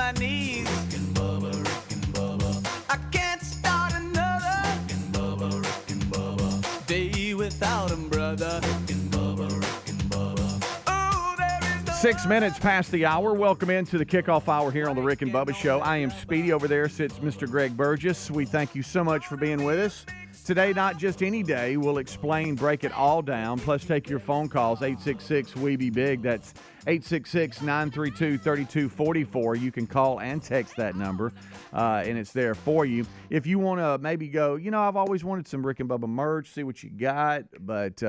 my knees. Rick and Bubba. I can't start another Rick and Bubba. Day without 'em, brother. Rick and Bubba. 6 minutes past the hour. Welcome into the kickoff hour here on the Rick and Bubba Show. I am Speedy. Over there sits Mr. Greg Burgess. We thank you so much for being with us. Today, not just any day, we'll explain, break it all down, plus take your phone calls, 866-WE-BE-BIG. That's 866-932-3244. You can call and text that number, and it's there for you. If you want to maybe go, I've always wanted some Rick and Bubba merch, see what you got, but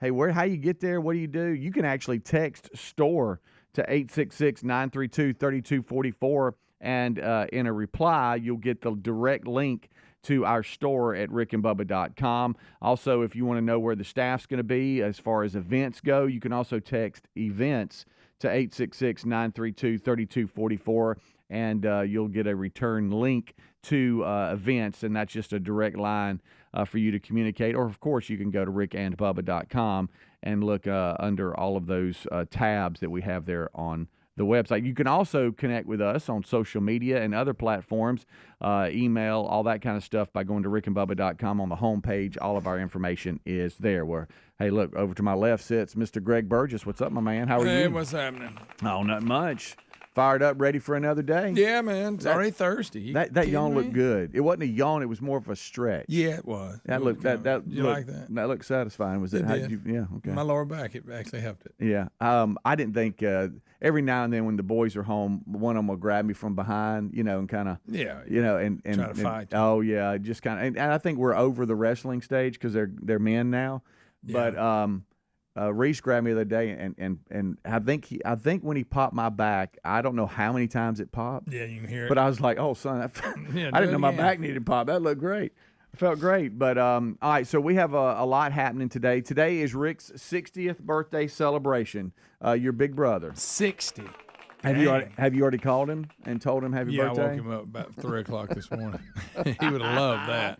hey, how you get there, what do? You can actually text STORE to 866-932-3244, and in a reply, you'll get the direct link to our store at rickandbubba.com. Also, if you want to know where the staff's going to be as far as events go, you can also text events to 866-932-3244, and you'll get a return link to events, and that's just a direct line for you to communicate. Or, of course, you can go to rickandbubba.com and look under all of those tabs that we have there on the website. You can also connect with us on social media and other platforms, email, all that kind of stuff by going to rickandbubba.com on the homepage. All of our information is there. Hey, look, over to my left sits Mr. Greg Burgess. What's up, my man? How are you? Hey, what's happening? Oh, not much. Fired up, ready for another day? Yeah, man. It's already Thursday. That yawn looked good. It wasn't a yawn. It was more of a stretch. Yeah, it was. That looked like that? That looked satisfying. Was it? Yeah, okay. My lower back, it actually helped it. Yeah. I didn't think every now and then when the boys are home, one of them will grab me from behind, and kind of, and try to fight. Oh yeah, just kind of. And I think we're over the wrestling stage because they're men now. Yeah. But Reese grabbed me the other day, and I think when he popped my back, I don't know how many times it popped. Yeah, you can hear it. But I was like, oh son, I didn't know my back needed pop. That looked great. It felt great. But all right, so we have a lot happening today. Today is Rick's 60th birthday celebration. Your big brother. 60. Have you already called him and told him happy birthday? Yeah, I woke him up about 3 o'clock this morning. He would have loved that.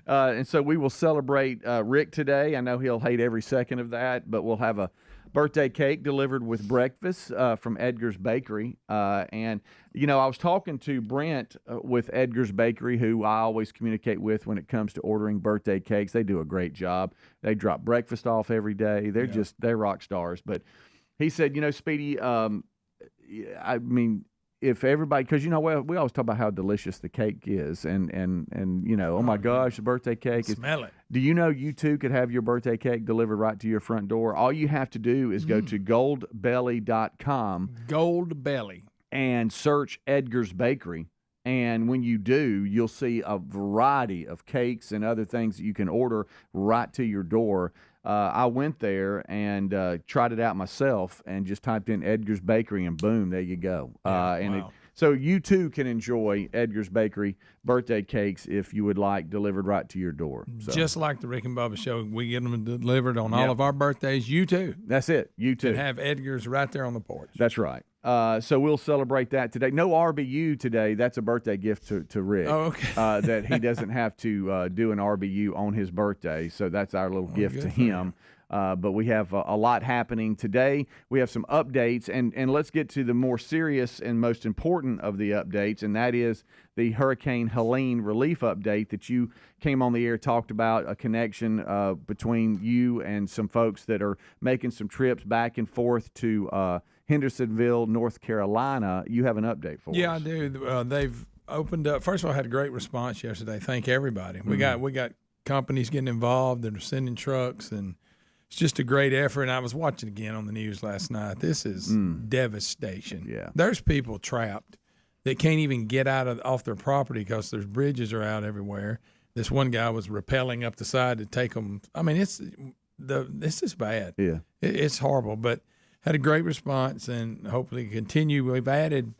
And so we will celebrate Rick today. I know he'll hate every second of that, but we'll have a birthday cake delivered with breakfast from Edgar's Bakery. And, I was talking to Brent with Edgar's Bakery, who I always communicate with when it comes to ordering birthday cakes. They do a great job. They drop breakfast off every day. They're rock stars. But he said, Speedy, I mean, if everybody, because we always talk about how delicious the cake is, and oh my gosh, the birthday cake smell it. Do you know you too could have your birthday cake delivered right to your front door? All you have to do is go to goldbelly.com. Goldbelly. And search Edgar's Bakery. And when you do, you'll see a variety of cakes and other things that you can order right to your door. I went there and tried it out myself and just typed in Edgar's Bakery, and boom, there you go. Wow. So you too can enjoy Edgar's Bakery birthday cakes if you would like, delivered right to your door. So. Just like the Rick and Bubba Show, we get them delivered on all of our birthdays. You too. That's it. You too. And have Edgar's right there on the porch. That's right. So we'll celebrate that today. No RBU today. That's a birthday gift to Rick. Oh, okay. That he doesn't have to do an RBU on his birthday. So that's our little gift to him. But we have a lot happening today. We have some updates, and let's get to the more serious and most important of the updates, and that is the Hurricane Helene relief update that you came on the air, talked about a connection between you and some folks that are making some trips back and forth to Hendersonville, North Carolina. You have an update for us. Yeah, I do. They've opened up. First of all, I had a great response yesterday. Thank everybody. We got companies getting involved that are sending trucks, and it's just a great effort. And I was watching again on the news last night. This is devastation. Yeah. There's people trapped that can't even get off their property because there's bridges are out everywhere. This one guy was rappelling up the side to take them. I mean, this is bad. Yeah. It's horrible, but had a great response and hopefully continue. We've added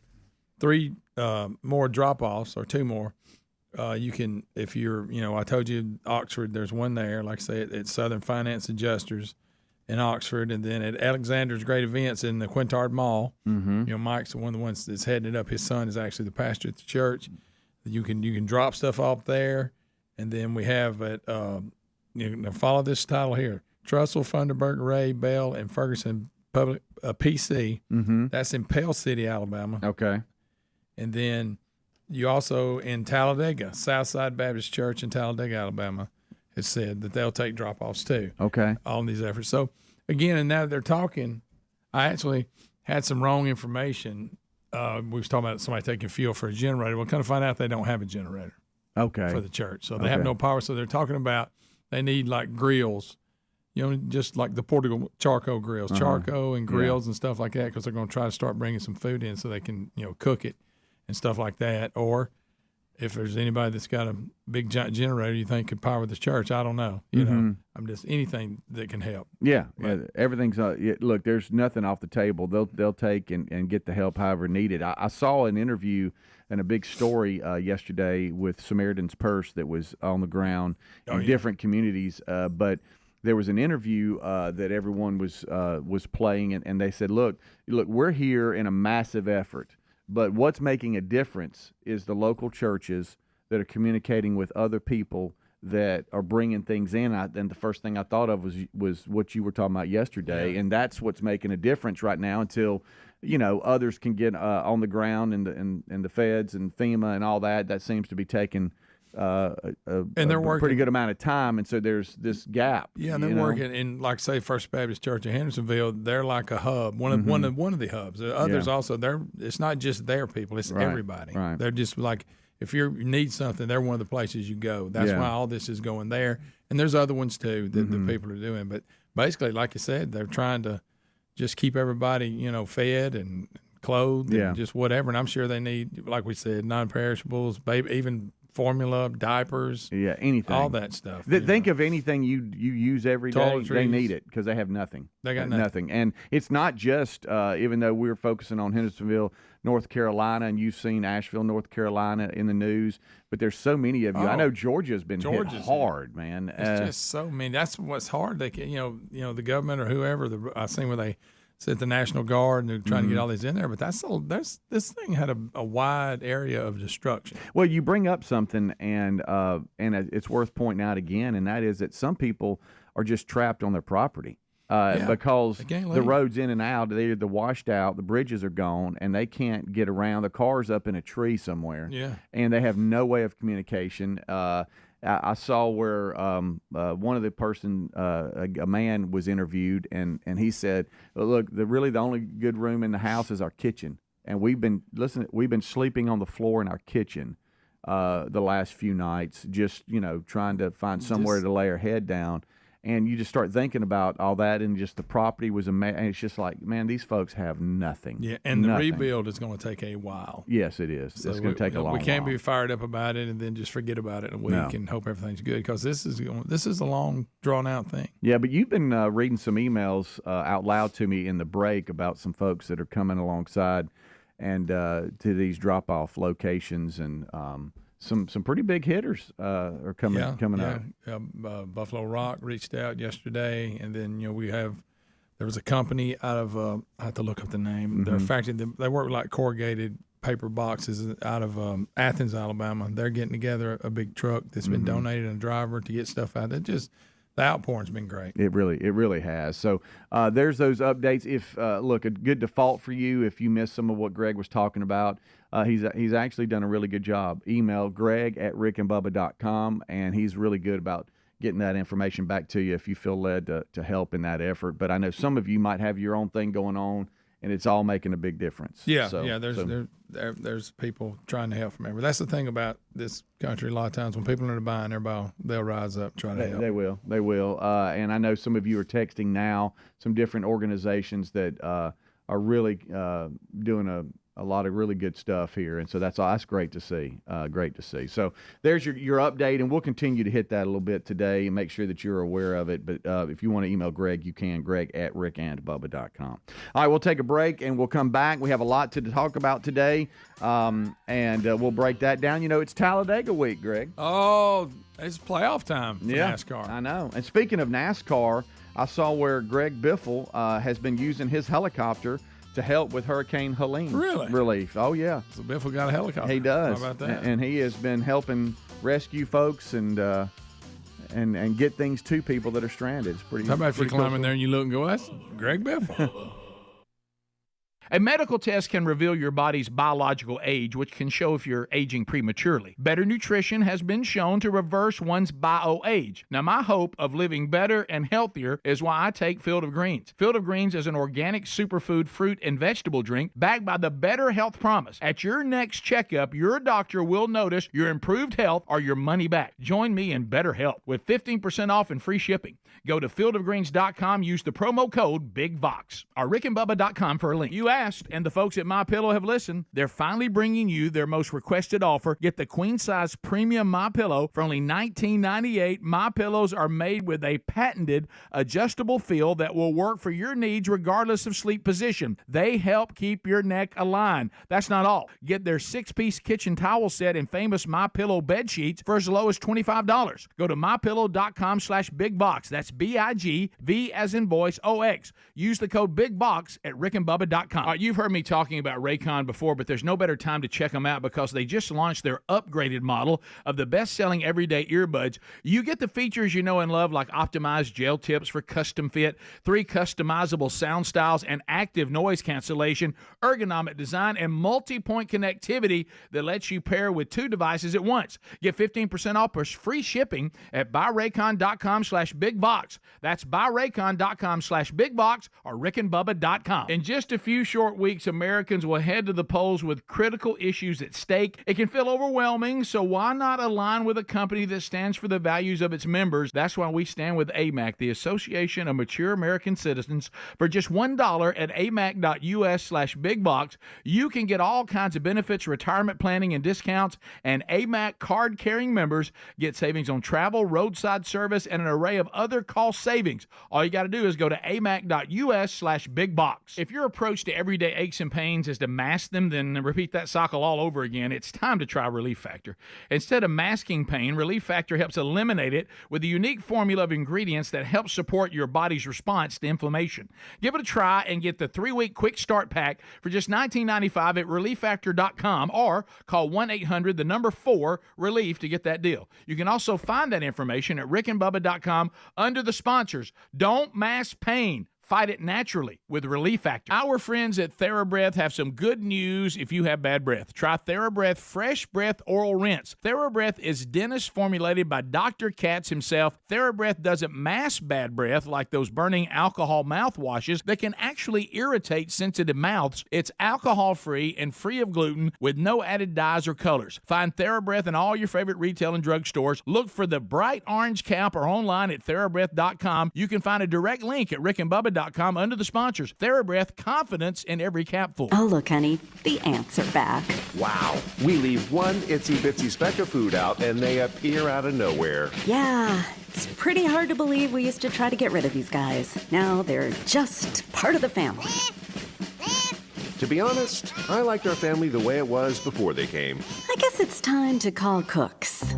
3 more drop-offs or 2 more. You can, if you're, I told you Oxford, there's one there, like I say, at Southern Finance Adjusters in Oxford, and then at Alexander's Great Events in the Quintard Mall. Mm-hmm. Mike's one of the ones that's heading it up. His son is actually the pastor at the church. You can drop stuff off there, and then we have at follow this title here: Trussell, Funderburg, Ray, Bell, and Ferguson Public PC. Mm-hmm. That's in Pell City, Alabama. Okay. And then you also in Talladega, Southside Baptist Church in Talladega, Alabama, has said that they'll take drop-offs too. Okay. On these efforts. So, again, and now they're talking, I actually had some wrong information. We was talking about somebody taking fuel for a generator. We'll kind of find out they don't have a generator. Okay. For the church. So they have no power. So they're talking about they need like grills, just like the portable charcoal grills, charcoal and grills and stuff like that, because they're going to try to start bringing some food in so they can, cook it and stuff like that. Or if there's anybody that's got a big giant generator you think could power the church, I don't know. I'm just anything that can help. Yeah, everything's look. There's nothing off the table. They'll take and get the help however needed. I saw an interview and a big story yesterday with Samaritan's Purse that was on the ground in different communities. But there was an interview that everyone was playing, and they said, look, we're here in a massive effort. But what's making a difference is the local churches that are communicating with other people that are bringing things in. And the first thing I thought of was what you were talking about yesterday, and that's what's making a difference right now until others can get on the ground and the feds and FEMA and all that. That seems to be taking and they're working pretty good amount of time, and so there's this gap. Yeah, and they're working in, like, say, First Baptist Church in Hendersonville. They're like a hub, one of the hubs. Others also, it's not just their people; it's everybody. Right. They're just like, if you need something, they're one of the places you go. That's why all this is going there, and there's other ones too that the people are doing. But basically, like you said, they're trying to just keep everybody, fed and clothed and just whatever. And I'm sure they need, like we said, non-perishables, even formula, diapers, anything, all that stuff. Think of anything you use every day. They need it because they have nothing. They got nothing. And it's not just even though we're focusing on Hendersonville, North Carolina, and you've seen Asheville, North Carolina in the news, but there's so many of you. I know Georgia's been hit hard, man. It's just so many. That's what's hard. They can, the government or whoever. I seen where they sent the National Guard and they're trying to get all these in there, but this thing had a wide area of destruction. Well, you bring up something, and it's worth pointing out again, and that is that some people are just trapped on their property because the roads in and out, they're washed out, the bridges are gone, and they can't get around. The car's up in a tree somewhere, and they have no way of communication. I saw where one of the person, a man, was interviewed, and he said, "Look, really the only good room in the house is our kitchen, and we've been sleeping on the floor in our kitchen the last few nights, just trying to find somewhere to lay our head down." And you just start thinking about all that, and just the property was and it's just like, man, these folks have nothing. Yeah, and the rebuild is going to take a while. Yes, it is. So it's going to take a long while. We can't be fired up about it and then just forget about it in a week and hope everything's good, because this is a long, drawn-out thing. Yeah, but you've been reading some emails out loud to me in the break about some folks that are coming alongside and to these drop-off locations, and some pretty big hitters are coming up. Buffalo Rock reached out yesterday, and then there was a company out of I have to look up the name. They're factory. They work like corrugated paper boxes out of Athens, Alabama. They're getting together a big truck that's been donated and a driver to get stuff out. The outpouring's been great. It really has. So there's those updates. If look, a good default for you if you missed some of what Greg was talking about. He's actually done a really good job. Email greg@rickandbubba.com, and he's really good about getting that information back to you if you feel led to help in that effort. But I know some of you might have your own thing going on, and it's all making a big difference. There's people trying to help from everywhere. That's the thing about this country. A lot of times when people are buying, they'll rise up, try to help. They will. And I know some of you are texting now, some different organizations that are really doing a lot of really good stuff here, and so that's great to see. Great to see. So there's your update, and we'll continue to hit that a little bit today and make sure that you're aware of it. But if you want to email Greg, you can, greg@rickandbubba.com. All right, we'll take a break, and we'll come back. We have a lot to talk about today, and we'll break that down. It's Talladega week, Greg. Oh, it's playoff time for NASCAR. I know. And speaking of NASCAR, I saw where Greg Biffle has been using his helicopter to help with Hurricane Helene relief. Oh, yeah. So Biffle got a helicopter. He does. How about that? And he has been helping rescue folks and get things to people that are stranded. It's pretty. How about if you climb in there and you look and go, that's Greg Biffle. A medical test can reveal your body's biological age, which can show if you're aging prematurely. Better nutrition has been shown to reverse one's bio-age. Now, my hope of living better and healthier is why I take Field of Greens. Field of Greens is an organic superfood fruit and vegetable drink backed by the Better Health Promise. At your next checkup, your doctor will notice your improved health or your money back. Join me in better health with 15% off and free shipping. Go to fieldofgreens.com, use the promo code BIGVOX or rickandbubba.com for a link. You asked, and the folks at MyPillow have listened. They're finally bringing you their most requested offer. Get the queen-size premium MyPillow for only $19.98. MyPillows are made with a patented adjustable feel that will work for your needs regardless of sleep position. They help keep your neck aligned. That's not all. Get their 6-piece kitchen towel set and famous MyPillow bed sheets for as low as $25. Go to mypillow.com/bigbox. That's BIGV as in voice OX. Use the code BIGBOX at rickandbubba.com. You've heard me talking about Raycon before, but there's no better time to check them out because they just launched their upgraded model of the best-selling everyday earbuds. You get the features you know and love, like optimized gel tips for custom fit, 3 customizable sound styles, and active noise cancellation, ergonomic design, and multi-point connectivity that lets you pair with 2 devices at once. Get 15% off plus free shipping at buyraycon.com/bigbox. That's buyraycon.com/bigbox or rickandbubba.com. In just a few short weeks, Americans will head to the polls with critical issues at stake. It can feel overwhelming, so why not align with a company that stands for the values of its members? That's why we stand with AMAC, the Association of Mature American Citizens. For just $1 at amac.us/bigbox, you can get all kinds of benefits, retirement planning, and discounts, and AMAC card-carrying members get savings on travel, roadside service, and an array of other cost savings. All you got to do is go to amac.us/bigbox. If your approach to everyday aches and pains is to mask them, then repeat that cycle all over again. It's time to try Relief Factor. Instead of masking pain, Relief Factor helps eliminate it with a unique formula of ingredients that helps support your body's response to inflammation. Give it a try and get the 3-week quick start pack for just $19.95 at relieffactor.com or call 1-800-4-RELIEF to get that deal. You can also find that information at rickandbubba.com under the sponsors. Don't mask pain. Fight it naturally with Relief Factor. Our friends at TheraBreath have some good news if you have bad breath. Try TheraBreath Fresh Breath Oral Rinse. TheraBreath is dentist formulated by Dr. Katz himself. TheraBreath doesn't mask bad breath like those burning alcohol mouthwashes that can actually irritate sensitive mouths. It's alcohol-free and free of gluten with no added dyes or colors. Find TheraBreath in all your favorite retail and drug stores. Look for the bright orange cap or online at TheraBreath.com. You can find a direct link at rickandbubba.com under the sponsors. TheraBreath, confidence in every capful. Oh, look, honey, the ants are back. Wow. We leave one itsy-bitsy speck of food out, and they appear out of nowhere. Yeah, it's pretty hard to believe we used to try to get rid of these guys. Now they're just part of the family. To be honest, I liked our family the way it was before they came. I guess it's time to call Cooks.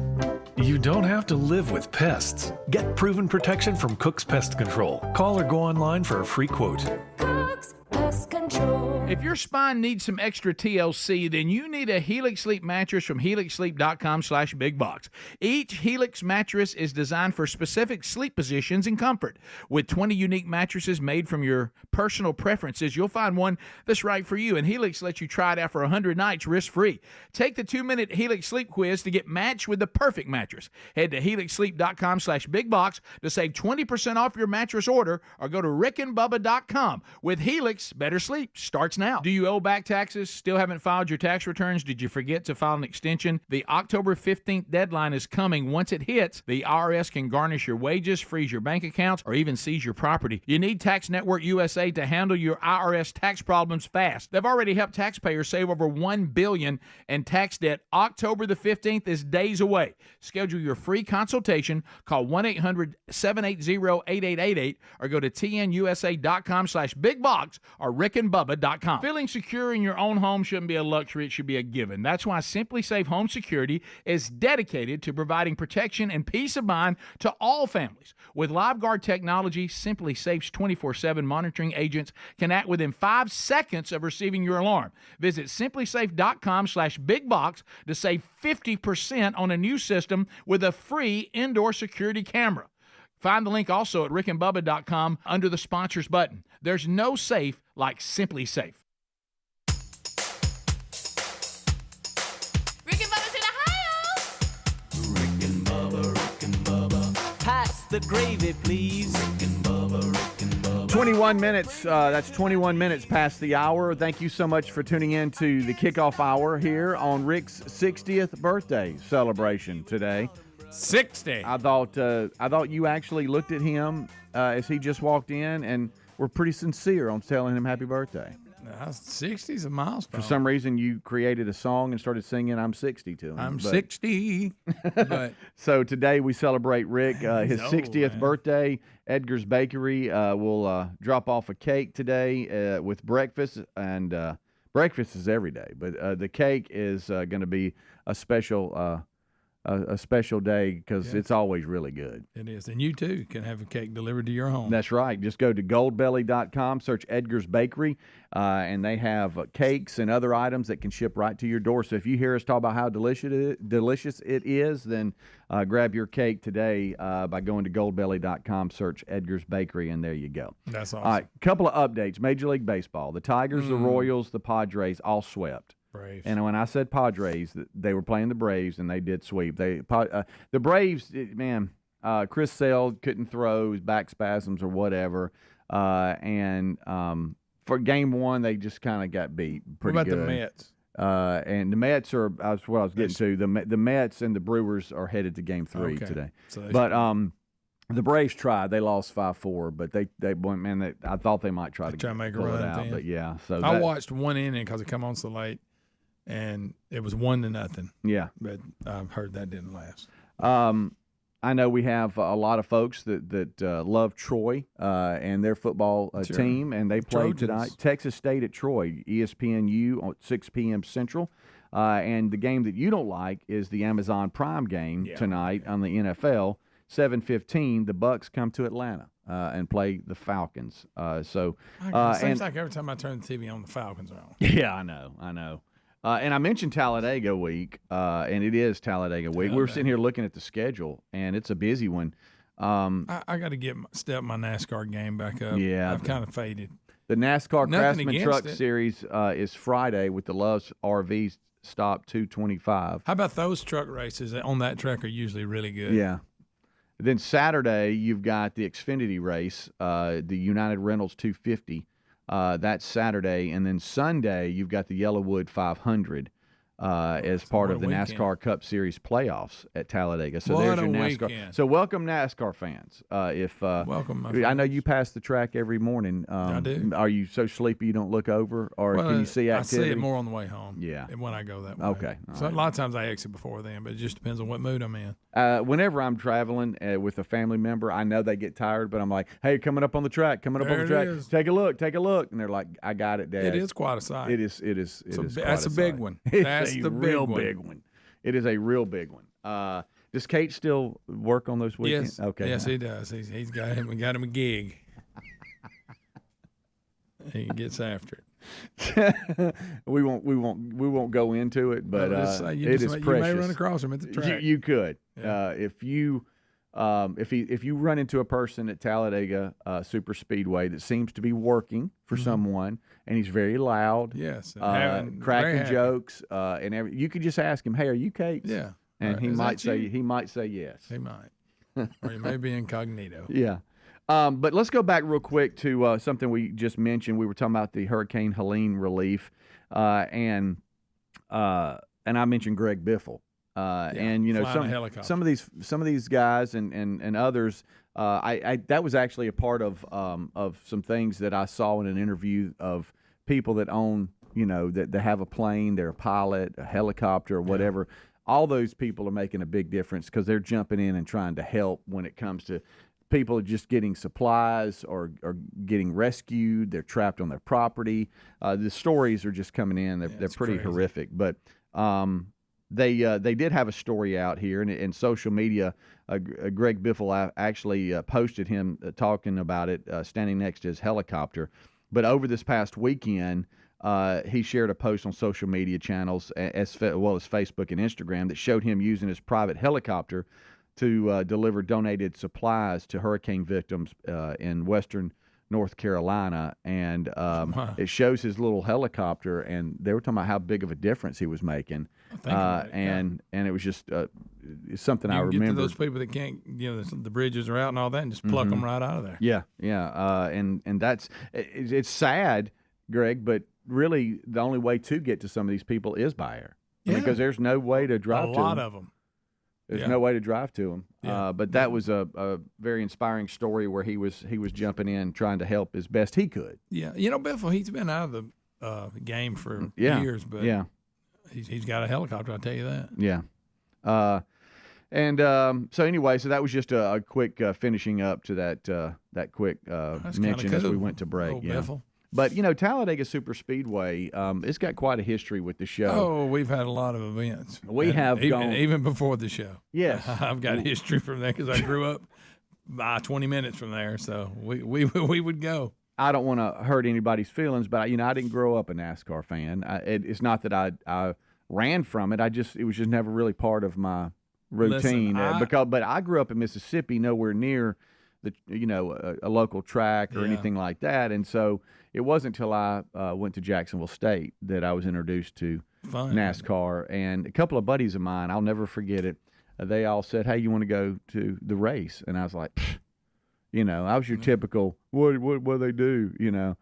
You don't have to live with pests. Get proven protection from Cook's Pest Control. Call or go online for a free quote. Cook's Pest Control. If your spine needs some extra TLC, then you need a Helix Sleep mattress from helixsleep.com/bigbox. Each Helix mattress is designed for specific sleep positions and comfort. With 20 unique mattresses made from your personal preferences, you'll find one that's right for you, and Helix lets you try it out for 100 nights risk-free. Take the 2-minute Helix Sleep quiz to get matched with the perfect mattress. Head to helixsleep.com/bigbox to save 20% off your mattress order, or go to rickandbubba.com. With Helix, better sleep starts now. Do you owe back taxes? Still haven't filed your tax returns? Did you forget to file an extension? The October 15th deadline is coming. Once it hits, the IRS can garnish your wages, freeze your bank accounts, or even seize your property. You need Tax Network USA to handle your IRS tax problems fast. They've already helped taxpayers save over $1 billion in tax debt. October the 15th is days away. Schedule your free consultation. Call 1-800-780-8888 or go to tnusa.com/bigbox or rickandbubba.com. Feeling secure in your own home shouldn't be a luxury, it should be a given. That's why Simply Safe Home Security is dedicated to providing protection and peace of mind to all families. With LiveGuard technology, Simply Safe's 24/7 monitoring agents can act within 5 seconds of receiving your alarm. Visit simplysafe.com/bigbox to save 50% on a new system with a free indoor security camera. Find the link also at rickandbubba.com under the sponsors button. There's no safe like Simply Safe. the gravy, please. Rick and Bubba, Rick and Bubba. 21 minutes. That's 21 minutes past the hour. Thank you so much for tuning in to the kickoff hour here on Rick's 60th birthday celebration today. 60. I thought you actually looked at him as he just walked in and were pretty sincere on telling him happy birthday. 60 is a milestone. For some reason, you created a song and started singing "I'm 60" to him. I'm 60. But so today we celebrate Rick, his old, 60th man. birthday. Edgar's Bakery will drop off a cake today with breakfast, and breakfast is every day, but the cake is going to be a special day because it's always really good. it is. And you, too, can have a cake delivered to your home. That's right. Just go to goldbelly.com, search Edgar's Bakery, and they have cakes and other items that can ship right to your door. So if you hear us talk about how delicious it is, then grab your cake today by going to goldbelly.com, search Edgar's Bakery, and there you go. That's awesome. All right, couple of updates. Major League Baseball. The Tigers, the Royals, the Padres all swept. Braves. And when I said Padres, they were playing the Braves, and they did sweep. The Braves, Chris Sale couldn't throw, his back spasms or whatever. And for game one, they just kind of got beat pretty What about good. the Mets? And the Mets are, that's what I was getting to. The Mets and the Brewers are headed to game 3 today. So But the Braves tried. They lost 5-4, but they I thought they might try to make a pull it run at out. the end. But yeah, so I watched one inning because it come on so late, and it was 1-0. Yeah. But I've heard that didn't last. I know we have a lot of folks that love Troy and their football team, and they play Trojans. tonight. Texas State at Troy, ESPNU at 6 p.m. Central. And the game that you don't like is the Amazon Prime game tonight on the NFL. 7:15, the Bucks come to Atlanta and play the Falcons. It seems like every time I turn the TV on, the Falcons are on. Yeah, I know. And I mentioned Talladega week, and it is Talladega week. We were sitting here looking at the schedule, and it's a busy one. I got to step my NASCAR game back up. Yeah. I've kind of faded. The NASCAR Nothing Craftsman against Truck it. Series is Friday with the Love's RV Stop 225. How about those truck races on that track are usually really good? Yeah. Then Saturday, you've got the Xfinity race, the United Rentals 250. That's Saturday. And then Sunday, you've got the Yellowwood 500 as part of the NASCAR Cup Series playoffs at Talladega. So What there's your a NASCAR. weekend. So welcome, NASCAR fans. Welcome, my I know friends. you pass the track every morning. I do. Are you so sleepy you don't look over, or can you see activity? I see it more on the way home. Yeah. And when I go that way. Okay. So a lot of times I exit before then, but it just depends on what mood I'm in. Whenever I'm traveling with a family member, I know they get tired, but I'm like, "Hey, coming up on the track, There it is. Take a look," and they're like, "I got it, Dad." It is quite a sight. It is. That's a big one. That's the real big one. big one. It is a real big one. Does Kate still work on those weekends? Yes. Okay. Yes, he does. He's got him. We got him a gig. He gets after it. we won't go into it, but You it is may precious. run across him at the track. You could. Yeah. If you run into a person at Talladega Super Speedway that seems to be working for someone, and he's very loud, Yes. And very cracking happy. jokes, you could just ask him, "Hey, are you Kate?" Yeah. and he Is might that you? say yes. He might. Or he may be incognito. Yeah. But let's go back real quick to something we just mentioned. We were talking about the Hurricane Helene relief, and I mentioned Greg Biffle. And you know, flying a helicopter. some of these guys and others, that was actually a part of some things that I saw in an interview of people that own, you know, that have a plane, they're a pilot, a helicopter, or whatever. All those people are making a big difference because they're jumping in and trying to help when it comes to people just getting supplies or getting rescued. They're trapped on their property. The stories are just coming in. They're pretty crazy. horrific, but. They did have a story out here, and in social media, Greg Biffle actually posted him talking about it, standing next to his helicopter. But over this past weekend, he shared a post on social media channels as well as Facebook and Instagram that showed him using his private helicopter to deliver donated supplies to hurricane victims in western North Carolina, and it shows his little helicopter, and they were talking about how big of a difference he was making, and it was just something I You can remember. get to those people that can't, the bridges are out and all that, and just pluck them right out of there. Yeah, and that's it's sad, Greg, but really the only way to get to some of these people is by air. Yeah. Because there's no way to drive to them. A lot of them. There's no way to drive to them. Yeah. But that was a very inspiring story where he was jumping in, trying to help as best he could. Yeah, Biffle, he's been out of the game for years, but he's got a helicopter. I'll tell you that. Yeah. So anyway, so that was just a quick finishing up to that quick mention as we went to break. Old Biffle. But Talladega Super Speedway, it's got quite a history with the show. Oh, we've had a lot of events. We have even before the show. Yes, I've got history from there because I grew up 20 minutes from there, so we would go. I don't want to hurt anybody's feelings, but I didn't grow up a NASCAR fan. It's not that I ran from it. It was just never really part of my routine. Listen, but I grew up in Mississippi, nowhere near a local track or anything like that, and so it wasn't until I went to Jacksonville State that I was introduced to NASCAR. And a couple of buddies of mine, I'll never forget it. They all said, "Hey, you want to go to the race?" And I was like, I was your typical, what they do,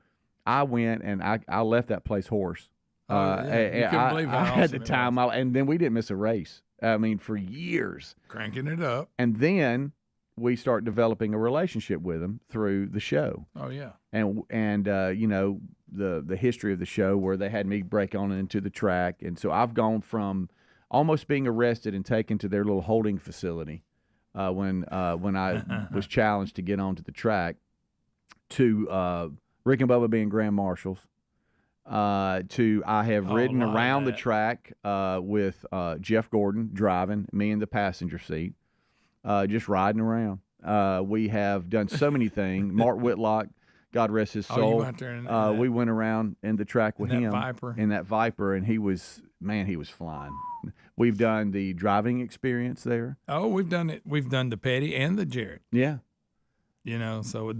I went and I left that place hoarse. You couldn't believe how I had awesome the it time, and then we didn't miss a race. I mean, for years. Cranking it up. And then we start developing a relationship with them through the show. Oh, yeah. And the history of the show where they had me break on into the track. And so I've gone from almost being arrested and taken to their little holding facility when I was challenged to get onto the track to Rick and Bubba being grand marshals. To I have ridden around the track with Jeff Gordon driving, me in the passenger seat, just riding around. We have done so many things. Mark Whitlock, God rest his soul. You went there and we went around in the track with him in that Viper, and he was flying. We've done the driving experience there. Oh, we've done it. We've done the Petty and the Jarrett. Yeah. So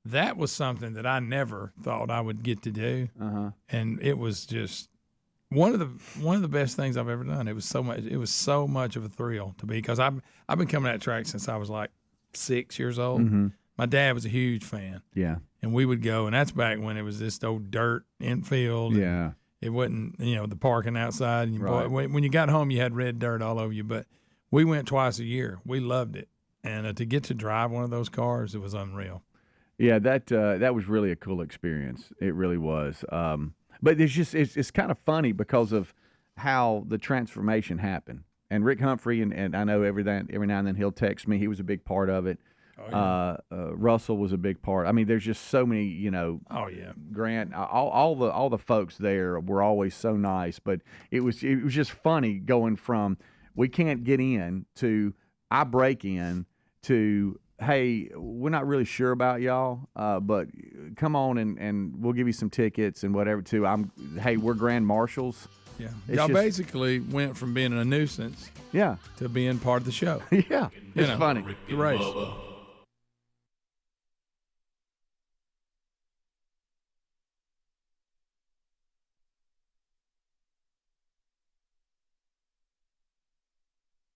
that was something that I never thought I would get to do. And it was just one of the best things I've ever done. It was so much of a thrill to be, because I've been coming to that track since I was like 6 years old. My dad was a huge fan. Yeah. And we would go, and that's back when it was this old dirt infield. Yeah. It wasn't, the parking outside. And when you got home, you had red dirt all over you. But we went twice a year. We loved it. And to get to drive one of those cars, it was unreal. Yeah, that was really a cool experience. It really was. But it's kind of funny because of how the transformation happened. And Rick Humphrey, and I know every now and then he'll text me. He was a big part of it. Oh, yeah. Russell was a big part. I mean, there's just so many, Oh yeah, Grant, all the folks there were always so nice. But it was just funny going from we can't get in to I break in to, hey, we're not really sure about y'all, but come on and we'll give you some tickets and whatever too. Hey, we're grand marshals. Yeah, y'all basically went from being a nuisance, to being part of the show. Yeah, it's funny. The race.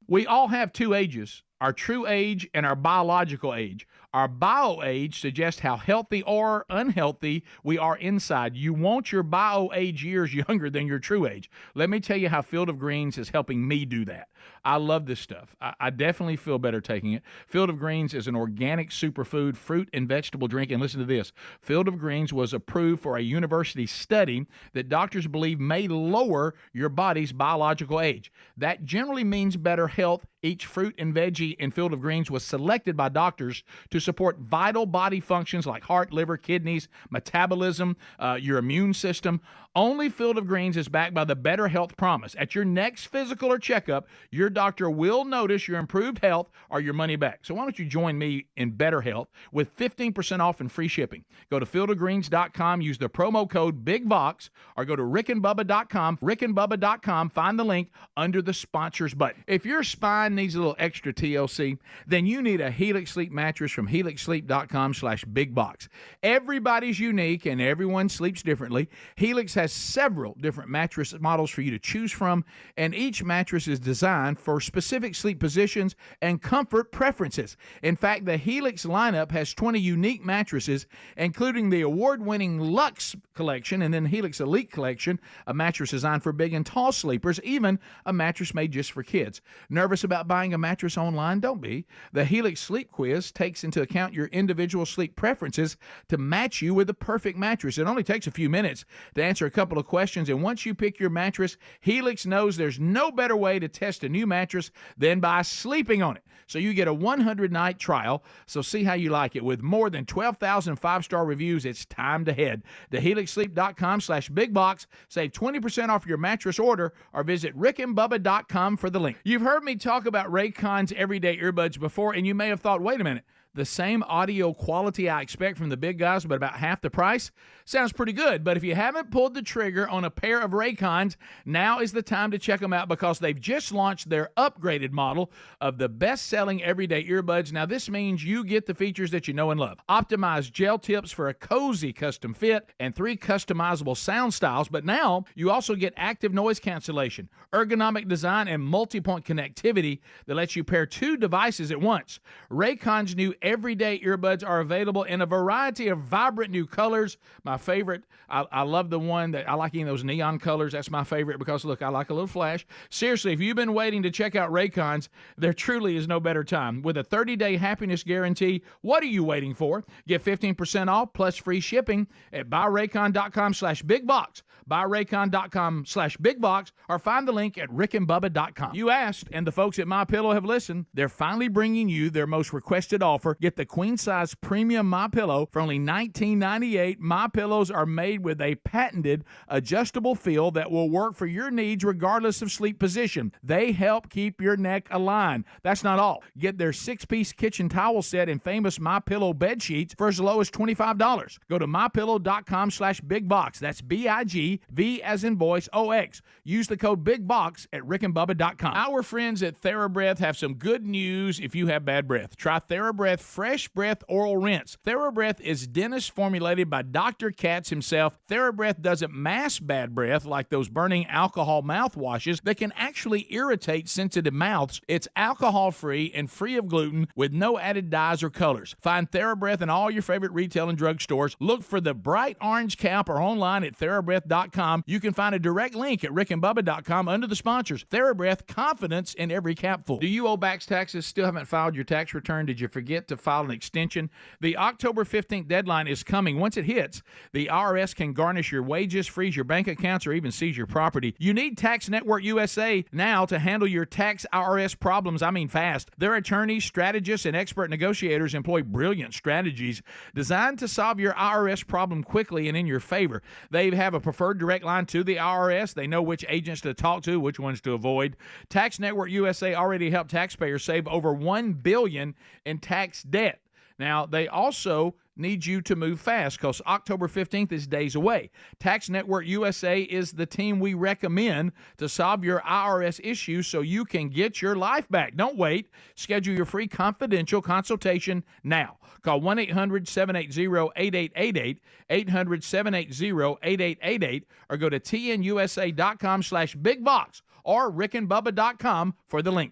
We all have two ages, our true age and our biological age. Our bio age suggests how healthy or unhealthy we are inside. You want your bio age years younger than your true age. Let me tell you how Field of Greens is helping me do that. I love this stuff. I definitely feel better taking it. Field of Greens is an organic superfood fruit and vegetable drink. And listen to this. Field of Greens was approved for a university study that doctors believe may lower your body's biological age. That generally means better health. Each fruit and veggie in Field of Greens was selected by doctors to support vital body functions like heart, liver, kidneys, metabolism, your immune system. Only Field of Greens is backed by the Better Health Promise. At your next physical or checkup, your doctor will notice your improved health or your money back. So why don't you join me in Better Health with 15% off and free shipping? Go to fieldofgreens.com, use the promo code BIGVOX, or go to rickandbubba.com, rickandbubba.com, find the link under the sponsors button. If your spine needs a little extra TLC, then you need a Helix Sleep mattress from helixsleep.com/bigbox. Everybody's unique and everyone sleeps differently. Helix has several different mattress models for you to choose from, and each mattress is designed for specific sleep positions and comfort preferences. In fact, the Helix lineup has 20 unique mattresses, including the award-winning Luxe collection and then Helix Elite collection, a mattress designed for big and tall sleepers, even a mattress made just for kids. Nervous about buying a mattress online? Don't be. The Helix Sleep Quiz takes into account your individual sleep preferences to match you with the perfect mattress. It only takes a few minutes to answer a couple of questions, and once you pick your mattress, Helix knows there's no better way to test a new mattress than by sleeping on it. So you get a 100-night trial, so see how you like it. With more than 12,000 five-star reviews, it's time to head to helixsleep.com/bigbox. Save 20% off your mattress order or visit rickandbubba.com for the link. You've heard me talk about Raycon's everyday earbuds before, and you may have thought, wait a minute, the same audio quality I expect from the big guys, but about half the price? Sounds pretty good, but if you haven't pulled the trigger on a pair of Raycons, now is the time to check them out because they've just launched their upgraded model of the best-selling everyday earbuds. Now, this means you get the features that you know and love. Optimized gel tips for a cozy custom fit and 3 customizable sound styles, but now you also get active noise cancellation, ergonomic design, and multi-point connectivity that lets you pair 2 devices at once. Raycon's new everyday earbuds are available in a variety of vibrant new colors. My favorite, I love the one that I like in those neon colors. That's my favorite because, look, I like a little flash. Seriously, if you've been waiting to check out Raycons, there truly is no better time. With a 30-day happiness guarantee, what are you waiting for? Get 15% off plus free shipping at buyraycon.com/bigbox. buyraycon.com/bigbox or find the link at rickandbubba.com. You asked, and the folks at MyPillow have listened. They're finally bringing you their most requested offer. Get the queen-size premium MyPillow for only $19.98. MyPillows are made with a patented adjustable feel that will work for your needs regardless of sleep position. They help keep your neck aligned. That's not all. Get their 6-piece kitchen towel set and famous MyPillow bed sheets for as low as $25. Go to mypillow.com/bigbox. That's BIGV as in voice OX. Use the code BIGBOX at rickandbubba.com. Our friends at TheraBreath have some good news if you have bad breath. Try TheraBreath Fresh Breath Oral Rinse. TheraBreath is dentist formulated by Dr. Katz himself. TheraBreath doesn't mask bad breath like those burning alcohol mouthwashes that can actually irritate sensitive mouths. It's alcohol-free and free of gluten with no added dyes or colors. Find TheraBreath in all your favorite retail and drug stores. Look for the bright orange cap or online at TheraBreath.com. You can find a direct link at rickandbubba.com under the sponsors. TheraBreath, confidence in every capful. Do you owe back taxes? Still haven't filed your tax return? Did you forget to file an extension? The October 15th deadline is coming. Once it hits, the IRS can garnish your wages, freeze your bank accounts, or even seize your property. You need Tax Network USA now to handle your tax IRS problems. I mean fast. Their attorneys, strategists, and expert negotiators employ brilliant strategies designed to solve your IRS problem quickly and in your favor. They have a preferred direct line to the IRS. They know which agents to talk to, which ones to avoid. Tax Network USA already helped taxpayers save over $1 billion in tax debt. Now, they also need you to move fast because October 15th is days away. Tax Network USA is the team we recommend to solve your IRS issues so you can get your life back. Don't wait. Schedule your free confidential consultation now. Call 1-800-780-8888, 800-780-8888, or go to tnusa.com/bigbox or rickandbubba.com for the link.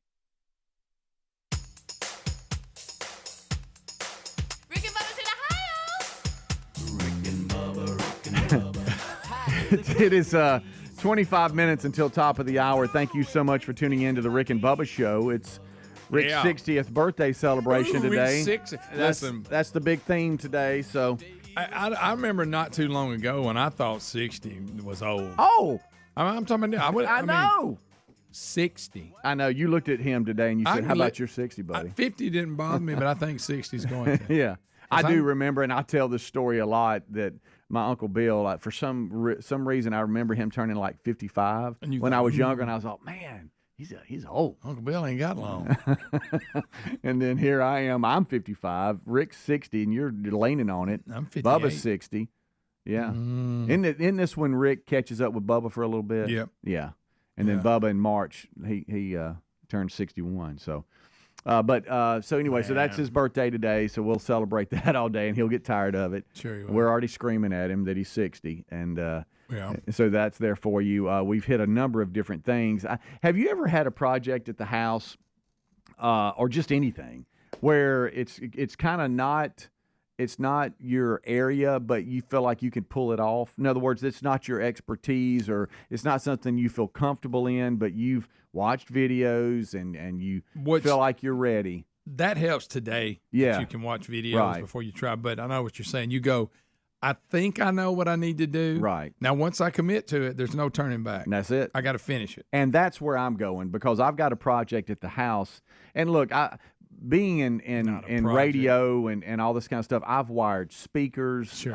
It is 25 minutes until top of the hour. Thank you so much for tuning in to the Rick and Bubba Show. It's Rick's 60th birthday celebration today. That's the big theme today. So I remember not too long ago when I thought 60 was old. Oh, I'm talking about. I know. 60. I know. You looked at him today and you said, "How about your 60, buddy?" 50 didn't bother me, but I think 60 is going to. Yeah, I do remember, and I tell this story a lot that my Uncle Bill, like, for some reason, I remember him turning like 55 when I was younger, and I was like, man, he's old. Uncle Bill ain't got long. And then here I am. I'm 55. Rick's 60, and you're leaning on it. I'm 58. Bubba's 60. Yeah. Isn't this when Rick catches up with Bubba for a little bit? Yep. Yeah. And then Bubba in March, he turned 61. So So anyway, so that's his birthday today. So we'll celebrate that all day, and he'll get tired of it. Sure he will. We're already screaming at him that he's 60, and Yeah. so that's there for you. We've hit a number of different things. Have you ever had a project at the house, or just anything, where it's kind of not your area, but you feel like you can pull it off? In other words, it's not your expertise, or it's not something you feel comfortable in, but you've watched videos and you feel like you're ready. That helps today. Yeah. That you can watch videos before you try. But I know what you're saying. You go, I think I know what I need to do. Right. Now, once I commit to it, there's no turning back. And that's it. I got to finish it. And that's where I'm going, because I've got a project at the house. And look, being in radio and all this kind of stuff, I've wired speakers. Sure.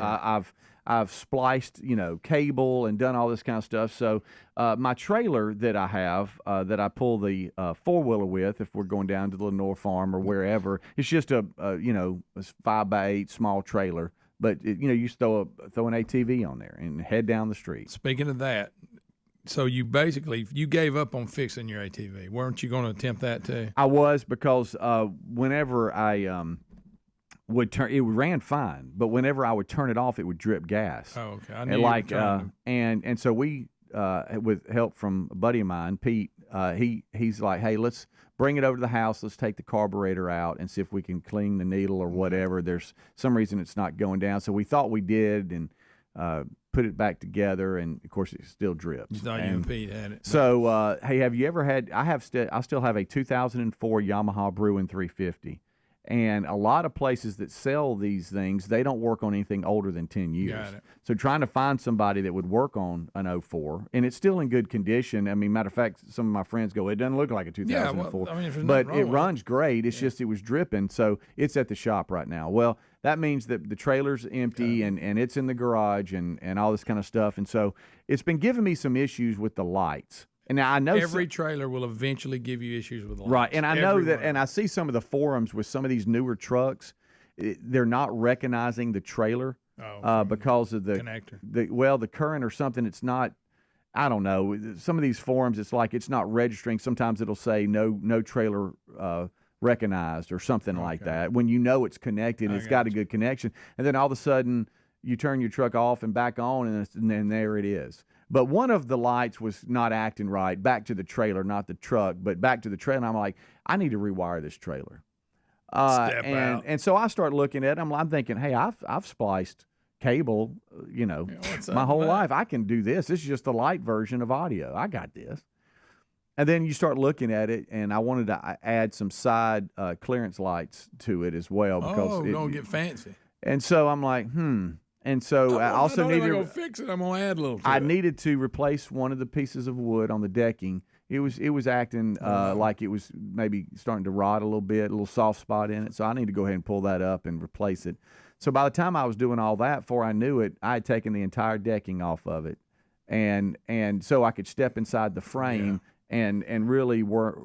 I've spliced, cable and done all this kind of stuff. So my trailer that I have, that I pull the four-wheeler with, if we're going down to the Lenore Farm or wherever, it's just a 5x8 small trailer. But you just throw an ATV on there and head down the street. Speaking of that, so you gave up on fixing your ATV. Weren't you going to attempt that too? I was, because whenever I would turn, it ran fine, but whenever I would turn it off, it would drip gas. Oh, okay. I And knew you were like trying to- and so we with help from a buddy of mine, Pete, he's like, hey, let's bring it over to the house. Let's take the carburetor out and see if we can clean the needle or whatever. There's some reason it's not going down. So we thought we did, and put it back together, and of course it still drips. You thought you and Pete had it. So hey, have you ever had? I still have a 2004 Yamaha Bruin 350. And a lot of places that sell these things, they don't work on anything older than 10 years. Got it. So trying to find somebody that would work on an 04, and it's still in good condition. I mean, matter of fact, some of my friends go, it doesn't look like a 2004. Yeah, well, if there's but nothing it wrong runs great. It's just it was dripping, so it's at the shop right now. Well, that means that the trailer's empty and it's in the garage and all this kind of stuff. And so it's been giving me some issues with the lights. And now I know every trailer will eventually give you issues with lights. Right, and I know that, Everyone. and I see some of the forums with some of these newer trucks, they're not recognizing the trailer because of the connector. The current or something. It's not. I don't know. Some of these forums, it's like it's not registering. Sometimes it'll say no trailer recognized or something like that. When you know it's connected, it's got a good connection, and then all of a sudden you turn your truck off and back on, and then there it is. But one of the lights was not acting right. Back to the trailer, not the truck, but back to the trailer. And I'm like, I need to rewire this trailer. Step out. And so I start looking at it. I'm thinking, hey, I've spliced cable, my whole life. I can do this. This is just the light version of audio. I got this. And then you start looking at it, and I wanted to add some side clearance lights to it as well, because we're gonna get fancy. And so I'm like, And so I also needed needed to fix it. I'm gonna add a little. I needed to replace one of the pieces of wood on the decking. It was acting like it was maybe starting to rot a little soft spot in it. So I need to go ahead and pull that up and replace it. So by the time I was doing all that, before I knew it, I had taken the entire decking off of it, and so I could step inside the frame and really work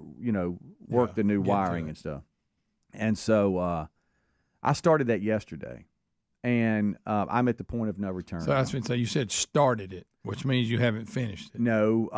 the new wiring and stuff. And so I started that yesterday. And I'm at the point of no return. So that's what you said started it, which means you haven't finished it. No,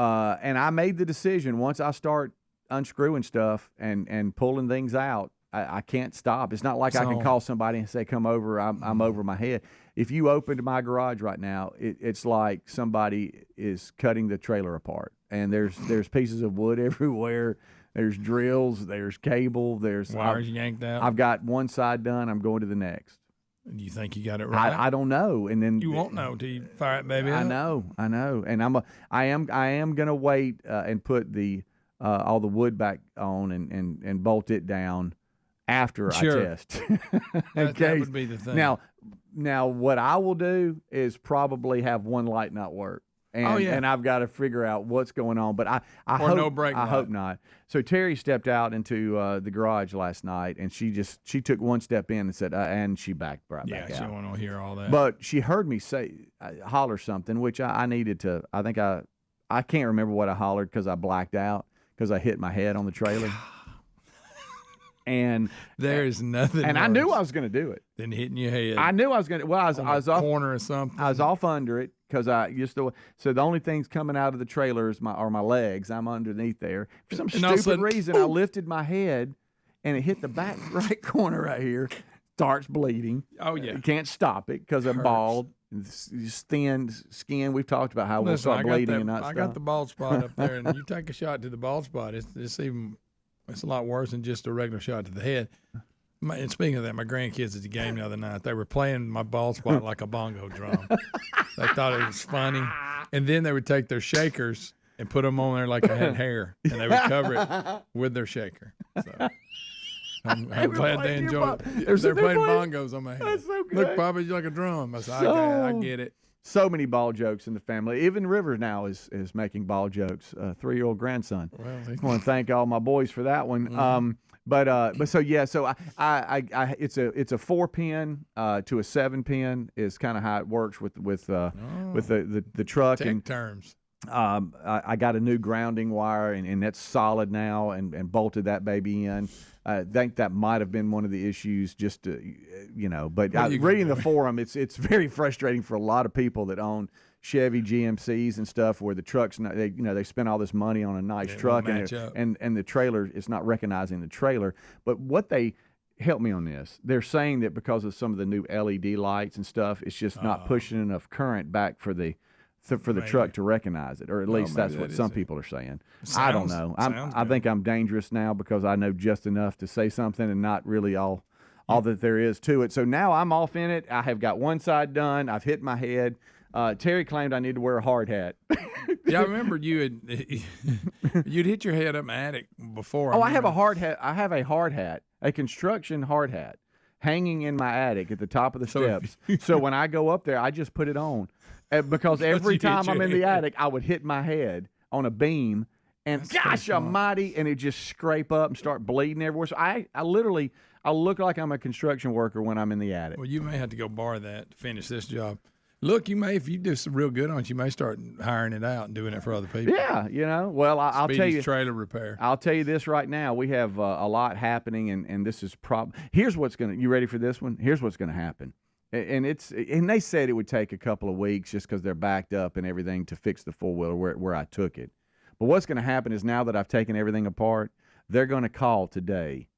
and I made the decision once I start unscrewing stuff and pulling things out, I can't stop. It's not like I can call somebody and say, come over, I'm over my head. If you open to my garage right now, it's like somebody is cutting the trailer apart. And there's pieces of wood everywhere. There's drills, there's cable, there's wires yanked out. I've got one side done, I'm going to the next. Do you think you got it right? I don't know, and then you won't know until you fire it, baby. I know, and I am gonna wait and put the all the wood back on and bolt it down after I test. That would be the thing. Now, what I will do is probably have one light not work. And I've got to figure out what's going on, but I hope not. So Terry stepped out into the garage last night, and she took one step in and said, and she backed right back out. Yeah, she want to hear all that. But she heard me holler something, which I needed to. I think I can't remember what I hollered because I blacked out because I hit my head on the trailer. And there's nothing. And I knew I was going to do it. Then hitting your head. I knew I was going to. Well, I was off corner or something. I was off under it because so the only things coming out of the trailer are my legs. I'm underneath there for some stupid reason. I lifted my head, and it hit the back right corner right here. Starts bleeding. Oh, yeah. You can't stop it because I'm bald. It's thin skin. We've talked about how we'll start bleeding and not stop. I got the bald spot up there, and you take a shot to the bald spot. It's a lot worse than just a regular shot to the head. And speaking of that, my grandkids at the game the other night, they were playing my bald spot like a bongo drum. They thought it was funny. And then they would take their shakers and put them on there like I had hair, and they would cover it with their shaker. So I'm glad they enjoyed it. They're playing bongos on my head. That's so good. Look, Papa, you're like a drum. I said, I get it. So many ball jokes in the family. Even Rivers now is making ball jokes. 3-year-old grandson. Well, I want to thank all my boys for that one. Mm-hmm. But so yeah, so I it's a 4-pin to a 7-pin is kind of how it works with the truck. Tech and terms. I got a new grounding wire and that's solid now and bolted that baby in. I think that might have been one of the issues, just to, But reading the forum, it's very frustrating for a lot of people that own Chevy GMCs and stuff, where the trucks, they spend all this money on a nice truck and the trailer is not recognizing the trailer. But what they help me on this, they're saying that because of some of the new LED lights and stuff, it's just not pushing enough current back for the truck to recognize it, or at least that's what some people are saying. I don't know. I think I'm dangerous now because I know just enough to say something and not really all that there is to it. So now I'm off in it. I have got one side done. I've hit my head. Terry claimed I need to wear a hard hat. Yeah, I remember you'd hit your head up my attic before. I have a hard hat. I have a hard hat, a construction hard hat, hanging in my attic at the top of the steps. So when I go up there, I just put it on. Because every time I'm in the attic, I would hit my head on a beam, and gosh almighty, and it just scrape up and start bleeding everywhere. So I look like I'm a construction worker when I'm in the attic. Well, you may have to go borrow that to finish this job. Look, if you do some real good on it, you may start hiring it out and doing it for other people. Yeah, well, I'll tell you. Trailer repair. I'll tell you this right now. We have a lot happening, and this is here's what's going to, you ready for this one? Here's what's going to happen. And they said it would take a couple of weeks just because they're backed up and everything to fix the four-wheeler where I took it. But what's going to happen is now that I've taken everything apart, they're going to call today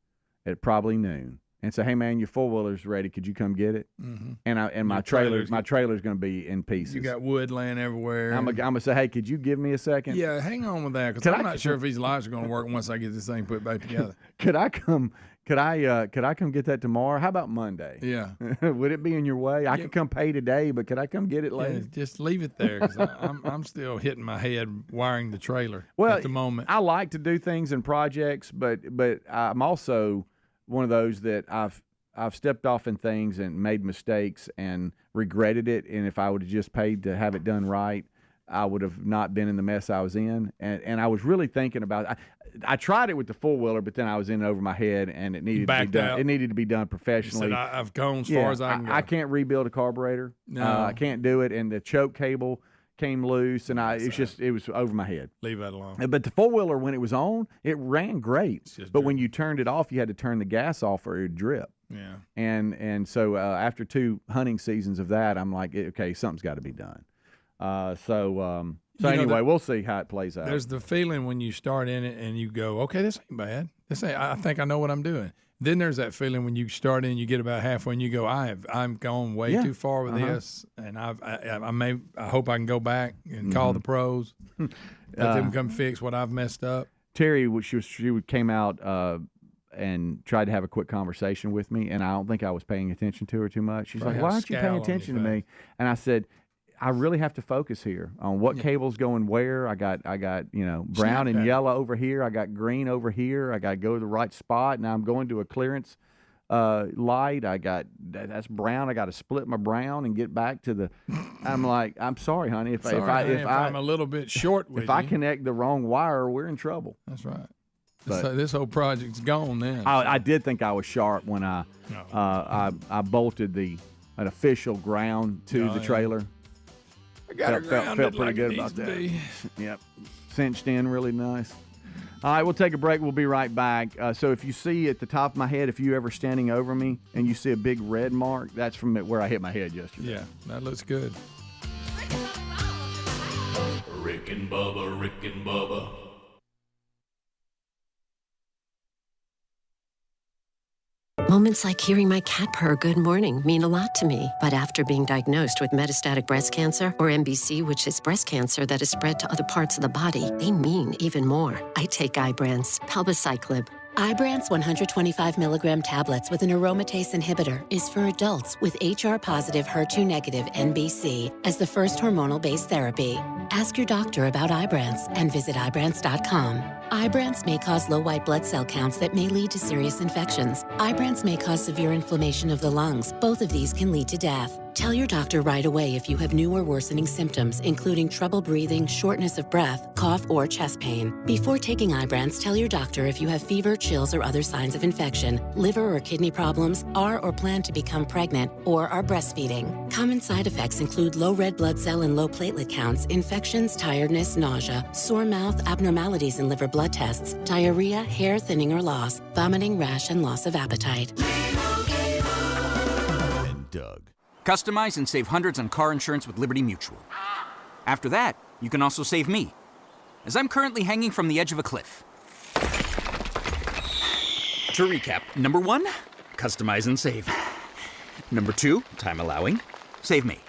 at probably noon and say, "Hey man, your four-wheeler's ready. Could you come get it?" Mm-hmm. And my trailer's going to be in pieces. You got wood laying everywhere. I'm gonna say, "Hey, could you give me a second?" Yeah, hang on with that because I'm not sure if these lights are going to work once I get this thing put back together. Could I come get that tomorrow? How about Monday? Yeah. Would it be in your way? I could come pay today, but could I come get it later? Yeah, just leave it there because I'm still hitting my head wiring the trailer at the moment. I like to do things in projects, but I'm also one of those that I've stepped off in things and made mistakes and regretted it. And if I would have just paid to have it done right, I would have not been in the mess I was in. And I was really thinking about it. I tried it with the four-wheeler, but then I was in over my head, and it needed to be done. Out. It needed to be done professionally. You said, I've gone as far as I can go. I can't rebuild a carburetor. No. I can't do it. And the choke cable came loose, and it was over my head. Leave that alone. But the four-wheeler, when it was on, it ran great. But when you turned it off, you had to turn the gas off or it would drip. Yeah. And so after 2 hunting seasons of that, I'm like, okay, something's got to be done. So anyway, we'll see how it plays out. There's the feeling when you start in it and you go, okay, this ain't bad. I think I know what I'm doing. Then there's that feeling when you start in, you get about halfway, and you go, I'm going way too far with this, and I hope I can go back and call the pros, let them come fix what I've messed up. Terry, she came out and tried to have a quick conversation with me, and I don't think I was paying attention to her too much. She's like, "Why aren't you paying attention to me?" And I said, I really have to focus here on what cable's going where. I got brown and yellow over here. I got green over here. I got to go to the right spot. Now I'm going to a clearance light. That's brown. I got to split my brown and get back to the. I'm like, I'm sorry, honey. If I'm a little bit short with if I connect the wrong wire, we're in trouble. That's right. So this whole project's gone then. I did think I was sharp when I bolted an official ground to the trailer. I got felt pretty good about that. Yep. Cinched in really nice. All right, we'll take a break. We'll be right back. So if you see at the top of my head, if you ever standing over me and you see a big red mark, that's from where I hit my head yesterday. Yeah, that looks good. Rick and Bubba, Rick and Bubba. Moments like hearing my cat purr good morning mean a lot to me. But after being diagnosed with metastatic breast cancer, or MBC, which is breast cancer that is spread to other parts of the body, they mean even more. I take Ibrance, palbociclib. Ibrance 125 milligram tablets with an aromatase inhibitor is for adults with HR-positive, HER2-negative MBC as the first hormonal-based therapy. Ask your doctor about Ibrance and visit Ibrance.com. Ibrance may cause low white blood cell counts that may lead to serious infections. Ibrance may cause severe inflammation of the lungs. Both of these can lead to death. Tell your doctor right away if you have new or worsening symptoms, including trouble breathing, shortness of breath, cough, or chest pain. Before taking Ibrance, tell your doctor if you have fever, chills, or other signs of infection, liver or kidney problems, are or plan to become pregnant, or are breastfeeding. Common side effects include low red blood cell and low platelet counts, infections, tiredness, nausea, sore mouth, abnormalities in liver blood tests, diarrhea, hair thinning or loss, vomiting, rash, and loss of appetite. And Doug. Customize and save hundreds on car insurance with Liberty Mutual. After that, you can also save me, as I'm currently hanging from the edge of a cliff. To recap, number 1, customize and save. Number 2, time allowing, save me.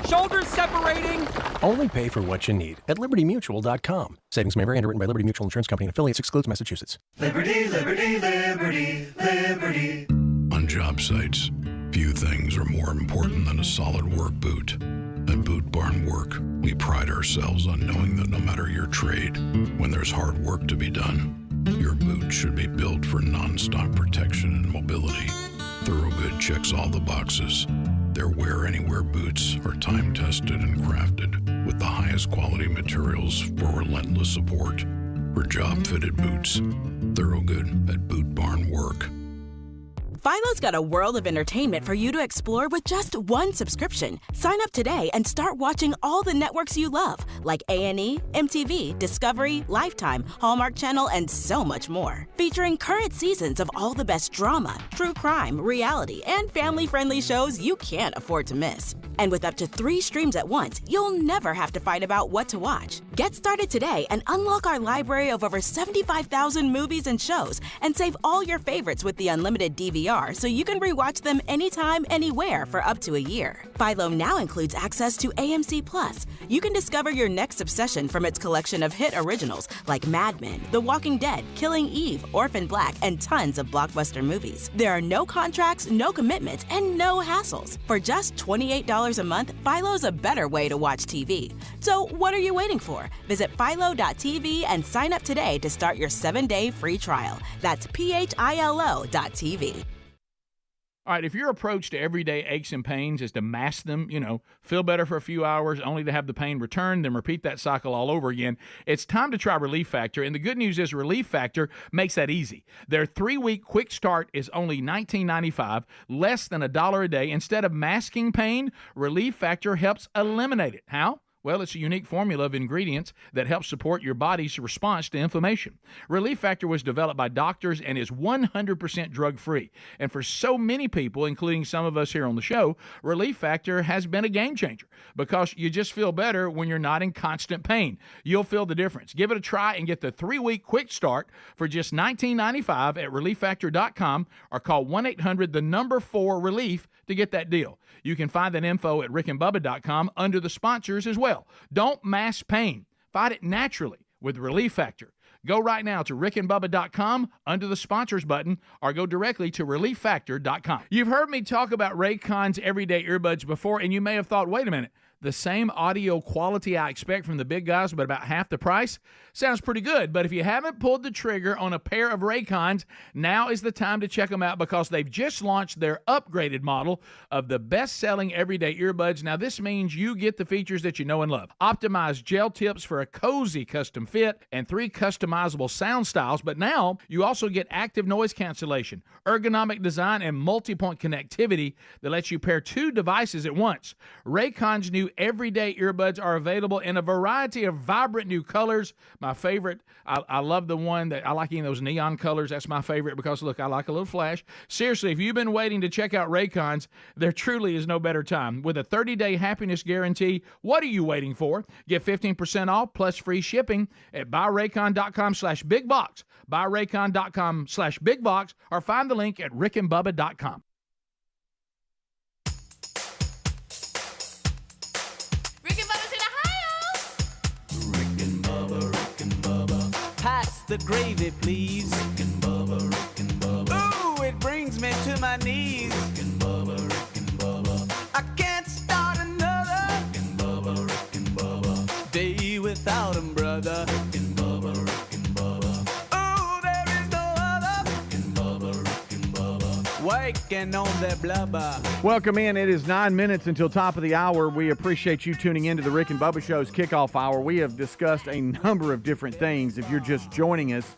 Shoulders separating! Only pay for what you need at LibertyMutual.com. Savings may vary. Underwritten by Liberty Mutual Insurance Company and affiliates. Excludes Massachusetts. Liberty, liberty, liberty, liberty. On job sites, few things are more important than a solid work boot. At Boot Barn Work, we pride ourselves on knowing that no matter your trade, when there's hard work to be done, your boot should be built for non-stop protection and mobility. Thorogood checks all the boxes. Their wear-anywhere boots are time-tested and crafted with the highest quality materials for relentless support. For job-fitted boots, Thorogood at Boot Barn Work. Philo's got a world of entertainment for you to explore with just one subscription. Sign up today and start watching all the networks you love, like A&E, MTV, Discovery, Lifetime, Hallmark Channel, and so much more. Featuring current seasons of all the best drama, true crime, reality, and family-friendly shows you can't afford to miss. And with up to 3 streams at once, you'll never have to fight about what to watch. Get started today and unlock our library of over 75,000 movies and shows, and save all your favorites with the unlimited DVR so you can rewatch them anytime, anywhere for up to a year. Philo now includes access to AMC Plus. You can discover your next obsession from its collection of hit originals like Mad Men, The Walking Dead, Killing Eve, Orphan Black, and tons of blockbuster movies. There are no contracts, no commitments, and no hassles. For just $28 a month, Philo's a better way to watch TV. So what are you waiting for? Visit philo.tv and sign up today to start your 7-day free trial. That's philo.tv. All right, if your approach to everyday aches and pains is to mask them, feel better for a few hours only to have the pain return, then repeat that cycle all over again, it's time to try Relief Factor. And the good news is Relief Factor makes that easy. Their 3-week quick start is only $19.95, less than $1 a day. Instead of masking pain, Relief Factor helps eliminate it. How? Well, it's a unique formula of ingredients that helps support your body's response to inflammation. Relief Factor was developed by doctors and is 100% drug-free. And for so many people, including some of us here on the show, Relief Factor has been a game changer because you just feel better when you're not in constant pain. You'll feel the difference. Give it a try and get the 3-week quick start for just $19.95 at ReliefFactor.com or call 1-800-4-RELIEF to get that deal. You can find that info at rickandbubba.com under the sponsors as well. Don't mask pain. Fight it naturally with Relief Factor. Go right now to rickandbubba.com under the sponsors button or go directly to relieffactor.com. You've heard me talk about Raycon's everyday earbuds before, and you may have thought, wait a minute, the same audio quality I expect from the big guys, but about half the price? Sounds pretty good, but if you haven't pulled the trigger on a pair of Raycons, now is the time to check them out because they've just launched their upgraded model of the best-selling everyday earbuds. Now, this means you get the features that you know and love. Optimized gel tips for a cozy custom fit and 3 customizable sound styles, but now you also get active noise cancellation, ergonomic design, and multi-point connectivity that lets you pair 2 devices at once. Raycon's new new everyday earbuds are available in a variety of vibrant new colors. My favorite, I love the one that I like in those neon colors. That's my favorite because, look, I like a little flash. Seriously, if you've been waiting to check out Raycons, there truly is no better time. With a 30-day happiness guarantee, what are you waiting for? Get 15% off plus free shipping at buyraycon.com/bigbox. buyraycon.com/bigbox or find the link at rickandbubba.com. Pass the gravy, please. Rick and Bubba. Ooh, it brings me to my knees. Rick and Bubba. I can't start another Rick and Bubba. Day without 'em, brother. Rick and Bubba. Ooh, there is no other Rick and Bubba. Waking on their blubber. Welcome in. It is 9 minutes until top of the hour. We appreciate you tuning into the Rick and Bubba Show's kickoff hour. We have discussed a number of different things. If you're just joining us,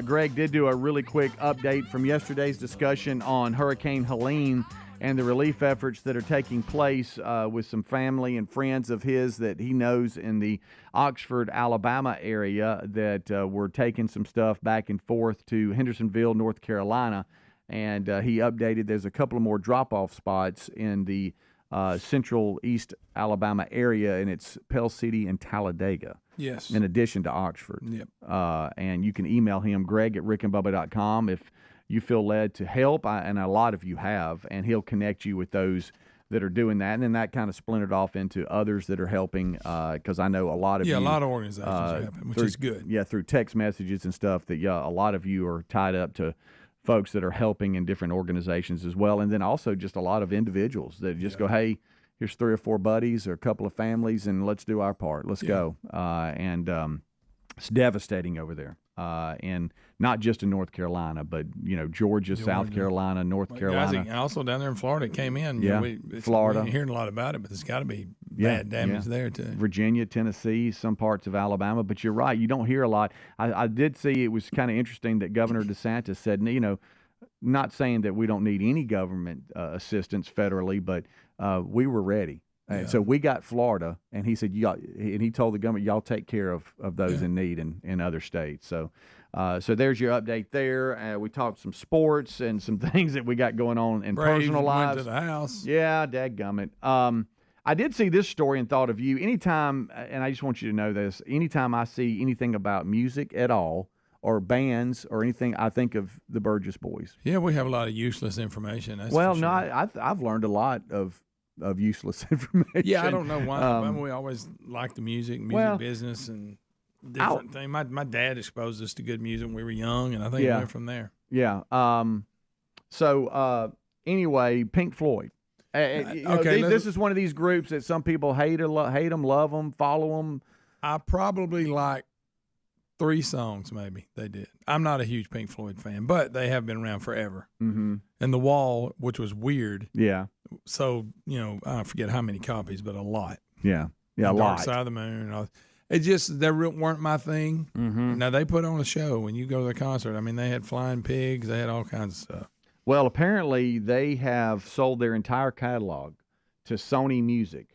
Greg did do a really quick update from yesterday's discussion on Hurricane Helene and the relief efforts that are taking place with some family and friends of his that he knows in the Oxford, Alabama area that were taking some stuff back and forth to Hendersonville, North Carolina. And he updated, there's a couple of more drop-off spots in the central East Alabama area, and it's Pell City and Talladega. Yes. In addition to Oxford. Yep. And you can email him, greg@rickandbubba.com, if you feel led to help, and a lot of you have, and he'll connect you with those that are doing that. And then that kind of splintered off into others that are helping, because I know a lot of you. Yeah, a lot of organizations are helping, which is good. Yeah, through text messages and stuff that, a lot of you are tied up to folks that are helping in different organizations as well. And then also just a lot of individuals that just go, hey, here's 3 or 4 buddies or a couple of families, and let's do our part. Let's go. And it's devastating over there. And not just in North Carolina, but, Georgia, South Carolina, North Carolina. Guys, also down there in Florida, it came in. Yeah, Florida. We're hearing a lot about it, but there's got to be bad damage there, too. Virginia, Tennessee, some parts of Alabama. But you're right, you don't hear a lot. I did see, it was kind of interesting that Governor DeSantis said, not saying that we don't need any government assistance federally, but we were ready. So we got Florida, and he said, and he told the government, y'all take care of those in need in other states. So there's your update there. We talked some sports and some things that we got going on in personal lives. Went to the house. Yeah, dadgummit. I did see this story and thought of you. Anytime, and I just want you to know this, anytime I see anything about music at all or bands or anything, I think of the Burgess boys. Yeah, we have a lot of useless information. That's well, for sure. no, I've learned a lot of useless information. Yeah, I don't know why. We always like the music business and different things. My dad exposed us to good music when we were young, and I think it went from there. Yeah. Anyway, Pink Floyd. This is one of these groups that some people hate them, love them, follow them. I probably like 3 songs, maybe they did. I'm not a huge Pink Floyd fan, but they have been around forever. Mm-hmm. And The Wall, which was weird. Yeah. So, I forget how many copies, but a lot. Yeah. Yeah, a lot. Dark Side of the Moon. It just, they weren't my thing. Mm-hmm. Now, they put on a show when you go to the concert. I mean, they had flying pigs. They had all kinds of stuff. Well, apparently they have sold their entire catalog to Sony Music.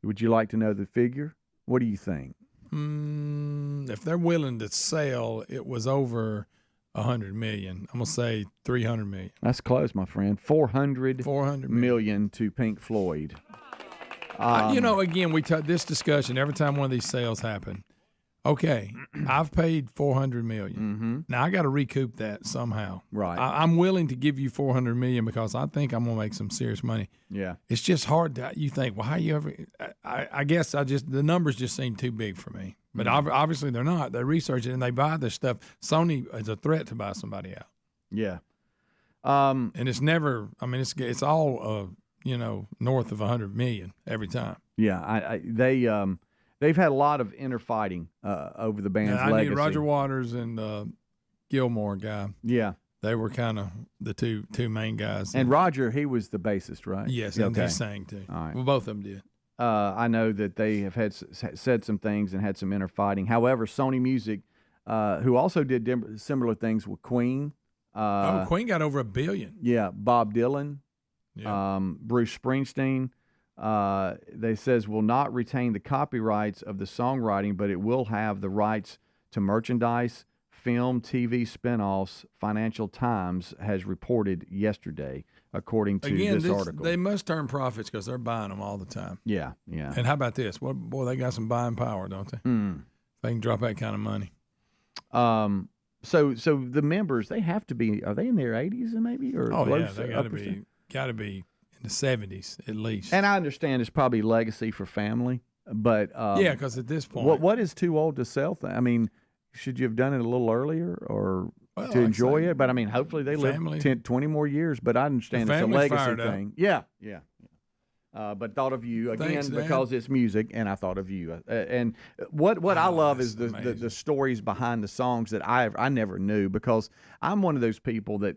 Would you like to know the figure? What do you think? If they're willing to sell, it was over $100 million. I'm gonna say $300 million. That's close, my friend. $400 million to Pink Floyd. Again, we this discussion every time one of these sales happen. Okay, I've paid $400 million. Mm-hmm. Now I got to recoup that somehow. Right. I'm willing to give you $400 million because I think I'm gonna make some serious money. Yeah. It's just hard to. You think, well, how you ever? I guess the numbers just seem too big for me. But obviously they're not. They research it and they buy this stuff. Sony is a threat to buy somebody out. Yeah. And it's never. I mean, it's all north of $100 million every time. Yeah. They've had a lot of inner fighting over the band's legacy. Roger Waters and Gilmore guy. Yeah. They were kind of the two main guys. And Roger, he was the bassist, right? Yes, and he sang too. All right. Well, both of them did. I know that they have said some things and had some inner fighting. However, Sony Music, who also did similar things with Queen. Queen got over $1 billion. Yeah, Bob Dylan, yeah. Bruce Springsteen. they says will not retain the copyrights of the songwriting, but it will have the rights to merchandise, film, TV spinoffs. Financial Times has reported yesterday, according to this article. They must turn profits because they're buying them all the time. Yeah, yeah. And how about this? Boy, they got some buying power, don't they? They can drop that kind of money. So the members, they have to be. Are they in their 80s maybe? Or They got to be in the 70s at least. And I understand it's probably legacy for family, but because at this point, what is too old to sell? I mean, should you have done it a little earlier or to enjoy it? But I mean, hopefully they live 10, 20 more years. But I understand it's a legacy thing. Yeah. But thought of you again because it's music, and I thought of you. And what I love is the stories behind the songs that I never knew, because I'm one of those people that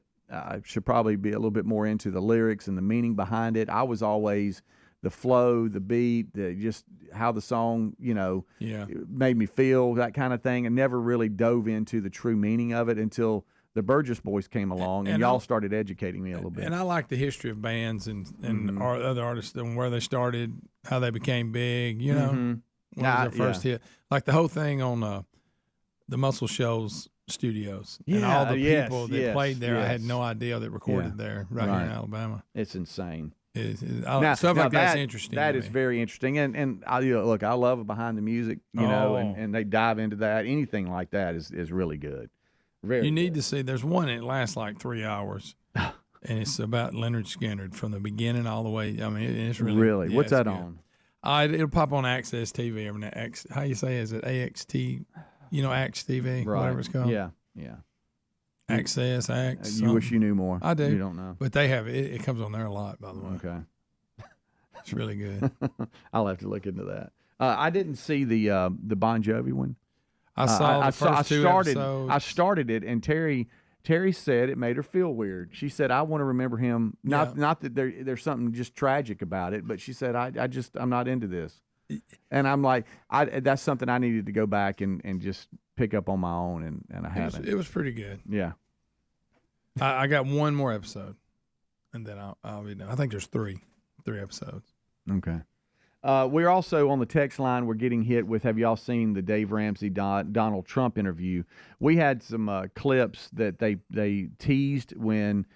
should probably be a little bit more into the lyrics and the meaning behind it. I was always the flow, the beat, just how the song, made me feel, that kind of thing, and never really dove into the true meaning of it until the Burgess boys came along, and y'all started educating me a little bit. And I like the history of bands and other artists and where they started, how they became big, when was their first hit. Like the whole thing on the Muscle Shows studios and all the people that played there. I had no idea that recorded there here in Alabama. It's insane. Stuff like that's interesting. That is very interesting. And look, I love behind the music, and they dive into that. Anything like that is really good. You need to see. There's one that lasts like 3 hours, and it's about Leonard Skinner from the beginning all the way. I mean, it's really. What's that good. on? It'll pop on Access TV every now. How you say? Is it AXT? Axe TV, whatever it's called. Yeah. Access, Axe. You wish you knew more. I do. You don't know, but they have it. It comes on there a lot, by the way. Okay. It's really good. I'll have to look into that. I didn't see the Bon Jovi one. I saw the first two episodes. I started it, and Terry said it made her feel weird. She said, "I want to remember him." Not that there's something just tragic about it, but she said, "I'm not into this." And I'm like, that's something I needed to go back and just pick up on my own, and I haven't. It was pretty good. Yeah. I got one more episode, and then I'll be done. I think there's three episodes. Okay. We're also on the text line. We're getting hit with, have y'all seen the Dave Ramsey Donald Trump interview? We had some clips that they teased when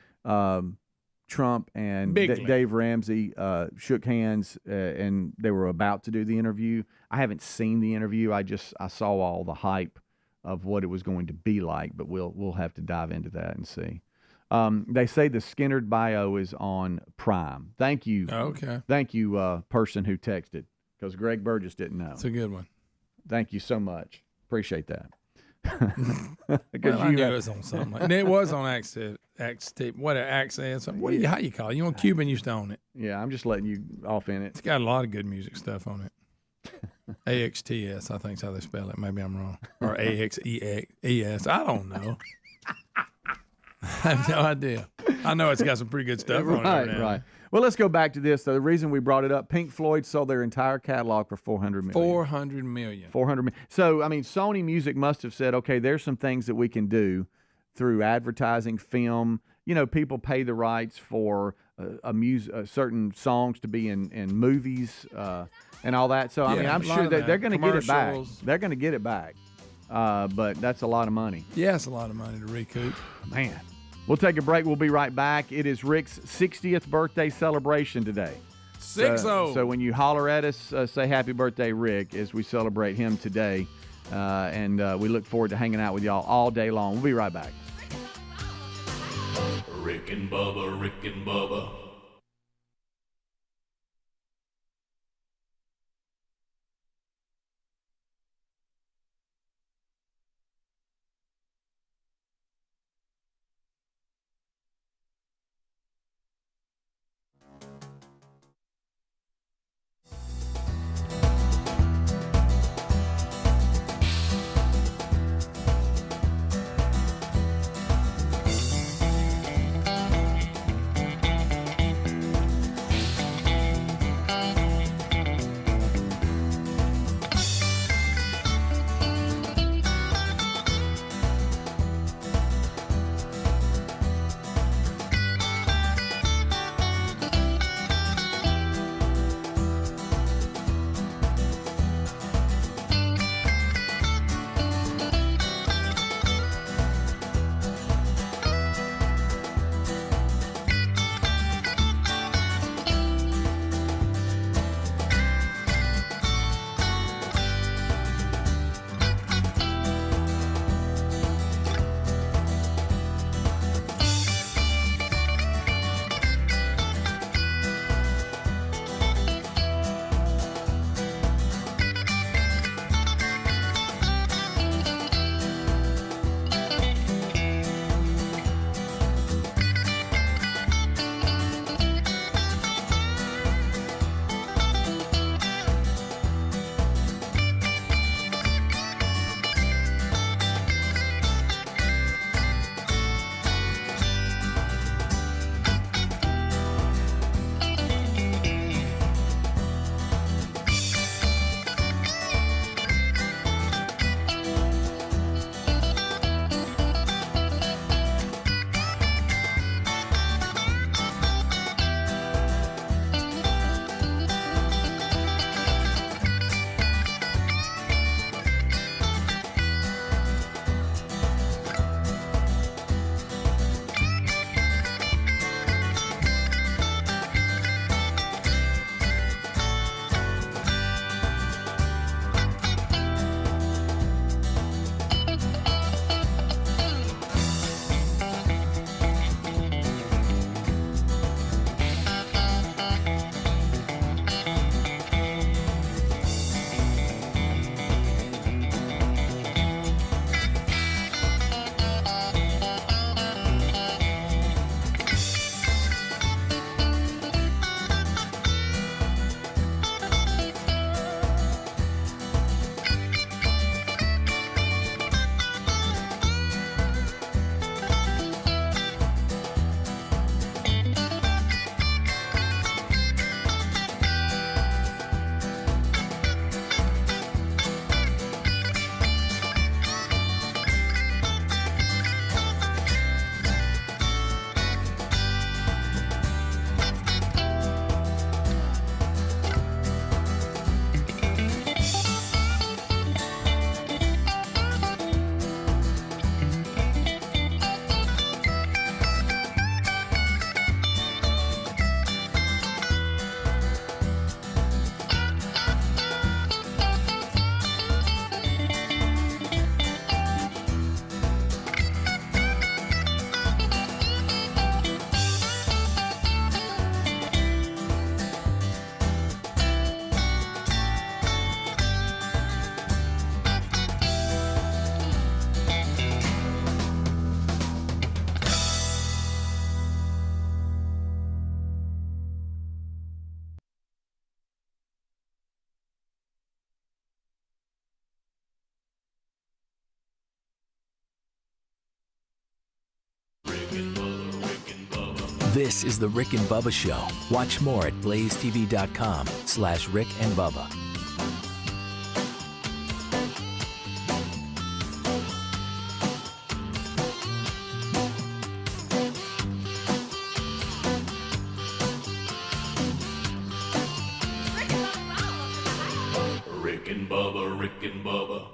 Trump and Dave Ramsey shook hands and they were about to do the interview. I haven't seen the interview. I saw all the hype of what it was going to be like, but we'll have to dive into that and see. They say the Skinnerd bio is on Prime. Thank you. Okay. Thank you, person who texted, because Greg Burgess didn't know. It's a good one. Thank you so much. Appreciate that. Well, I knew it was on something. And it was on Access. How you call it? Cuban used to own it. Yeah, I'm just letting you off in it. It's got a lot of good music stuff on it. AXTS, I think is how they spell it. Maybe I'm wrong. Or AXES. I don't know. I have no idea. I know it's got some pretty good stuff on it. Right. Well, let's go back to this. The reason we brought it up, Pink Floyd sold their entire catalog for $400 million. $400 million. $400 million. So, I mean, Sony Music must have said, okay, there's some things that we can do through advertising, film. People pay the rights for certain songs to be in movies and all that. So, I mean, I'm sure that they're going to get it back. They're going to get it back. But that's a lot of money. Yeah, it's a lot of money to recoup. Man. We'll take a break. We'll be right back. It is Rick's 60th birthday celebration today. 6-0. So when you holler at us, say happy birthday, Rick, as we celebrate him today. And we look forward to hanging out with y'all all day long. We'll be right back. Rick and Bubba, Rick and Bubba. This is the Rick and Bubba Show. Watch more at blazetv.com/Rick and Bubba. Rick and Bubba, Rick and Bubba.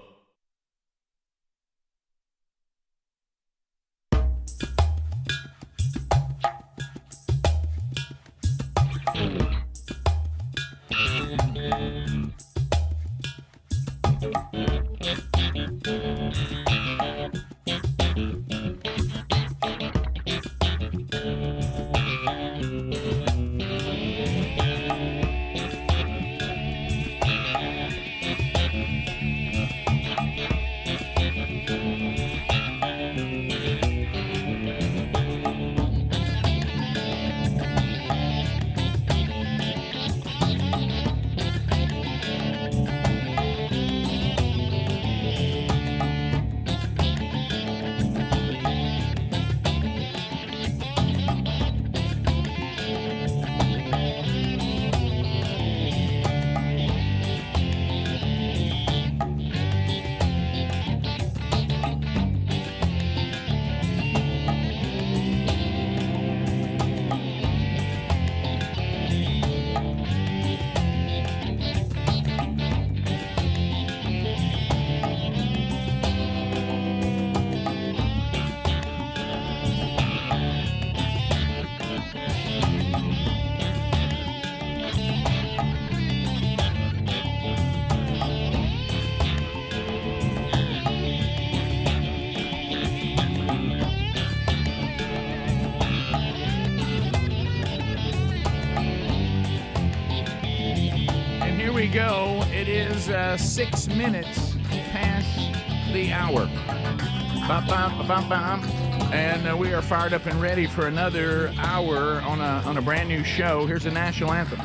Go. It is 6 minutes past the hour. And we are fired up and ready for another hour on a brand new show. Here's the national anthem.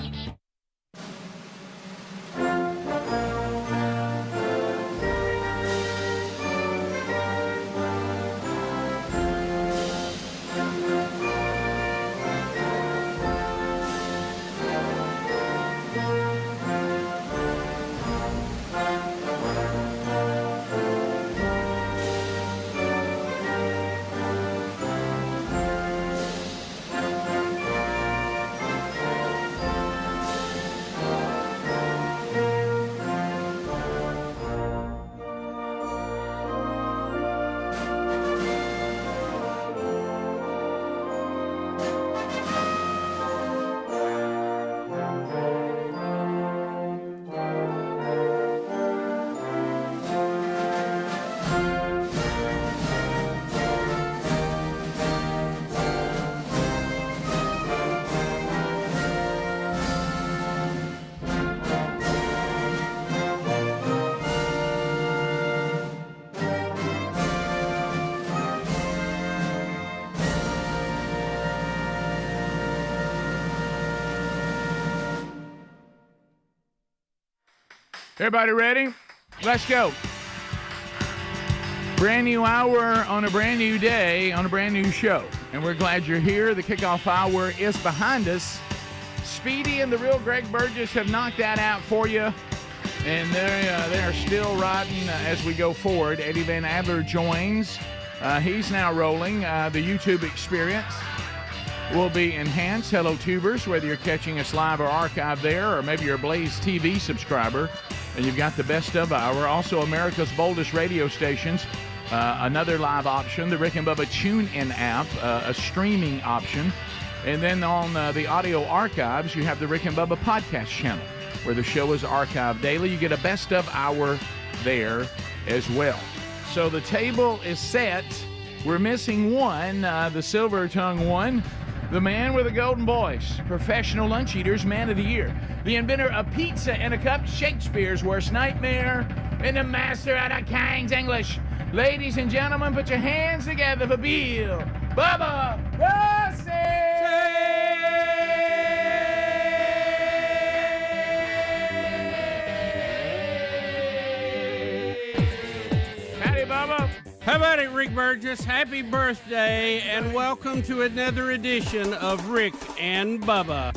Everybody ready? Let's go. Brand new hour on a brand new day on a brand new show. And we're glad you're here. The kickoff hour is behind us. Speedy and the real Greg Burgess have knocked that out for you. And they are still riding as we go forward. Eddie Van Adler joins. He's now rolling. The YouTube experience will be enhanced. Hello, tubers, whether you're catching us live or archived there, or maybe you're a Blaze TV subscriber, and you've got the best of our. Also, America's boldest radio stations. Another live option, the Rick and Bubba TuneIn app, a streaming option. And then on the audio archives, you have the Rick and Bubba podcast channel, where the show is archived daily. You get a best of hour there as well. So the table is set. We're missing one, the silver-tongued one, the man with a golden voice, professional lunch eaters, man of the year, the inventor of pizza in a cup, Shakespeare's worst nightmare, and the master out of King's English. Ladies and gentlemen, put your hands together for Bill Bubba Rossi! Howdy, Bubba. How about it, Rick Burgess? Happy birthday, and welcome to another edition of Rick and Bubba.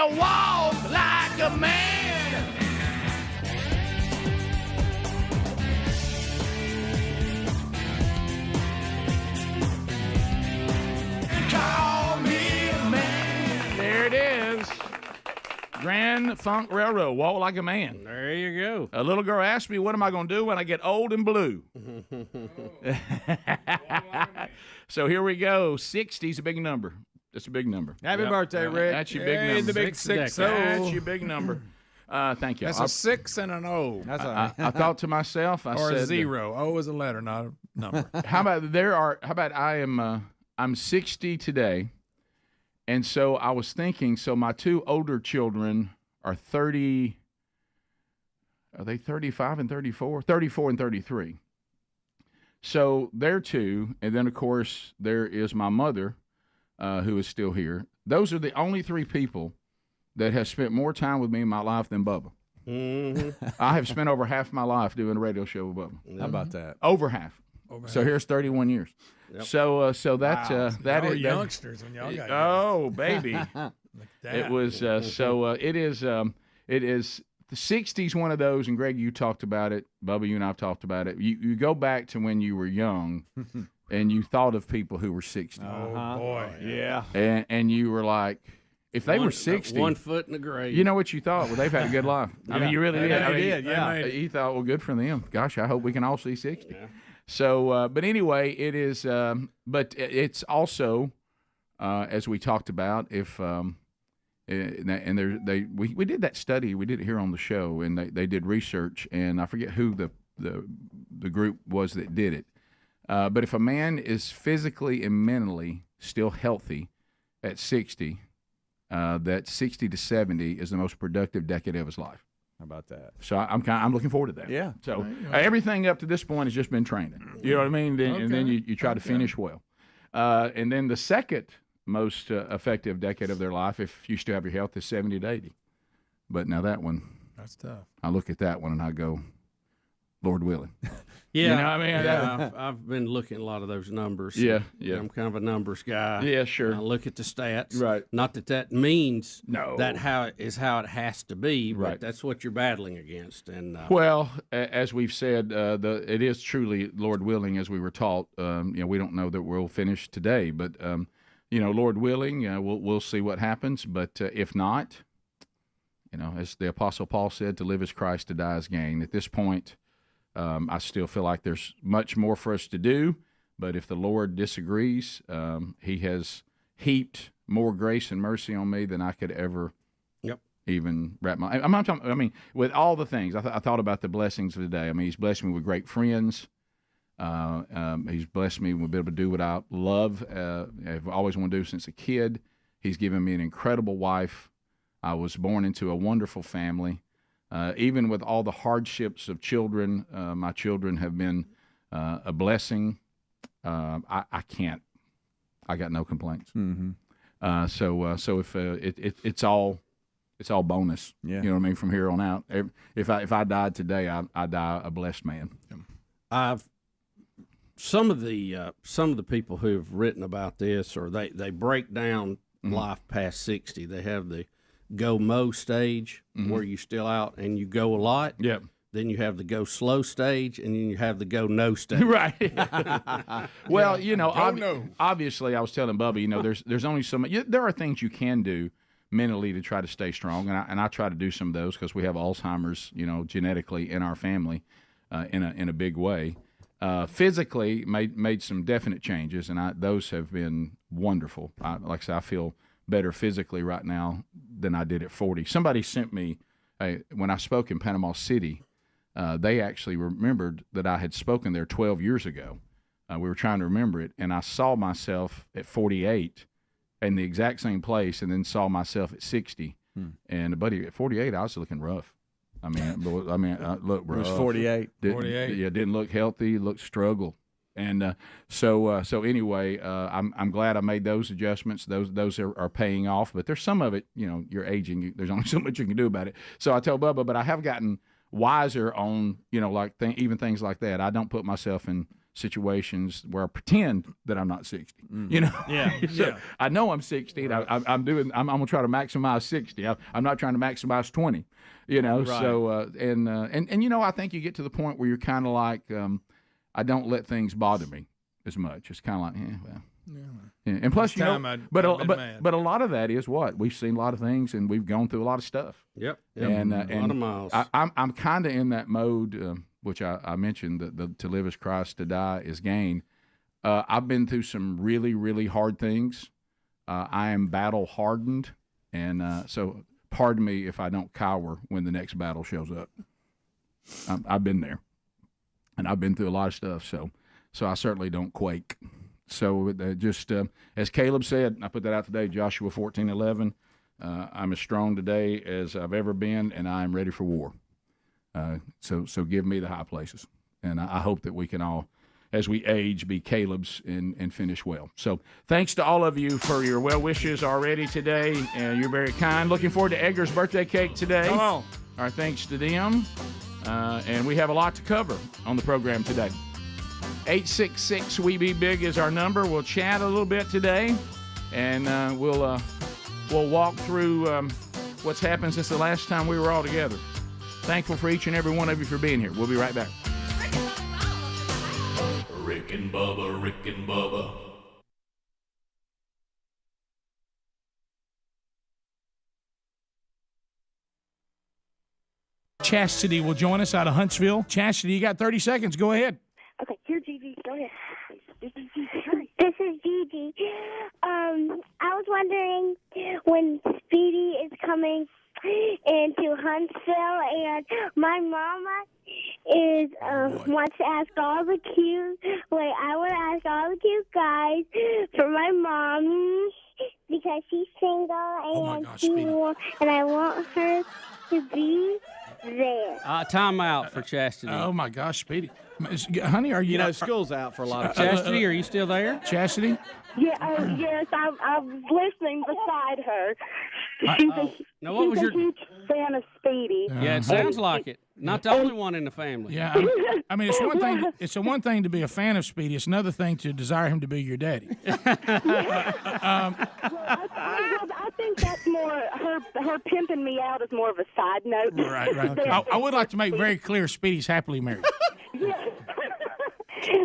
Walk like a man. Call me a man. There it is. Grand Funk Railroad, Walk Like a Man. There you go. A little girl asked me, what am I going to do when I get old and blue? So here we go. 60's a big number. That's a big number. Happy birthday, Rick. That's your big number. The big 6-0. That's your big number. Thank you. That's a 6 and an O. That's all right. I thought to myself, I or said, a 0. O is a letter, not a number. How about I'm 60 today, and so I was thinking, so my two older children are 30. Are they 35 and 34? 34 and 33. So they're two, and then of course there is my mother, who is still here. Those are the only three people that have spent more time with me in my life than Bubba. Mm-hmm. I have spent over half my life doing a radio show with Bubba. How about that? Over half. So here's 31 years. Yep. So that's Wow. that y'all is were youngsters when y'all got oh baby. that. It was it is the 60s, one of those, and Greg, you talked about it. Bubba, you and I have talked about it. You go back to when you were young. And you thought of people who were 60. Oh, boy. Yeah. And you were like, if they were 60. 1 foot in the grave. You know what you thought? Well, they've had a good life. I mean, you really did. They did, yeah. You thought, well, good for them. Gosh, I hope we can all see 60. Yeah. So, but anyway, it is, but it's also, as we talked about, if, and we did that study, we did it here on the show, and they did research, and I forget who the group was that did it. But if a man is physically and mentally still healthy at 60, that 60 to 70 is the most productive decade of his life. How about that? So I'm looking forward to that. Yeah. So everything up to this point has just been training. You know what I mean? And then you try to finish well. And then the second most effective decade of their life, if you still have your health, is 70 to 80. But now that one, that's tough. I look at that one and I go, Lord willing. Yeah, you know what I mean? Yeah, I've been looking at a lot of those numbers. Yeah. I'm kind of a numbers guy. Yeah, sure. I look at the stats. Right. Not that means no. that how it has to be, but right. that's what you're battling against. And well, as we've said, it is truly Lord willing, as we were taught. We don't know that we'll finish today, but Lord willing, we'll see what happens. But if not, as the Apostle Paul said, to live is Christ, to die is gain. At this point, I still feel like there's much more for us to do, but if the Lord disagrees, He has heaped more grace and mercy on me than I could ever even wrap my. I'm not talking. I mean, with all the things, I thought about the blessings of the day. I mean, He's blessed me with great friends. He's blessed me with being able to do what I love. I've always wanted to do since a kid. He's given me an incredible wife. I was born into a wonderful family. Even with all the hardships of children, my children have been a blessing. I got no complaints. Mm-hmm. So if it's all bonus. Yeah. You know what I mean? From here on out, if I died today, I die a blessed man. Some of the people who have written about this, or they break down life past 60. They have the go mo stage where you're still out and you go a lot. Yep. Then you have the go slow stage, and then you have the go no stage. Right. Well, obviously, I was telling Bubba, there's only so much. There are things you can do mentally to try to stay strong, and I try to do some of those because we have Alzheimer's, genetically in our family, in a big way. Physically, made some definite changes, and those have been wonderful. Like I said, I feel better physically right now than I did at 40. Somebody sent me, when I spoke in Panama City, they actually remembered that I had spoken there 12 years ago. We were trying to remember it, and I saw myself at 48 in the exact same place, and then saw myself at 60. And buddy, at 48, I was looking rough. I looked rough. It was 48. 48. Yeah, didn't look healthy. Looked struggle. And so anyway, I'm glad I made those adjustments. Those are paying off. But there's some of it, you're aging. There's only so much you can do about it. So I tell Bubba, but I have gotten wiser on, even things like that. I don't put myself in situations where I pretend that I'm not 60. So I know I'm 60. Right. I'm gonna try to maximize 60. I'm not trying to maximize 20. Right. So I think you get to the point where you're kind of like, I don't let things bother me as much. It's kind of like, Yeah. And plus, but a lot of that is what we've seen a lot of things, and we've gone through a lot of stuff. Yep. And a lot of miles. I'm kind of in that mode, which I mentioned that to live is Christ, to die is gain. I've been through some really, really hard things. I am battle hardened, and so pardon me if I don't cower when the next battle shows up. I've been there, and I've been through a lot of stuff, so I certainly don't quake. So just as Caleb said, I put that out today, Joshua 14:11. I'm as strong today as I've ever been, and I am ready for war. So give me the high places, and I hope that we can all, as we age, be Caleb's and finish well. So thanks to all of you for your well wishes already today, and you're very kind. Looking forward to Edgar's birthday cake today. Come on. Our thanks to them, and we have a lot to cover on the program today. 866 We Be Big is our number. We'll chat a little bit today, and we'll walk through what's happened since the last time we were all together. Thankful for each and every one of you for being here. We'll be right back. Rick and Bubba, Rick and Bubba. Chastity will join us out of Huntsville. Chastity, you got 30 seconds. Go ahead. Okay, here, Gigi. Go ahead. This is Gigi. I was wondering when Speedy is coming into Huntsville, and my mama is wants to ask all the cute. Wait, I want to ask all the cute guys for my mommy because she's single and I want her to be there. Time out for Chastity. Oh my gosh, Speedy. Honey, are you? School's out for a lot of Chastity, are you still there? Chastity? Yeah, yes, I was listening beside her. Now, what was she's your a huge fan of Speedy. Yeah, it sounds like it. Not the only one in the family. Yeah, I mean, it's one thing. It's one thing to be a fan of Speedy. It's another thing to desire him to be your daddy. I think that's more her pimping me out is more of a side note. Right. I would like to make very clear, Speedy's happily married. Yes.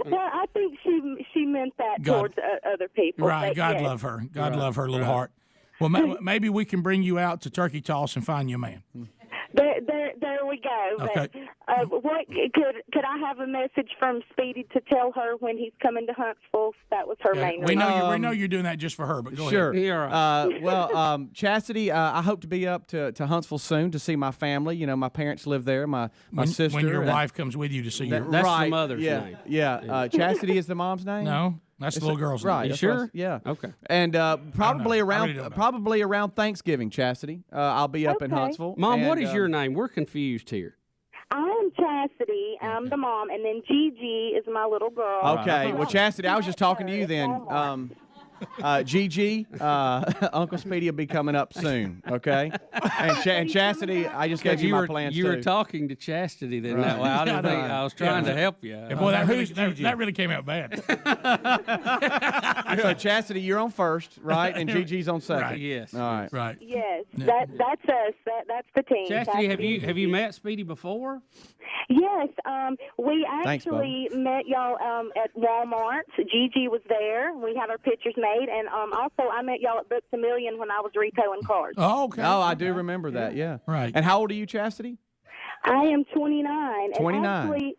Well, I think she meant that towards other people. Right. God love her. God love her little heart. Well, maybe we can bring you out to Turkey Toss and find you a man. There we go. Okay. But, what could I have a message from Speedy to tell her when he's coming to Huntsville? That was her main. We know you're doing that just for her, but go sure. ahead. Sure. Well, Chastity, I hope to be up to Huntsville soon to see my family. You know, my parents live there. My sister. When your wife comes with you to see you. That's the mother's name. Yeah. Chastity is the mom's name. No. That's the little girl's name. Right. You sure? Yeah. Okay. And probably really around Thanksgiving, Chastity. I'll be up in Huntsville. Mom, and, what is your name? We're confused here. I'm Chastity. I'm the mom, and then Gigi is my little girl. Okay. Well, Chastity, I was just talking to you then. Gigi, Uncle Speedy will be coming up soon, okay? And Chastity, I just gave you my plans You were talking to Chastity then. That way. I didn't think I was trying to help you. And boy, that really came out bad. Chastity, you're on first, right? And Gigi's on second. Right. Yes. All right. Right. Yes, that's us. That's the team. Chastity, have you met Speedy before? Yes, we Thanks, actually met y'all at Walmart. Gigi was there. We had our pictures made, and also I met y'all at Books A Million when I was retailing cards. Oh, okay. Oh, I do remember that. Yeah. Right. And how old are you, Chastity? I am 29. 29. And actually,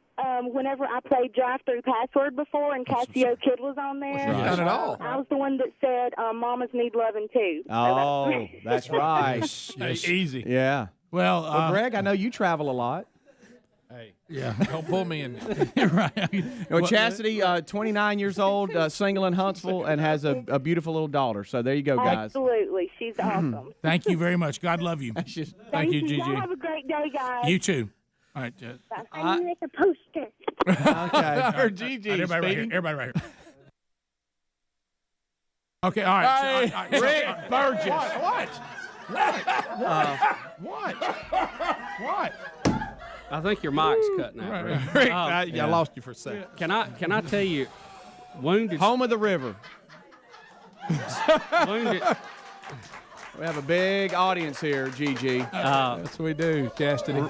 whenever I played drive-through password before and Casio Kid was on there. Not at all. I was the one that said mamas need loving too. Oh, that's right. Yes. Easy. Yeah. Well, Greg, I know you travel a lot. Hey, yeah, don't pull me in. Right. Well, Chastity, 29 years old, single in Huntsville, and has a beautiful little daughter. So there you go, guys. Absolutely. She's awesome. Thank you very much. God love you. Thank you, Gigi. Y'all have a great day, guys. You too. All right. I need a poster. Okay. Or Gigi. Everybody right here. Everybody right here. Okay, all right. Hey, Rick Burgess. What? What? I think your mic's cutting out. Rick. Rick, I lost you for a second. Can I tell you, wounded Home of the river. wounded. We have a big audience here, Gigi. That's what we do, Chastity.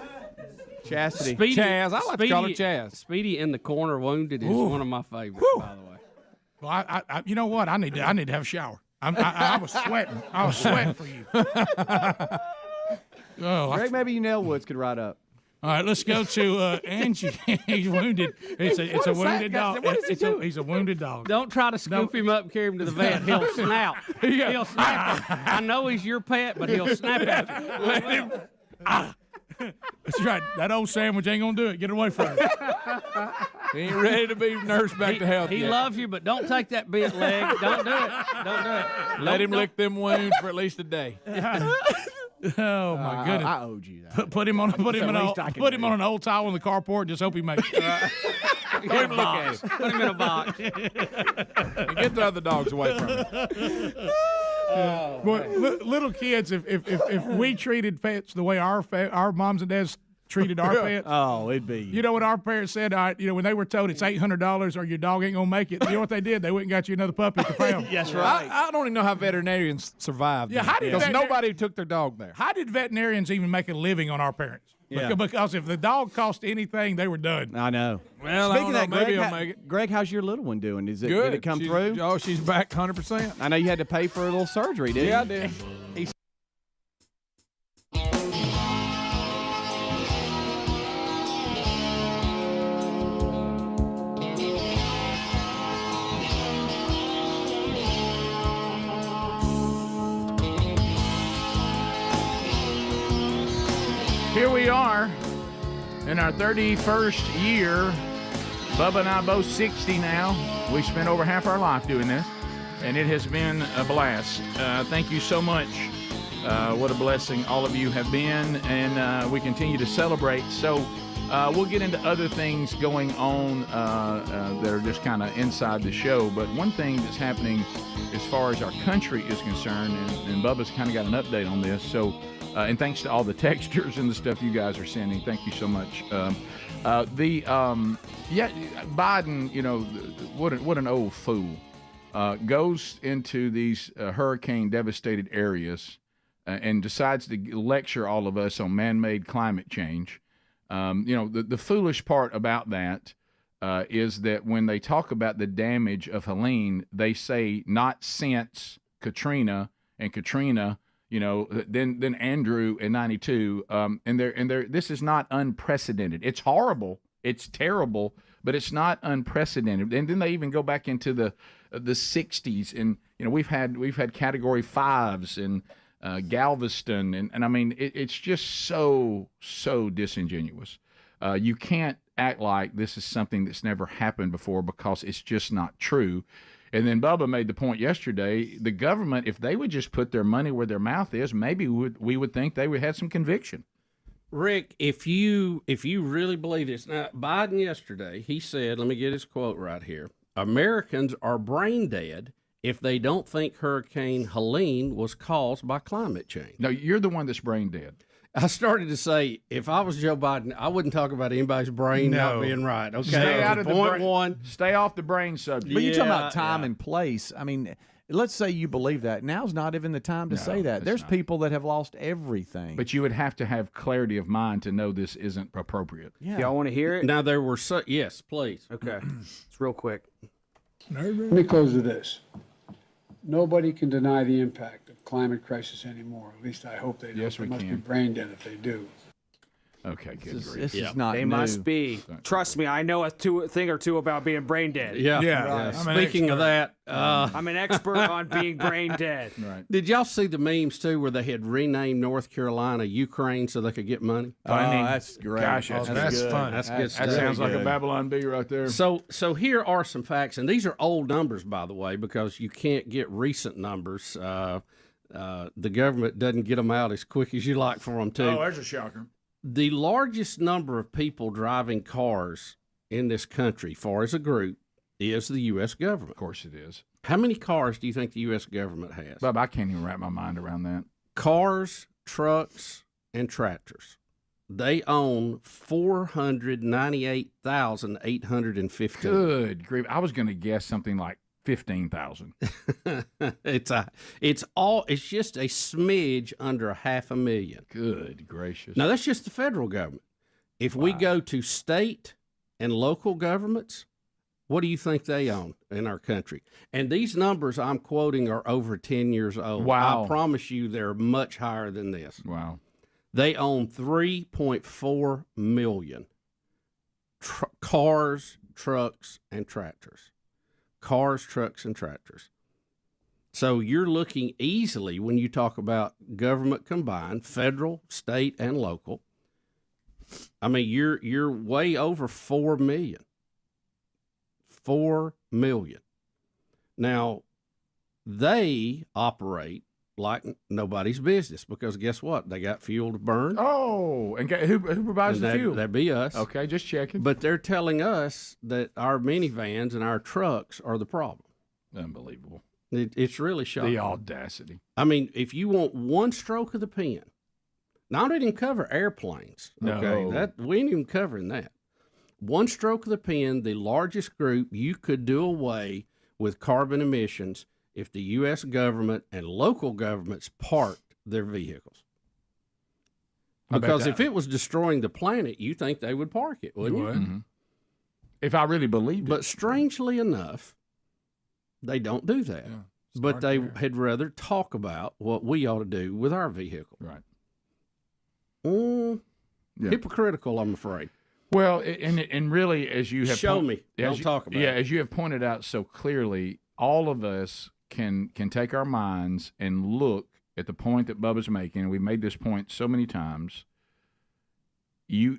Chastity. Speedy, Chaz. I like to call her Chaz. Speedy in the corner, wounded is one of my favorites, by the way. Well, I you know what? I need to have a shower. I was sweating. I was sweating for you. Greg, maybe you Woods could ride up. All right, let's go to Angie. He's wounded. It's a wounded dog. He's a wounded dog. Don't try to scoop him up and carry him to the vet. He'll snap. He'll snap. I know he's your pet, but he'll snap at you. Let him. That's right. That old sandwich ain't gonna do it. Get away from him. He ain't ready to be nursed back to health He yet. loves you, but don't take that bent leg. Don't do it. Don't do it. Let him lick them wounds for at least a day. Oh my goodness! I owed you that. Put him on an old towel in the carport. Just hope he makes it. Put him in a box. And get the other dogs away from him. Boy, little kids, if we treated pets the way our moms and dads treated our pets, it'd be. You know what our parents said? When they were told it's $800 or your dog ain't gonna make it, you know what they did? They went and got you another puppy at the pound. Yes, right. I don't even know how veterinarians survived. Yeah, how did because nobody took their dog there. How did veterinarians even make a living on our parents? Yeah. Because if the dog cost anything, they were done. I know. Well, Speaking of that, maybe Greg, I'll make it. Greg, how's your little one doing? Good. Did it come through? Oh, she's back 100%. I know you had to pay for a little surgery, didn't you? Yeah, I did. Here we are in our 31st year. Bubba and I both 60 now. We spent over half our life doing this, and it has been a blast. Thank you so much. What a blessing all of you have been, and we continue to celebrate. So we'll get into other things going on that are just kind of inside the show. But one thing that's happening as far as our country is concerned, and Bubba's kind of got an update on this. So, and thanks to all the textures and the stuff you guys are sending. Thank you so much. Biden, you know, what an old fool. Goes into these hurricane-devastated areas and decides to lecture all of us on man-made climate change. You know, the foolish part about that is that when they talk about the damage of Helene, they say not since Katrina, you know, then Andrew in '92, and this is not unprecedented. It's horrible, it's terrible, but it's not unprecedented. And then they even go back into the '60s, and you know we've had Category 5s in Galveston, and I mean it's just so disingenuous. You can't act like this is something that's never happened before because it's just not true. And then Bubba made the point yesterday, the government, if they would just put their money where their mouth is, maybe we would think they would have some conviction. Rick, if you really believe this, now Biden yesterday, he said, let me get his quote right here, Americans are brain dead if they don't think Hurricane Helene was caused by climate change. No, you're the one that's brain dead. I started to say, if I was Joe Biden, I wouldn't talk about anybody's brain not being right. Okay, stay out of point one. Stay off the brain subject. But you're talking about time and place. I mean, let's say you believe that. Now's not even the time to say that. There's people that have lost everything. But you would have to have clarity of mind to know this isn't appropriate. Yeah. Y'all want to hear it? Now, there were yes, please. Okay. It's real quick. Let me close with this. Nobody can deny the impact of climate crisis anymore. At least I hope they don't. Yes, we must can. be brain dead if they do. Okay, good grief. This is not They new. must be. Trust me, I know a thing or two about being brain dead. Yeah. Speaking of that, I'm an expert on being brain dead. Right. did y'all see the memes too, where they had renamed North Carolina Ukraine so they could get money? Oh, that's great. Gosh, That's good. fun. That's good stuff. That sounds like a Babylon Bee right there. So here are some facts, and these are old numbers, by the way, because you can't get recent numbers. The government doesn't get them out as quick as you like for them to. Oh, there's a shocker. The largest number of people driving cars in this country, far as a group, is the U.S. government. Of course it is. How many cars do you think the U.S. government has? Bub, I can't even wrap my mind around that. Cars, trucks, and tractors. They own 498,815. Good grief. I was going to guess something like 15,000. It's just a smidge under 500,000. Good gracious. Now that's just the federal government. If we go to state and local governments, what do you think they own in our country? And these numbers I'm quoting are over 10 years old. Wow. I promise you they're much higher than this. Wow. They own 3.4 million cars, trucks, and tractors. Cars, trucks, and tractors. So you're looking easily, when you talk about government combined, federal, state, and local, I mean, you're way over 4 million. 4 million. Now, they operate like nobody's business, because guess what? They got fuel to burn. Oh, and who provides the fuel? That'd be us. Okay, just checking. But they're telling us that our minivans and our trucks are the problem. Unbelievable. It's really shocking. The audacity. I mean, if you want one stroke of the pen, now I didn't even cover airplanes. Okay, No. we ain't even covering that. One stroke of the pen, the largest group, you could do away with carbon emissions if the U.S. government and local governments parked their vehicles. Because if it was destroying the planet, you think they would park it, wouldn't you? Mm-hmm. If I really believed it. But strangely enough, they don't do that. Yeah, but they had rather talk about what we ought to do with our vehicle. Right. Hypocritical, I'm afraid. Well, and really, as you have Show me. Don't talk about it. Yeah, as you have pointed out so clearly, all of us can take our minds and look at the point that Bubba's making. And we've made this point so many times. You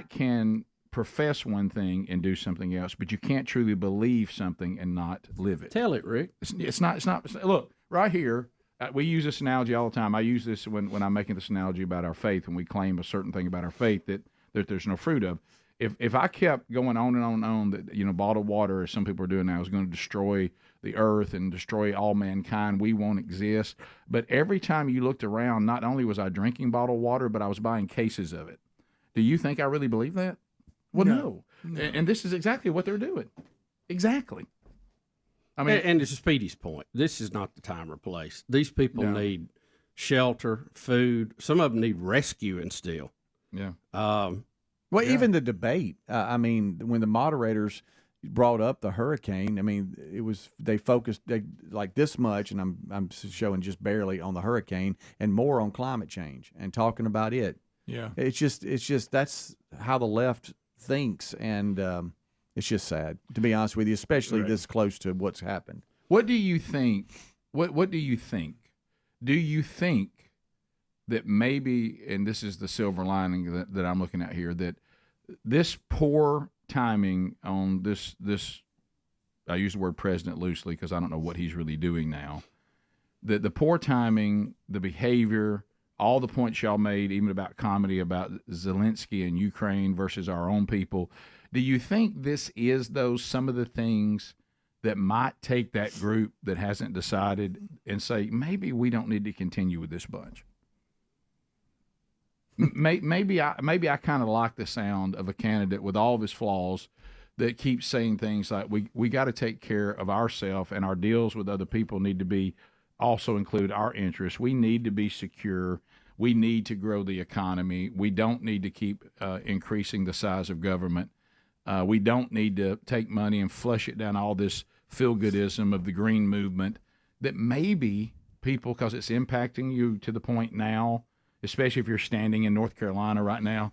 can profess one thing and do something else, but you can't truly believe something and not live it. Tell it, Rick. It's not. Look, right here, we use this analogy all the time. I use this when I'm making this analogy about our faith, when we claim a certain thing about our faith that there's no fruit of. If I kept going on and on and on that, bottled water, as some people are doing now, is going to destroy the earth and destroy all mankind, we won't exist. But every time you looked around, not only was I drinking bottled water, but I was buying cases of it. Do you think I really believe that? Well, no. And this is exactly what they're doing. Exactly. I mean, and to Speedy's point, this is not the time or place. These people need shelter, food. Some of them need rescuing still. Yeah. Even the debate. I mean, when the moderators brought up the hurricane, I mean, they focused like this much, and I'm showing just barely on the hurricane and more on climate change and talking about it. Yeah. It's just that's how the left thinks, and it's just sad, to be honest with you, especially this close to what's happened. What do you think? What do you think? Do you think that maybe, and this is the silver lining that I'm looking at here, that this poor timing on this I use the word president loosely because I don't know what he's really doing now, that the poor timing, the behavior, all the points y'all made, even about comedy, about Zelensky and Ukraine versus our own people, do you think this is some of the things that might take that group that hasn't decided and say, maybe we don't need to continue with this bunch? Maybe I kind of like the sound of a candidate with all of his flaws that keeps saying things like, we got to take care of ourselves, and our deals with other people need to be also include our interests. We need to be secure. We need to grow the economy. We don't need to keep increasing the size of government. We don't need to take money and flush it down all this feel-goodism of the green movement that maybe people, because it's impacting you to the point now, especially if you're standing in North Carolina right now,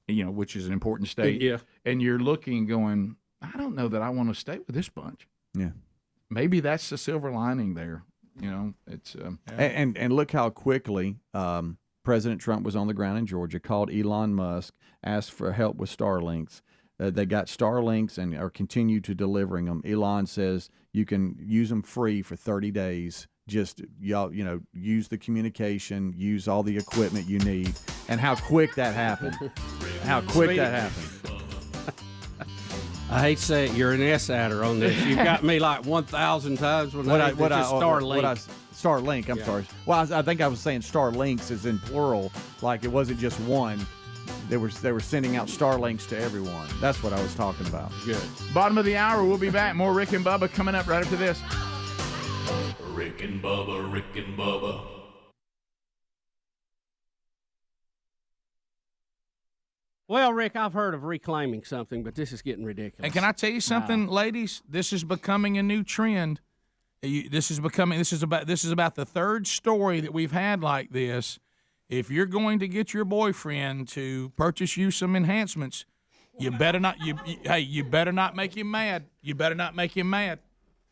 which is an important state. Yeah. And you're looking, going, I don't know that I want to stay with this bunch. Yeah. Maybe that's the silver lining there. It's and look how quickly President Trump was on the ground in Georgia, called Elon Musk, asked for help with Starlinks. They got Starlinks and are continue to delivering them. Elon says you can use them free for 30 days. Just use the communication, use all the equipment you need, and how quick that happened. I hate to say it, you're an S-adder on this. You've got me like 1,000 times when Starlink. Starlink, I'm sorry. Well, I think I was saying Starlinks is in plural, like it wasn't just one. They were sending out Starlinks to everyone. That's what I was talking about. Good. Bottom of the hour, we'll be back. More Rick and Bubba coming up right after this. Rick and Bubba, Rick and Bubba. Well, Rick, I've heard of reclaiming something, but this is getting ridiculous. And can I tell you something, ladies? This is becoming a new trend. This is about the third story that we've had like this. If you're going to get your boyfriend to purchase you some enhancements, you better not. You better not make him mad. You better not make him mad.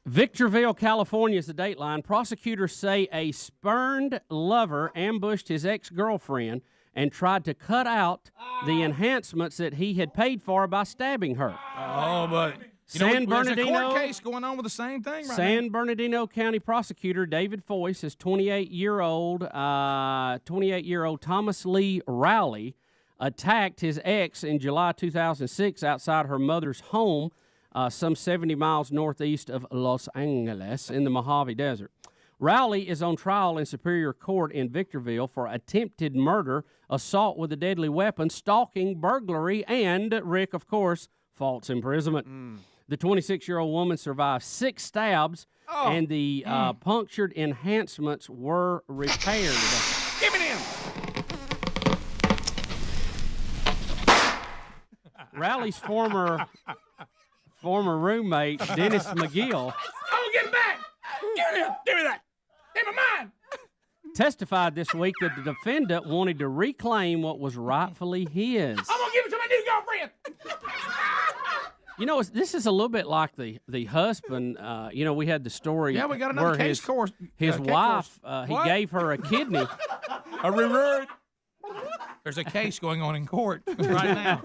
Victorville, California is the dateline. Prosecutors say a spurned lover ambushed his ex-girlfriend and tried to cut out the enhancements that he had paid for by stabbing her. Oh, but San Bernardino, there's a court case going on with the same thing right San now. Bernardino County prosecutor David Foyce, his 28-year-old Thomas Lee Rowley, attacked his ex in July 2006 outside her mother's home, some 70 miles northeast of Los Angeles in the Mojave Desert. Rowley is on trial in Superior Court in Victorville for attempted murder, assault with a deadly weapon, stalking, burglary, and, Rick, of course, false imprisonment. The 26-year-old woman survived 6 stabs, and the punctured enhancements were repaired. Give me them! Rowley's former roommate, Dennis McGill, Oh, get it back! Give me that! Give me mine! testified this week that the defendant wanted to reclaim what was rightfully his. I'm gonna give it to my new girlfriend! This is a little bit like the husband. We had the story. Yeah, we got another where case course. His wife, he gave her a kidney. A reward. There's a case going on in court right now.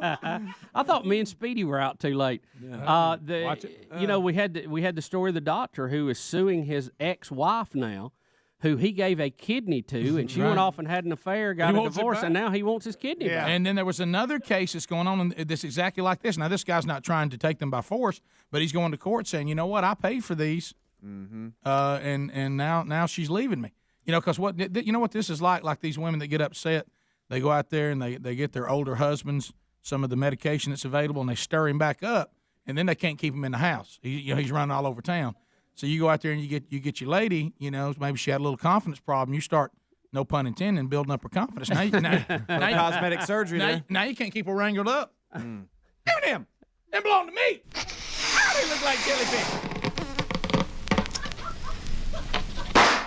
I thought me and Speedy were out too late. Watch it. We had the story of the doctor who is suing his ex-wife now, who he gave a kidney to, and she went off and had an affair, got a divorce, and now he wants his kidney back. And then there was another case that's going on that's exactly like this. Now, this guy's not trying to take them by force, but he's going to court saying, you know what, I paid for these, and now she's leaving me. Because what this is like these women that get upset, they go out there and they get their older husbands some of the medication that's available, and they stir him back up, and then they can't keep him in the house. He's running all over town. So you go out there and you get your lady, maybe she had a little confidence problem. You start, no pun intended, building up her confidence. Now Cosmetic surgery. Now you can't keep her wrangled up. Give me them. Them belong to me. How do they look like jellyfish?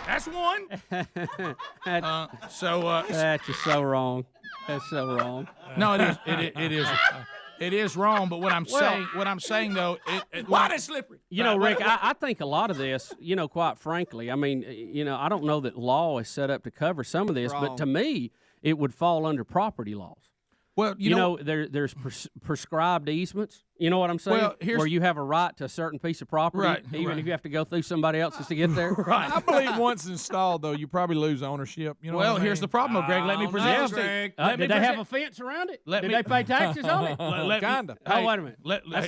That's one. That's just so wrong. That's so wrong. No, it is wrong. But what I'm saying though, why is slippery? Rick, I think a lot of this, quite frankly, I mean, I don't know that law is set up to cover some of this, but to me, it would fall under property laws. Well, there's prescribed easements. You know what I'm saying? Well, where you have a right to a certain piece of property, even if you have to go through somebody else's to get there. Right. I believe once installed, though, you probably lose ownership. Here's the problem, though, Greg. Let me present this. Did they have a fence around it? Did they pay taxes on it? Kind of. Oh, wait a minute.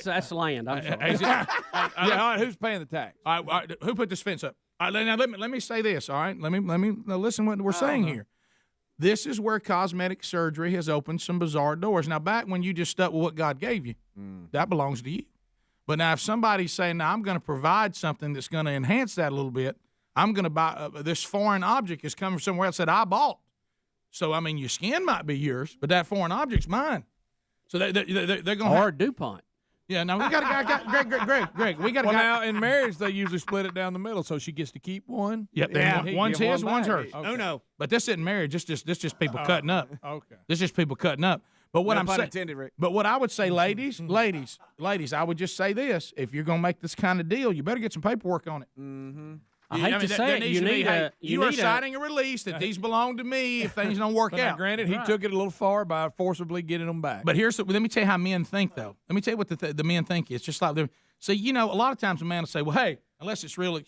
That's land. I'm sorry. All right, who's paying the tax? All right, who put this fence up? All right, now let me say this. All right, let me listen what we're saying here. This is where cosmetic surgery has opened some bizarre doors. Now, back when you just stuck with what God gave you, that belongs to you. But now if somebody's saying, now I'm going to provide something that's going to enhance that a little bit, I'm going to buy this foreign object is coming from somewhere else that I bought. So, I mean, your skin might be yours, but that foreign object's mine. So they're going to Or DuPont. Yeah, no, we got Greg. We got now in marriage they usually split it down the middle, so she gets to keep one. Yep, one's his, one's hers. Okay. No. But this isn't marriage. This just people cutting up. Okay. This is just people cutting up. But what No I'm pun saying, intended, Rick. but what I would say, ladies, I would just say this: if you're going to make this kind of deal, you better get some paperwork on it. Mm-hmm. I hate to say it, you are signing a release that these belong to me if things don't work out. Granted, he took it a little far by forcibly getting them back. But let me tell you how men think, though. Let me tell you what the men think. It's just like see, a lot of times a man will say, well, hey, unless it's really,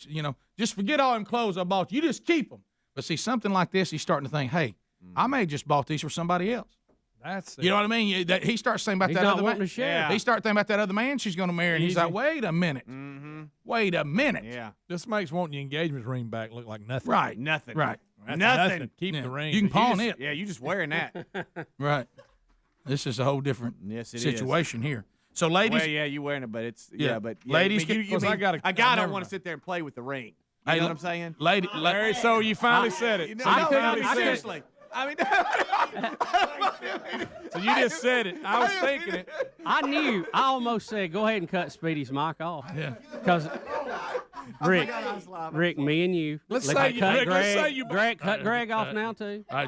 just forget all them clothes I bought. You just keep them. But see, something like this, he's starting to think, hey, I may have just bought these for somebody else. That's you know what I mean? He starts thinking about He's that not other wanting man. to share. He starts thinking about that other man she's going to marry, and he's like, wait a minute. Mm-hmm. Wait a minute. Yeah. This makes wanting your engagement ring back look like nothing. Right. Nothing. Right. That's Nothing. Keep the ring. You can pawn it. Yeah, you just wearing that. Right. This is a whole different situation here. So, ladies. Well, yeah, you wearing it, but it's ladies. I mean, a guy don't want to sit there and play with the ring. You know what I'm saying? So you finally said it. Seriously. I mean, so you just said it. I was thinking it. I almost said, go ahead and cut Speedy's mic off. Yeah. Because Rick, me and you. Let's say you Greg, cut Greg off now too. All right.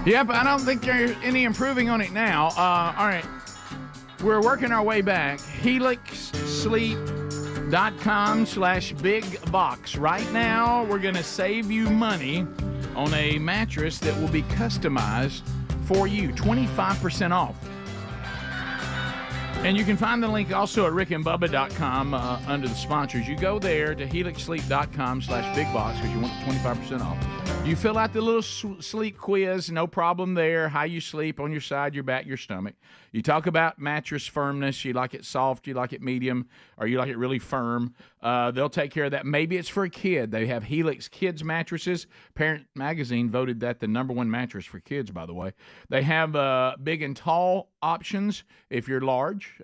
Yep, I don't think there's any improving on it now. All right. We're working our way back. HelixSleep.com/big box. Right now, we're going to save you money on a mattress that will be customized for you. 25% off. And you can find the link also at rickandbubba.com under the sponsors. You go there to helixsleep.com/big box because you want the 25% off. You fill out the little sleep quiz, no problem there. How you sleep on your side, your back, your stomach. You talk about mattress firmness. You like it soft, you like it medium, or you like it really firm. They'll take care of that. Maybe it's for a kid. They have Helix Kids mattresses. Parent Magazine voted that the #1 mattress for kids, by the way. They have big and tall options if you're large,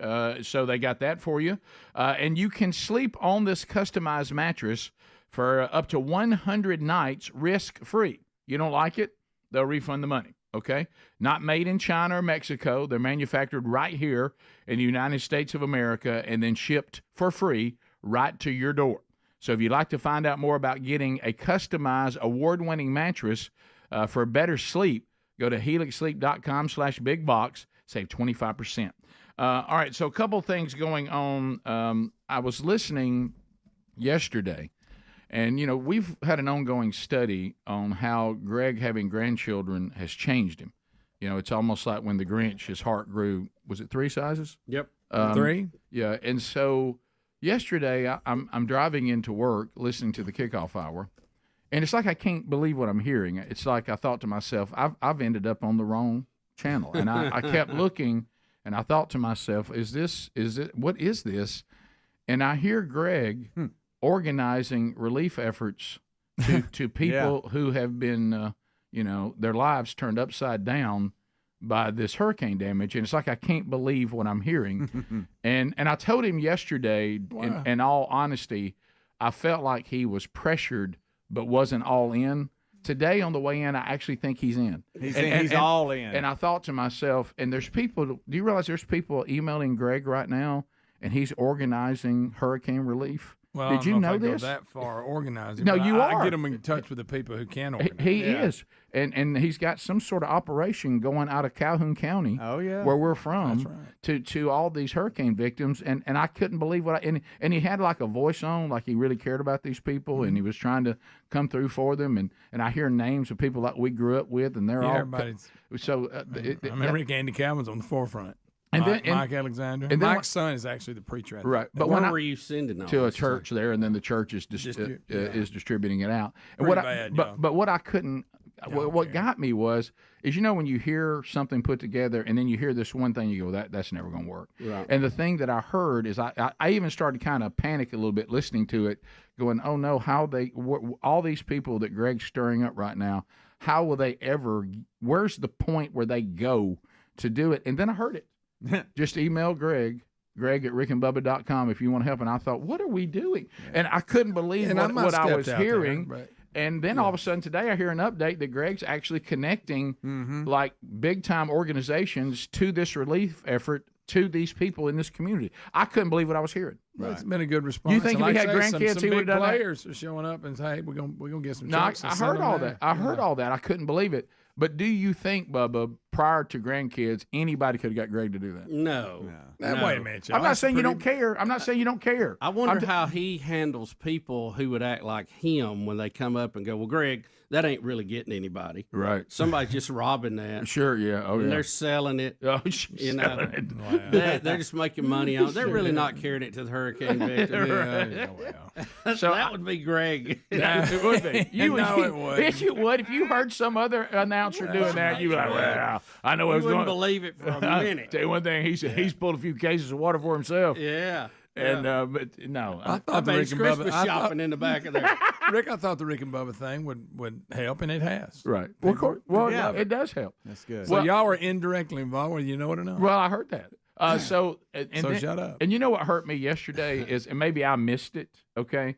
so they got that for you. And you can sleep on this customized mattress for up to 100 nights risk-free. You don't like it? They'll refund the money, okay? Not made in China or Mexico. They're manufactured right here in the United States of America and then shipped for free right to your door. So if you'd like to find out more about getting a customized, award-winning mattress for better sleep, go to helixsleep.com/big box, save 25%. All right, so a couple things going on. I was listening yesterday. And, we've had an ongoing study on how Greg having grandchildren has changed him. It's almost like when the Grinch, his heart grew, was it 3 sizes? Yep. 3? Yeah. And so yesterday I'm driving into work listening to the kickoff hour. And it's like I can't believe what I'm hearing. It's like I thought to myself, I've ended up on the wrong channel. And I kept looking and I thought to myself, what is this? And I hear Greg organizing relief efforts to people who have been, their lives turned upside down by this hurricane damage. And it's like I can't believe what I'm hearing. and I told him yesterday, in all honesty, I felt like he was pressured but wasn't all in. Today on the way in, I actually think he's in. He's all in. And I thought to myself, and there's people, do you realize there's people emailing Greg right now, and he's organizing hurricane relief? Well, Did you know I this? go that far organizing? No, you are. I get him in touch with the people who can organize. He is, and he's got some sort of operation going out of Calhoun County, where we're from, to all these hurricane victims, and I couldn't believe what and he had like a voice on, like he really cared about these people, and he was trying to come through for them, and I hear names of people that we grew up with, and they're all everybody's. So I remember Andy Calvin's on the forefront. And Mike Alexander. And Mike's son is actually the preacher. Right. But where were you sending all to a this church there, and then the church is is distributing it out. And Pretty but what I couldn't, what got me is when you hear something put together, and then you hear this one thing, you go, that's never going to work. Right. And the thing that I heard is I even started kind of panic a little bit listening to it, going, oh no, all these people that Greg's stirring up right now, how will they ever? Where's the point where they go to do it? And then I heard it. Just email Greg at rickandbubba.com if you want to help. And I thought, what are we doing? And I couldn't believe what I was hearing. And then all of a sudden today I hear an update that Greg's actually connecting like big time organizations to this relief effort to these people in this community. I couldn't believe what I was hearing. Well, it's been a good response. You think if he had grandkids, some he would big have done players are showing up and say, "Hey, we're gonna get some." No, I heard all that. I heard all. all that. I couldn't believe it. But do you think, Bubba, prior to grandkids, anybody could have got Greg to do that? No. Now, wait a minute, y'all. I'm not That's saying you pretty- don't care. I'm not saying you don't care. I wonder how he handles people who would act like him when they come up and go, "Well, Greg, that ain't really getting anybody." Right. Somebody's just robbing that. Sure, yeah. Oh, and yeah. they're selling it. Oh, you know, selling it. they're just making money on it. They're really not carrying it to the hurricane victims. Right. So that would be Greg. Yeah, it would be. You No, it wouldn't. Yes, you would. If you heard some other announcer doing that, you'd be like, "Well, I know You what's wouldn't going." believe it for a minute. Tell you one thing, he's pulled a few cases of water for himself. Yeah. And but no, I thought the bet Rick it's and Christmas Bubba shopping in the back of there. Rick, I thought the Rick and Bubba thing would help, and it has. Right. Well, of course, Yeah. it does help. That's good. So Well- y'all were indirectly involved, whether you know it or not. Well, I heard that. And So then- shut up. And you know what hurt me yesterday is, and maybe I missed it. Okay,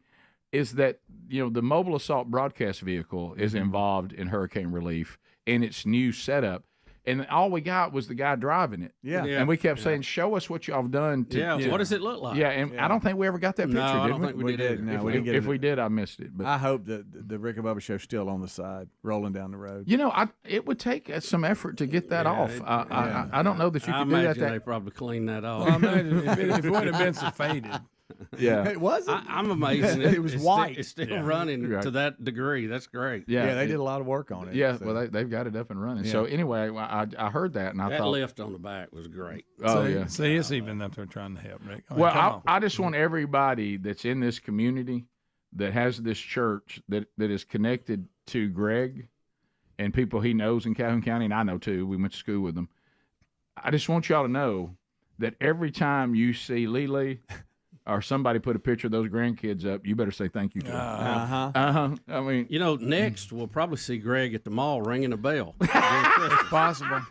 is that the mobile assault broadcast vehicle is involved in hurricane relief in its new setup. And all we got was the guy driving it. Yeah. And we kept saying, "Show us what y'all have done." What does it look like? Yeah, and I don't think we ever got that No, picture, I did don't we? think we did. No, we If, didn't get if it. we did, I missed it. But I hope that the Rick and Bubba show's still on the side, rolling down the road. it would take some effort to get that off. I don't know that you I could do that. imagine they probably cleaned that off. Well, I imagine if it wouldn't have been so faded. Yeah. It wasn't. I'm amazing. It was white. It's still running Right. to that degree. That's great. Yeah, they did a lot of work on it. Yeah, so. well, they've got it up and running. Yeah. So anyway, I heard that, and I That thought, lift on the back was great. oh see, yeah. See, it's even up there trying to help, Rick. I mean, Well, come on. I just want everybody that's in this community that has this church that is connected to Greg and people he knows in Calhoun County, and I know too. We went to school with them. I just want y'all to know that every time you see Lele or somebody put a picture of those grandkids up, you better say thank you to them. I mean, Next we'll probably see Greg at the mall ringing a bell. It's possible.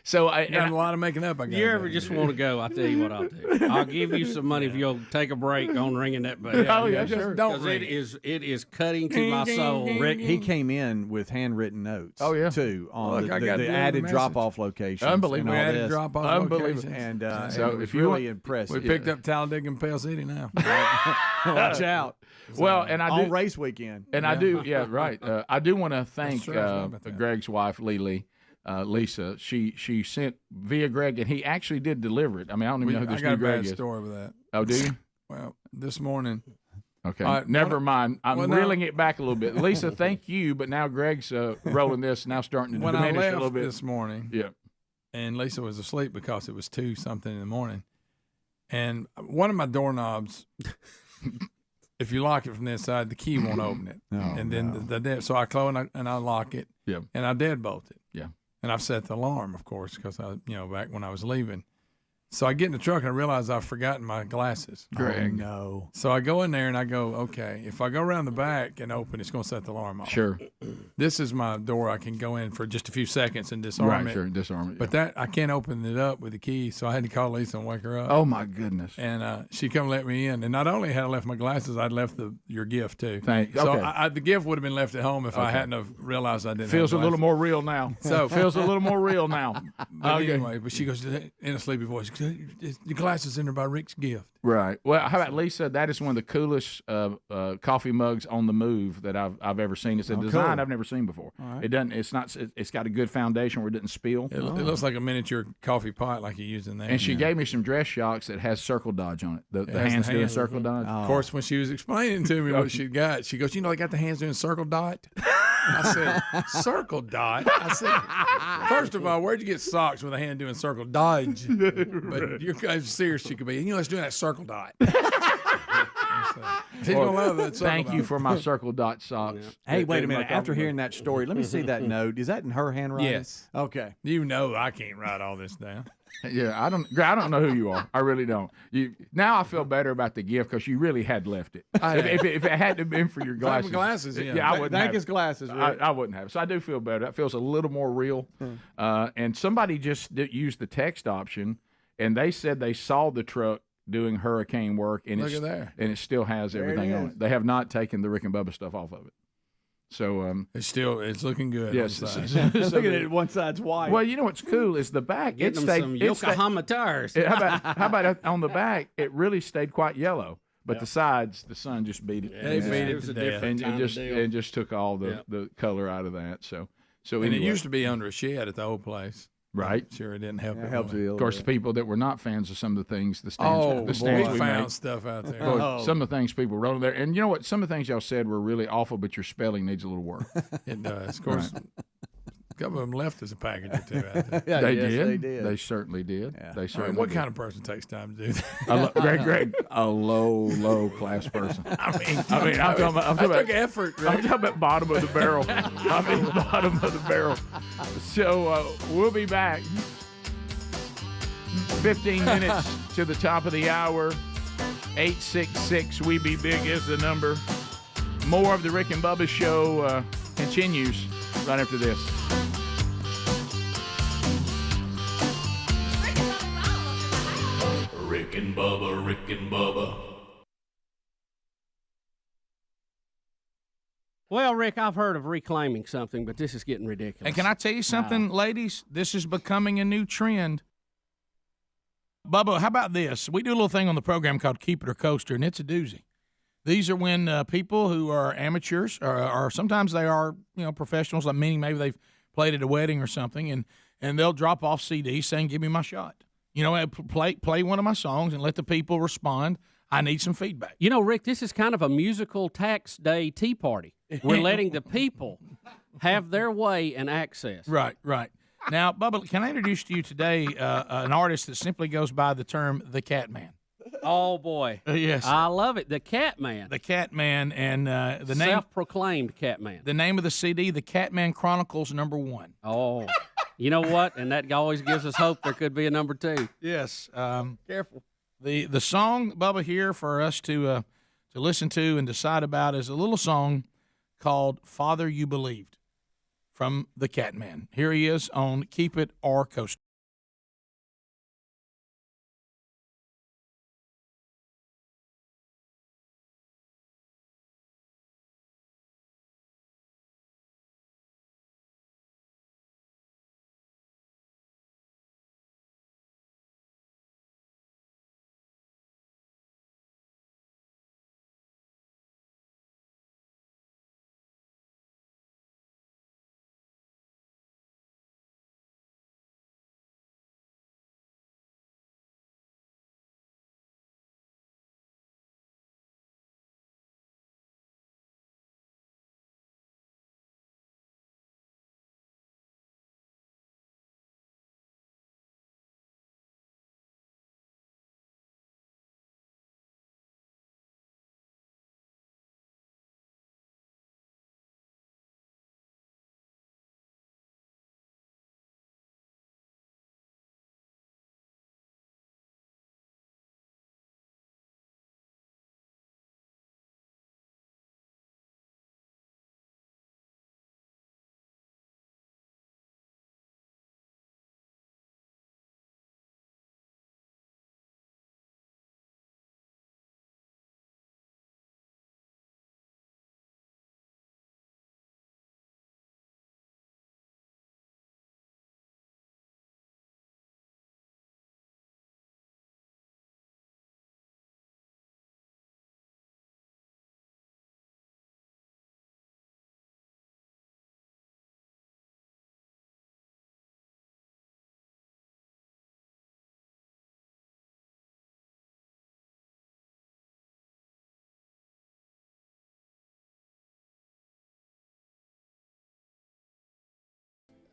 so Got a lot of making up. I got. You ever just want to go? I'll tell you what I'll do. I'll give you some money if you'll take a break on ringing that bell. Oh, yeah, just sure. don't 'Cause ring it is cutting to my soul. Rick, he came in with handwritten notes. Oh, yeah. too on Look, I got the the added message. drop-off locations. Unbelievable. and all added this. drop-off Unbelievable. locations. And So it was if you really want- impressive. We picked up Talladega and Pell City now. Watch out. well, and I on do race weekend. And I do, yeah, right. I do want to thank true. I forgot about that. Greg's wife, Lisa. She sent via Greg, and he actually did deliver it. I mean, I don't even know who I this got new a Greg bad is. story with that. Oh, do you? Well, this morning. Okay, All right, never what- mind. I'm well, no. reeling it back a little bit. Lisa, thank you, but now Greg's rolling this, now starting to When I diminish a little left bit. this morning, Yeah. and Lisa was asleep because it was 2-something in the morning, and one of my doorknobs, if you lock it from the inside, the key won't open it. And then so I close and I lock it. Yeah. And I deadbolt it. Yeah. And I've set the alarm, of course, because back when I was leaving. So I get in the truck and I realize I've forgotten my glasses. Greg. Oh, no. So I go in there and I go, okay, if I go around the back and open, it's going to set the alarm off. Sure. This is my door. I can go in for just a few seconds and disarm Right. it. Sure. Disarm it. But that I can't open it up with the key, so I had to call Lisa and wake her up. Oh my goodness. And she come let me in. And not only had I left my glasses, I'd left your gift too. Thanks. So Okay. the gift would have been left at home if I hadn't have realized I didn't. Feels a have little glasses. more real now. So feels a little more real now. But anyway, but she goes in a sleepy voice. The glasses in there by Rick's gift. Right. Well, how about Lisa? That is one of the coolest coffee mugs on the move that I've ever seen. It's a design cool. I've never seen before. All right. It doesn't. It's not. It's got a good foundation where it doesn't spill. It looks like a miniature coffee pot, like you use in there. And she gave me some dress shocks that has circle dodge on it. The has hands the doing hands. circle dodge. Of course, when she was explaining to me what she got, she goes, they got the hands doing circle dot. I said, circle dot? I said, first of all, where'd you get socks with a hand doing circle dodge? But you're kind of serious she could be. Let's do that circle dot. She's gonna love that circle Thank you dot. for my circle dot socks. Hey, wait a They're my minute. After coffee hearing that story, let me see that note. Is that in her handwriting? Yes. Okay. You know I can't write all this down. Yeah, I don't know who you are. I really don't. Now I feel better about the gift because you really had left it. If it hadn't have been for your Thank glasses, my glasses, yeah. I wouldn't Thank have his it. glasses, Rick. I wouldn't have it. So I do feel better. That feels a little more real. And somebody just used the text option, and they said they saw the truck doing hurricane work, and Look at there. and it still has There it everything on is. it. They have not taken the Rick and Bubba stuff off of it. So it's looking good. Yes, on the side. look at it. One side's white. Well, you know what's cool is the back. Get them some Yokohama tires. How about on the back? It really stayed quite yellow. But the sides, the sun just beat it. They beat it to death. And it just took all the color out of that. So and it used to be under a shed at the old place. Right. Sure, it didn't help. It helps you. Of course, the people that were not fans of some of the things, the stands we found made, stuff out there. Some of the things people wrote there. And you know what? Some of the things y'all said were really awful, but your spelling needs a little work. It does. Of course, a couple of them left us a package or two out there. They did. They certainly did. Yeah. They certainly what did. kind of person takes time to do that? Greg, a low class person. I mean, I'm talking about. took effort. I'm talking about bottom of the barrel. Bottom of the barrel. So we'll be back. 15 minutes to the top of the hour. 866 We Be Big is the number. More of the Rick and Bubba show continues right after this. Rick and Bubba, Rick and Bubba. Well, Rick, I've heard of reclaiming something, but this is getting ridiculous. And can I tell you something, ladies? This is becoming a new trend. Bubba, how about this? We do a little thing on the program called Keep It or Coaster, and it's a doozy. These are when people who are amateurs, or sometimes they are, professionals, like meaning maybe they've played at a wedding or something, and they'll drop off CDs saying, "Give me my shot." Play one of my songs and let the people respond. I need some feedback. Rick, this is kind of a musical tax day tea party. We're letting the people have their way and access. Right. Now, Bubba, can I introduce to you today an artist that simply goes by the term The Cat Man? Oh, boy. Yes. I love it. The Cat Man. The Cat Man, and the name... Self-proclaimed Cat Man. The name of the CD, The Cat Man Chronicles #1. Oh, you know what? And that always gives us hope there could be a number 2. Yes. Careful. The song, Bubba, here for us to listen to and decide about is a little song called Father You Believed from The Cat Man. Here he is on Keep It or Coaster.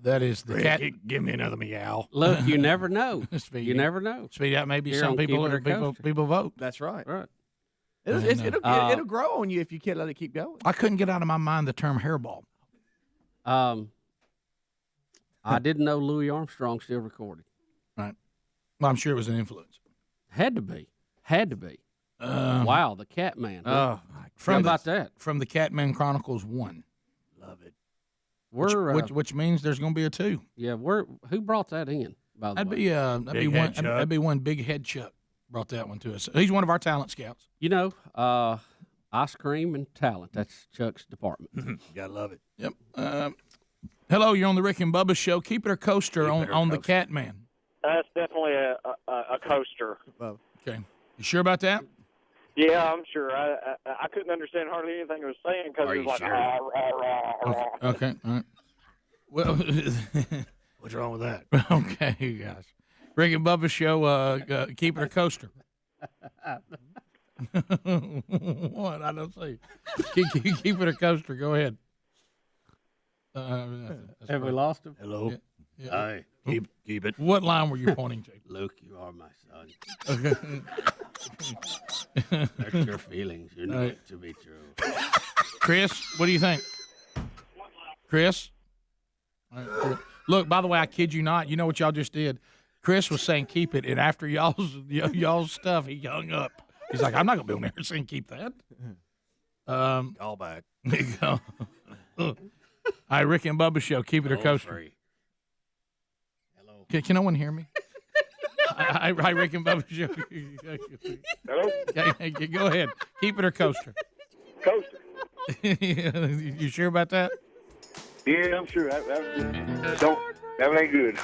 That is the cat. Give me another meow. Look, you never know. Speedy. You never know. Speedy, that maybe Here some on people Keep It or people vote. That's right. Right. It'll grow on you if you can't let it keep going. I couldn't get out of my mind the term hairball. I didn't know Louis Armstrong still recorded. Right. Well, I'm sure it was an influence. Had to be. Wow, the Cat Man. Oh, how about that? From the Catman Chronicles 1. Love it. Which means there's going to be a 2. Yeah, who brought that in? By the way, that'd be one big head Chuck brought that one to us. He's one of our talent scouts. I Ice cream and talent. That's Chuck's department. Gotta love it. Yep. Hello, you're on the Rick and Bubba show. Keep it or coaster on the Catman. That's definitely a coaster. Okay. You sure about that? Yeah, I'm sure. I couldn't understand hardly anything he was saying because it was like, rah, rah, rah, rah. Okay. All right. Well, what's wrong with that? Okay, you guys. Rick and Bubba show. Keep it or coaster. What? I don't see. Keep it or coaster. Go ahead. Have we lost him? Hello. Yeah. Aye. Keep it. What line were you pointing to? Luke, you are my son. Okay. Hurt your feelings. You know it to be true. Chris, what do you think? Chris? All right. Look, by the way, I kid you not. You know what y'all just did? Chris was saying keep it, and after y'all's stuff, he hung up. He's like, I'm not going to be on there saying keep that. Call back. There you go. All right, Rick and Bubba show. Keep it or coaster. Hello. Can no one hear me? Hi, Rick and Bubba show. Hello? Go ahead. Keep it or coaster. Coaster. You sure about that? Yeah, I'm sure. That ain't good.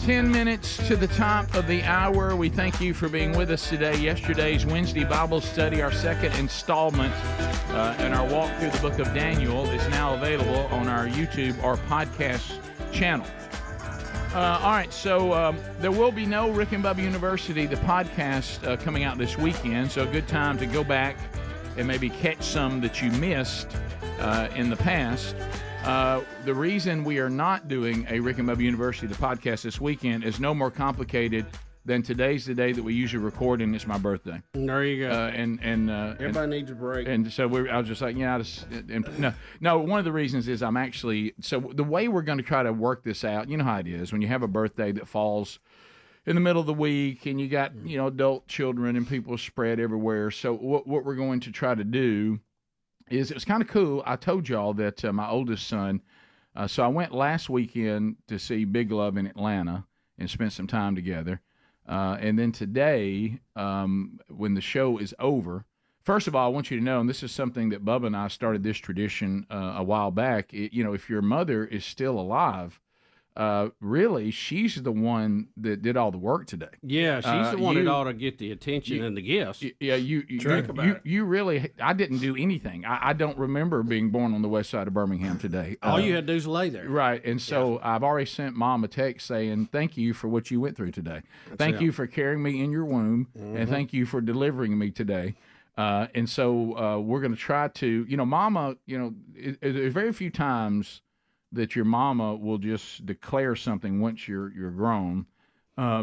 10 minutes to the top of the hour. We thank you for being with us today. Yesterday's Wednesday Bible study, our second installment, and our walk through the book of Daniel is now available on our YouTube or podcast channel. All right, so there will be no Rick and Bubba University, the podcast, coming out this weekend, so a good time to go back and maybe catch some that you missed in the past. The reason we are not doing a Rick and Bubba University, the podcast, this weekend is no more complicated than today's the day that we usually record, and it's my birthday. There you go. Everybody needs a break. And so I was just like, no. One of the reasons is I'm actually, so the way we're going to try to work this out, you know how it is when you have a birthday that falls in the middle of the week and you got, adult children and people spread everywhere. So what we're going to try to do is, it was kind of cool. I told y'all that my oldest son, so I went last weekend to see Big Love in Atlanta and spent some time together. And then today, when the show is over, first of all, I want you to know, and this is something that Bubba and I started this tradition a while back, if your mother is still alive, really, she's the one that did all the work today. Yeah, she's the one that ought to get the attention and the gifts. Yeah, you really, I didn't do anything. I don't remember being born on the west side of Birmingham today. All you had to do is lay there. Right, and so I've already sent Mom a text saying, thank you for what you went through today. Thank you for carrying me in your womb, and thank you for delivering me today. And so we're going to try to, Mama, there's very few times that your mama will just declare something once you're grown.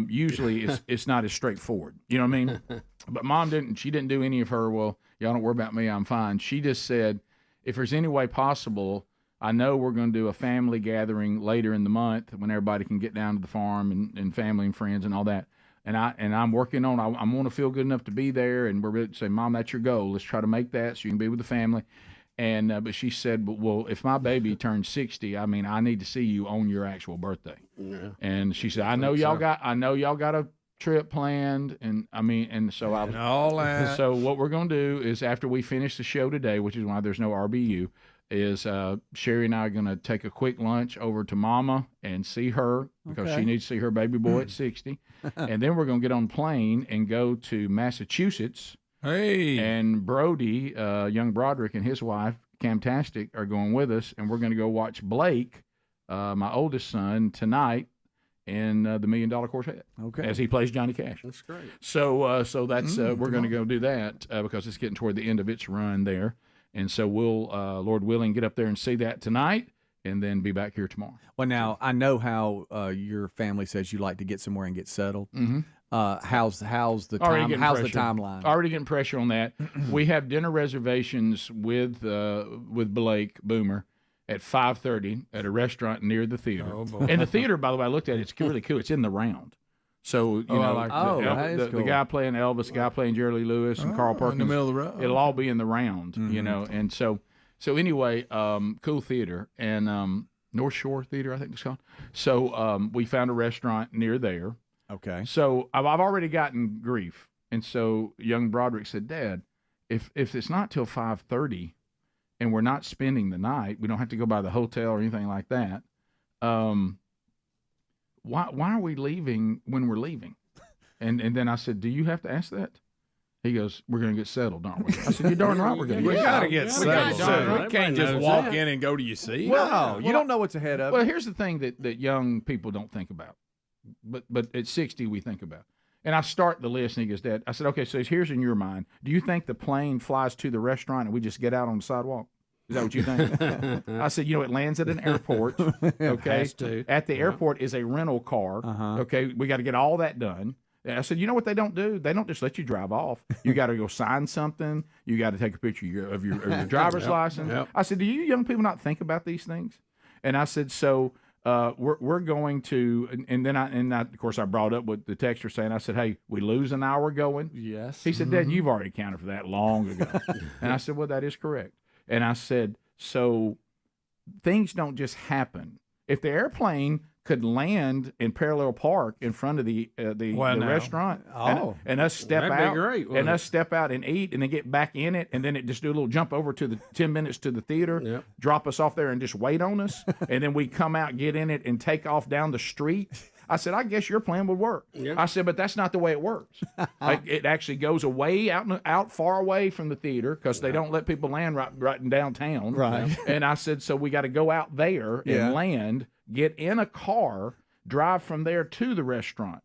Usually it's not as straightforward. You know what I mean? But Mom didn't do any of her, well, y'all don't worry about me, I'm fine. She just said, if there's any way possible, I know we're going to do a family gathering later in the month when everybody can get down to the farm and family and friends and all that. And I'm working on, I want to feel good enough to be there. And we're going to say, Mom, that's your goal. Let's try to make that so you can be with the family. And but she said, well, if my baby turns 60, I need to see you on your actual birthday. Yeah. And she said, I know y'all got a trip planned, and so So what we're gonna do is, after we finish the show today, which is why there's no RBU, is Sherry and I are gonna take a quick lunch over to Mama and see her because she needs to see her baby boy at 60, and then we're gonna get on a plane and go to Massachusetts. Hey. And Brody, young Broderick, and his wife, Camtastic, are going with us, and we're going to go watch Blake, my oldest son, tonight in the $1 Million Quartet. Okay. As he plays Johnny Cash. That's great. So that's we're going to go do that because it's getting toward the end of its run there, and so we'll, Lord willing, get up there and see that tonight, and then be back here tomorrow. Well, now I know how your family says you like to get somewhere and get settled. Mm-hmm. How's the timeline? Already getting pressure on that. We have dinner reservations with Blake Boomer at 5:30 at a restaurant near the theater. Oh, boy. And the theater, by the way, I looked at it. It's really cool. It's in the round. So, you I know, like that. the, is the cool. guy playing Elvis, guy playing Jerry Lee Lewis, and Carl Perkins. in the middle of the road. It'll all be in the round, you know. And so anyway, cool theater. And North Shore Theater, I think it's called. So we found a restaurant near there. Okay. So I've already gotten grief. And so young Broderick said, Dad, if it's not till 5:30 and we're not spending the night, we don't have to go by the hotel or anything like that, why are we leaving when we're leaving? And then I said, do you have to ask that? He goes, we're going to get settled, aren't we? I said, you're darn right we're going to We get got to settled. get settled. We can't just walk in and go to your seat. Well, you don't know what's ahead of Well, you. here's the thing that young people don't think about, but at 60 we think about. And I start the list, and he goes, Dad, I said, okay, so here's in your mind. Do you think the plane flies to the restaurant and we just get out on the sidewalk? Is that what you think? I said, it lands at an airport, okay? Has to. At the airport is a rental car, okay? We got to get all that done. And I said, you know what they don't do? They don't just let you drive off. You got to go sign something. You got to take a picture of your driver's license. Yep. I said, do you young people not think about these things? And I said, so we're going to, and then of course I brought up what the texter saying. I said, hey, we lose an hour going. Yes. He said, Dad, you've already accounted for that long ago. And I said, well, that is correct. And I said, so things don't just happen. If the airplane could land in parallel park in front of the restaurant, and us step That'd be out, great, wouldn't and it? us step out and eat, and then get back in it, and then it just do a little jump over to the 10 minutes to the theater, Yep. drop us off there, and just wait on us, and then we come out, get in it, and take off down the street. I said, I guess your plan would work. Yeah. I said, but that's not the way it works. Like, it actually goes away out far away from the theater because they don't let people land right in downtown. Right. And I said, so we got to go out there and land, get in a car, drive from there to the restaurant.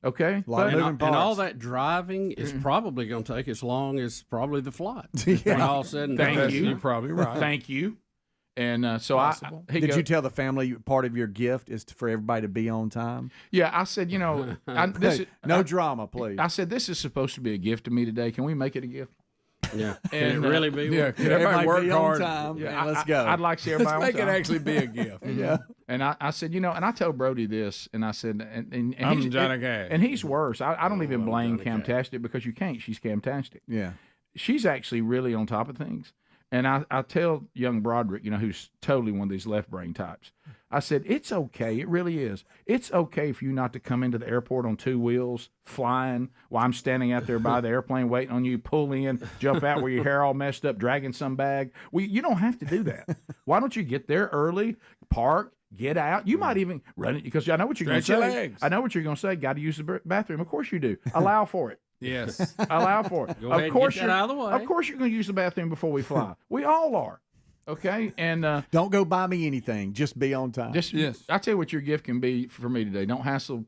Okay? And all that driving is probably going to take as long as probably the flight. When all said and done. Thank you. You're probably right. Thank you. And so Did you tell the family part of your gift is for everybody to be on time? Yeah, I said, no drama, please. I said, this is supposed to be a gift to me today. Can we make it a gift? Yeah. And, Can it really be? Yeah, can everybody work hard? On time, Yeah, and let's go. I'd like to see everybody Let's make on it time. actually be a gift. Yeah. And I said, and I told Brody this, and I said, and I'm he's, Johnny Cash. and he's worse. I don't even blame Camtastic because you can't. She's Camtastic. Yeah. She's actually really on top of things. And I tell young Broderick, who's totally one of these left brain types, I said, it's okay. It really is. It's okay for you not to come into the airport on two wheels, flying, while I'm standing out there by the airplane waiting on you, pull in, jump out where your hair all messed up, dragging some bag. You don't have to do that. Why don't you get there early, park, get out? You might even run it because I know what you're going to Stretch your say. legs. I know what you're going to say. Got to use the bathroom. Of course you do. Allow for it. Yes. Allow for it. Go ahead and get that out of the way. Of course you're going to use the bathroom before we fly. We all are. Okay? And don't go buy me anything. Just be on time. yes. I tell you what your gift can be for me today. Don't hassle.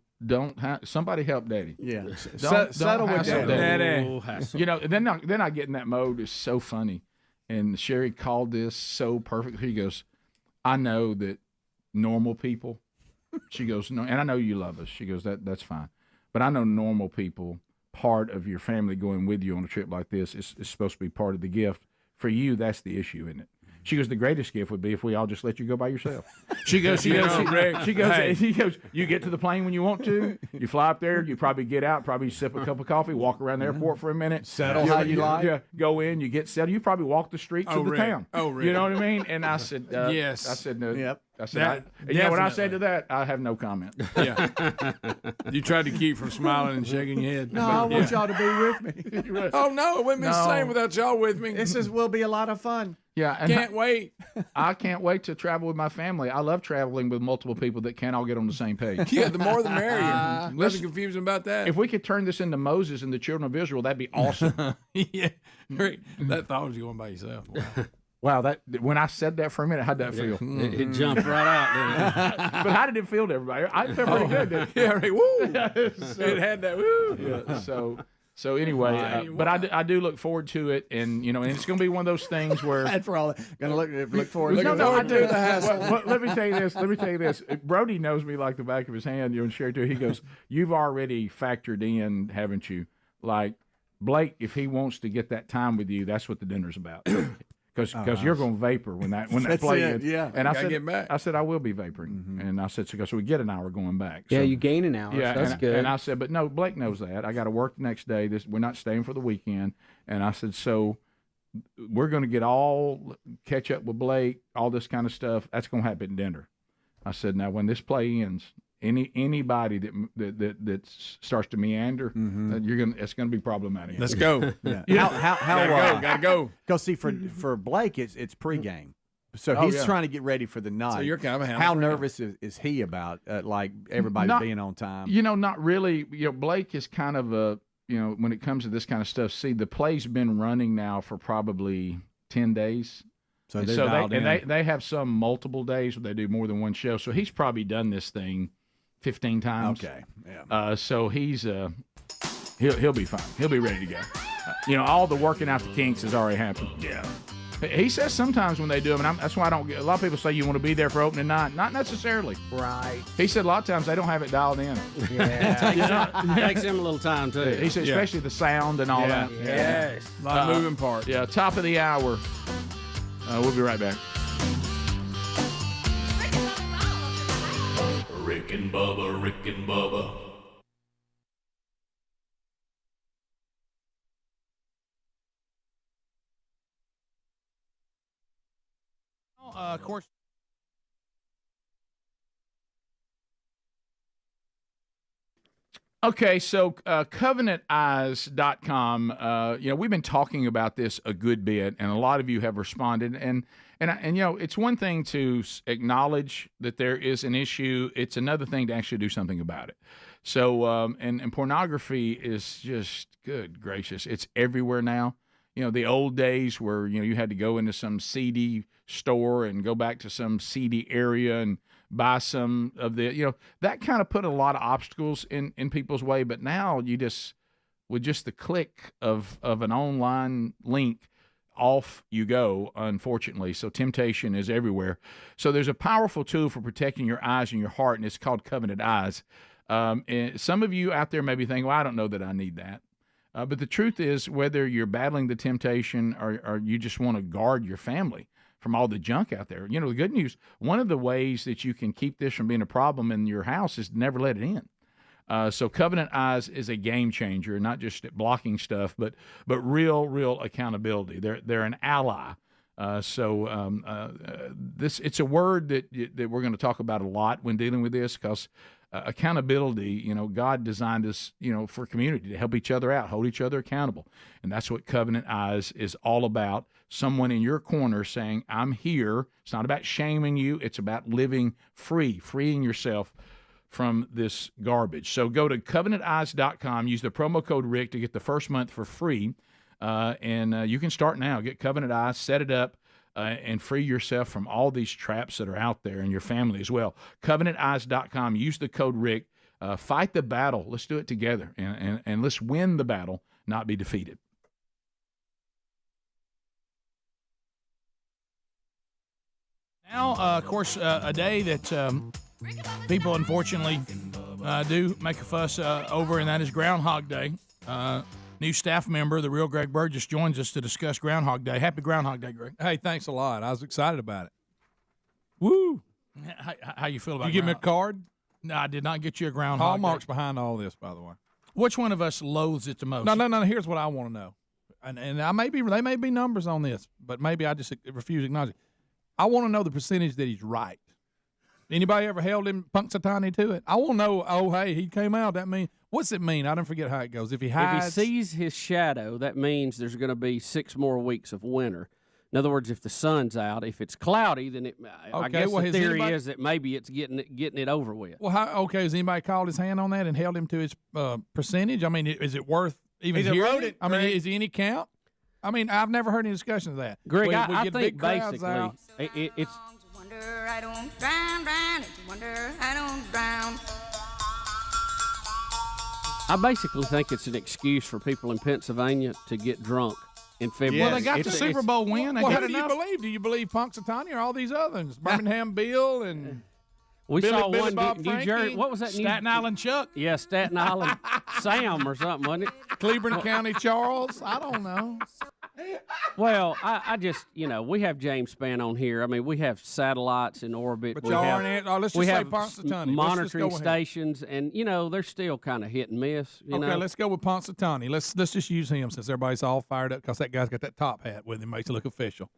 Somebody help Daddy. Yeah. Don't Settle with hassle Daddy. Oh, hassle. Then I get in that mode. It's so funny. And Sherry called this so perfect. He goes, I know that normal people. She goes, no, and I know you love us. She goes, that's fine. But I know normal people, part of your family going with you on a trip like this is supposed to be part of the gift. For you, that's the issue, isn't it? She goes, the greatest gift would be if we all just let you go by yourself. She goes, you get to the plane when you want to. You fly up there. You probably get out, probably sip a cup of coffee, walk around the airport for a minute. Settle how you like. Yeah, go in, you get settled. You probably walk the streets of the Rick. town. Oh, Rick. You know what I mean? And I said, yes. I said, no. Yep. I said, when I said to that, I have no comment. Yeah. You tried to keep from smiling and shaking your head. No, I want y'all to be with me. Oh, no, it wouldn't be the same without y'all with me. This will be a lot of fun. Yeah, and Can't wait. I can't wait to travel with my family. I love traveling with multiple people that can't all get on the same page. Yeah, the more the merrier. Nothing confusing about that. If we could turn this into Moses and the children of Israel, that'd be awesome. Yeah, Rick, that thought was going by yourself. Wow. Wow, when I said that for a minute, how'd that feel? It jumped right out, didn't it? But how did it feel to everybody? I felt pretty good. Didn't it? Yeah, Rick, woo. It had that woo. Yeah, so anyway, but I do look forward to it, and and it's going to be one of those things where And for all gonna look forward. I do. Well, let me tell you this. Brody knows me like the back of his hand. And Sherry too. He goes, "You've already factored in, haven't you? Like Blake, if he wants to get that time with you, that's what the dinner's about." because you're going to vapor when that play ends. Yeah, and gotta get back. I said I will be vaporing, and I said so we get an hour going back. Yeah, So, you gain an hour. yeah, so that's and, good. and I said, but no, Blake knows that. I got to work the next day. We're not staying for the weekend. And I said, so we're going to catch up with Blake, all this kind of stuff. That's going to happen at dinner. I said, now when this play ends, anybody that starts to meander, it's going to be problematic. Let's go. Yeah. How gotta go. Because see, for Blake, it's pregame. So he's trying to get ready for the night. So you're kind of a hound how friend. nervous is he about like everybody being on time? Not really. Blake is kind of a when it comes to this kind of stuff. See, the play's been running now for probably 10 days. So they have some multiple days where they do more than one show. So he's probably done this thing 15 times. Okay. Yeah. So he's he'll be fine. He'll be ready to go. All the working out the kinks has already happened. Yeah. He says sometimes when they do them, and that's why I don't get. A lot of people say you want to be there for opening night. Not necessarily. Right. He said a lot of times they don't have it dialed in. Yeah. Takes him a little time too. He said especially the sound and all that. Yes. A lot of moving parts. Yeah. Top of the hour. We'll be right back. Rick and Bubba, Rick and Bubba. Of course. Okay, so covenanteyes.com, we've been talking about this a good bit, and a lot of you have responded. And it's one thing to acknowledge that there is an issue. It's another thing to actually do something about it. So, and pornography is just, good gracious, it's everywhere now. The old days where, you had to go into some CD store and go back to some CD area and buy some of the, that kind of put a lot of obstacles in people's way. But now you with just the click of an online link, off you go, unfortunately. So temptation is everywhere. So there's a powerful tool for protecting your eyes and your heart, and it's called Covenant Eyes. And some of you out there may be thinking, well, I don't know that I need that. But the truth is, whether you're battling the temptation or you just want to guard your family from all the junk out there, the good news, one of the ways that you can keep this from being a problem in your house is to never let it in. So Covenant Eyes is a game changer, not just at blocking stuff, but real accountability. They're an ally. It's a word that we're going to talk about a lot when dealing with this, because accountability, God designed us, for community, to help each other out, hold each other accountable. And that's what Covenant Eyes is all about. Someone in your corner saying, I'm here. It's not about shaming you. It's about living freeing yourself from this garbage. So go to covenanteyes.com, use the promo code Rick to get the first month for free. And you can start now. Get Covenant Eyes, set it up, and free yourself from all these traps that are out there, and your family as well. Covenanteyes.com. Use the code Rick. Fight the battle. Let's do it together, and let's win the battle, not be defeated. Now, of course, a day that people, unfortunately, do make a fuss over, and that is Groundhog Day. New staff member, the real Greg Burgess, joins us to discuss Groundhog Day. Happy Groundhog Day, Greg. Hey, thanks a lot. I was excited about it. Woo! How you feel about it? You give me a card? No, I did not get you a Groundhog Hallmark's Day. behind all this, by the way. Which one of us loathes it the most? No. Here's what I want to know. And they may be numbers on this, but maybe I just refuse to acknowledge it. I want to know the percentage that he's right. Anybody ever held him Punxsutawney to it? I want to know, hey, he came out. That mean, what's it mean? I don't forget how it goes. If he sees his shadow, that means there's going to be 6 more weeks of winter. In other words, if the sun's out, if it's cloudy, then I guess the theory is that maybe it's getting it over with. Well, has anybody called his hand on that and held him to his percentage? I mean, is it worth even hearing it? I mean, is there any count? I mean, I've never heard any discussion of that. Greg, we I get think big crowds basically out. It's. Wonder I don't drown, if you wonder I don't drown. I basically think it's an excuse for people in Pennsylvania to get drunk in February. Well, they got the Super Bowl win. Well, who do you believe? Do you believe Punxsutawney or all these others? Birmingham Bill and we saw Billy one Bob New Frankie? Jersey. What was that? Staten Island Chuck. Yeah, Staten Island Sam or something, wasn't it? Cleveland County Charles. I don't know. Well, I just, we have James Spann on here. I mean, we have satellites in orbit. But we y'all have, aren't. Let's just we say have Punxsutawney. monitoring stations, and they're still kind of hit and miss. You know? Let's go with Punxsutawney. Let's just use him since everybody's all fired up because that guy's got that top hat with him, makes it look official.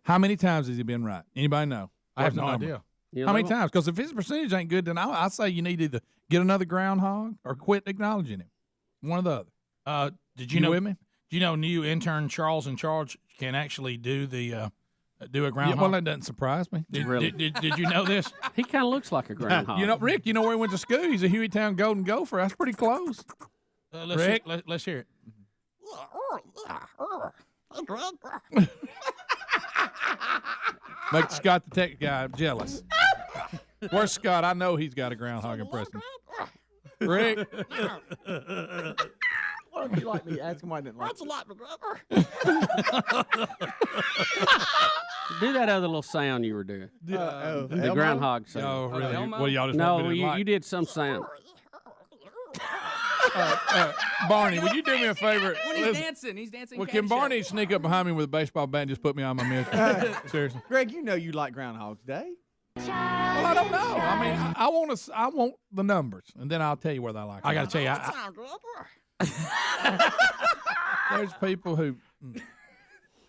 How many times has he been right? Anybody know? I have no idea. How many times? Because if his percentage ain't good, then I say you need to either get another groundhog or quit acknowledging him. One or the other. Did you know? With me? Do you know new intern Charles in charge can actually do the do a groundhog? Yeah, well, that doesn't surprise me. Did you know this? He kind of looks like a groundhog. Rick, you know where he went to school? He's a Hueytown Golden Gopher. That's pretty close. Rick, let's hear it. Make Scott the tech guy jealous. Where's Scott? I know he's got a groundhog impression. Rick. Why don't you like me? Ask him why I didn't like That's a lot, McGregor. Do that other little sound you were doing. The groundhog sound. Oh, really? Well, y'all just no, you did some sound. Barney, would you do me a favor? When he's dancing. Well, can Barney sneak up behind me with a baseball bat and just put me on my misery? Seriously. Greg, you know you like Groundhog's Day. Well, I don't know. I mean, I want the numbers, and then I'll tell you whether I like it. I got to tell you, there's people who.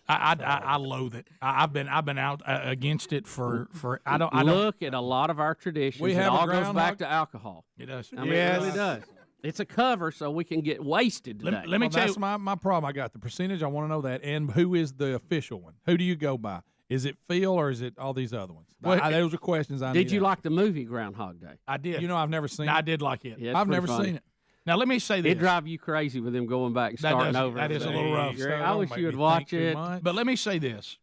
I loathe it. I've been out against it for I don't look at a lot of our traditions. We have it all goes back to alcohol. It does. I mean, it really does. It's a cover so we can get wasted today. Let me tell you, that's my problem. I got the percentage. I want to know that, and who is the official one? Who do you go by? Is it Phil or is it all these other ones? Those are questions I need. Did you like the movie Groundhog Day? I did. I've never seen it. I did like it. Yeah, I've never seen it. Now, let me say this. It drive you crazy with them going back and starting over. That is a little rough. I wish you would watch it. But let me say this.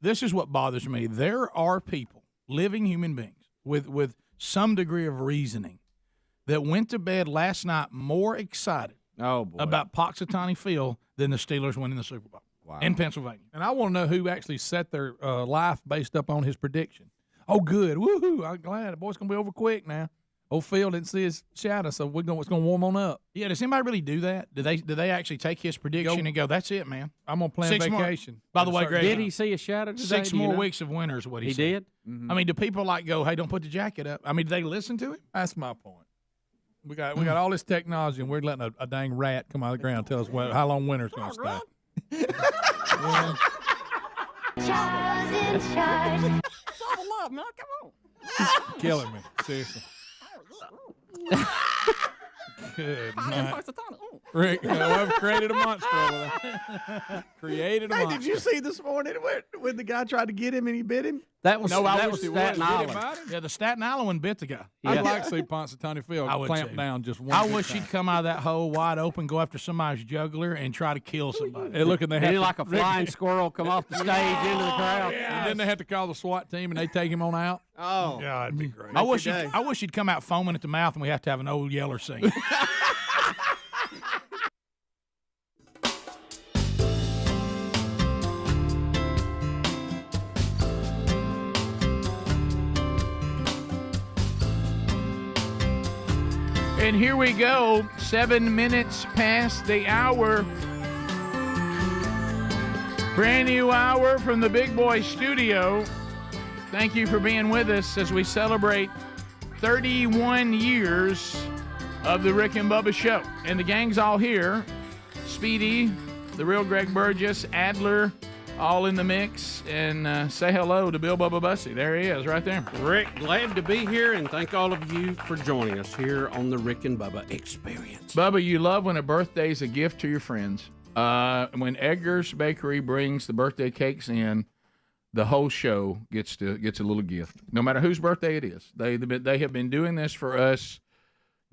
This is what bothers me. There are people, living human beings, with some degree of reasoning that went to bed last night more excited about Punxsutawney Phil than the Steelers winning the Super Bowl in Pennsylvania. And I want to know who actually set their life based up on his prediction. Oh, good. Woohoo. I'm glad. The boy's going to be over quick now. Old Phil didn't see his shadow, so it's going to warm on up. Yeah, does anybody really do that? Do they actually take his prediction and go, that's it, man? I'm going to plan vacation. By the way, Greg. Did he see a shadow today? 6 more weeks of winter is what he said. He did? Mm-hmm. I mean, do people go, hey, don't put the jacket up? I mean, do they listen to him? That's my point. We got all this technology, and we're letting a dang rat come out of the ground and tell us how long winter's going to stay. Man, come on. Killing me, seriously. Good night. Rick, I've created a monster over there. Created a monster. Did you see this morning when the guy tried to get him and he bit him? That was Staten Island. Yeah, the Staten Island one bit the guy. Yeah. I'd like to see Punxsutawney Phil clamp down just one. I wish he'd come out of that hole wide open, go after somebody's jugular, and try to kill somebody. Hey, look, and they had like a flying squirrel come off the stage into the crowd. And then they had to call the SWAT team, and they take him on out. Oh, yeah, it'd be great. I wish he'd come out foaming at the mouth, and we have to have an old yeller scene. And here we go, 7 minutes past the hour. Brand new hour from the Big Boy Studio. Thank you for being with us as we celebrate 31 years of the Rick and Bubba Show. And the gang's all here. Speedy, the real Greg Burgess, Adler, all in the mix. And say hello to Bill Bubba Bussey. There he is, right there. Rick, glad to be here, and thank all of you for joining us here on the Rick and Bubba Experience. Bubba, you love when a birthday's a gift to your friends. When Edgar's Bakery brings the birthday cakes in, the whole show gets a little gift, no matter whose birthday it is. They have been doing this for us.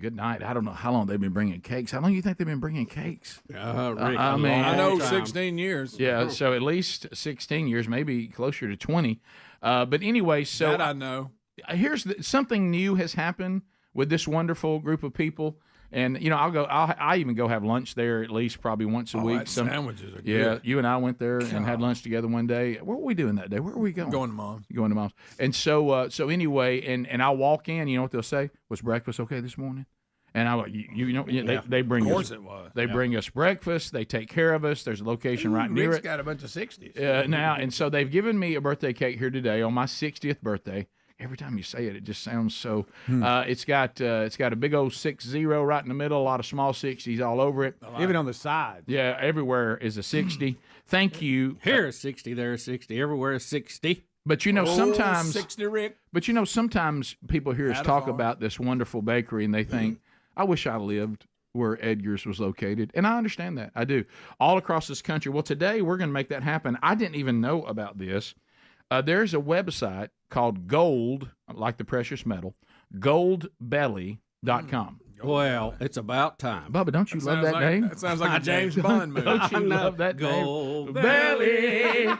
Good night. I don't know how long they've been bringing cakes. How long do you think they've been bringing cakes? Rick, I know 16 years. Yeah, so at least 16 years, maybe closer to 20. But anyway, so that I know. Here's something new has happened with this wonderful group of people. And, I even go have lunch there at least probably once a week. Sandwiches are good. Yeah, you and I went there and had lunch together one day. What were we doing that day? Where were we going? Going to Mom's. Going to Mom's. And so anyway, and I'll walk in, you know what they'll say? Was breakfast okay this morning? And they bring Of course us. it was. They bring us breakfast. They take care of us. There's a location right near Rick's it. got a bunch of 60s. Now, and so they've given me a birthday cake here today on my 60th birthday. Every time you say it, it just sounds so. It's got a big old 60 right in the middle, a lot of small 60s all over it. Even on the side. Yeah, everywhere is a 60. Thank you. Here is 60, there is 60, everywhere is 60. But sometimes 60 Rick. But sometimes people hear us talk about this wonderful bakery and they think, I wish I lived where Edgar's was located. And I understand that. I do. All across this country. Well, today we're going to make that happen. I didn't even know about this. There's a website called Gold, like the precious metal, goldbelly.com. Well, it's about time. Bubba, don't you love that name? That sounds like a James Bond movie. Don't you love that Gold name? Belly.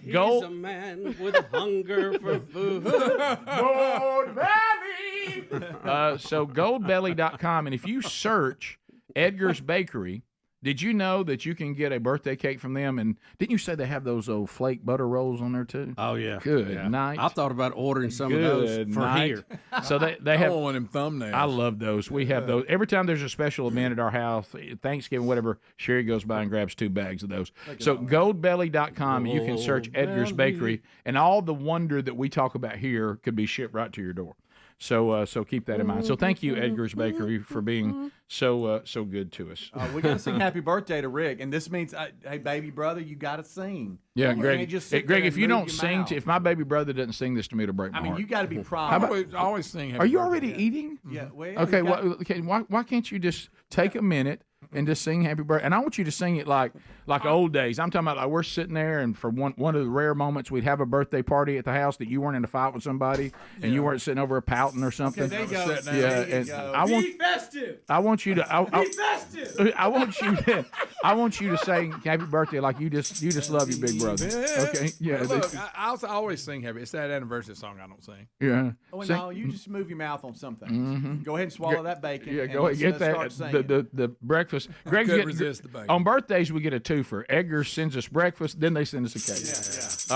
He's Gold. a man with a hunger for food. Gold Belly. So goldbelly.com, and if you search Edgar's Bakery, did you know that you can get a birthday cake from them? And didn't you say they have those old flake butter rolls on there too? Oh yeah, Good night. I thought about ordering some of those for here. So they have one of them thumbnails. I love those. We have those every time there's a special event at our house, Thanksgiving, whatever. Sherry goes by and grabs 2 bags of those. So goldbelly.com, and you can search Edgar's Bakery, and all the wonder that we talk about here could be shipped right to your door. So keep that in mind. So thank you, Edgar's Bakery, for being so good to us. We got to sing happy birthday to Rick, and this means, hey, baby brother, you got to sing. Yeah, You Greg. can't just sit Greg, there if and you move don't your sing, mouth. if my baby brother doesn't sing this to me, it'll break my I mean, heart. you got to be proud. How about always sing happy Are you birthday. already eating? Yeah. Well, Okay. you got- Why can't you just take a minute and just sing happy birthday? And I want you to sing it like old days. I'm talking about like we're sitting there, and for one of the rare moments we'd have a birthday party at the house that you weren't in a fight with somebody and you weren't sitting over pouting or something. Okay, there you go. Yeah, There you and go. I want Be festive. I want you to Be festive. I want you to say happy birthday like you just love your big brother. Okay. Yeah. Look, I always sing happy. It's that anniversary song I don't sing. Yeah. Oh, Sing- no, you just move your mouth on some things. Mhm. Go ahead and swallow that bacon. Yeah, and go ahead, get let's that. start singing. The breakfast. Greg's couldn't getting, resist the bacon. on birthdays we get a twofer. Edgar sends us breakfast, then they send us a cake.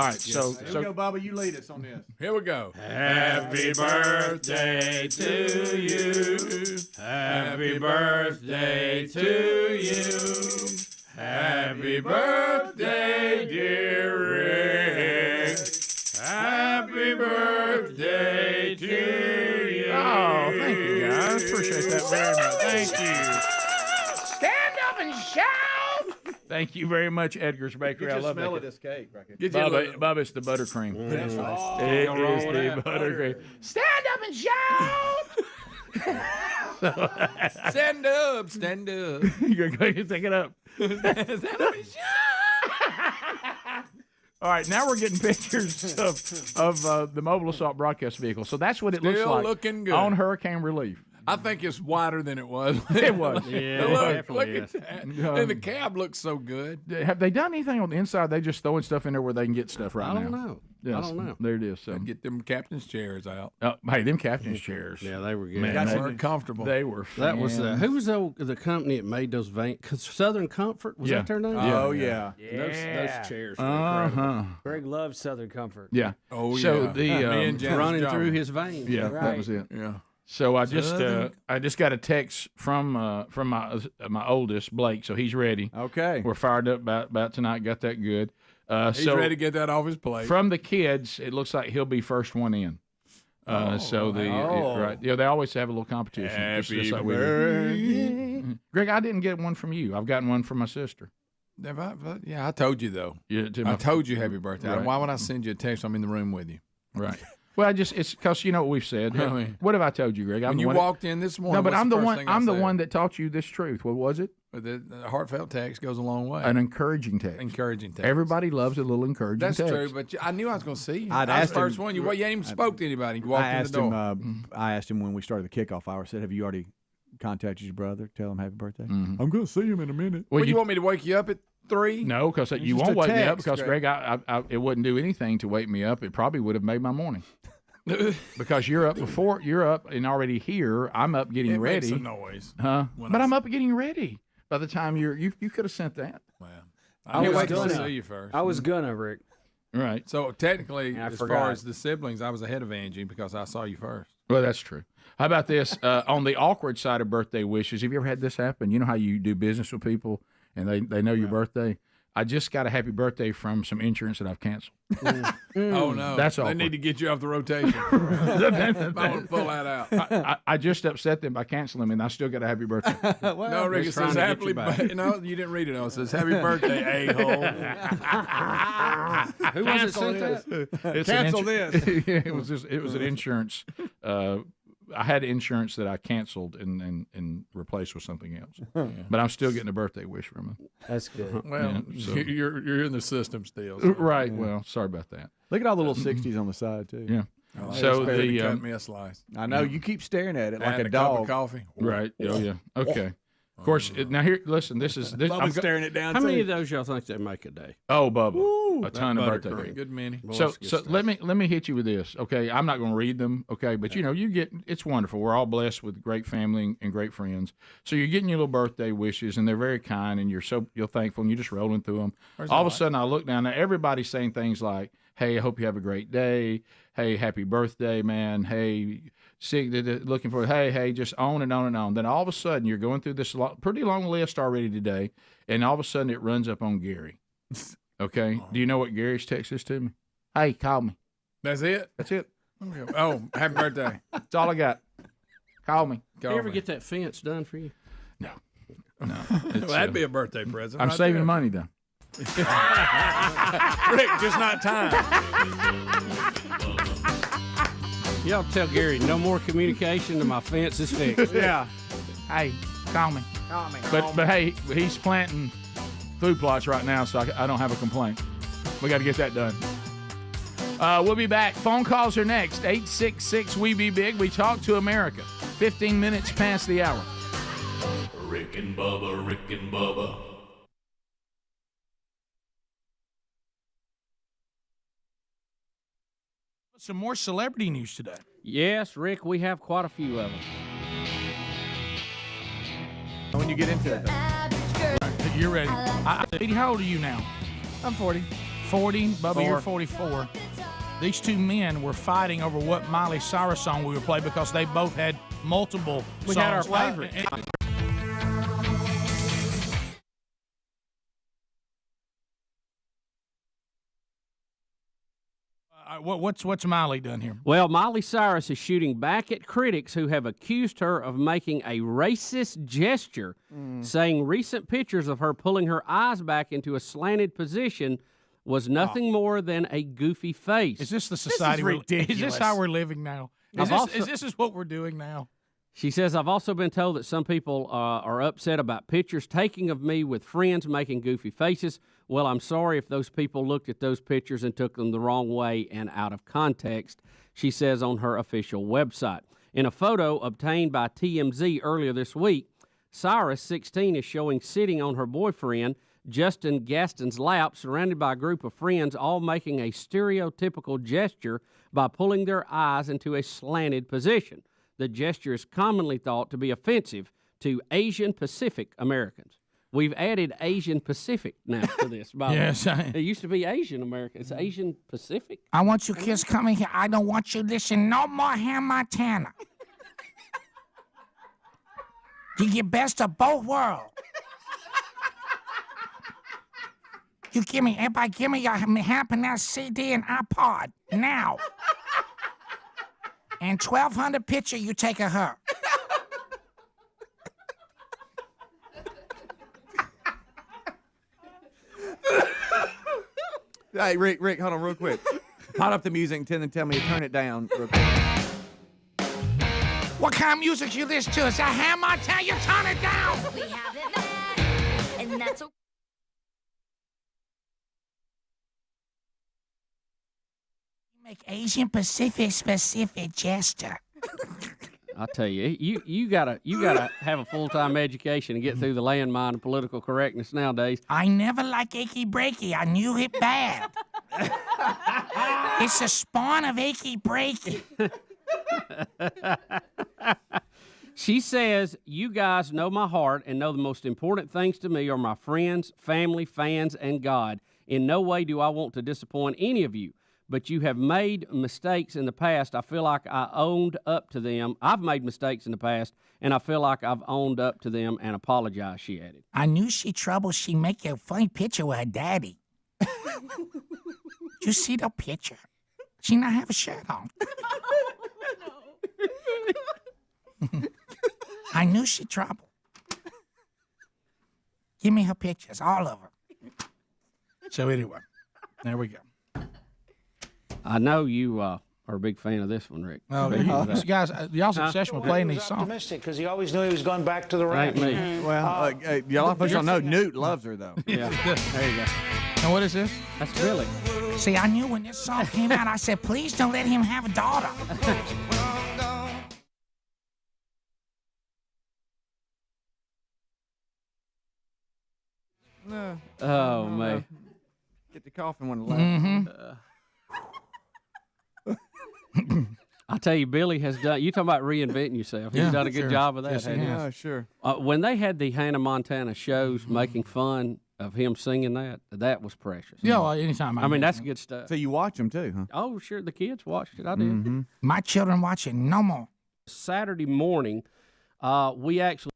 All right, so Here we go, Bubba. You lead us on this. Here we go. Happy birthday to you. Happy birthday to you. Happy birthday, dear Rick. Happy birthday to you. Oh, thank you guys. Appreciate that very much. Thank you. Stand up and shout. Thank you very much, Edgar's Bakery. Get I you a love smell that. of this cake. Right here. Get you a little- Bubba, it's the buttercream. That's right. It Don't roll is with the that buttercream. Stand up and shout. Stand up, stand up. You're going to take it up. All right, now we're getting pictures of the mobile assault broadcast vehicle. So that's what it looks Still like looking good. on hurricane relief. I think it's wider than it was. It was. Yeah, look definitely at is. that. And the cab looks so good. Have they done anything on the inside? They just throwing stuff in there where they can get stuff right I don't now. know. Yes, I don't know. There it is. So. Get them captain's chairs out. Hey, them captain's chairs. Yeah, they were good. Man, They they were comfortable. They were. That was who was fans. the company that made those Southern Comfort? Was Yeah. that their name? Oh, yeah. Those chairs were incredible. Uh-huh. Greg loves Southern Comfort. Yeah. Oh, So yeah. the Me and Janis running Joplin. through his veins. yeah, that Right. was it. Yeah. So I Southern- just got a text from my oldest Blake, so he's ready. Okay. We're fired up about tonight. Got that good. He's So ready to get that off his plate. from the kids, it looks like he'll be first one in. So the right, yeah, they always have a little competition. just like we do. Greg, I didn't get one from you. I've gotten one from my sister. Yeah, I told you, though. Yeah, I told you happy birthday. Right. Why would I send you a text? I'm in the room with you. Right. Well, it's because you know what we've said. I mean, what have I told you, Greg? I'm When the you one walked in this morning, no, but what's I'm the first one. thing I I'm the said? one that taught you this truth. What was it? The heartfelt text goes a long way. An encouraging text. Encouraging text. Everybody loves a little encouraging That's text. true, but I knew I was going to see you. I'd I was asked the first him- one. You hadn't even spoke to anybody. You walked I in asked the door. him. I asked him when we started the kickoff hour. I said, "Have you already contacted your brother? Tell him happy birthday." Mm-hmm. I'm going to see him in a minute. Well, you want me to wake you up at 3? No, because you just won't a wake me up text, because Greg, it wouldn't do anything to wake me up. It probably would have made my morning. Because you're up before you're up and already here. I'm up getting It ready. makes a noise. Huh? when But I I'm up getting ready. By the time you could have sent that. Well, I I knew was I could gonna. see you first. I was gonna, Rick. Right. So technically, I as forgot. far as the siblings, I was ahead of Angie because I saw you first. Well, that's true. How about this? On the awkward side of birthday wishes, have you ever had this happen? You know how you do business with people and they know your birthday? I just got a happy birthday from some insurance that I've canceled. Oh, no. That's They awkward. need to get you off the rotation. I want to pull that out. I just upset them by canceling them, and I still got a happy birthday. No, Rick, it says happily, no, you didn't read it. No, it says happy birthday, a-hole. Who was it sent that? Cancel this. It was an insurance. I had insurance that I canceled and replaced with something else. But I'm still getting a birthday wish from them. That's good. Well, Yeah, so- you're in the system still. So. Right. Well, sorry about that. Look at all the little 60s on the side, too. Yeah. Oh, So so the cut me a slice. I know. You keep staring at it like And a cup dog. of coffee. Right. Oh, yeah. Okay. Of course. Now here, listen. This. Bubba's staring it down, How too. many of those y'all think they make a day? Oh, Bubba, a ton of birthday Buttercream. cake. Good many. So let me hit you with this, okay? I'm not going to read them, okay? But you get it's wonderful. We're all blessed with great family and great friends. So you're getting your little birthday wishes, and they're very kind, and you're thankful, and you're just rolling through them. All of a sudden, I look down there. Everybody's saying things like, "Hey, I hope you have a great day. Hey, happy birthday, man. Hey." Looking for, hey, just on and on and on. Then all of a sudden, you're going through this pretty long list already today, and all of a sudden it runs up on Gary. Okay? Do you know what Gary's text is to me? Hey, call me. That's it? That's it. Okay. Oh, happy birthday. That's all I got. Call me. You ever get that fence done for you? No. Well, that'd be a birthday present. I'm right saving there. money, though. Rick, just not time. Y'all tell Gary, no more communication to my fence is fixed. Yeah. Hey, call me. Call me. But hey, he's planting food plots right now, so I don't have a complaint. We got to get that done. We'll be back. Phone calls are next. 866-WE-BE-BIG. We talk to America. 15 minutes past the hour. Rick and Bubba, Rick and Bubba. Some more celebrity news today. Yes, Rick, we have quite a few of them. When you get into it, You're ready. Lady, how old are you now? I'm 40. 40. Bubba, you're 44. These two men were fighting over what Miley Cyrus song we would play because they both had multiple We songs. had our favorite. What's Miley done here? Well, Miley Cyrus is shooting back at critics who have accused her of making a racist gesture, saying recent pictures of her pulling her eyes back into a slanted position was nothing more than a goofy face. Is this the society? ridiculous. Is this how we're living now? Is this what we're doing now? She says, I've also been told that some people are upset about pictures taking of me with friends making goofy faces. Well, I'm sorry if those people looked at those pictures and took them the wrong way and out of context, she says on her official website. In a photo obtained by TMZ earlier this week, Cyrus, 16, is showing sitting on her boyfriend, Justin Gaston's lap, surrounded by a group of friends, all making a stereotypical gesture by pulling their eyes into a slanted position. The gesture is commonly thought to be offensive to Asian Pacific Americans. We've added Asian Pacific now to this. By Yes, the way. It used to be Asian American. It's Asian Pacific. I want you kids coming here. I don't want you listening no more Hannah Montana. You get best of both worlds. You give me your Hannah CD and iPod now. And 1,200 picture you take of her. Hey, Rick, hold on real quick. Pot up the music and tell me to turn it down real quick. What kind of music you listen to? Is that Hannah Montana? You turn it down. We have it bad, and that's okay. Make Asian Pacific specific gesture. I tell you, you gotta have a full-time education and get through the landmine of political correctness nowadays. I never like achy breaky. I knew it bad. It's a spawn of achy breaky. She says, you guys know my heart and know the most important things to me are my friends, family, fans, and God. In no way do I want to disappoint any of you. but you have made mistakes in the past. I feel like I owned up to them. I've made mistakes in the past, and I feel like I've owned up to them and apologized, she added. I knew she trouble. She make a funny picture with her daddy. You see the picture? She not have a shirt on. I knew she trouble. Give me her pictures, all of her. So anyway, there we go. I know you are a big fan of this one, Rick. Oh, you guys, y'all's obsession with playing these songs. Optimistic because he always knew he was going back to the ranch. Well, y'all don't know Newt loves her though. Yeah, there you go. And what is this? That's Billy. See, I knew when this song came out, I said, please don't let him have a daughter. Oh, man. Get the coffin one last. I tell you, Billy has done. You talking about reinventing yourself? He's done a good job of that. Yes, hasn't he? yeah, sure. When they had the Hannah Montana shows making fun of him singing that was precious. Yeah, well, anytime. I mean, that's good stuff. So you watch them too, huh? Oh, sure. The kids watched it. I did. My children watch it no more. Saturday morning, we actually.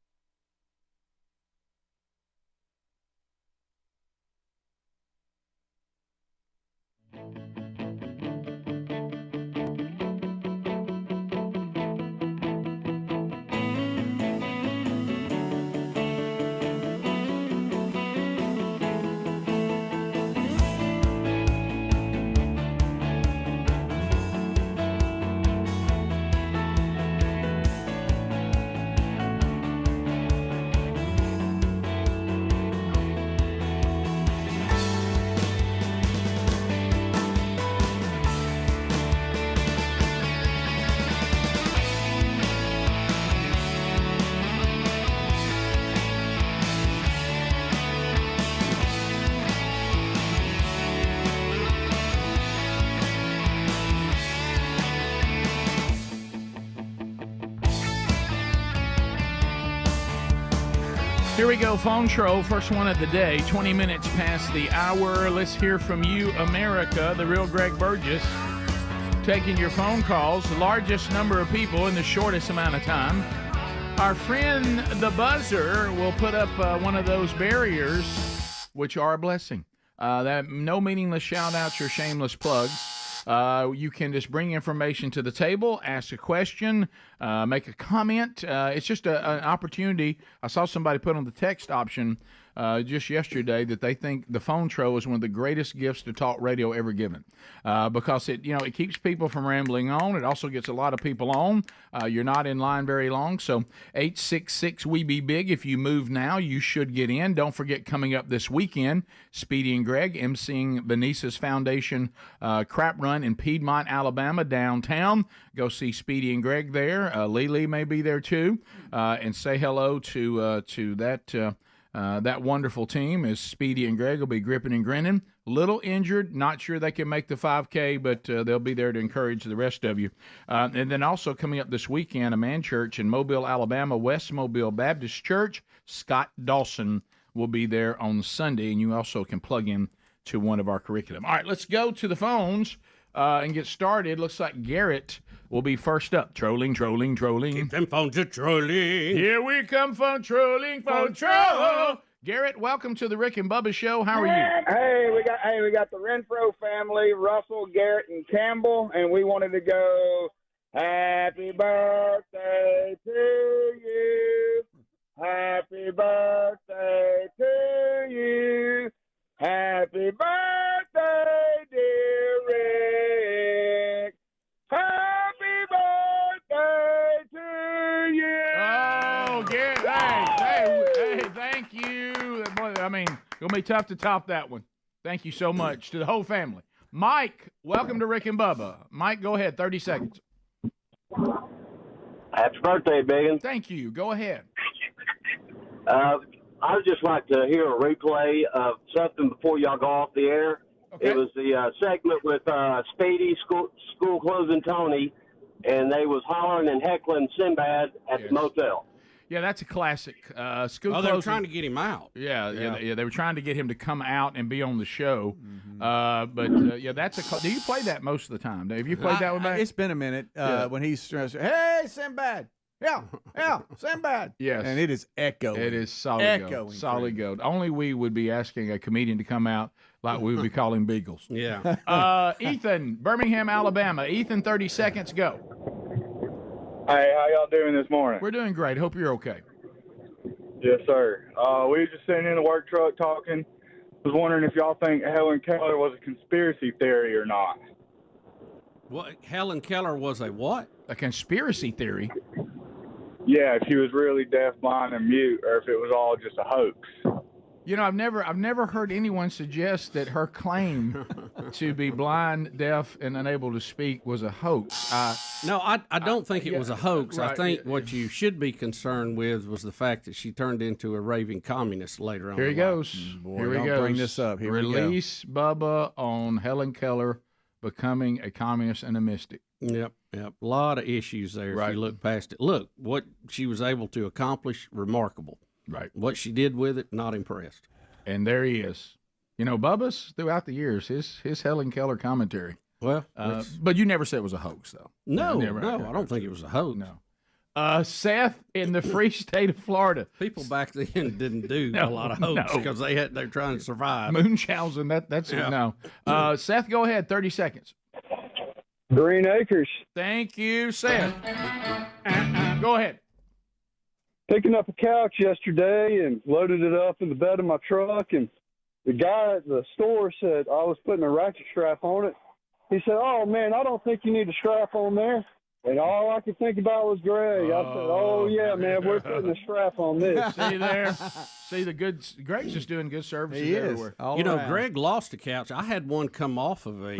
Here we go, phone troll, first one of the day, 20 minutes past the hour. Let's hear from you, America, the real Greg Burgess, taking your phone calls, the largest number of people in the shortest amount of time. Our friend, the buzzer, will put up one of those barriers, which are a blessing. That no meaningless shout-outs or shameless plugs. You can just bring information to the table, ask a question, make a comment. It's just an opportunity. I saw somebody put on the text option just yesterday that they think the phone troll is one of the greatest gifts to talk radio ever given, because it keeps people from rambling on. It also gets a lot of people on. You're not in line very long. So 866-WE-BE-BIG. If you move now, you should get in. Don't forget, coming up this weekend, Speedy and Greg emceeing Benisa's Foundation crap run in Piedmont, Alabama, downtown. Go see Speedy and Greg there. Lily may be there too, and say hello to that wonderful team, as Speedy and Greg will be gripping and grinning. Little injured, not sure they can make the 5K, but they'll be there to encourage the rest of you. And then also coming up this weekend, a man church in Mobile, Alabama, West Mobile Baptist Church. Scott Dawson will be there on Sunday, and you also can plug in to one of our curriculum. All right, let's go to the phones and get started. Looks like Garrett will be first up. Trolling. Keep them phones a-trolling. Here we come, phone trolling, phone troll. Garrett, welcome to the Rick and Bubba Show. How are you? Hey, we got the Renfro family, Russell, Garrett, and Campbell, and we wanted to go, happy birthday to you. Happy birthday to you. Happy birthday, dear Rick. Happy birthday to you. Oh, Garrett, hey, thank you. Boy, I mean, it'll be tough to top that one. Thank you so much to the whole family. Mike, welcome to Rick and Bubba. Mike, go ahead, 30 seconds. Happy birthday, Biggin. Thank you. Go ahead. I would just like to hear a replay of something before y'all go off the air. Okay. It was the segment with Speedy, school closing Tony, and they was hollering and heckling Sinbad at the motel. Yeah, that's a classic. School they were closing. trying to get him out. Yeah. They were trying to get him to come out and be on the show. But that's a. Do you play that most of the time? Have you played that one back? It's been a minute when he's stressed. Hey, Sinbad. Yeah, Sinbad. Yes. And it is echoing. It is solid gold. Solid gold. Only we would be asking a comedian to come out like we would be calling beagles. Yeah. Ethan, Birmingham, Alabama. Ethan, 30 seconds, go. Hey, how y'all doing this morning? We're doing great. Hope you're okay. Yes, sir. We were just sitting in the work truck talking. Was wondering if y'all think Helen Keller was a conspiracy theory or not. What? Helen Keller was a what? A conspiracy theory? Yeah, if she was really deaf, blind, and mute, or if it was all just a hoax. You know, I've never heard anyone suggest that her claim to be blind, deaf, and unable to speak was a hoax. No, I don't think it was a hoax. Right. I think what you should be concerned with was the fact that she turned into a raving communist later on. Here he goes. Here we go. Bring this up. Here Release Bubba on Helen Keller becoming a communist and a mystic. Yep. A lot of issues there if you look past it. Look, what she was able to accomplish, remarkable. Right. What she did with it, not impressed. And there he is. You know, Bubba's throughout the years, his Helen Keller commentary. Well, but you never said it was a hoax, though. No, I don't think it was a hoax. No. Seth in the free state of Florida. People back then didn't do a lot of hoax because they're trying to survive. Munchausen, that's no. Seth, go ahead. 30 seconds. Green Acres. Thank you, Seth. Go ahead. Picking up a couch yesterday and loaded it up in the bed of my truck, and the guy at the store said I was putting a ratchet strap on it. He said, "Oh man, I don't think you need a strap on there." And all I could think about was Greg. I said, "Oh yeah, man, we're putting a strap on this." See there? See the good. Greg's just doing good services He everywhere. is. You know, Greg lost a couch. I had one come off of a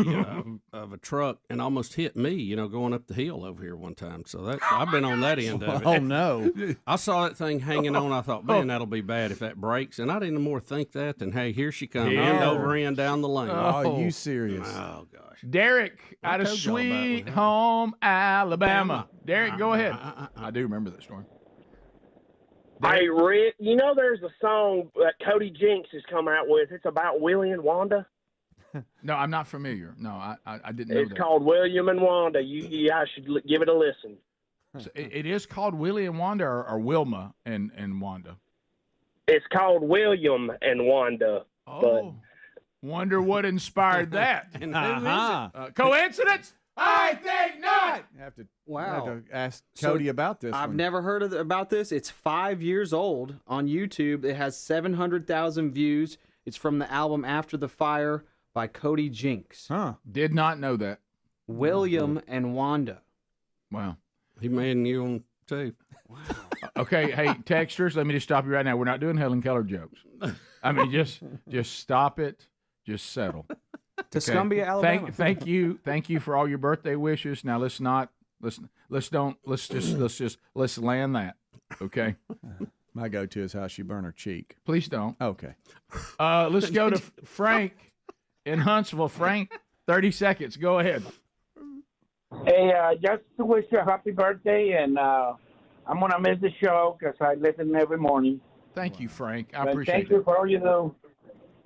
truck and almost hit me. You know, going up the hill over here one time. So that I've been on that end of it. Oh no! I saw that thing hanging on. I thought, man, that'll be bad if that breaks. And I didn't more think that than, hey, here she comes, end over end down the lane. Oh, you serious? Oh gosh. Derek I out of told y'all about Sweet it. Home, Alabama. Derek, go ahead. I do remember that story. Hey, Rick, you know there's a song that Cody Jinks has come out with. It's about Willie and Wanda. No, I'm not familiar. No, I didn't know It's that. called William and Wanda. You guys should give it a listen. So it is called Willie and Wanda or Wilma and Wanda? It's called William and Wanda. Oh, wonder what inspired that. And who is it? Coincidence? I think not. You have to, Wow. have to ask Cody about this. I've one. never heard about this. It's 5 years old on YouTube. It has 700,000 views. It's from the album After the Fire by Cody Jinks. Huh. Did not know that. William and Wanda. Wow. He made you on too. Okay, hey, texters, let me just stop you right now. We're not doing Helen Keller jokes. I mean, just stop it. Just settle. Tuscumbia, Alabama. Thank you for all your birthday wishes. Now let's land that. Okay. My go-to is how she burned her cheek. Please don't. Okay. Let's go to Frank in Huntsville. Frank, 30 seconds. Go ahead. Hey, just to wish you a happy birthday, and I'm gonna miss the show because I listen every morning. Thank you, Frank. I But appreciate thank it. you for all you do.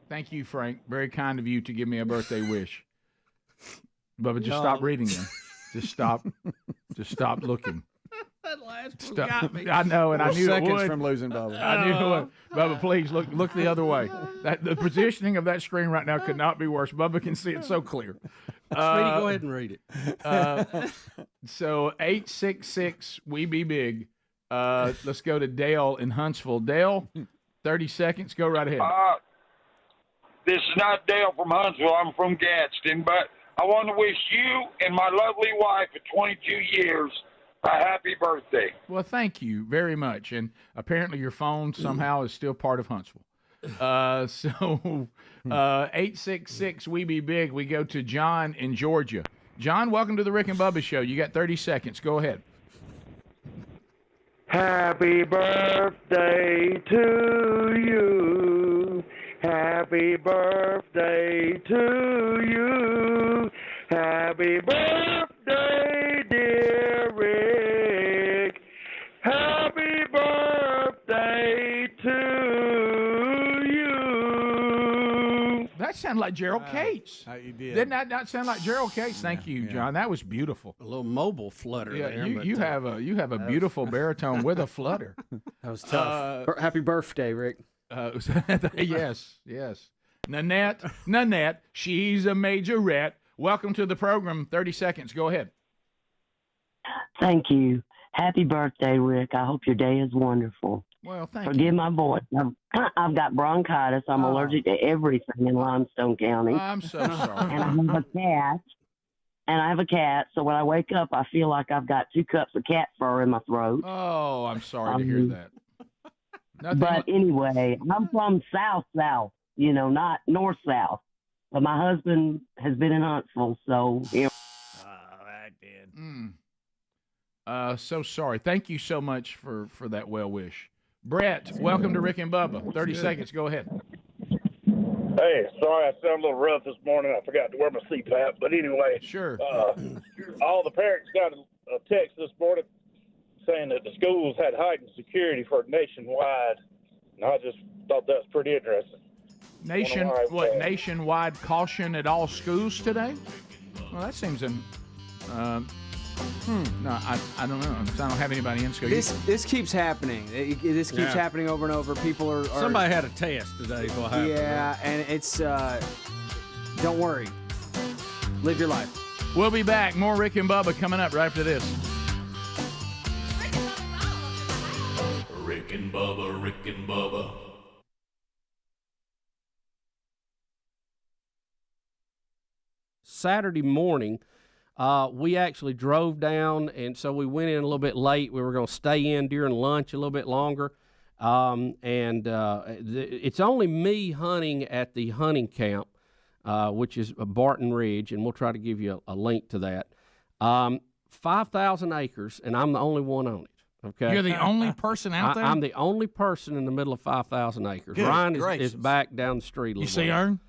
Thank you, Frank. Very kind of you to give me a birthday wish. Bubba, just stop reading them. Just stop looking. That last one Stop. got me. I know, and I knew it seconds would. from losing Bubba. I knew it would. Bubba, please look the other way. The positioning of that screen right now could not be worse. Bubba can see it so clear. Sweetie, go ahead and read it. So 866 We Be Big. Let's go to Dale in Huntsville. Dale, 30 seconds. Go right ahead. This is not Dale from Huntsville. I'm from Gadsden, but I want to wish you and my lovely wife of 22 years a happy birthday. Well, thank you very much. And apparently your phone somehow is still part of Huntsville. 866 We Be Big. We go to John in Georgia. John, welcome to the Rick and Bubba Show. You got 30 seconds. Go ahead. Happy birthday to you. Happy birthday to you. Happy birthday, dear Rick. Happy birthday. like Gerald Cates. You did. Didn't that not sound like Gerald Cates? Thank you, John. That was beautiful. A little mobile flutter there. You have a beautiful baritone with a flutter. That was tough. Happy birthday, Rick. Yes. Nanette, she's a majorette. Welcome to the program. 30 seconds. Go ahead. Thank you. Happy birthday, Rick. I hope your day is wonderful. Well, thank you. Forgive my voice. I've got bronchitis. I'm allergic to everything in Limestone County. I'm so sorry. And I have a cat. So when I wake up, I feel like I've got 2 cups of cat fur in my throat. Oh, I'm sorry to hear that. But anyway, I'm from south, not north-south. But my husband has been in Huntsville, so that did. So sorry. Thank you so much for that well wish. Brett, welcome to Rick and Bubba. 30 seconds. Go ahead. Hey, sorry I sound a little rough this morning. I forgot to wear my CPAP. But anyway, sure. All the parents got a text this morning saying that the schools had heightened security for nationwide, and I just thought that was pretty interesting. Nationwide caution at all schools today? Well, that seems no, I don't know. I don't have anybody in school. This keeps happening. This keeps happening over and over. People are Somebody had a test today. What happened? Yeah, and it's don't worry. Live your life. We'll be back. More Rick and Bubba coming up right after this. Rick and Bubba, Rick and Bubba. Saturday morning, we actually drove down, and so we went in a little bit late. We were going to stay in during lunch a little bit longer. It's only me hunting at the hunting camp, which is Barton Ridge, and we'll try to give you a link to that. 5,000 acres, and I'm the only one on it. Okay, you're the only person out there? I'm the only person in the middle of 5,000 acres. Good Ryan gracious. is back down the street a little You see way. Ern?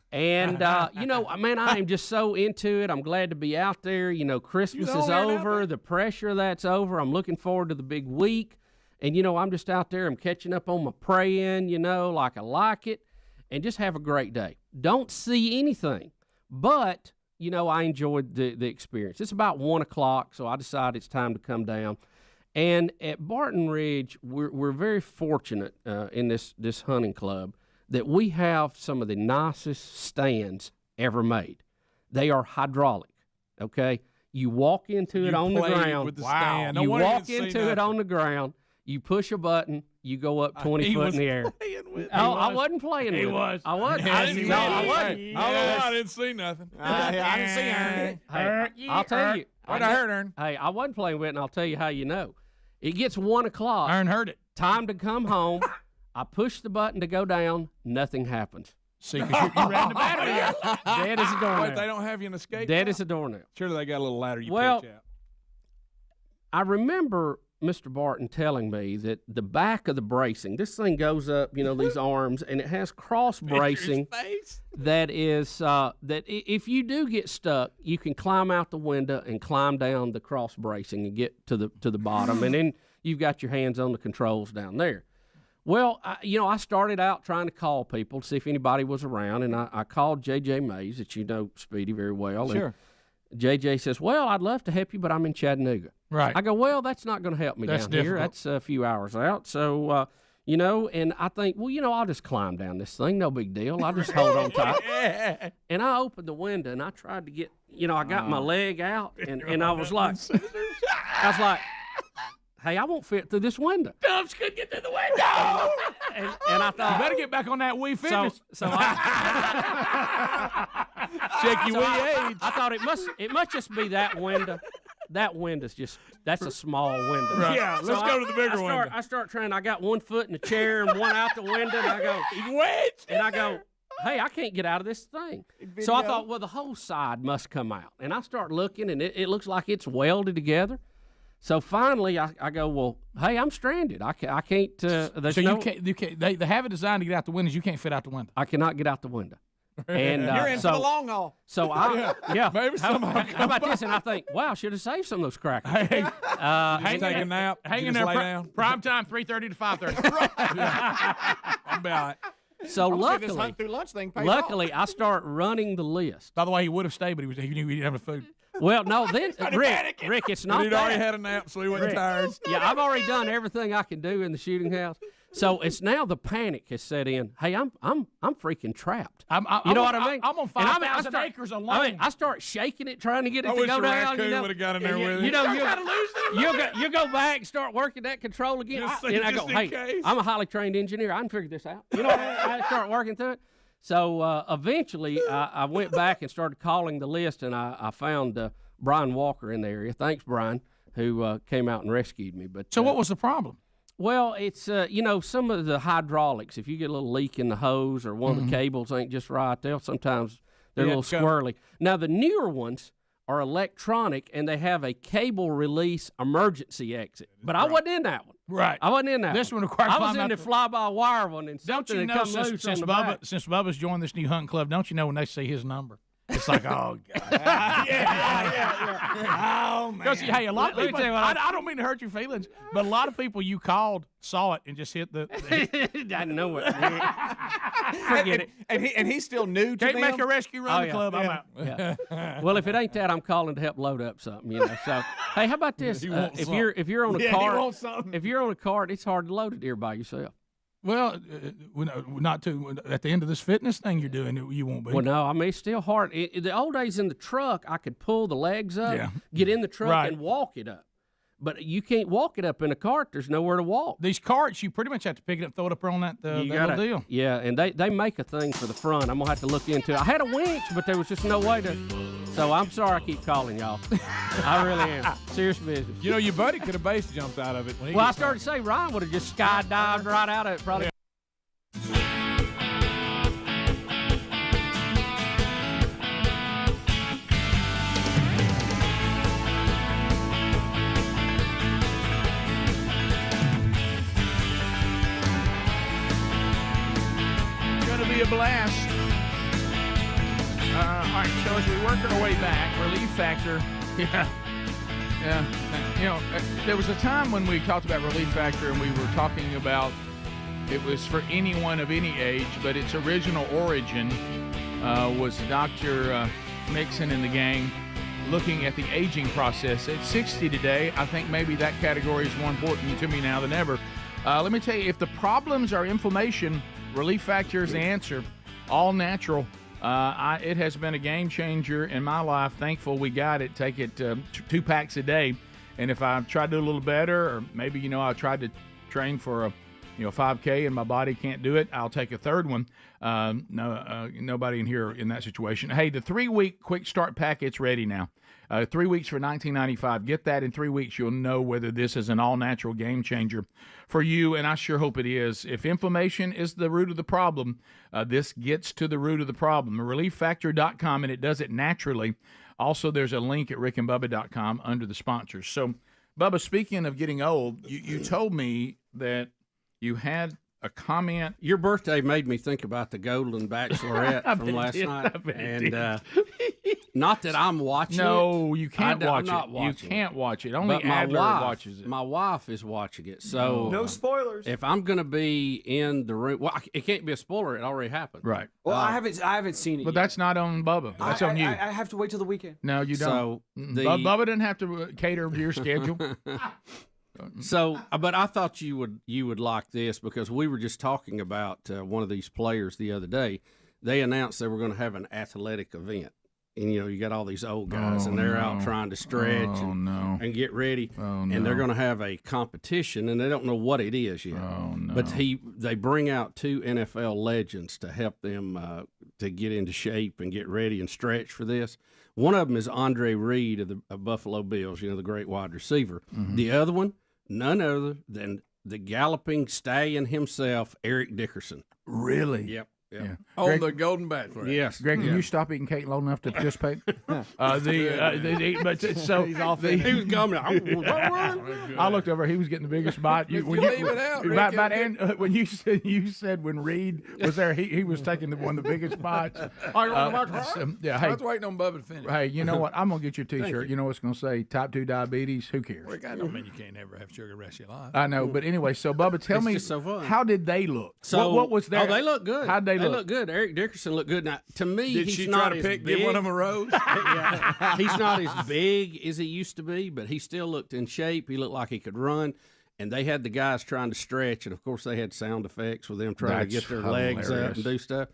And, man, I am just so into it. I'm glad to be out there. Christmas is over. The pressure of that's over. I'm looking forward to the big week. And, I'm just out there. I'm catching up on my praying, like I like it. And just have a great day. Don't see anything. But, I enjoyed the experience. It's about 1 o'clock, so I decided it's time to come down. And at Barton Ridge, we're very fortunate in this hunting club that we have some of the nicest stands ever made. They are hydraulic, okay? You walk into it on the ground. With the stand. No You wonder walk didn't see into it nothing. on the ground. You push a button. You go up 20 foot in the air. I wasn't playing with it. I wasn't. I wasn't. I didn't see nothing. I didn't see Ern. Hey, I'll tell you. What I heard, Ern? Hey, I wasn't playing with it, and I'll tell you how you know. It gets 1 o'clock. Ern heard it. Time to come home. I push the button to go down. Nothing happens. See, because you ran the battery out. Dead as a doornail. Wait, they don't have you in the skate? Dead as a doornail. Surely they got a little ladder you pitch out. I remember Mr. Barton telling me that the back of the bracing, this thing goes up, these arms, and it has cross bracing that is that if you do get stuck, you can climb out the window and climb down the cross bracing and get to the bottom, and then you've got your hands on the controls down there. Well, I started out trying to call people to see if anybody was around, and I called J.J. Mays, that you know Speedy very well. Sure. And J.J. says, well, I'd love to help you, but I'm in Chattanooga. Right. I go, well, that's not going to help me down here. That's a few hours out. So, and I think, well, I'll just climb down this thing. No big deal. I'll just hold on tight. And I opened the window, and I tried to get, I got my leg out, and I was like, hey, I won't fit through this window. Dubs couldn't get through the window. And I thought, you better get back on that Wii Fitness. So I check your Wii age. I thought it must just be that window. That window's that's a small window. Right. Yeah, let's go to the bigger window. I start trying. I got 1 foot in the chair and one out the window, and I go, hey, I can't get out of this thing. So I thought, well, the whole side must come out. And I start looking, and it looks like it's welded together. So finally, I go, well, hey, I'm stranded. I can't. You can't. They have it designed to get out the windows. You can't fit out the window. I cannot get out the window. And you're in for the long haul. So maybe somebody. How about this? And I think, wow, should have saved some of those crackers. Hey, take a nap. Hang in there. Prime time, 3:30 to 5:30. I'm about it. So I'm gonna see this luckily, hunt through lunch thing pays luckily, I start running the list. By the way, he would have stayed, but he knew he didn't have the food. Well, no, then Rick, it's not He'd that. already had a nap, so he wasn't tired. Yeah, I've already done everything I can do in the shooting house. So it's now the panic has set in. Hey, I'm freaking trapped. You know what I mean? I'm on 5,000 acres alone. I mean, I start shaking it, trying to get it to go down. You know, would have got in there with you it. know, you go back and start working that control again. And I go, hey, I'm a highly trained engineer. I can figure this out. You know, I start working through it. So eventually, I went back and started calling the list, and I found Brian Walker in the area. Thanks, Brian, who came out and rescued me. But so what was the problem? Well, it's some of the hydraulics. If you get a little leak in the hose or one of the cables ain't just right, they're a little squirrely. Now the newer ones are electronic and they have a cable release emergency exit. But I wasn't in that one. Right. I wasn't in that. This one required. I was in the fly-by-wire one, and don't something you know come loose since on the back. Bubba's joined this new hunting club? Don't you know when they see his number? It's like, oh, God. Oh, man. Because, hey, a lot of people, I don't mean to hurt your feelings, but a lot of people you called saw it and just hit the. I know it. Forget it. And he's still new to Can't them? make a rescue run the club. I'm out. Yeah. Well, if it ain't that, I'm calling to help load up something. You know. So, hey, how about this? If you're on a cart, it's hard to load it here by yourself. Well, not to at the end of this fitness thing you're doing, you won't be. Well, no, I mean, it's still hard. The old days in the truck, I could pull the legs up, get in the truck, and walk it up. But you can't walk it up in a cart. There's nowhere to walk. These carts, you pretty much have to pick it up, throw it up on that little deal. Yeah, and they make a thing for the front. I'm going to have to look into it. I had a winch, but there was just no way to. So I'm sorry I keep calling y'all. I really am. Serious business. You know, your buddy could have base jumped out of it. Well, I started to say Ryan would have just skydived right out of it probably. Be a blast. All right, so as we work our way back, relief factor. Yeah. You know, there was a time when we talked about relief factor and we were talking about it was for anyone of any age, but its original origin was Dr. Mixon and the gang looking at the aging process. At 60 today, I think maybe that category is more important to me now than ever. Let me tell you, if the problems are inflammation, relief factor is the answer. All natural. It has been a game changer in my life. Thankful we got it. Take it 2 packs a day. And if I try to do a little better, or maybe, I tried to train for a 5K and my body can't do it, I'll take a third one. Nobody in here in that situation. Hey, the 3-week quick start packet's ready now. 3 weeks for $19.95. Get that in 3 weeks. You'll know whether this is an all-natural game changer for you, and I sure hope it is. If inflammation is the root of the problem, this gets to the root of the problem. ReliefFactor.com, and it does it naturally. Also, there's a link at rickandbubba.com under the sponsors. So, Bubba, speaking of getting old, you told me that you had a comment. Your birthday made me think about the Golden Bachelorette from last night. And not that I'm watching it. No, you can't watch it. You can't watch it. Only Adler watches it. My wife is watching it. So no spoilers. If I'm going to be in the room, well, it can't be a spoiler. It already happened. Right. Well, I haven't seen it. But that's not on Bubba. That's on you. I have to wait till the weekend. No, you don't. So Bubba didn't have to cater to your schedule. So, but I thought you would like this because we were just talking about one of these players the other day. They announced they were going to have an athletic event. And, you got all these old guys, and they're out trying to stretch and get ready. And they're going to have a competition, and they don't know what it is yet. But they bring out 2 NFL legends to help them to get into shape and get ready and stretch for this. One of them is Andre Reed of the Buffalo Bills, the great wide receiver. Mm-hmm. The other one, none other than the galloping stallion himself, Eric Dickerson. Really? Yep. Yeah. On the Golden Bachelorette. Yes. Greg, can you stop eating cake long enough to participate? But so He's off. He was coming. I looked over. He was getting the biggest bite. When you said when Reed was there, he was taking one of the biggest bites. Yeah. Hey, I was waiting on Bubba to finish. Hey, you know what? I'm gonna get you a T-shirt. You know what's gonna say? Type 2 diabetes. Who cares? Well, I don't mean you can't ever have sugar the rest of your life. I know, but anyway. So Bubba, tell me, just so fun. how did they look? So what was their? Oh, they look good. How'd they look? Look good. Eric Dickerson looked good. Now, to me, Did he's she not try to as big. give one of them a rose? Yeah. He's not as big as he used to be, but he still looked in shape. He looked like he could run. And they had the guys trying to stretch, and of course they had sound effects with them trying to get their legs up and do stuff.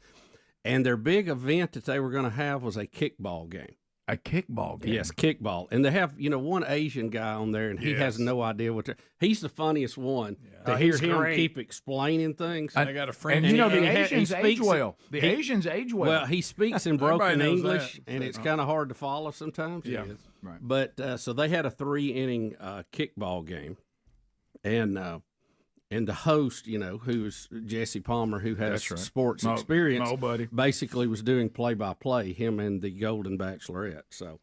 And their big event that they were going to have was a kickball game. A kickball game? Yes, kickball. And they have, one Asian guy on there, and he has no idea what he's the funniest one to hear him keep explaining things. They got a friend. And the Asians age well. The Asians age well. Well, he speaks in broken English, and it's kind of hard to follow sometimes. Yeah, right. But so they had a 3-inning kickball game, and the host, who's Jesse Palmer, who has sports experience, basically was doing play-by-play, him and the Golden Bachelorette. So,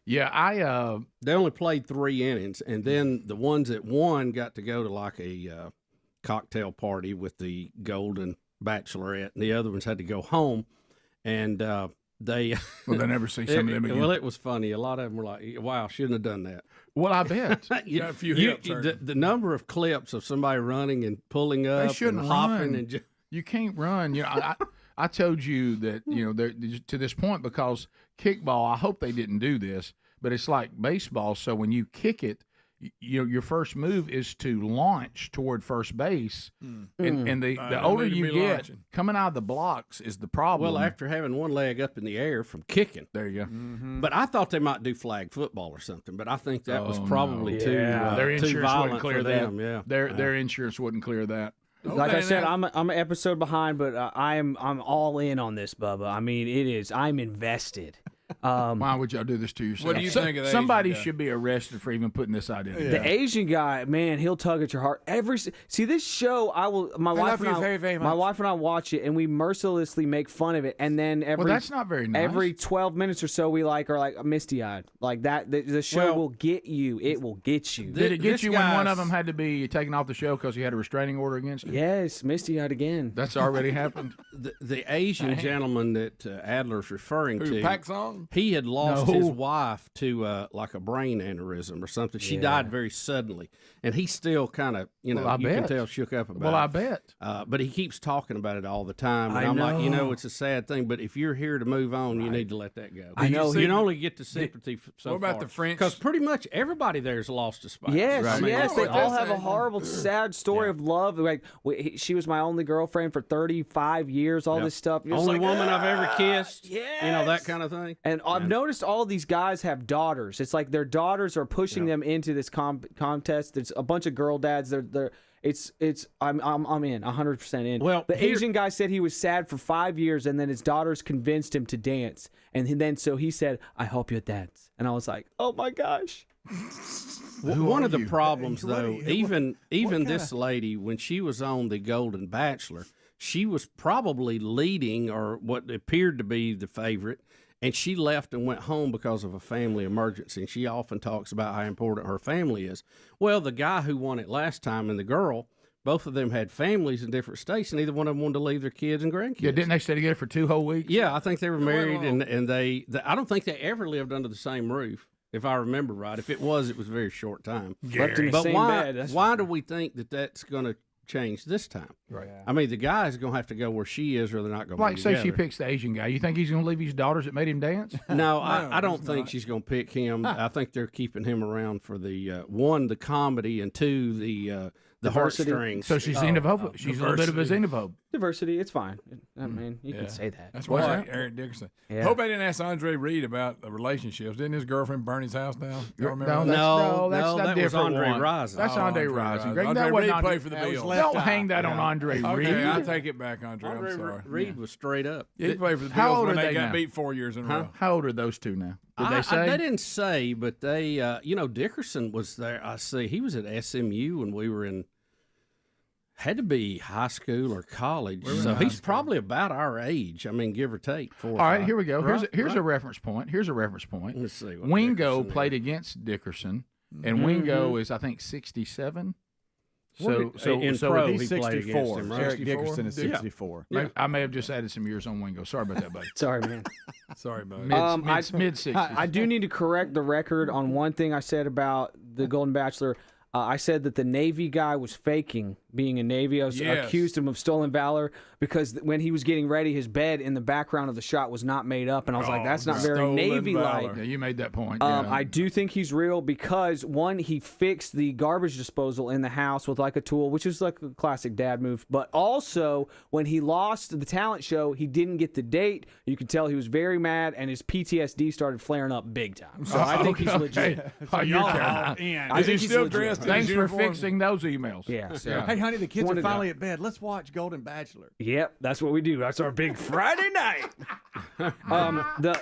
yeah, they only played 3 innings, and then the ones that won got to go to like a cocktail party with the Golden Bachelorette, and the other ones had to go home, and they never see some of them again. Well, it was funny. A lot of them were like, "Wow, shouldn't have done that." Well, I bet. Got a few hips. The number of clips of somebody running and pulling up and hopping and you can't run. I told you that to this point, because kickball, I hope they didn't do this, but it's like baseball. So when you kick it, your first move is to launch toward first base, and the older you get, coming out of the blocks is the problem. Well, after having one leg up in the air from kicking, there you go. Mm-hmm. But I thought they might do flag football or something, but I think that was probably too violent for them. Yeah, their insurance wouldn't clear that. Like I said, I'm an episode behind, but I'm all in on this, Bubba. I mean, I'm invested. Why would y'all do this to yourself? What do you think of that? Somebody should be arrested for even putting this idea. Yeah. The Asian guy, man, he'll tug at your heart. See this show. My wife and I watch it, and we mercilessly make fun of it. And then that's not very nice. Every 12 minutes or so, we are like misty eyed, like that. The show will get you. It will get you. Did it get you when one of them had to be taken off the show because he had a restraining order against him? Yes, misty eyed again. That's already happened. The Asian gentleman that Adler's referring to, Paxson? He had lost his wife to like a brain aneurysm or something. She died very suddenly, and he's still kind of, you can tell shook up about it. Well, I bet. But he keeps talking about it all the time, and I'm like, it's a sad thing, but if you're here to move on, you need to let that go. I know. You can only get the sympathy so far. What about the French? Because pretty much everybody there's lost a spouse. Yes, right? yes, they all have a horrible, sad story of love. Like she was my only girlfriend for 35 years. All this stuff. Only woman I've ever kissed. Yes. That kind of thing. And I've noticed all these guys have daughters. It's like their daughters are pushing them into this contest. There's a bunch of girl dads. I'm in 100% in. Well, the Asian guy said he was sad for 5 years, and then his daughters convinced him to dance, and then so he said, "I hope you dance," and I was like, "Oh my gosh." One of the problems, though, even this lady, when she was on the Golden Bachelor, she was probably leading or what appeared to be the favorite. And she left and went home because of a family emergency. And she often talks about how important her family is. Well, the guy who won it last time and the girl, both of them had families in different states, and neither one of them wanted to leave their kids and grandkids. Yeah, didn't they stay together for 2 whole weeks? Yeah, I think they were married, and they I don't think they ever lived under the same roof, if I remember right. If it was a very short time. But why do we think that that's going to change this time? Right. I mean, the guy's going to have to go where she is, or they're not going to be say together. she picks the Asian guy. You think he's going to leave his daughters that made him dance? No, I don't think she's going to pick him. I think they're keeping him around for the one, the comedy, and two, the heartstrings. So she's xenophobic. She's a little bit of a xenophobe. Diversity, it's fine. I mean, you can say that. That's why Eric Dickerson. Yeah. Hope I didn't ask Andre Reed about the relationships. Didn't his girlfriend burn his house down? You remember? No, that's that was Andre Rison. That's Andre Rison. Greg, Andre Reed played for the Bills. Don't hang that on Andre Reed. Okay, I take it back, Andre. I'm sorry. Reed was straight up. Yeah, he played for the Bills when they got beat 4 years in a row. How old are those two now? Did they say? They didn't say, but they, Dickerson was there. I see. He was at SMU when we were in. Had to be high school or college, so he's probably about our age. I mean, give or take 4 or 5. All right, here we go. Here's a reference point. Let's see. Wingo played against Dickerson, and Wingo is, I think, 67. So in pro, he's he 64. Him, right? Eric Dickerson is 64. Yeah. I may have just added some years on Wingo. Sorry about that, buddy. Sorry, man. Sorry, buddy. Mid-60s. I do need to correct the record on one thing I said about the Golden Bachelor. I said that the Navy guy was faking being a Navy. I accused him of stolen valor because when he was getting ready, his bed in the background of the shot was not made up. And I was like, that's not very Navy-like. Yeah, you made that point. I do think he's real because, one, he fixed the garbage disposal in the house with like a tool, which is like a classic dad move. But also, when he lost the talent show, he didn't get the date. You could tell he was very mad, and his PTSD started flaring up big time. So I think he's legit. Is he still dressed? Thanks for fixing those emails. Yeah. Hey, honey, the kids are finally at bed. Let's watch Golden Bachelor. Yep, that's what we do. That's our big Friday night.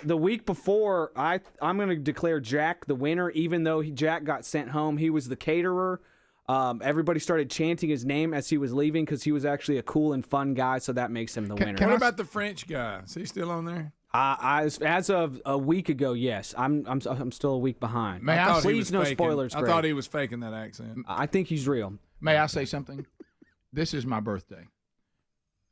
The week before, I'm going to declare Jack the winner, even though Jack got sent home. He was the caterer. Everybody started chanting his name as he was leaving because he was actually a cool and fun guy, so that makes him the winner. What about the French guy? Is he still on there? As of a week ago, yes. I'm still a week behind. Please, no spoilers. I thought he was faking that accent. I think he's real. May I say something? This is my birthday.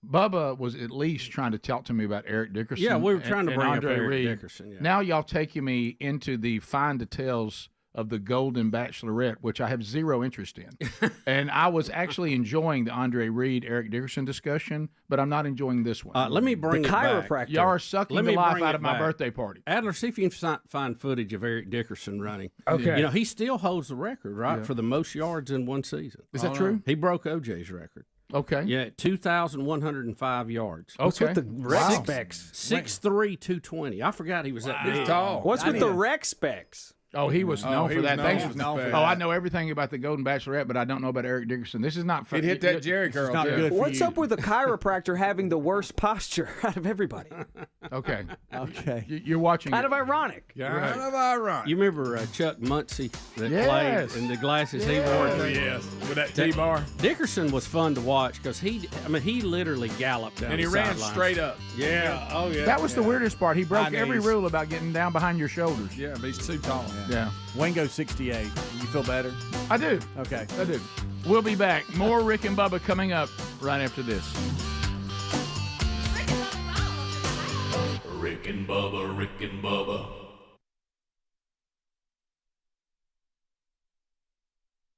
Bubba was at least trying to talk to me about Eric Dickerson. Yeah, we were trying to bring up Andre Eric Reed. Dickerson. Yeah. Now y'all taking me into the fine details of the Golden Bachelorette, which I have zero interest in. And I was actually enjoying the Andre Reed, Eric Dickerson discussion, but I'm not enjoying this one. Let me bring the it chiropractor. back. Y'all are sucking the life out of my birthday party. Adler, see if you can find footage of Eric Dickerson running. Okay. You know, he still holds the record, right, for the most yards in one season. Is that true? He broke OJ's record. Okay. Yeah, 2,105 yards. What's with the rec specs? 6'3", 220. I forgot he was that big. He's tall. What's with the rec specs? Oh, he was known for that. Thanks. I know everything about the Golden Bachelorette, but I don't know about Eric Dickerson. This is not. He'd hit that Jerry curl. Not good for What's you. up with a chiropractor having the worst posture out of everybody? Okay. Okay. You're watching. Kind of ironic. Kind of ironic. You remember Chuck Muncie that Yes. played and the glasses he wore? Yes, with that T-bar. Dickerson was fun to watch because he literally galloped down And he the ran sidelines. straight up. Yeah. Oh, yeah. That was the weirdest part. He broke High every knees. rule about getting down behind your shoulders. Yeah, but he's too tall. Yeah. Wingo 68. You feel better? I do. Okay. I do. We'll be back. More Rick and Bubba coming up right after this. Rick and Bubba, Rick and Bubba.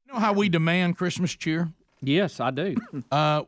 You know how we demand Christmas cheer? Yes, I do.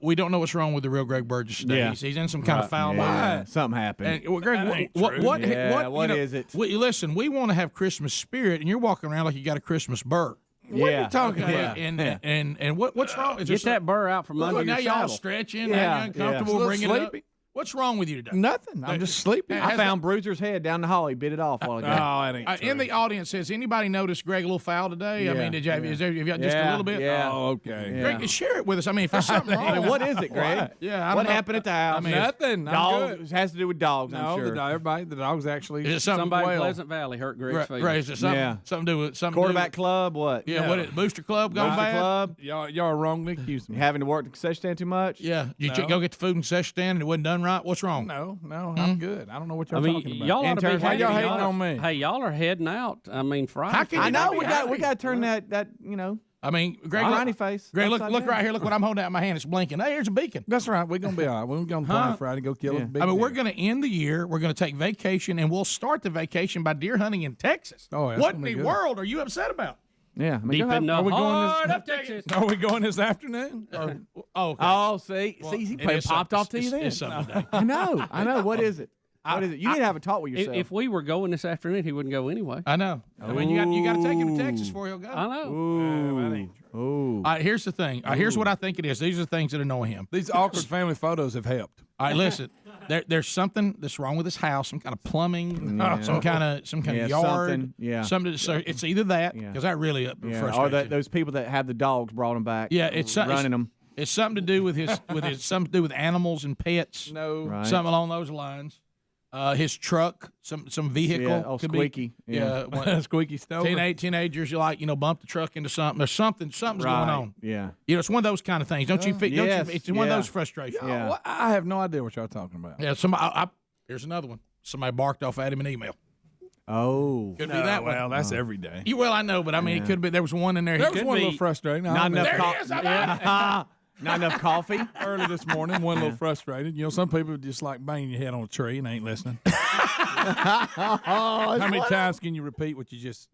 We don't know what's wrong with the real Greg Burgess today. Yeah. He's in some kind of foul Yeah. line. Something happened. And, well, Greg, what what is it? Listen, we want to have Christmas spirit, and you're walking around like you got a Christmas burr. What are you talking about? And what's wrong? Get that burr out from under your now y'all saddle. stretching, now you're uncomfortable, bringing it up. What's wrong with you today? Nothing. I'm just sleeping. I found Bruiser's head down the hall. He bit it off while ago. Oh, that ain't true. In the audience, has anybody noticed Greg a little foul today? Yeah. I mean, have you got just a little bit? Yeah. Oh, okay. Yeah. Greg, share it with us. I mean, if there's something wrong. I mean, what is it, Greg? Yeah, I don't What know. happened at the house? I mean, Nothing. I'm dogs. good. It has to do with dogs, I'm No, sure. the dogs actually. Is it something Somebody in well? Pleasant Valley hurt Greg's feelings. Right, is it something? Yeah. Something to do with something. Quarterback club, what? Yeah. What is it? Booster club gone Booster bad? club. Y'all are wrongly accused You me. having to work the concession stand too much? Yeah. You No. go get the food and concession stand and it wasn't done right. What's wrong? No, I'm good. I don't know what y'all I mean, talking about. y'all ought to be Why y'all hating y'all on me? Hey, y'all are heading out. I mean, Friday. How can I you know not be we happy? got to turn that I mean, Greg, Ronnie look, face. Greg, look upside down. right here. Look what I'm holding out in my hand. It's blinking. Hey, here's a beacon. That's right. We're gonna be all right. We're gonna fly Friday, go kill a big I mean, we're deer. going to end the year. We're going to take vacation, and we'll start the vacation by deer hunting in Texas. Oh, that's what in gonna the be good. world are you upset about? Yeah. I mean, Deep go have- in the Are we going heart this- of Texas. Are we going this afternoon? Or, Okay. Oh, see, he it played is popped something- off to you then. it's something today. I know. What is it? What is it? You need to have a talk with yourself. If we were going this afternoon, he wouldn't go anyway. I know. I mean, you got to take him to Texas before he'll go. I know. Ooh. All right, here's the thing. Here's what I think it is. These are the things that annoy him. these awkward family photos have helped. All right, listen. There's something that's wrong with his house. Some kind of plumbing. Some kind of yard. something, yeah. Something. So it's either that because that really Yeah. frustrates Or him. those people that have the dogs brought them back. Yeah, it's running them. It's something to do with his something to do with animals and pets. No. Right. Something along those lines. his truck, some vehicle. Yeah, oh, could squeaky. Be, Yeah. Squeaky stove. Teenagers, you like, bump the truck into something. There's something's Right. going on. Yeah. It's one of those kind of things. Don't you feel? Yes, It's one of yeah. those frustrations. Yeah. Well, I have no idea what y'all talking about. Yeah. Somebody. Here's another one. Somebody barked off at him an email. Oh. Could be that one. Well, that's every day. Well, I know, but I mean, it could be. There was one in there. There was one a little frustrating. Not enough coffee. Not enough coffee. Early this morning, one a little frustrated. Some people just like banging your head on a tree and ain't listening. How many times can you repeat what you just,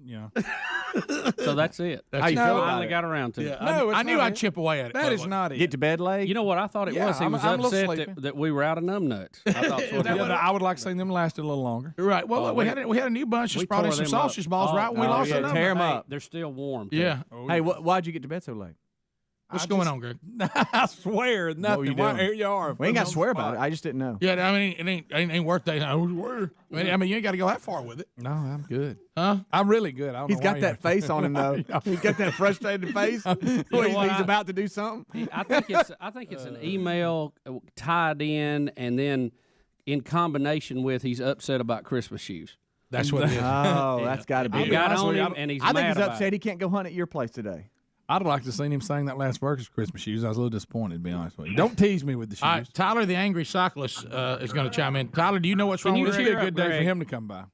So that's it. How you feel about finally it? got around to Yeah, it. I knew I'd chip away at it. That is not it. Get to bed late. You know what I thought it was? He was I'm a little upset sleepy. that we were out of numb nuts. I thought so. I would like to see them last a little longer. Right. Well, we had a new bunch. Just we brought in tore some them up. sausage balls right when we oh, lost yeah, the tear 'em number. up. They're still warm. too. Yeah. Hey, why'd you get to bed so late? What's going on, Greg? I swear, nothing. you Why, doing? here you are. We ain't got to swear about it. I just didn't know. Yeah, I mean, it ain't worth that. I mean, you ain't got to go that far with it. No, I'm good. Huh? I'm really good. I don't He's know got why that face on him though. He's got that frustrated face. He's about to do something. I think it's an email tied in, and then in combination with he's upset about Christmas shoes. That's what it is. Oh, that's got to be. He got on him, and he's I think mad he's about upset it. he can't go hunt at your place today. I'd like to have seen him sing that last verse of Christmas Shoes. I was a little disappointed, to be honest with you. Don't tease me with the shoes. All right, Tyler, the angry cyclist, is going to chime in. Tyler, do you know what's wrong with This would Greg? be a good day for him to come by.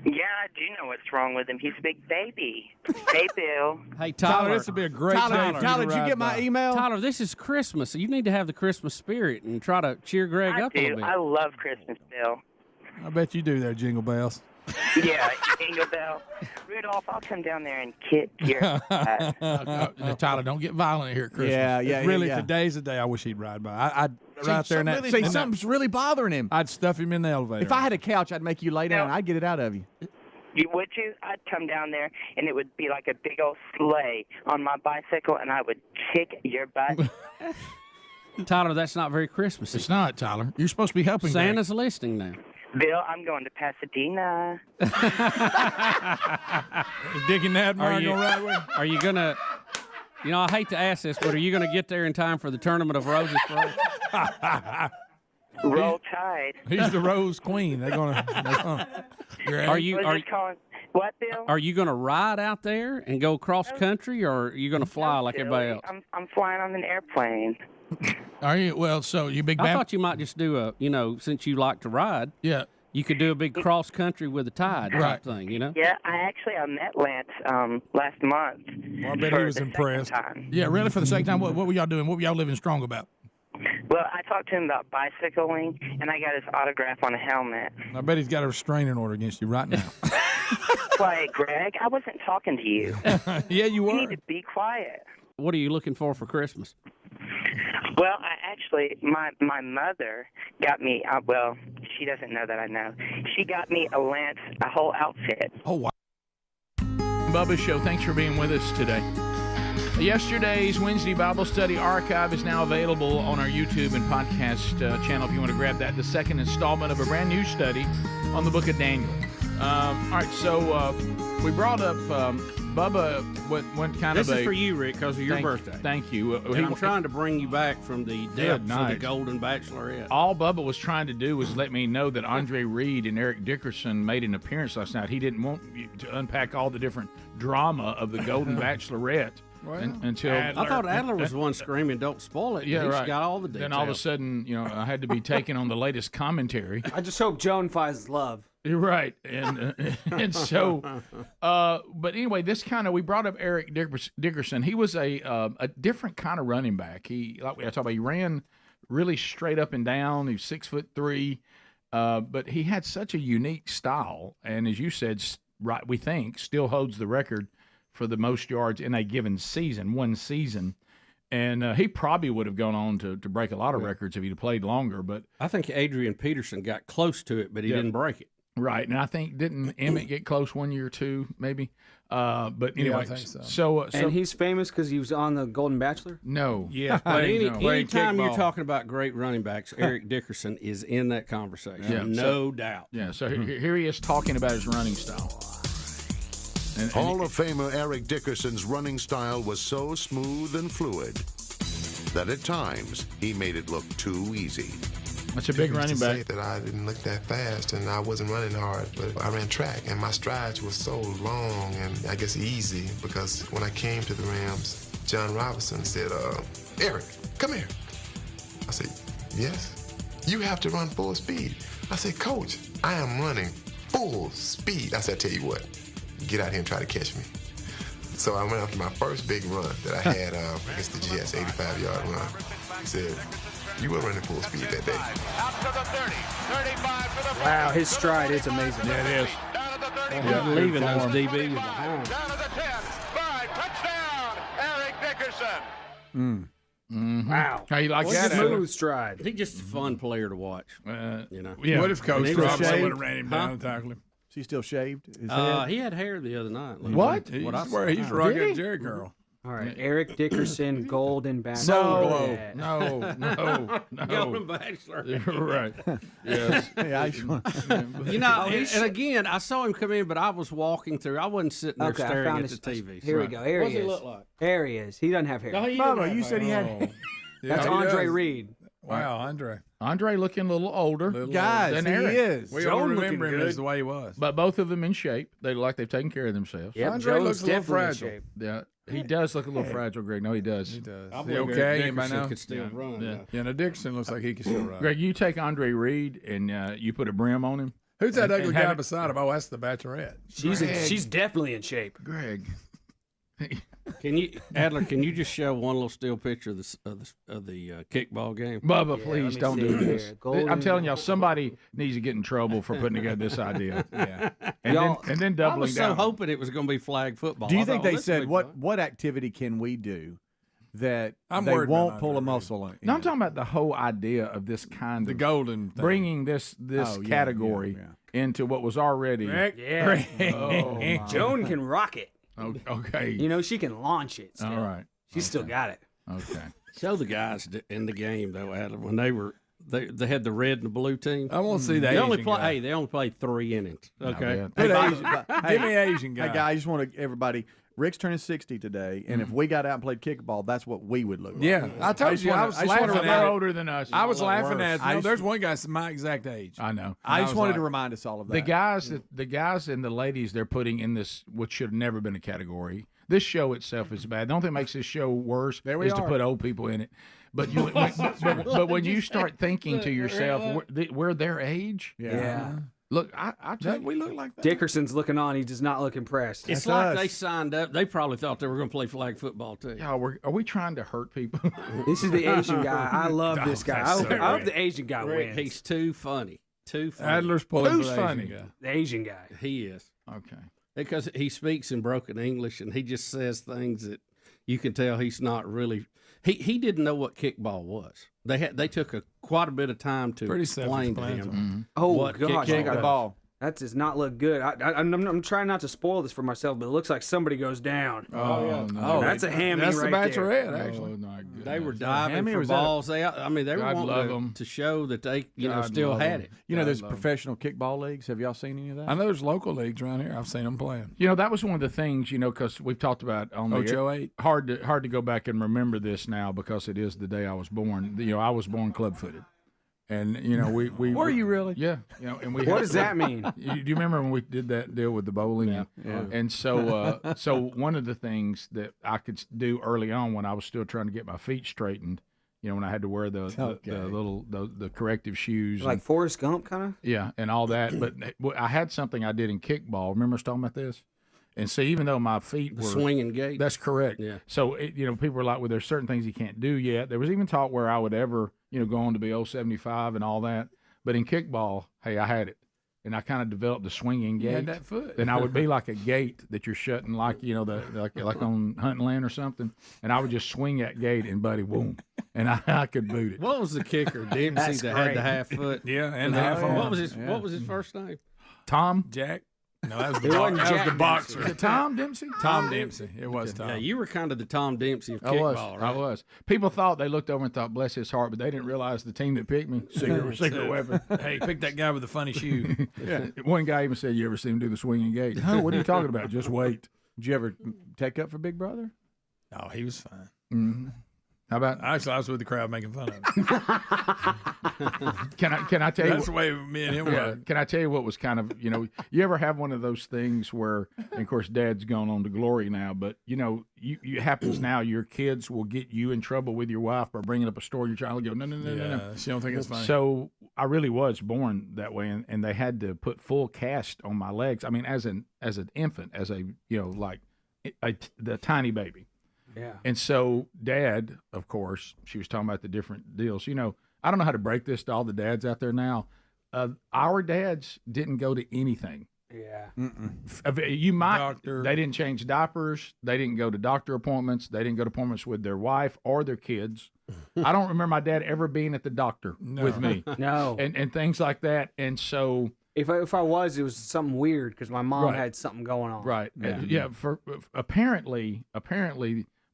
Yeah, I do know what's wrong with him. He's a big baby. Hey, Bill. Hey, Tyler. This would be a great day for you to Tyler, did you ride get my by. email? Tyler, this is Christmas. You need to have the Christmas spirit and try to cheer Greg I up a little do. bit. I love Christmas, Bill. I bet you do there, Jingle Bells. Yeah, Jingle Bell. Rudolph, I'll come down there and kick your ass. Tyler, don't get violent here at Christmas. Yeah. Really, yeah. today's the day I wish he'd ride by. I'd right there in that. See, in that- something's really bothering him. I'd stuff him in the elevator. If I had a couch, I'd make you lay down. No. I'd get it out of you. Would you? I'd come down there, and it would be like a big old sleigh on my bicycle, and I would kick your butt. Tyler, that's not very Christmas. It's not, Tyler. You're supposed to be helping Greg. Santa's listening now. Bill, I'm going to Pasadena. Dick and Nat are going right with. Are you gonna? I hate to ask this, but are you gonna get there in time for the Tournament of Roses? Roll Tide. He's the Rose Queen. They're gonna. Are you? What, Bill? Are you gonna ride out there and go cross country, or are you gonna fly like everybody else? I'm flying on an airplane. Are you? Well, so you big. I thought you might just do a. Since you like to ride. Yeah. You could do a big cross country with a tide type thing, Yeah, I met Lance last month. Well, I bet he was impressed. Yeah, really, for the second time. What were y'all doing? What were y'all living strong about? Well, I talked to him about bicycling, and I got his autograph on a helmet. I bet he's got a restraining order against you right now. Wait, Greg, I wasn't talking to you. Yeah, you were. You need to be quiet. What are you looking for Christmas? Well, my mother got me, well, she doesn't know that I know. She got me a whole outfit. Oh, wow. Bubba Show, thanks for being with us today. Yesterday's Wednesday Bible Study archive is now available on our YouTube and podcast channel if you want to grab that. The second installment of a brand new study on the book of Daniel. All right, so we brought up Bubba went kind this of is for you, Rick, because of your birthday. Thank you. And I'm trying to bring you back from the depths of the Golden Bachelorette. All Bubba was trying to do was let me know that Andre Reed and Eric Dickerson made an appearance last night. He didn't want you to unpack all the different drama of the Golden Bachelorette. Until I thought Adler was the one screaming, "Don't spoil it!" Yeah, He's right. got all the details. Then all of a sudden, I had to be taken on the latest commentary. I just hope Joan finds love. You're right, and so, but anyway, this we brought up Eric Dickerson. He was a different kind of running back. He ran really straight up and down. He was 6'3", but he had such a unique style, and as you said, right, we think still holds the record for the most yards in a given season, one season. And he probably would have gone on to break a lot of records if he'd played longer. But I think Adrian Peterson got close to it, but he didn't break it. Right, and I think didn't Emmett get close 1 year or two, maybe? But anyway, I think so. And he's famous because he was on the Golden Bachelor? No. Yeah, but anytime you're talking about great running backs, Eric Dickerson is in that conversation. Yeah, no doubt. Yeah, so here he is talking about his running style. Hall of Famer Eric Dickerson's running style was so smooth and fluid that at times he made it look too easy. That's a big running People back. used to say that I didn't look that fast and I wasn't running hard, but I ran track and my strides were so long and I guess easy because when I came to the Rams, John Robinson said, Eric, come here. I said, yes. You have to run full speed. I said, Coach, I am running full speed. I said, I tell you what, get out here and try to catch me. So I went after my first big run that I had against the Jets, 85-yard run. He said, you were running full speed that day. Wow, his stride is amazing. Yeah, it is. Yeah, leaving those DBs behind. Wow. How you like What's that? his Adler? smooth stride? He's just a fun player to watch. You know. Yeah. What if Coach He was Robinson shaved? would have ran him down and tackled him? Is he still shaved? His head? He had hair the other night. What? He's What I where he's saw. rocking Jerry Curl. All right, Eric Dickerson, Golden No, Bachelorette. no. Golden Bachelor. Right. Yes. Yeah, I just want You know, and again, I saw him come in, but I was walking through. I wasn't sitting there Okay, I staring found at his. the TV. Here we go. Here What he does is. he look like? There he is. He doesn't have hair. No, he Bubba, didn't you have said he hair. had. That's Yeah, he Andre does. Reed. Wow, Andre. Andre looking a little older. Guys, than he Eric. is. We all Joan remember looking him good. as the way he was. But both of them in shape. They look like they've taken care of themselves. Yep, Andre Jones looks a little definitely in fragile. shape. Yeah. He does look a little fragile, Greg. No, he does. He does. I Is he believe okay? Eric Anybody Dickerson know? could still run. Yeah. Yeah, now Dixon looks like he can still run. Greg, you take Andre Reed and you put a brim on him. Who's that ugly and guy have it- beside him? Oh, that's the Bachelorette. She's definitely in shape. Greg. Can you, Adler? Can you just show one little still picture of the kickball game? Bubba, Yeah, please let me don't see do here. this. Golden- I'm telling y'all, somebody needs to get in trouble for putting together this idea. Yeah. And Y'all- then I doubling was so down. hoping it was going to be flag football. Do you I think thought, they this said will be fun. what activity can we do that I'm they worried about won't pull a Andre Reed. muscle on? No, I'm talking about the whole idea of this kind The of golden thing. bringing this Oh, yeah, category yeah. into what was already. Rick? Yeah. Oh, my. Joan can rock it. Okay. You know, she can launch it. Still. All right. She's still got it. Okay. Show the guys in the game though, Adler, when they had the red and the blue team. I want to see the They Asian only play. guy. Hey, they only played 3 innings. Okay. Hey, Good Bobby, Asian- hey, Give me an Asian guy. Hey, guy, I just want to everybody. Rick's turning 60 today, and if we got out and played kickball, that's what we would look like. Yeah, I told just you. wanna- I was I just wanna laughing They're at it. older than us. I was look laughing worse. at. I No, just- there's one guy my exact age. I know. I just wanted to like- remind us all of that. The guys and the ladies they're putting in this, which should have never been a category. This show itself is bad. The only thing that makes this show worse There we is to are. put old people in it. But but when you start thinking to yourself, we're their age. Yeah. Look, I tell you, We look like that. Dickerson's looking on. He does not look impressed. It's That's like us. they signed up. They probably thought they were going to play flag football too. y'all, are we trying to hurt people? This is the Asian guy. I love this guy. that's so I hope great. the Asian guy wins. He's too funny. Too funny. Adler's pulling Who's for the funny? Asian guy. The Asian guy. He is. Okay. Because he speaks in broken English and he just says things that you can tell he's not really. He didn't know what kickball was. They took quite a bit of time to Pretty explain to self-explanatory. him. Oh what gosh, Kick I the got ball. that does not look good. I'm trying not to spoil this for myself, but it looks like somebody goes down. Oh, no. Oh, that's a hammy That's right the there. Bachelorette, actually. Oh, my goodness. They were Hammy, diving or for was that a- balls. They were God love wanting 'em. to show that they God still love had 'em. it. You know, God there's love 'em. professional kickball leagues. Have y'all seen any of that? I know there's local leagues around here. I've seen them playing. You know, that was one of the things, because we've talked about on the Ocho 8. hard to go back and remember this now because it is the day I was born. I was born club-footed. And, we Were you really? Yeah. And we What does that mean? Do you remember when we did that deal with the bowling? Yeah. And so one of the things that I could do early on when I was still trying to get my feet straightened, when I had to wear the little the corrective shoes. Like Forrest Gump, kind of. Yeah, and all that. But I had something I did in kickball. Remember us talking about this? And so even though my feet The were swinging gate. that's correct. Yeah. So people were like, well, there's certain things you can't do yet. There was even talk where I would ever, go on to be 075 and all that. But in kickball, hey, I had it, and I kind of developed the swinging gate. You had that foot. Then I would be like a gate that you're shutting, like like on hunting land or something. And I would just swing that gate, and buddy, boom, and I could boot it. What was the kicker? Dempsey that had the half foot. Yeah, and What half arm. What was his first name? Tom. Jack? No, that was It wasn't that was Jack the boxer. Is it Tom Dempsey? Tom Dempsey. It was Tom. Yeah, you were kind of the Tom Dempsey of I was. kickball, I right? was. People thought they looked over and thought, bless his heart, but they didn't realize the team that picked me, secret weapon. Hey, pick that guy with the funny shoe. Yeah. One guy even said, you ever see him do the swinging gate? Huh, what are you talking about? Just wait. Did you ever take up for Big Brother? Oh, he was fine. Mm-hmm. How about? Actually, I was with the crowd making fun of him. Can I tell you? That's the way me and him were. Can I tell you what was kind of, you ever have one of those things where, and of course, Dad's gone on to glory now, but it happens now. Your kids will get you in trouble with your wife by bringing up a story. Your child will go, no. She don't think it's funny. So I really was born that way, and they had to put full cast on my legs. I mean, as an infant, as a the tiny baby. Yeah. And so Dad, of course, she was talking about the different deals. I don't know how to break this to all the dads out there now. Our dads didn't go to anything. Yeah. You might. They didn't change diapers. They didn't go to doctor appointments. They didn't go to appointments with their wife or their kids. I don't remember my dad ever being at the doctor with me. No. And things like that. And so. If I was, it was something weird because my mom had something going on. Right. Yeah. For apparently,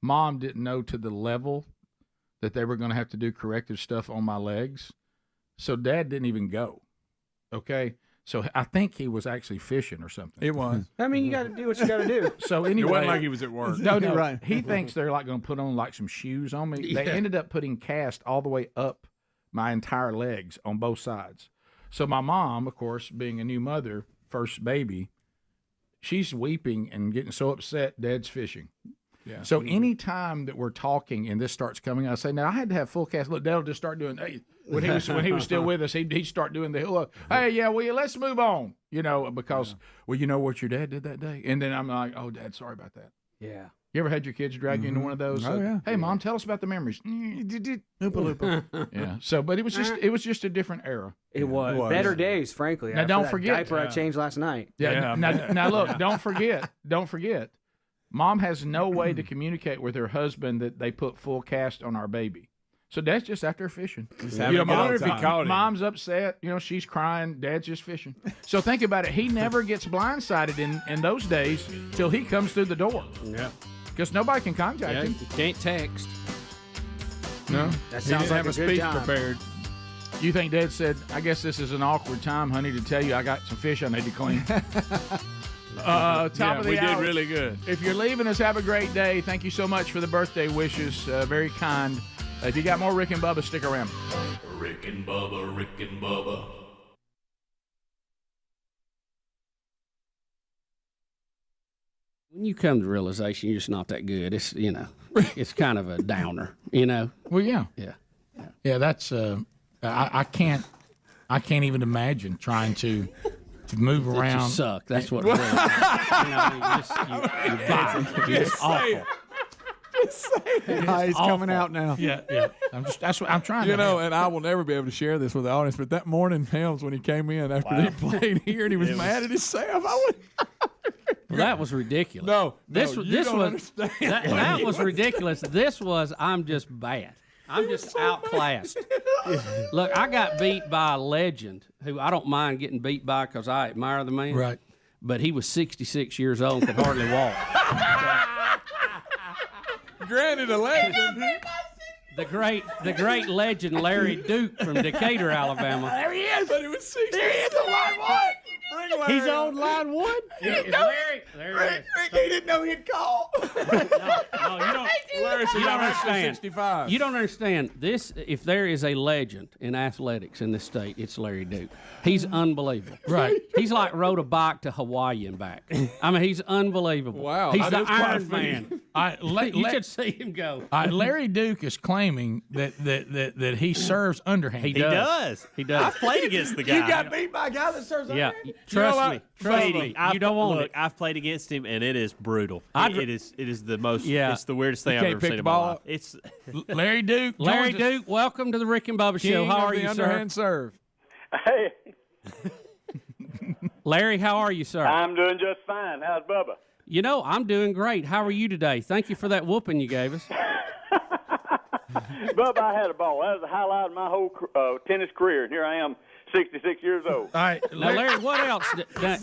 Mom didn't know to the level that they were going to have to do corrective stuff on my legs, so Dad didn't even go. Okay. So I think he was actually fishing or something. It was. I mean, you got to do what you got to do. So anyway, it wasn't like he was at work. No, right. He thinks they're like going to put on like some shoes on me. They ended up putting cast all the way up my entire legs on both sides. So my mom, of course, being a new mother, first baby, she's weeping and getting so upset. Dad's fishing. Yeah. So any time that we're talking and this starts coming, I say, now I had to have full cast. Look, Dad'll just start doing. Hey, when he was still with us, he'd start doing the. Hey, yeah, well, let's move on. Because well, you know what your dad did that day, and then I'm like, oh, Dad, sorry about that. Yeah. You ever had your kids drag you into one of those? Oh, yeah. Hey, Mom, tell us about the memories. Oompa loompa. Yeah. So, but it was just a different era. It was better days, frankly. Now, don't forget diaper I changed last night. Yeah. Now, look, don't forget. Mom has no way to communicate with her husband that they put full cast on our baby. So Dad's just out there fishing. Mom's upset. She's crying. Dad's just fishing. So think about it. He never gets blindsided in those days till he comes through the door. Yeah. Because nobody can contact him. You can't text. No. That sounds like a speech good time. prepared. You think Dad said, I guess this is an awkward time, honey, to tell you I got some fish I need to clean. Top of the we hour. did really good. If you're leaving us, have a great day. Thank you so much for the birthday wishes. Very kind. If you got more Rick and Bubba, stick around. Rick and Bubba, Rick and Bubba. When you come to realization you're just not that good, it's it's kind of a downer, Well, yeah. Yeah. That's I can't even imagine trying to move around. You suck. That's what it is. You're just awful. Just say it. He's coming out now. Yeah. That's what I'm trying to. And I will never be able to share this with the audience, but that morning, Helms, when he came in after he played here and he was mad at himself, Well, that was ridiculous. This was understand. That was ridiculous. This was I'm just bad. I'm just outclassed. Look, I got beat by a legend who I don't mind getting beat by because I admire the man. Right. But he was 66 years old and could hardly walk. Granted, a legend. The great legend Larry Duke from Decatur, Alabama. There he is. But he was 60. There he is on line one. Bring Larry. He's on line one. Larry, Rick, he didn't know he'd call. No, you don't. Larry said, You don't understand. 65. You don't understand this. If there is a legend in athletics in this state, it's Larry Duke. He's unbelievable. Right. He's like rode a bike to Hawaii and back. I mean, he's unbelievable. Wow. He's the That is quite a Iron feat. Man. You should see him go. Larry Duke is claiming that he serves underhand. He does. He does. I've played against the guy. You got beat by a guy that serves Yeah, underhand? trust me. You don't want look, it. I've played against him, and it is brutal. It is the most. Yeah. It's the weirdest thing I've can't ever pick seen the in my ball life. up. It's Larry Duke. Larry joins us. Duke, welcome to the Rick and Bubba Show. King How of are the you, underhand sir? serve. Hey, Larry, how are you, sir? I'm doing just fine. How's Bubba? I'm doing great. How are you today? Thank you for that whooping you gave us. Bubba, I had a ball. That was the highlight of my whole tennis career, and here I am, 66 years old. All right, Now, Larry, what else? Tell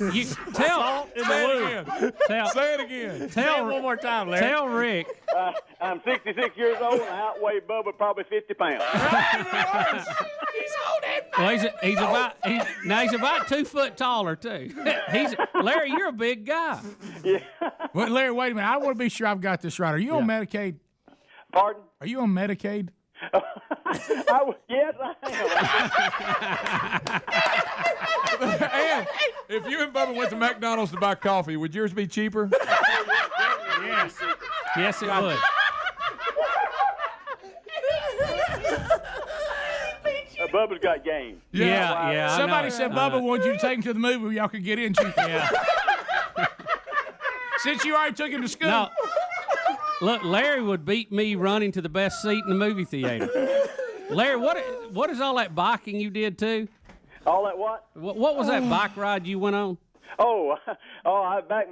Say it again. Say it one more time, Larry. Tell Rick. I'm 66 years old, and I outweigh Bubba probably 50 pounds. Well, he's about 2 foot taller too. Larry, you're a big guy. Yeah. Well, Larry, wait a minute. I want to be sure I've got this right. Are you on Medicaid? Pardon? Are you on Medicaid? Yes, I am. And if you and Bubba went to McDonald's to buy coffee, would yours be cheaper? Yes. Yes, it would. Bubba's got game. Yeah. Somebody said Bubba wanted you to take him to the movie where y'all could get in cheaper. Yeah. Since you already took him to school. No. Look, Larry would beat me running to the best seat in the movie theater. Larry, what is all that biking you did too? All that what? What was that bike ride you went on? Back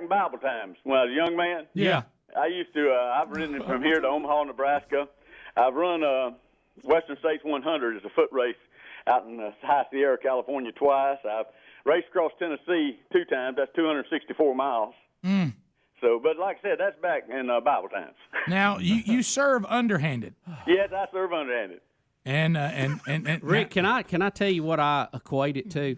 in Bible times when I was a young man. Yeah. I used to. I've ridden from here to Omaha, Nebraska. I've run Western States 100 as a foot race out in High Sierra, California twice. I've raced across Tennessee 2 times. That's 264 miles. Mm. So, but like I said, that's back in Bible times. Now you serve underhanded. Yes, I serve underhanded. And Rick, can I tell you what I equate it to?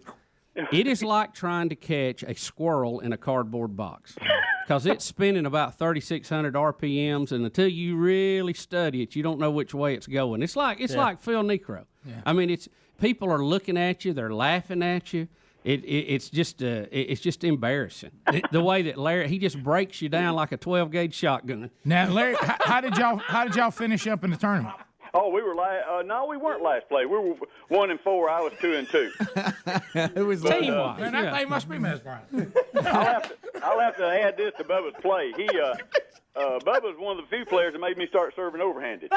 It is like trying to catch a squirrel in a cardboard box, because it's spinning about 3,600 RPMs, and until you really study it, you don't know which way it's going. It's like Phil Necro. Yeah. I mean, it's people are looking at you, they're laughing at you. It's just embarrassing the way that Larry, he just breaks you down like a 12-gauge shotgun. Now, Larry, how did y'all finish up in the tournament? Oh, we were no, we weren't last place. We were 1-4. I was 2-2. It was teamwork. Man, that thing must be mesmerizing. I'll have to add this to Bubba's play. Bubba's one of the few players that made me start serving overhanded.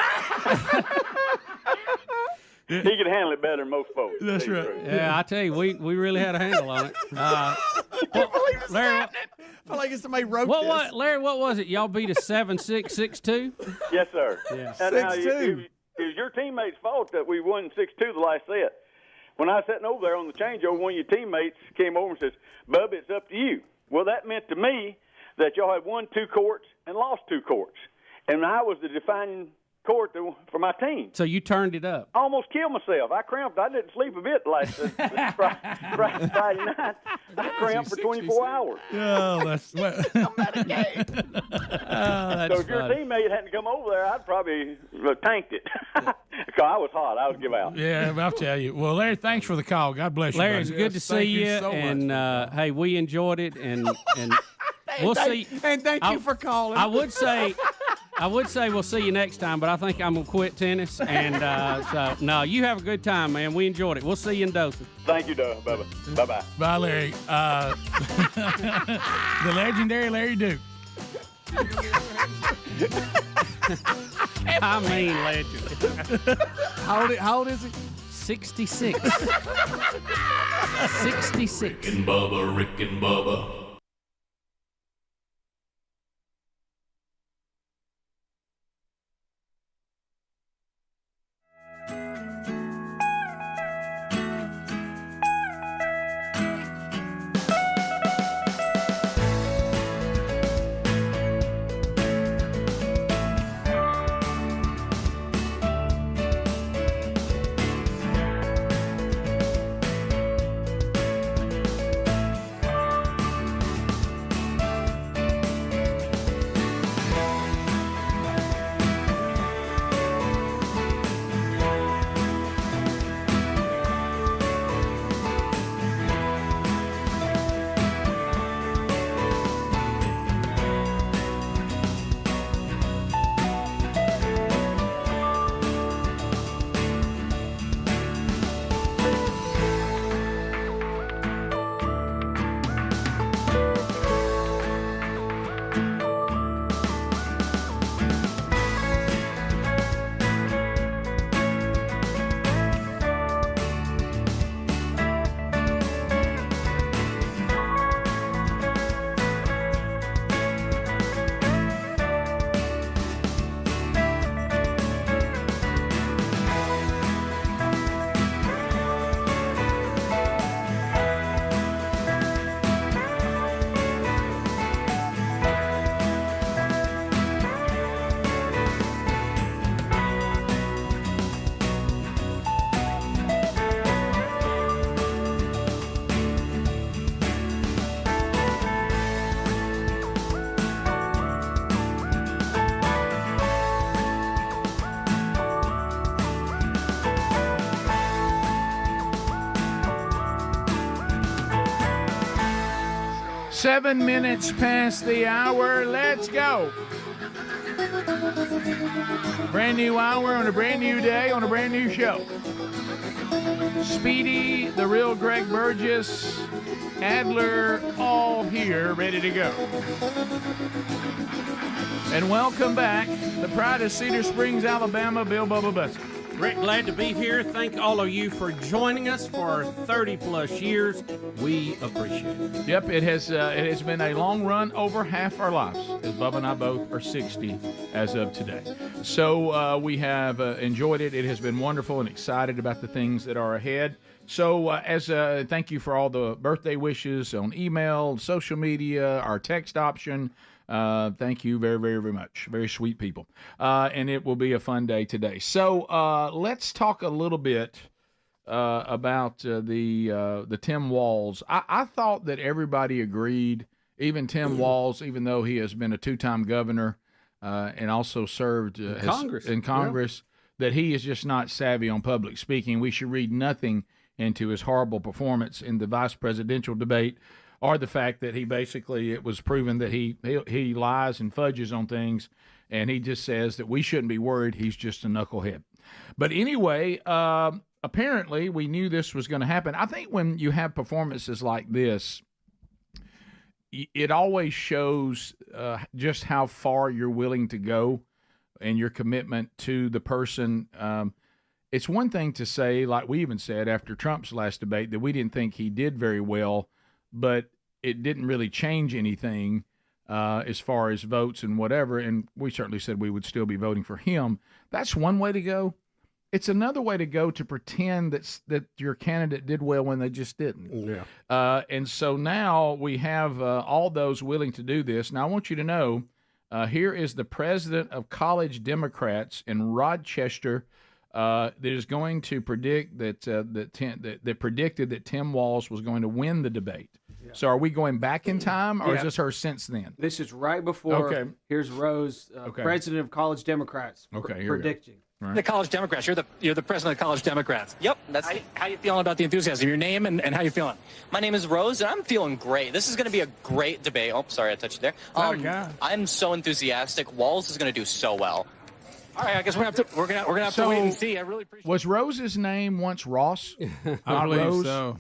He could handle it better than most folks. That's right. Yeah, I tell you, we really had a handle on it. Larry, I feel like it's somebody wrote this. Larry, what was it? Y'all beat us 7-6, 6-2? Yes, sir. Yeah. And now, 6-2. It was your teammates' fault that we won 6-2 the last set. When I was sitting over there on the changeover, one of your teammates came over and says, "Bubba, it's up to you." Well, that meant to me that y'all had won 2 courts and lost 2 courts. And I was the defining court for my team. So you turned it up. I almost killed myself. I cramped. I didn't sleep a bit last Friday night. I cramped for 24 hours. Oh, that's So if your teammate hadn't come over there, I'd probably tanked it. Because I was hot. I would give out. Yeah, I'll tell you. Well, Larry, thanks for the call. God bless you. Larry, buddy. it's good to see you. so and hey, we enjoyed it, and we'll see. And thank you for calling. I would say we'll see you next time, but I think I'm gonna quit tennis. And so no, you have a good time, man. We enjoyed it. We'll see you in Dothan. Thank you, Doug. Bye-bye. Bye-bye. Bye, Larry. The legendary Larry Duke. I mean, legend. How old is he? 66. 66. Rick and Bubba. 7 minutes past the hour. Let's go. Brand new hour on a brand new day on a brand new show. Speedy, the real Greg Burgess, Adler, all here, ready to go. And welcome back, the pride of Cedar Springs, Alabama, Bill Bubba Bussey. Rick, glad to be here. Thank all of you for joining us for 30-plus years. We appreciate it. Yep, it has been a long run, over half our lives, as Bubba and I both are 60 as of today. So we have enjoyed it. It has been wonderful and excited about the things that are ahead. So thank you for all the birthday wishes on email, social media, our text option. Thank you very, very, very much. Very sweet people. And it will be a fun day today. So let's talk a little bit about the Tim Walz. I thought that everybody agreed, even Tim Walz, even though he has been a two-time governor and also served in Congress, that he is just not savvy on public speaking. We should read nothing into his horrible performance in the vice presidential debate, or the fact that it was proven that he lies and fudges on things, and he just says that we shouldn't be worried. He's just a knucklehead. But anyway, apparently we knew this was going to happen. I think when you have performances like this, it always shows just how far you're willing to go and your commitment to the person. It's one thing to say, like we even said after Trump's last debate, that we didn't think he did very well, but it didn't really change anything as far as votes and whatever, and we certainly said we would still be voting for him. That's one way to go. It's another way to go to pretend that your candidate did well when they just didn't. Yeah. And so now we have all those willing to do this. Now I want you to know, here is the president of college Democrats in Rochester that is going to predict that predicted that Tim Walz was going to win the debate. Yeah. So are we going back in time, or is this her since then? This is right before. Okay. Here's Rose, president of college Democrats, predicting. Right. The college Democrats. You're the president of the college Democrats. Yep. That's how you feeling about the enthusiasm? Your name and how you feeling? My name is Rose, and I'm feeling great. This is going to be a great debate. Oh, sorry, I touched you there. I'm so enthusiastic. Walz is going to do so well. All right, I guess we're gonna have to wait and see. I really appreciate. Was Rose's name once Ross? I believe Rose? so.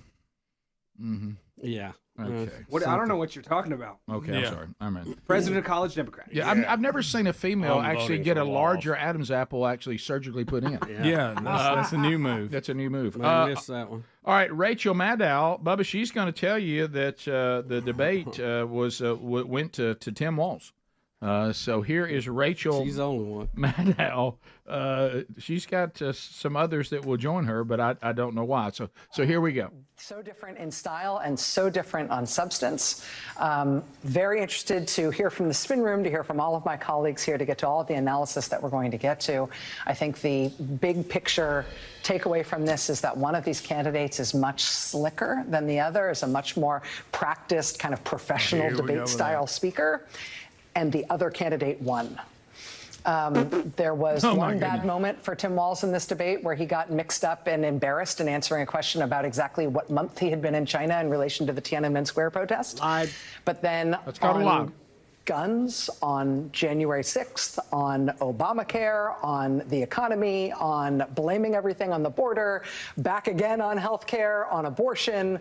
Mm-hmm. Yeah. Okay. I don't know what you're talking about. Okay, I'm sorry. I mean, president of college Democrat. Yeah, I've never seen a female actually get a larger Adam's apple actually surgically put in. That's a new move. That's a new move. I missed that one. All right, Rachel Maddow, Bubba, she's going to tell you that the debate went to Tim Walz. So here is Rachel. She's the only one. Maddow. She's got some others that will join her, but I don't know why. So here we go. So different in style and so different on substance. Very interested to hear from the spin room, to hear from all of my colleagues here, to get to all of the analysis that we're going to get to. I think the big picture takeaway from this is that one of these candidates is much slicker than the other, is a much more practiced, kind of professional debate style speaker, and the other candidate won. There was one bad moment for Tim Walz in this debate where he got mixed up and embarrassed in answering a question about exactly what month he had been in China in relation to the Tiananmen Square protest. But then on guns, on January 6th, on Obamacare, on the economy, on blaming everything on the border, back again on health care, on abortion,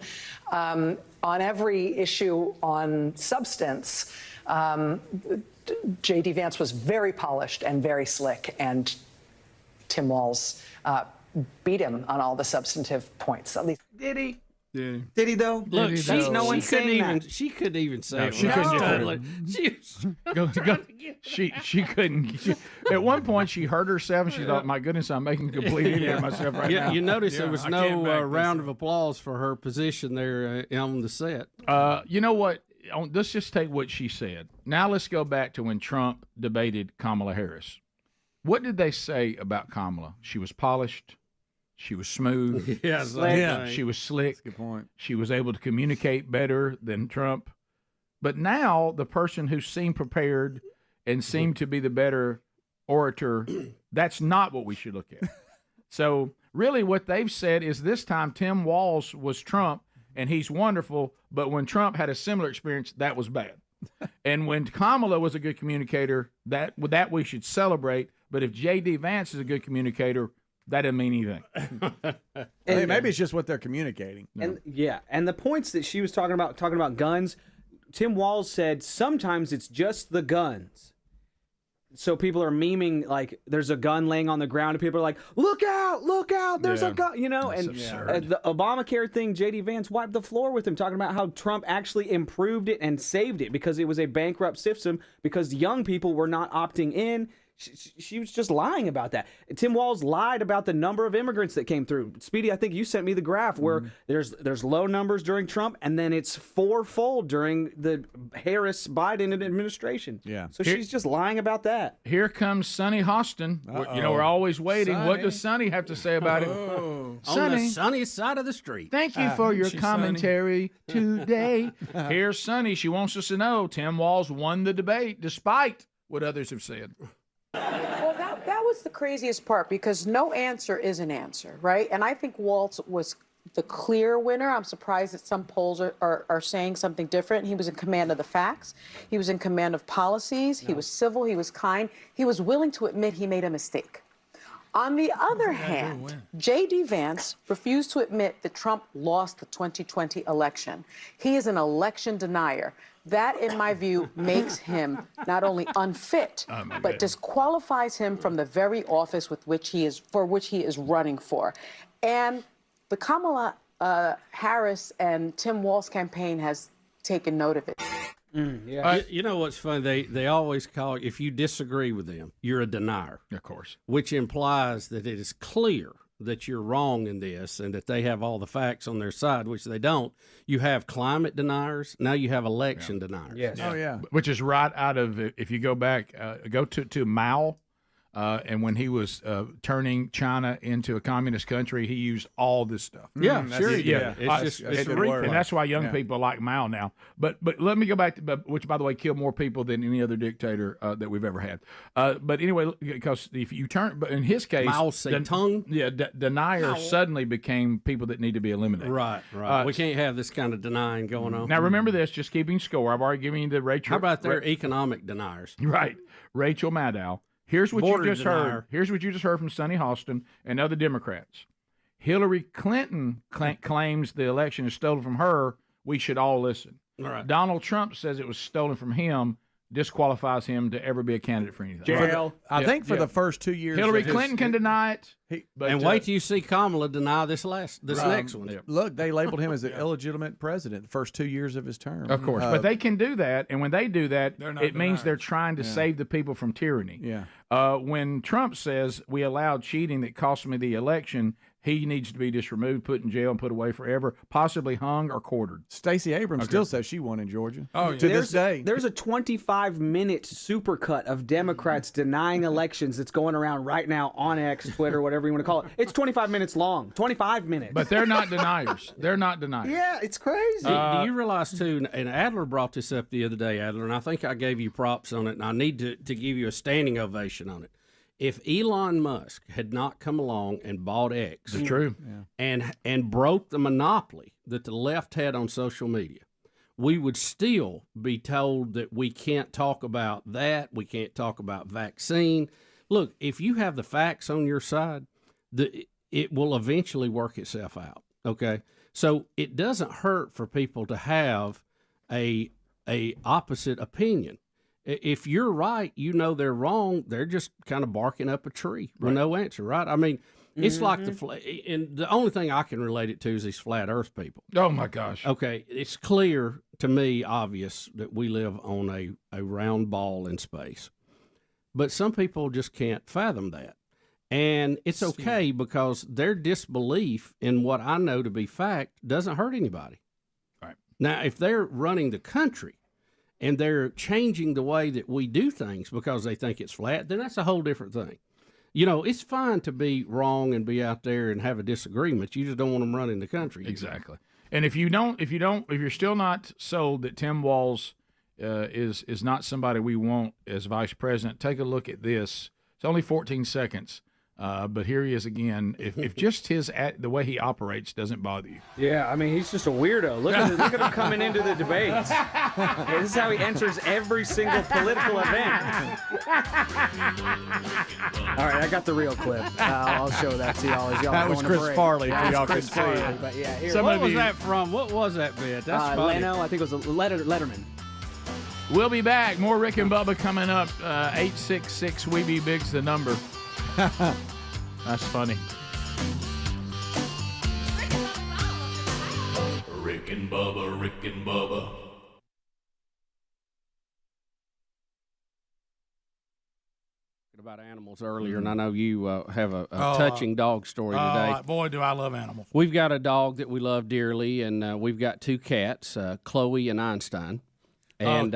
on every issue on substance, J.D. Vance was very polished and very slick, and Tim Walz beat him on all the substantive points. At least did he? Yeah. Did he though? Look, no one saying that. She couldn't even say it. She couldn't. She couldn't. At one point, she hurt herself, and she thought, "My goodness, I'm making a complete idiot of myself right now." You notice there was no round of applause for her position there on the set. You know what? Let's just take what she said. Now let's go back to when Trump debated Kamala Harris. What did they say about Kamala? She was polished. She was smooth. She was slick. Good point. She was able to communicate better than Trump. But now the person who seemed prepared and seemed to be the better orator, that's not what we should look at. So really what they've said is this time Tim Walz was Trump, and he's wonderful. But when Trump had a similar experience, that was bad. And when Kamala was a good communicator, that we should celebrate. But if J.D. Vance is a good communicator, that doesn't mean anything. Maybe it's just what they're communicating. And and the points that she was talking about guns, Tim Walz said sometimes it's just the guns. So people are memeing like there's a gun laying on the ground and people are like, look out, there's a gun, and the Obamacare thing, J.D. Vance wiped the floor with him talking about how Trump actually improved it and saved it because it was a bankrupt system because young people were not opting in. She was just lying about that. Tim Walz lied about the number of immigrants that came through. Speedy, I think you sent me the graph where there's low numbers during Trump, and then it's fourfold during the Harris-Biden administration. Yeah. So she's just lying about that. Here comes Sonny Hostin. We're always waiting. Sonny. What does Sonny have to say about it? On the sunny side of the street. Thank you for your commentary today. Here's Sonny. She wants us to know Tim Walz won the debate despite what others have said. Well, that was the craziest part because no answer is an answer, right? And I think Walz was the clear winner. I'm surprised that some polls are saying something different. He was in command of the facts. He was in command of policies. He was civil. He was kind. He was willing to admit he made a mistake. On the other hand, J.D. Vance refused to admit that Trump lost the 2020 election. He is an election denier. That, in my view, makes him not only unfit, but disqualifies him from the very office for which he is running for. And the Kamala Harris and Tim Walz campaign has taken note of it. You know what's funny? They always call, if you disagree with them, you're a denier. Of course. Which implies that it is clear that you're wrong in this and that they have all the facts on their side, which they don't. You have climate deniers. Now you have election deniers. Yes. Oh, yeah. Which is right out of, if you go back, go to Mao, and when he was turning China into a communist country, he used all this stuff. Yeah, sure. Yeah. It's and that's why young people like Mao now. But let me go back to, which, by the way, killed more people than any other dictator that we've ever had. But anyway, because if you turn, but in his case, Mao Zedong, deniers suddenly became people that need to be eliminated. Right. We can't have this kind of denying going on. Now, remember this, just keeping score. I've already given you the Rachel. How about their economic deniers? Right. Rachel Maddow. Here's what you just heard. Here's what you just heard from Sonny Hostin and other Democrats. Hillary Clinton claims the election is stolen from her. We should all listen. All right. Donald Trump says it was stolen from him. Disqualifies him to ever be a candidate for anything. Jail. I think for the first 2 years, Hillary Clinton can deny it. And wait till you see Kamala deny this next one. Look, they labeled him as an illegitimate president the first 2 years of his term. Of course, but they can do that, and when they do that, it means they're trying to save the people from tyranny. Yeah. When Trump says we allowed cheating that cost me the election, he needs to be just removed, put in jail, and put away forever, possibly hung or quartered. Stacey Abrams still says she won in Georgia. Oh, yeah. To this day. There's a 25-minute supercut of Democrats denying elections that's going around right now on X, Twitter, whatever you want to call it. It's 25 minutes long. 25 minutes. But they're not deniers. They're not deniers. Yeah, it's crazy. Do you realize, too, and Adler brought this up the other day, Adler, and I think I gave you props on it, and I need to give you a standing ovation on it. If Elon Musk had not come along and bought X, it's true, and broke the monopoly that the left had on social media, we would still be told that we can't talk about that, we can't talk about vaccine. Look, if you have the facts on your side, it will eventually work itself out. Okay, so it doesn't hurt for people to have a opposite opinion. If you're right, you know they're wrong. They're just kind of barking up a tree with no answer, right? I mean, it's like and the only thing I can relate it to is these flat Earth people. Oh my gosh! Okay, it's clear to me, obvious that we live on a round ball in space, but some people just can't fathom that, and it's okay because their disbelief in what I know to be fact doesn't hurt anybody. Right now, if they're running the country and they're changing the way that we do things because they think it's flat, then that's a whole different thing. You know, it's fine to be wrong and be out there and have a disagreement. You just don't want them running the country. Exactly. And if you're still not sold that Tim Walz is not somebody we want as vice president, take a look at this. It's only 14 seconds. But here he is again. If just the way he operates doesn't bother you. Yeah, I mean, he's just a weirdo. Look at him coming into the debates. This is how he enters every single political event. All right, I got the real clip. I'll show that to y'all as y'all That was going to Chris break. Farley, That for y'all was Chris can see. Farley, but yeah, here. What was that from? What was that bit? That's funny. Leno, I think it was a Letterman. We'll be back. More Rick and Bubba coming up. 866 Weeby Big's the number. That's funny. Rick and Bubba, Rick and Bubba. About animals earlier, and I know you have a touching dog story today. Boy, do I love animals. We've got a dog that we love dearly, and we've got two cats, Chloe and Einstein. And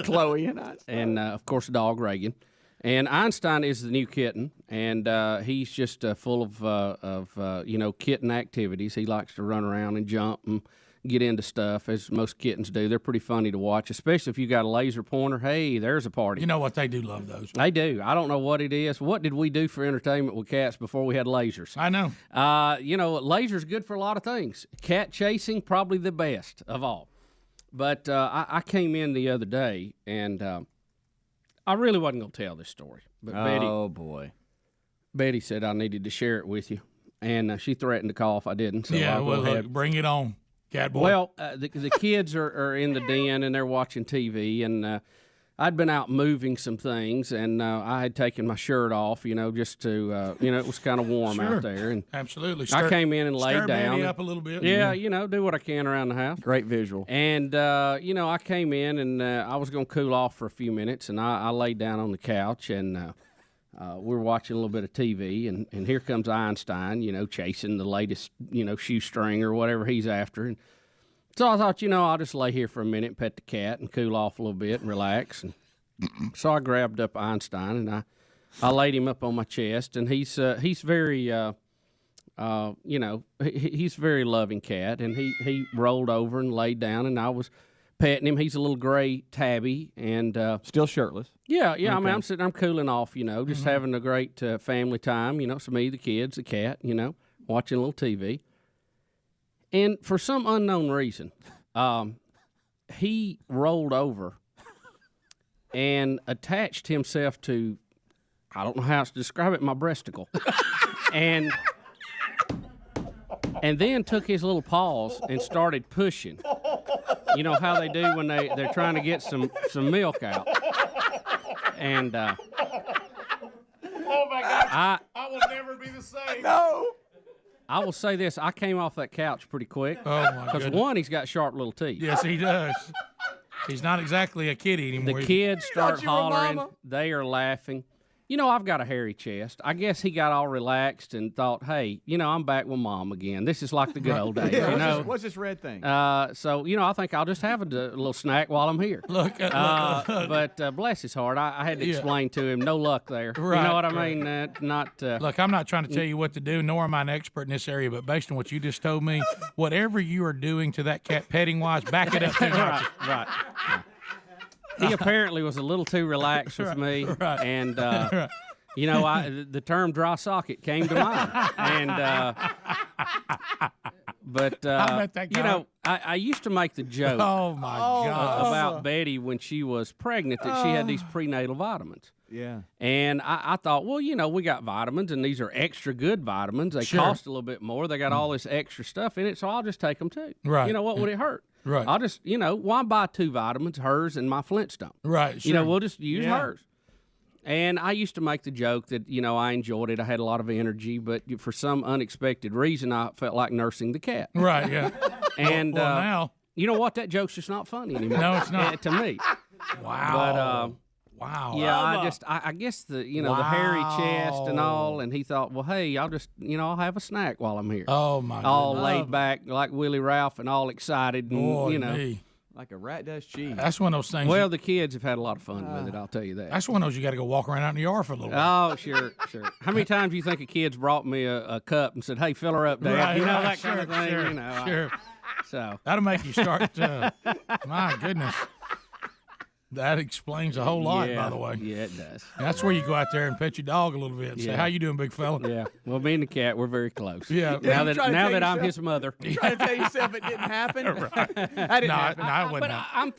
Chloe and Einstein. And, of course, dog Reagan. And Einstein is the new kitten, and he's just full of kitten activities. He likes to run around and jump and get into stuff, as most kittens do. They're pretty funny to watch, especially if you got a laser pointer. Hey, there's a party. You know what? They do love those. They do. I don't know what it is. What did we do for entertainment with cats before we had lasers? I know. Lasers good for a lot of things. Cat chasing, probably the best of all. But I came in the other day, and I really wasn't going to tell this story. But boy. Betty said I needed to share it with you, and she threatened to call if I didn't. So Yeah, I'll go well, ahead. look, bring it on, cat boy. Well, the kids are in the den, and they're watching TV, and I'd been out moving some things, and I had taken my shirt off, just to, it was kind of warm Sure. out there. And Absolutely. I came in and laid stir down. Betty up a little bit. Yeah, do what I can around the house. Great visual. And, I came in, and I was going to cool off for a few minutes, and I laid down on the couch, and we were watching a little bit of TV, and here comes Einstein, chasing the latest, shoestring or whatever he's after. And so I thought, I'll just lay here for a minute, pet the cat, and cool off a little bit and relax. And so I grabbed up Einstein, and I laid him up on my chest, and he's very, he's a very loving cat, and he rolled over and laid down, and I was petting him. He's a little gray tabby, and still shirtless. Yeah. Okay. I mean, I'm sitting, I'm cooling off, just having a great family time. It's me, the kids, the cat, watching a little TV. And for some unknown reason, he rolled over and attached himself to, I don't know how to describe it, my breasticle, and then took his little paws and started pushing. You know how they do when they're trying to get some milk out. And oh my gosh, I will never be the same. No. I will say this: I came off that couch pretty quick. Oh my goodness. Because one, he's got sharp little teeth. Yes, he does. He's not exactly a kitty anymore. The kids start hollering. They are laughing. I've got a hairy chest. I guess he got all relaxed and thought, hey, I'm back with Mom again. This is like the good old days, What's this red thing? So, I think I'll just have a little snack while I'm here. Look. But bless his heart, I had to explain to him, no luck there. Right, you know what I mean? Look, I'm not trying to tell you what to do, nor am I an expert in this area, but based on what you just told me, whatever you are doing to that cat petting-wise, back it up too much. Right. He apparently was a little too relaxed with me, and the term "dry socket" came to mind. And I met that guy. I used to make the joke. Oh my God! About Betty when she was pregnant that she had these prenatal vitamins. Yeah. And I thought, well, we got vitamins, and these are extra good vitamins. They cost a little bit more. They got all this extra stuff in it, so I'll just take them too. Right. What would it hurt? Right. I'll just, why buy two vitamins, hers and my Flintstone? Right, sure. We'll just use hers. And I used to make the joke that, I enjoyed it. I had a lot of energy, but for some unexpected reason, I felt like nursing the cat. Right, yeah. And well, now. You know what? That joke's just not funny anymore. No, it's not. To me. Wow. But, wow. Yeah, I guess the the hairy chest and all, and he thought, well, hey, I'll just I'll have a snack while I'm here. Oh my! All laid back like Willie Ralph and all excited, and Boy, me. Like a rat does cheese. That's one of those things. Well, the kids have had a lot of fun with it. I'll tell you that. That's one of those you got to go walk around out in the yard for a little bit. Oh, sure. How many times do you think a kid's brought me a cup and said, "Hey, fill her up, Dad"? Right, that sure, kind of thing. Sure, sure. So that'll make you start. My goodness. That explains a whole lot, by the way. Yeah, it does. That's where you go out there and pet your dog a little bit and say, "How you doing, big fella?" Yeah. Well, me and the cat, we're very close. Yeah. Now that I'm his mother. You trying to tell yourself it didn't happen? Right. That didn't happen. No, it wouldn't. I'm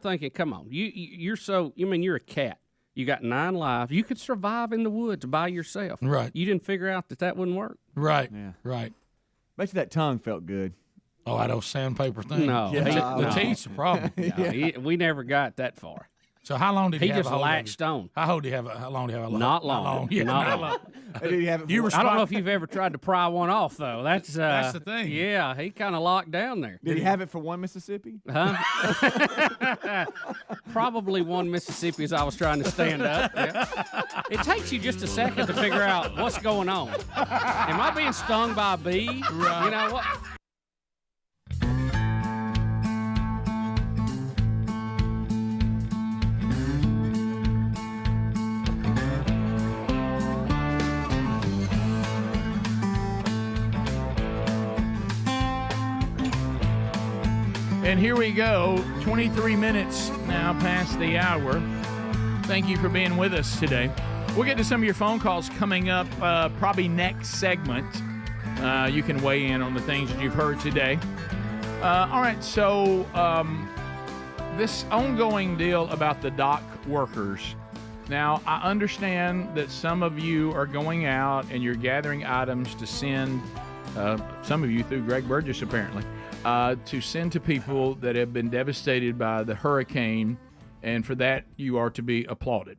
thinking, come on, you're a cat. You got 9 lives. You could survive in the woods by yourself. Right. You didn't figure out that wouldn't work. Right. Yeah. Right. Bet you that tongue felt good. Oh, that old sandpaper thing. No. The teeth's the problem. We never got that far. So how long did he have just a hold latched of it? on? How long did he have a Not long. Yeah, Not long. Did he have it You were I don't know if you've ever tried to pry one off, though. That's the thing. Yeah, he kind of locked down there. Did he have it for one Mississippi? Huh? Probably one Mississippi as I was trying to stand up. Yeah. It takes you just a second to figure out what's going on. Am I being stung by a bee? Right. You know what? And here we go, 23 minutes now past the hour. Thank you for being with us today. We'll get to some of your phone calls coming up probably next segment. You can weigh in on the things that you've heard today. All right, so this ongoing deal about the dock workers. Now, I understand that some of you are going out and you're gathering items to send, some of you through Greg Burgess apparently, to send to people that have been devastated by the hurricane, and for that you are to be applauded.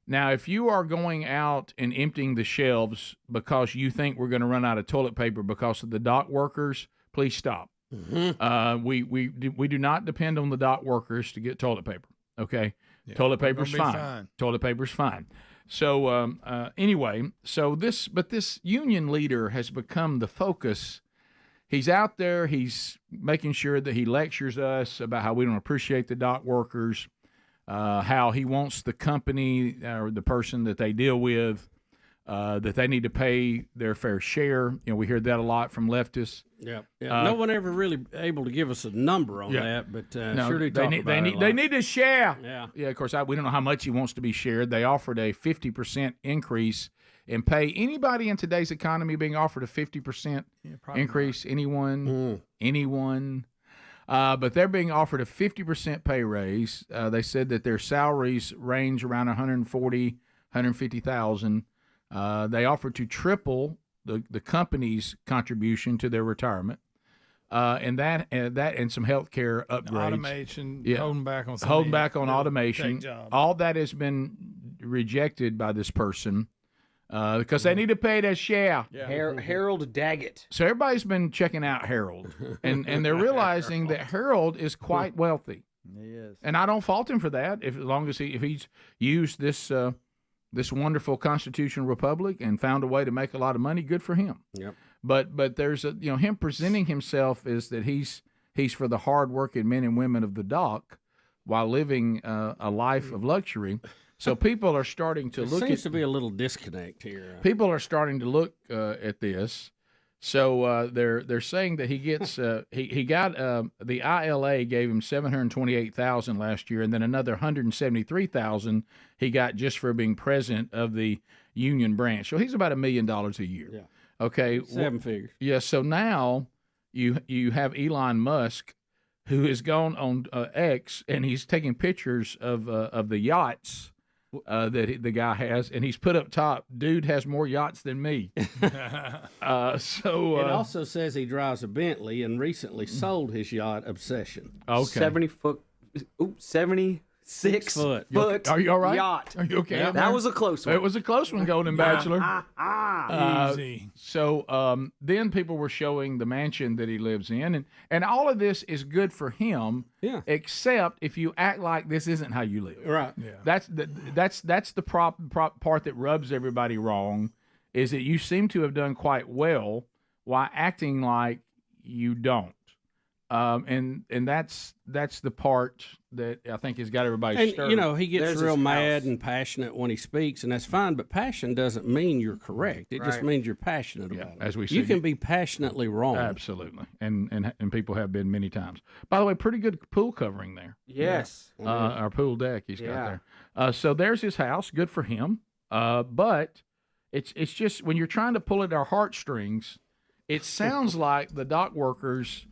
Now, if you are going out and emptying the shelves because you think we're going to run out of toilet paper because of the dock workers, please stop. Mm-hmm. We do not depend on the dock workers to get toilet paper. Okay, yeah, toilet paper's fine. Toilet paper's fine. So anyway, this union leader has become the focus. He's out there. He's making sure that he lectures us about how we don't appreciate the dock workers, how he wants the company or the person that they deal with, that they need to pay their fair share. You know, we hear that a lot from leftists. Yeah. No one ever really able to give us a number on that, but no, sure they need to share. Yeah. Yeah. Of course, we don't know how much he wants to be shared. They offered a 50% increase in pay. Anybody in today's economy being offered a 50% increase? Not. Anyone? But they're being offered a 50% pay raise. They said that their salaries range around $150,000. They offered to triple the company's contribution to their retirement, and some health care upgrades. Automation, holding back on automation. All that has been rejected by this person because they need to pay their share. Yeah. Harold Daggett. So everybody's been checking out Harold, and they're realizing that Harold is quite wealthy. He is, and I don't fault him for that. As long as he's used this wonderful constitutional republic and found a way to make a lot of money, good for him. Yep. But there's him presenting himself is that he's for the hardworking men and women of the dock while living a life of luxury. So people are starting to look. Seems to be a little disconnect here. People are starting to look at this. So they're saying that he gets he got the ILA gave him $728,000 last year, and then another $173,000 he got just for being president of the union branch. So he's about $1 million a year. Yeah. Okay. 7 figures. Yeah. So now you have Elon Musk, who has gone on X, and he's taking pictures of the yachts that the guy has, and he's put up top, dude has more yachts than me. It also says he drives a Bentley and recently sold his yacht Obsession. Okay. 76 foot Are you all right? Yacht. Are you okay? Yeah, that was a close one. It was a close one, Golden Bachelor. Easy. So then people were showing the mansion that he lives in, and all of this is good for him. Yeah. Except if you act like this isn't how you live. Right. Yeah. That's the part that rubs everybody wrong, is that you seem to have done quite well while acting like you don't. And that's the part that I think has got everybody stirred. He gets real mad and passionate when he speaks, and that's fine. But passion doesn't mean you're correct. It just means you're passionate about it. As we you said, can be passionately wrong. Absolutely, and people have been many times. By the way, pretty good pool covering there. Yes, our pool deck he's got there. So there's his house. Good for him. But it's just when you're trying to pull at our heartstrings, it sounds like the dock workers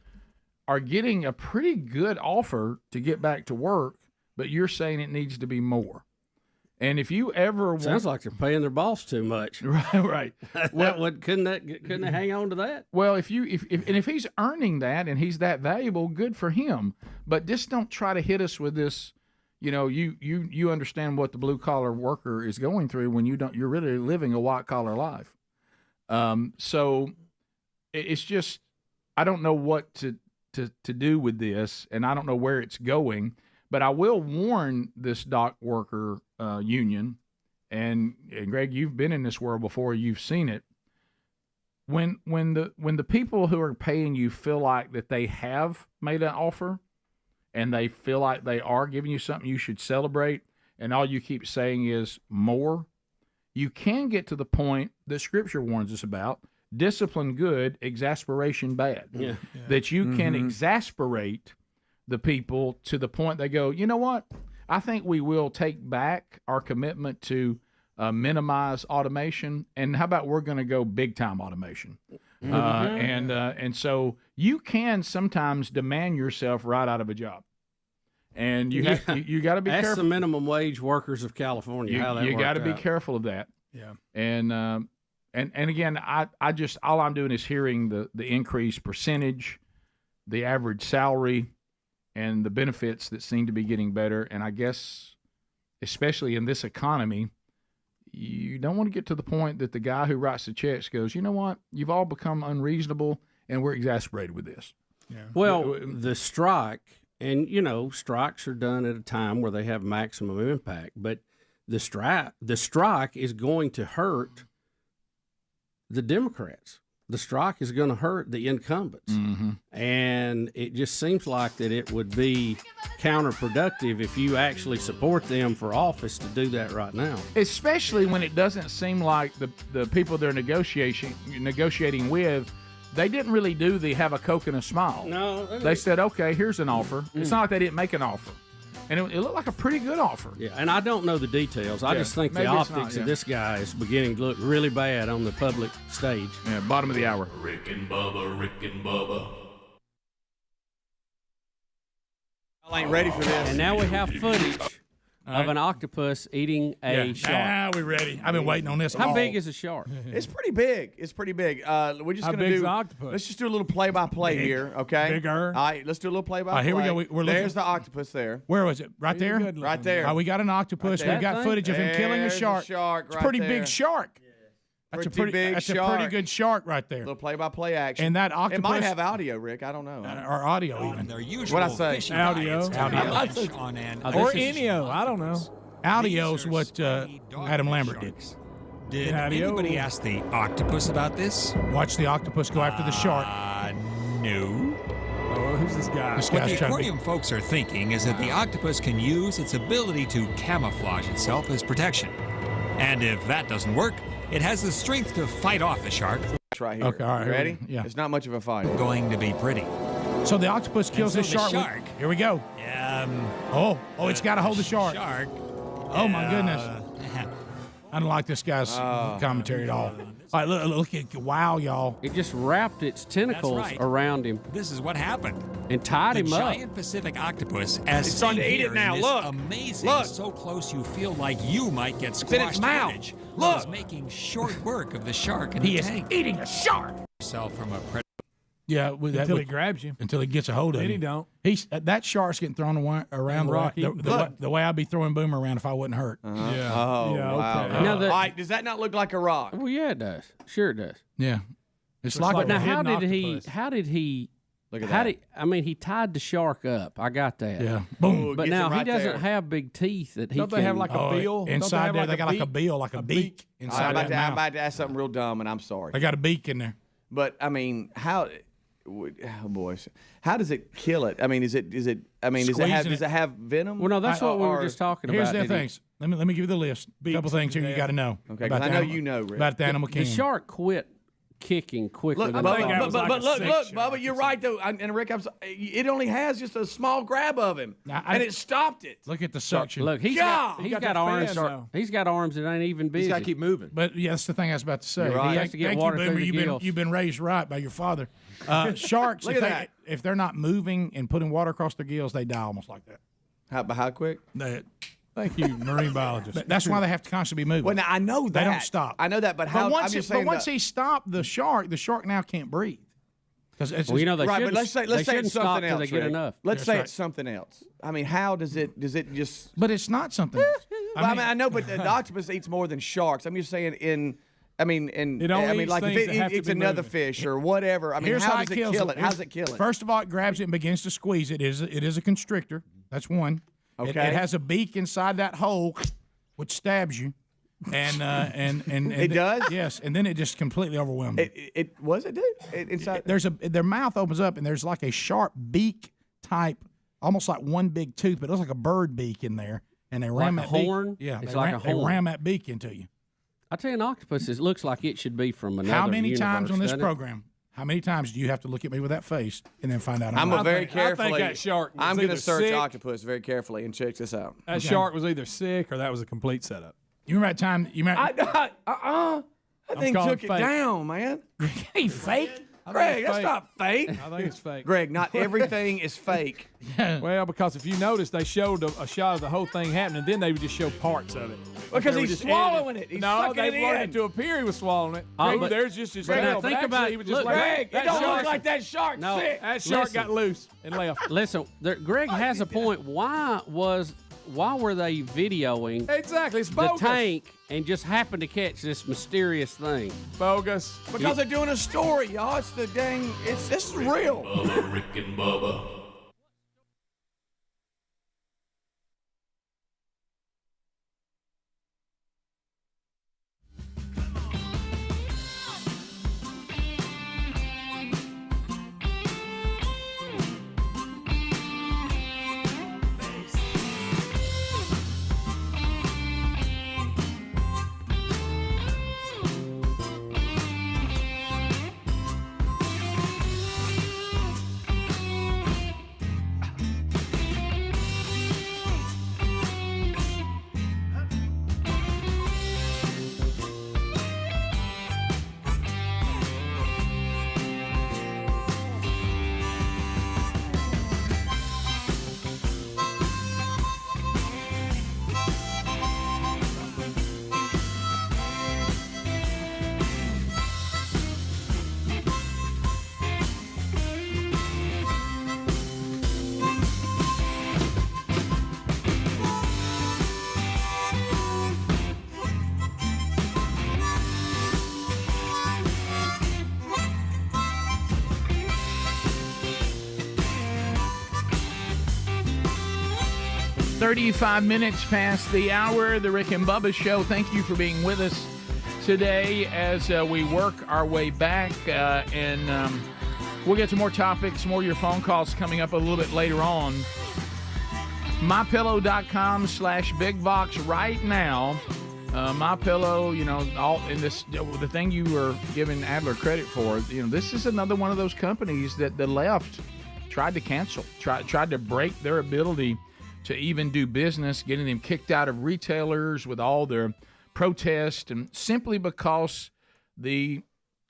are getting a pretty good offer to get back to work, but you're saying it needs to be more. And if you ever sounds like they're paying their boss too much, right? Well, couldn't they hang on to that? Well, if he's earning that and he's that valuable, good for him. But just don't try to hit us with this. You understand what the blue collar worker is going through when you don't. You're really living a white collar life. So it's just I don't know what to do with this, and I don't know where it's going, but I will warn this dock worker union, and Greg, you've been in this world before, you've seen it. When the people who are paying you feel like that they have made an offer, and they feel like they are giving you something you should celebrate, and all you keep saying is more, you can get to the point that Scripture warns us about. Discipline good, exasperation bad. Yeah. That you can exasperate the people to the point they go, you know what? I think we will take back our commitment to minimize automation, and how about we're going to go big time automation? And so you can sometimes demand yourself right out of a job, and you have you got to be That's careful. the minimum wage workers of California. You got to be careful of that. Yeah. And again, I just all I'm doing is hearing the increased percentage, the average salary, and the benefits that seem to be getting better. And I guess, especially in this economy, you don't want to get to the point that the guy who writes the checks goes, you know what, you've all become unreasonable, and we're exasperated with this. Yeah. Well, the strike, and strikes are done at a time where they have maximum impact, but the strike is going to hurt the Democrats. The strike is going to hurt the incumbents. And it just seems like that it would be counterproductive if you actually support them for office to do that right now. Especially when it doesn't seem like the people they're negotiating with, they didn't really do the have a Coke and a smile. No. They said, okay, here's an offer. It's not like they didn't make an offer. And it looked like a pretty good offer. Yeah, and I don't know the details. I just think the optics of this guy is beginning to look really bad on the public stage. Yeah, bottom of the hour. Rick and Bubba. I ain't ready for this. And now we have footage of an octopus eating a shark. Now we're ready. I've been waiting on this. How big is a shark? It's pretty big. We're just How gonna big's do. the octopus? Let's just do a little play-by-play here, okay? Bigger. All right, let's do a little play-by-play. Here we go. We're There's the octopus there. Where was it? Right there? Right there. We got an octopus. Right there. We've got footage of him killing a There's shark. It's a pretty big there. shark. That's Pretty big That's shark. a pretty good shark right there. Little play-by-play action. And that octopus. It might have audio, Rick. I don't know. Or audio even. Their usual What'd I say? fishing Audio. diets Audio. are fish on an Or Enio. I don't know. Audio's what Adam Lambert did. Did Audio. anybody ask the octopus about this? Watch the octopus go after the shark. No. Oh, who's this guy? This What guy's the trying to be. aquarium folks are thinking is that the octopus can use its ability to camouflage itself as protection. And if that doesn't work, it has the strength to fight off the shark. Right here. Okay, all right. Ready? Yeah. It's not much of a fight. Going to be pretty. So the octopus kills And this so the shark. shark- Here we go. It's got to hold the shark. Oh my goodness. I don't like this guy's commentary at all. All right, look at y'all. It just wrapped its tentacles right. around him This is what happened. and tied The him up. giant Pacific octopus, as It's starting seen to eat here it now. in this Look. amazing, Look. so close you feel like you might get in its squashed mouth. footage, Look. was making short work of the shark in He the is tank. eating a shark. Yourself from a predator. Yeah, Until he grabs you. Until he gets a hold of Then you. he don't. That shark's getting thrown around Rocky. the way I'd be throwing Boomer around if I wasn't hurt. Yeah. Oh, Yeah, wow. okay. Now All right, does that not look like a rock? Well, yeah, it does. Sure, it does. Yeah, it's Looks like like a Now, a how hidden did he? octopus. How did he? Look at How that. did? He tied the shark up. I got that. Yeah, boom. Ooh, But gets now him he right doesn't there. have big teeth that he Don't can. they have like a bill? Don't Inside have there, like they got like a beak? bill, like a beak inside I'm that about mouth. to ask something real dumb, and I'm sorry. They got a beak in there. But I mean, how Oh boy, how does it kill it? I mean, does it have venom? Well, no, that's what we were just talking about. Here's the things. Let me give you the list. A couple things here you got to know. Okay, because I know you know, Rick. About the animal The kingdom. shark quit kicking quickly. Look, look, Bubba, you're right though. And Rick, it only has just a small grab of him, and it stopped it. Look at the suction. Look, he's got arms. He's got arms that ain't even busy. He's got to keep moving. But yeah, that's the thing I was about to say. You're right. He has to get water through the gills. You've been raised right by your father. Sharks, if they're not moving and putting water across their gills, they die almost like that. How quick? Thank you, marine biologist. That's why they have to constantly be moving. Well, now I know that. They don't stop. I know that, but how? But once he stopped the shark now can't breathe. Well, you know, right, but let's say it's something else. They get enough. Let's say it's something else. I mean, how does it just? But it's not something else. I know, but the octopus eats more than sharks. I'm just saying like if it eats another fish or whatever. I mean, how does it kill it? How does it kill it? First of all, it grabs it and begins to squeeze it. It is a constrictor. That's one. Okay. It has a beak inside that hole, which stabs you, and it does. Yes, and then it just completely overwhelms you. Inside. Their mouth opens up, and there's like a sharp beak type, almost like one big tooth, but it looks like a bird beak in there, and they ram like that a horn. Beak, yeah, it's they like a ram that beak into you. I tell you, an octopus looks like it should be from another How many universe, times on this doesn't it? program? How many times do you have to look at me with that face and then find out? I'm going lying? to search octopus very carefully and check this out. That shark was either sick or that was a complete setup. You remember that time? That thing took it down, man. He fake? Greg, that's not fake. I think it's fake. Greg, not everything is fake. Well, because if you notice, they showed a shot of the whole thing happening, then they would just show parts of it. Because he's swallowing it. He's no, sucking they wanted it to appear he was swallowing it. but There's just his Greg, tail. think But about actually, it. he was just Look, like, Greg, it don't look like that shark sick. That shark got loose and left. Listen, Greg has a point. Why were they videoing Exactly, it's the bogus. tank and just happened to catch this mysterious thing? Bogus. Because they're doing a story, y'all. It's the dang. This is real. Bubba, Rick and Bubba. $35 minutes past the hour, the Rick and Bubba Show. Thank you for being with us today as we work our way back. And we'll get to more topics, more of your phone calls coming up a little bit later on. MyPillow.com/BigBox right now. MyPillow, all in this, the thing you were giving Adler credit for, this is another one of those companies that the left tried to cancel, tried to break their ability to even do business, getting them kicked out of retailers with all their protests, and simply because the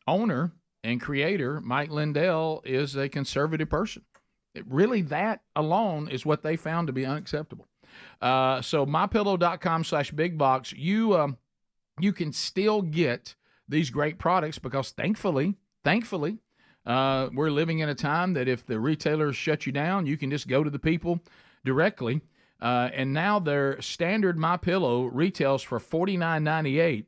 owner and creator, Mike Lindell, is a conservative person. That alone is what they found to be unacceptable. So MyPillow.com/BigBox, you can still get these great products because thankfully, we're living in a time that if the retailers shut you down, you can just go to the people directly. And now their standard MyPillow retails for $49.98.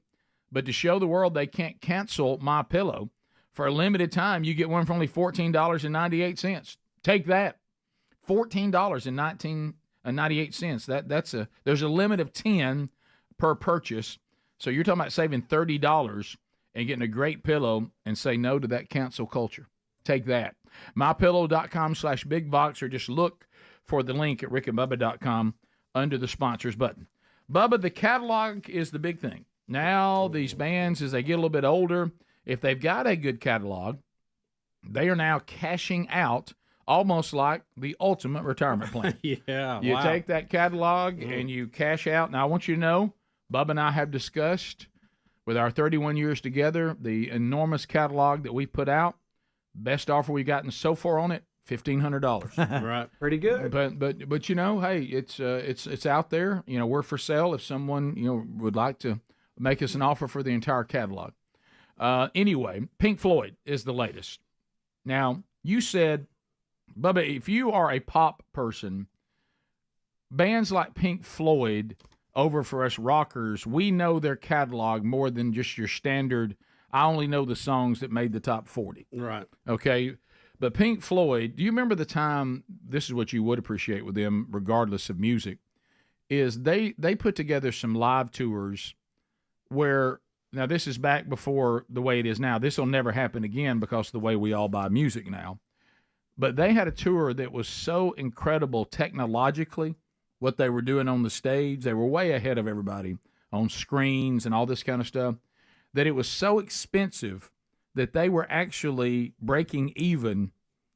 But to show the world they can't cancel MyPillow, for a limited time, you get one for only $14.98. Take that. $14.98. There's a limit of 10 per purchase. So you're talking about saving $30 and getting a great pillow, and say no to that cancel culture. Take that. MyPillow.com/BigBox, or just look for the link at rickandbubba.com under the sponsors button. Bubba, the catalog is the big thing. Now these bands, as they get a little bit older, if they've got a good catalog, they are now cashing out almost like the ultimate retirement plan. Yeah, You wow. take that catalog and you cash out. Now, I want you to know, Bubba and I have discussed with our 31 years together, the enormous catalog that we put out. Best offer we've gotten so far on it, $1,500. Right. Pretty good. But you know, hey, it's out there. You know, we're for sale if someone, you know, would like to make us an offer for the entire catalog. Anyway, Pink Floyd is the latest. Now, you said, Bubba, if you are a pop person, bands like Pink Floyd, over for us rockers, we know their catalog more than just your standard, I only know the songs that made the top 40. Right. Okay? But Pink Floyd, do you remember the time, this is what you would appreciate with them, regardless of music, is they put together some live tours where, now this is back before the way it is now. This will never happen again because of the way we all buy music now. But they had a tour that was so incredible technologically, what they were doing on the stage. They were way ahead of everybody on screens and all this kind of stuff, that it was so expensive that they were actually breaking even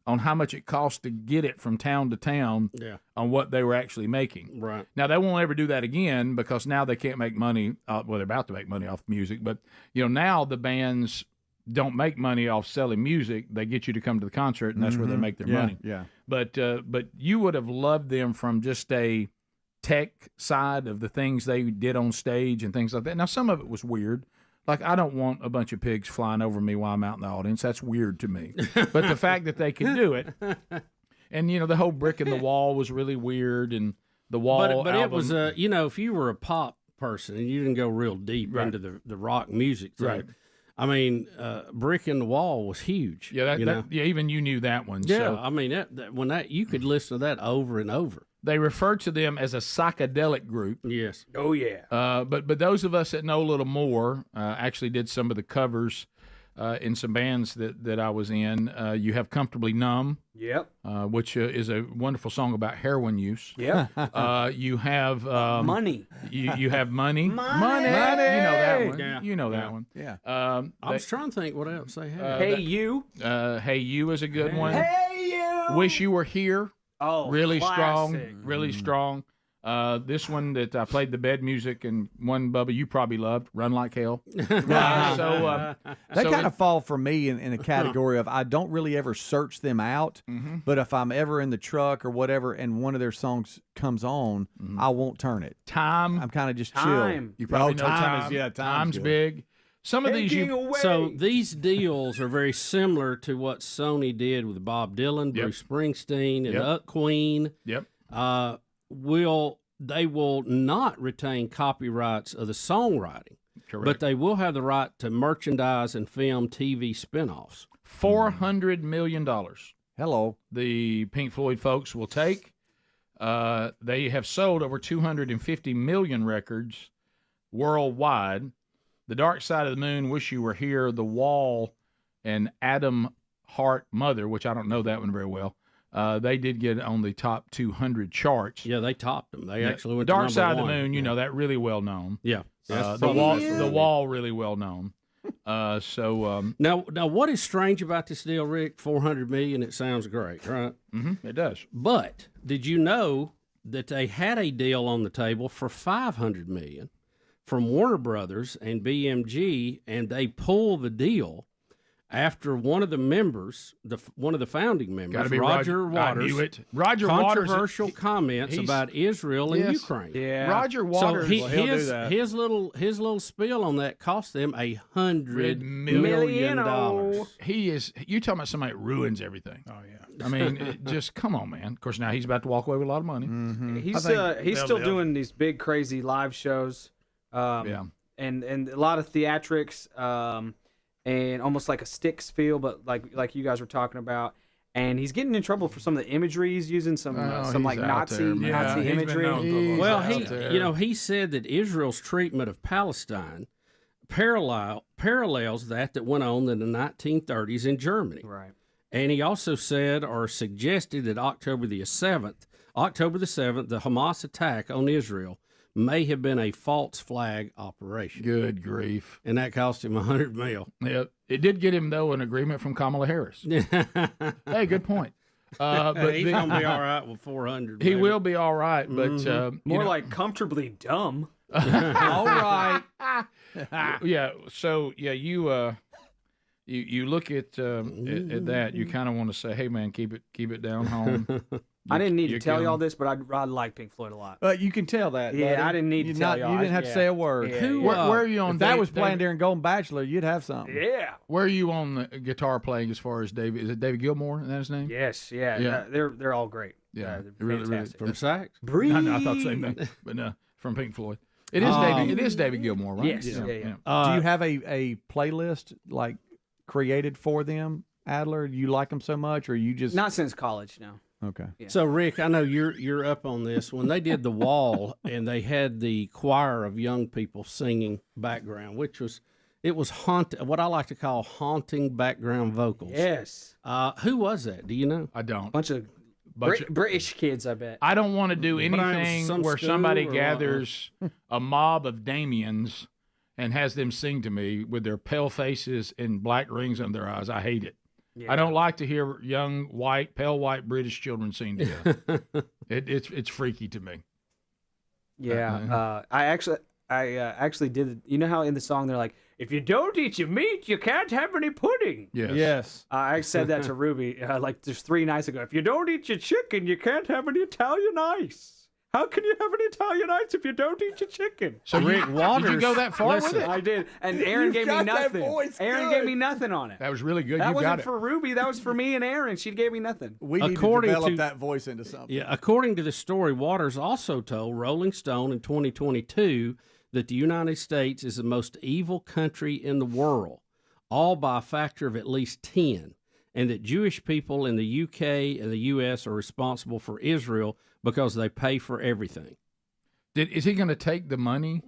on how much it cost to get it from town to town on what they were actually making. Right. Now, they won't ever do that again because now they can't make money. Well, they're about to make money off music, but, you know, now the bands don't make money off selling music. They get you to come to the concert, and that's where they make their money. Yeah. But you would have loved them from just a tech side of the things they did on stage and things like that. Now, some of it was weird. Like, I don't want a bunch of pigs flying over me while I'm out in the audience. That's weird to me. But the fact that they could do it, and, you know, the whole brick in the wall was really weird, and the wall But album, it was, you know, if you were a pop person and you didn't go real deep into the rock music thing, Right. I mean, brick in the wall was huge. Yeah, you know? yeah, even you knew that one. Yeah, So I mean, when you could listen to that over and over. they refer to them as a psychedelic group. Yes. Oh, yeah. But those of us that know a little more actually did some of the covers in some bands that I was in. You have Comfortably Numb. Yep. Which is a wonderful song about heroin use. Yeah. You have Money. You have Money. Money. You know that one. Yeah. You know that one. Yeah. I was trying to think what else they had. Hey You. Hey You is a good one. Hey You. Wish You Were Here. Oh, really classic. strong. Really strong. This one that I played the bed music, and one, Bubba, you probably loved, Run Like Hell. They kind of fall for me in a category of I don't really ever search them out, but if I'm ever in the truck or whatever and one of their songs comes on, I won't turn it. Time. I'm kind of just Time. chill. You probably know Time is Time's good. big. Some of these Taking you away. So these deals are very similar to what Sony did with Bob Dylan, Bruce Springsteen, and Queen. Yep. They will not retain copyrights of the songwriting, Correct. but they will have the right to merchandise and film TV spinoffs. $400 million. Hello. The Pink Floyd folks will take. They have sold over 250 million records worldwide. The Dark Side of the Moon, Wish You Were Here, The Wall, and Adam Hart Mother, which I don't know that one very well. They did get on the top 200 charts. Yeah, they topped them. They actually went Dark to Side of number the one. Moon, you know, that really well known. Yeah. The Wall, really well known. Now, what is strange about this deal, Rick? $400 million. It sounds great, right? It does. But did you know that they had a deal on the table for $500 million from Warner Brothers and BMG, and they pulled the deal after one of the members, one of the founding members, Roger Waters, I knew it. Roger controversial Waters, comments about Israel and Ukraine. Yeah. Roger Waters, so his little spiel on that cost them $100 million. He is. You talking about somebody that ruins everything? Oh yeah. I mean, just come on, man. Of course, now he's about to walk away with a lot of money. He's still doing these big crazy live shows. And a lot of theatrics. And almost like a Styx feel, but like you guys were talking about. And he's getting in trouble for some of the imagery he's using, some like Nazi imagery. Well, he said that Israel's treatment of Palestine parallels that went on in the 1930s in Germany. Right. And he also said or suggested that October the 7th, the Hamas attack on Israel may have been a false flag operation. Good grief. And that cost him $100 million. Yep. It did get him, though, an agreement from Kamala Harris. Hey, good point. But he's going to be all right with 400. He will be all right, but... More like comfortably dumb. All right. Yeah, so, yeah, you look at that, you kind of want to say, hey, man, keep it down home. I didn't need to tell you all this, but I like Pink Floyd a lot. You can tell that. Yeah, buddy. I didn't need to tell y'all. You didn't have to say a word. Yeah, where are you on? If that was playing during Golden Bachelor, you'd have something. Yeah. Where are you on the guitar playing as far as David? Is it David Gilmour? Is that his name? Yes, yeah. Yeah. They're all great. Yeah, they're really, fantastic. From sax? Breathe. No, I thought the same thing, but no, from Pink Floyd. It is David. It is David Gilmour, right? Yes. Yeah. Do you have a playlist like created for them, Adler? Do you like them so much, or you just Not since college, no. Okay. Yeah. So, Rick, I know you're up on this. When they did The Wall and they had the choir of young people singing background, it was what I like to call haunting background vocals. Yes. Who was that? Do you know? I don't. Bunch of British kids, I bet. I don't want to do anything some where school somebody or gathers a mob of Damians and has them sing to me with their pale faces and black rings on their eyes. I hate it. Yeah. I don't like to hear young, white, pale white British children sing together. It's freaky to me. Yeah. I actually did. You know how in the song they're like, if you don't eat your meat, you can't have any pudding. Yes. I said that to Ruby like just 3 nights ago. If you don't eat your chicken, you can't have any Italian ice. How can you have any Italian ice if you don't eat your chicken? So Rick Waters, did you go that far with it? I did, and Aaron gave me nothing. Aaron gave me nothing on it. That was really good. That you wasn't got it. for Ruby. That was for me and Aaron. She gave me nothing. We need to develop that voice into something. Yeah, according to the story, Waters also told Rolling Stone in 2022 that the United States is the most evil country in the world, all by a factor of at least 10, and that Jewish people in the UK and the US are responsible for Israel because they pay for everything. Is he going to take the money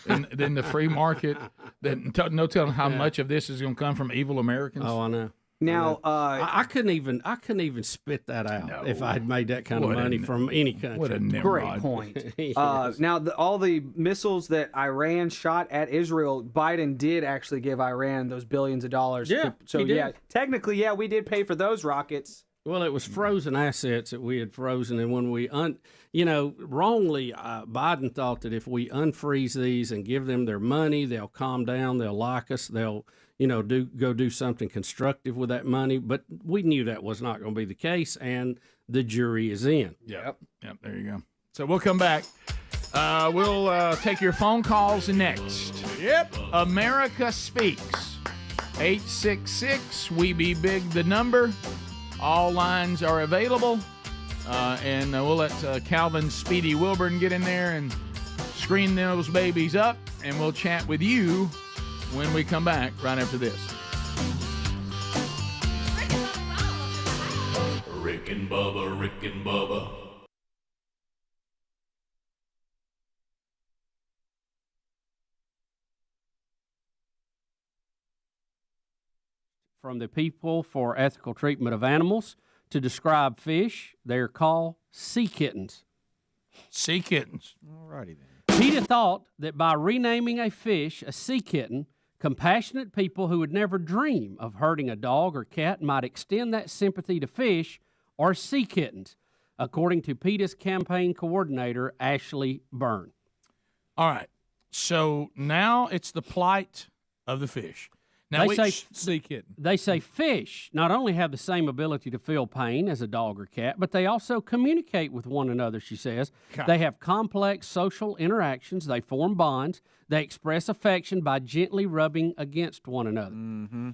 in the free market? No telling how much of this is going to come from evil Americans. Oh, I know. Now, I couldn't even spit that out if I had made that kind of money from any country. What a great point. Now, all the missiles that Iran shot at Israel, Biden did actually give Iran those billions of dollars. Yeah, he did. Technically, we did pay for those rockets. Well, it was frozen assets that we had frozen, and when we wrongly, Biden thought that if we unfreeze these and give them their money, they'll calm down, they'll like us, they'll do something constructive with that money. But we knew that was not going to be the case, and the jury is in. Yep. There you go. So we'll come back. We'll take your phone calls next. Yep. America Speaks. 866 We Be Big, the number. All lines are available, and we'll let Calvin Speedy Wilburn get in there and screen those babies up, and we'll chat with you when we come back right after this. Rick and Bubba, Rick and Bubba. From the People for Ethical Treatment of Animals to describe fish. They're called sea kittens. Sea kittens. All righty then. PETA thought that by renaming a fish a sea kitten, compassionate people who would never dream of hurting a dog or cat might extend that sympathy to fish or sea kittens, according to PETA's campaign coordinator, Ashley Byrne. All right. So now it's the plight of the fish. Now sea kitten. They say fish not only have the same ability to feel pain as a dog or cat, but they also communicate with one another, she says. God. They have complex social interactions. They form bonds. They express affection by gently rubbing against one another. Mm-hmm.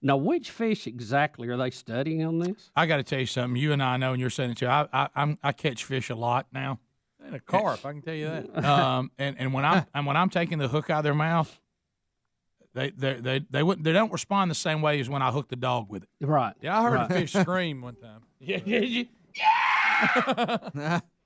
Now, which fish exactly are they studying on this? I got to tell you something. You and I know, and you're saying it too. I catch fish a lot now. And a carp, I can tell you that. And when I'm taking the hook out of their mouth, they don't respond the same way as when I hook the dog with it. Right. Yeah, I heard a fish scream one time. Yeah.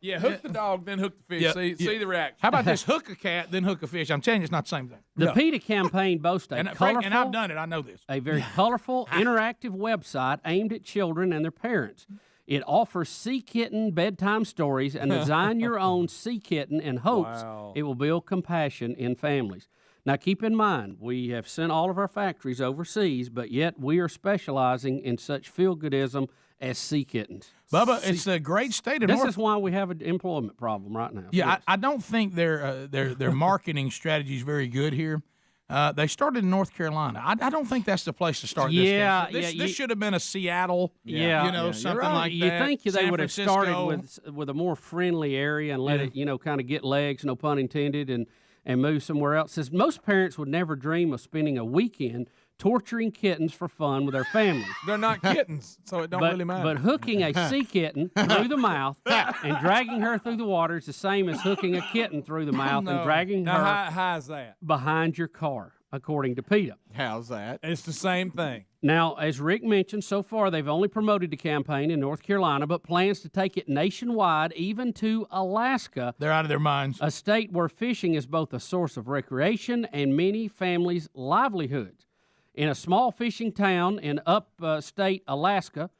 Yeah, hook the dog, then hook the fish. Yeah, See the reaction. How about this? Hook a cat, then hook a fish. I'm telling you, it's not the same thing. The PETA campaign boasts and colorful, and I've done it. I know this. A very colorful, interactive website aimed at children and their parents. It offers sea kitten bedtime stories and design your own sea kitten in hopes it will build compassion in families. Now, keep in mind, we have sent all of our factories overseas, but yet we are specializing in such feel-goodism as sea kittens. Bubba, it's a great state of This North. is why we have an employment problem right now. Yeah, Yes. I don't think their marketing strategy is very good here. They started in North Carolina. I don't think that's the place to start. This should have been a Seattle. Something like that. You think they San would have Francisco. started with a more friendly area and let it, kind of get legs, no pun intended, and move somewhere else. Says most parents would never dream of spending a weekend torturing kittens for fun with their families. They're not kittens, so it don't really matter. But hooking a sea kitten through the mouth and dragging her through the water is the same as hooking a kitten through the mouth and dragging her how's that? behind your car, according to PETA. How's that? It's the same thing. Now, as Rick mentioned, so far they've only promoted the campaign in North Carolina, but plans to take it nationwide, even to Alaska. They're out of their minds. A state where fishing is both a source of recreation and many families' livelihoods. In a small fishing town in upstate Alaska,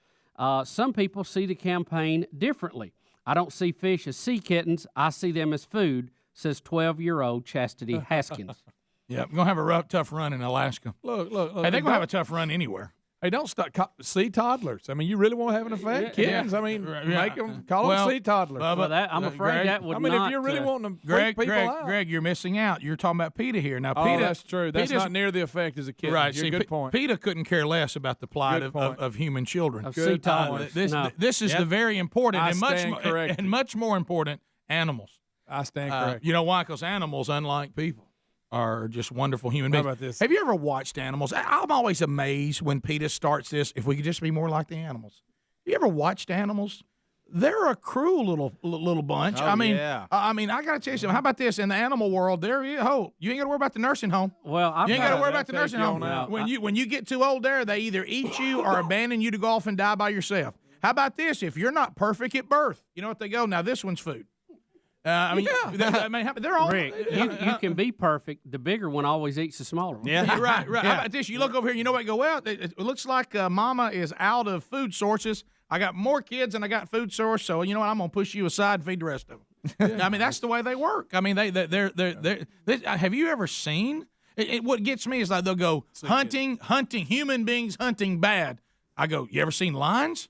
some people see the campaign differently. I don't see fish as sea kittens. I see them as food, says 12-year-old Chastity Haskins. Yeah, we're going to have a tough run in Alaska. Look. Hey, they're going to have a tough run anywhere. Hey, don't start sea toddlers. I mean, you really want to have an effect? Kittens, I mean, make them, call them sea toddlers. I'm afraid Greg, that would I mean, not, if you're really wanting to Greg, freak people out. Greg, you're missing out. You're talking about PETA here. Now, PETA, that's true. That's PETA's not near the effect as a kitten. Right. You're good point. PETA couldn't care less about the plight of human children. Of sea toddlers. This is the very important I and much more important, animals. I stand corrected. You know why? Because animals, unlike people, are just wonderful human beings. How about this? Have you ever watched animals? I'm always amazed when PETA starts this. If we could just be more like the animals. You ever watched animals? They're a cruel little bunch. Oh, I mean, yeah. I got to tell you something. How about this? In the animal world, there is hope. You ain't got to worry about the nursing home. Well, you ain't got to worry about the take nursing you home. on out. When you get too old there, they either eat you or abandon you to go off and die by yourself. How about this? If you're not perfect at birth, you know what they go? Now this one's food. They're all. Rick, you can be perfect. The bigger one always eats the smaller one. Yeah, right. How about this? You look over here, you know what? Go, well, it looks like Mama is out of food sources. I got more kids than I got food source, so you know what? I'm gonna push you aside and feed the rest of them. I mean, that's the way they work. I mean, they're have you ever seen? What gets me is like they'll go hunting, human beings hunting bad. I go, you ever seen lions?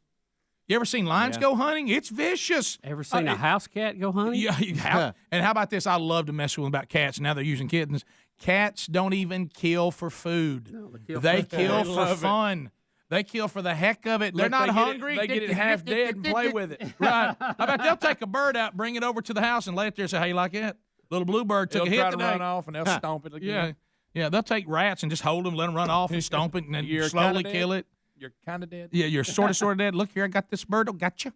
You ever seen lions go hunting? It's vicious. Ever seen a house cat go hunting? Yeah. And how about this? I love to mess with them about cats. Now they're using kittens. Cats don't even kill for food. No, they kill for fun. They kill for the heck of it. They're not hungry. They get it half dead and play with it. Right. How about they'll take a bird out, bring it over to the house, and lay it there and say, hey, you like that? Little blue bird took a hit try today. to run off, and they'll stomp it again. Yeah, they'll take rats and just hold them, let them run off and stomp it, and then slowly kill it. You're kind of dead. Yeah, you're sort of dead. Look here, I got this bird. Gotcha.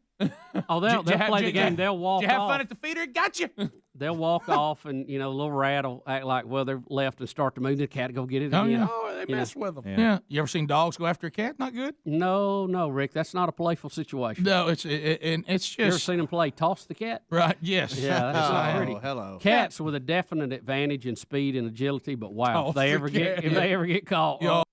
Oh, they'll play the game. They'll walk off. Did you have fun at the feeder? Gotcha. They'll walk off, and a little rat will act like, well, they're left and start to move. The cat will go get it again. Oh, they mess with them. Yeah. You ever seen dogs go after a cat? Not good. No, Rick, that's not a playful situation. No, it's just. You ever seen them play toss the cat? Right. Yes. Yeah, that's not pretty. Hello. Cats with a definite advantage in speed and agility, but wow, if they ever get caught. Yo.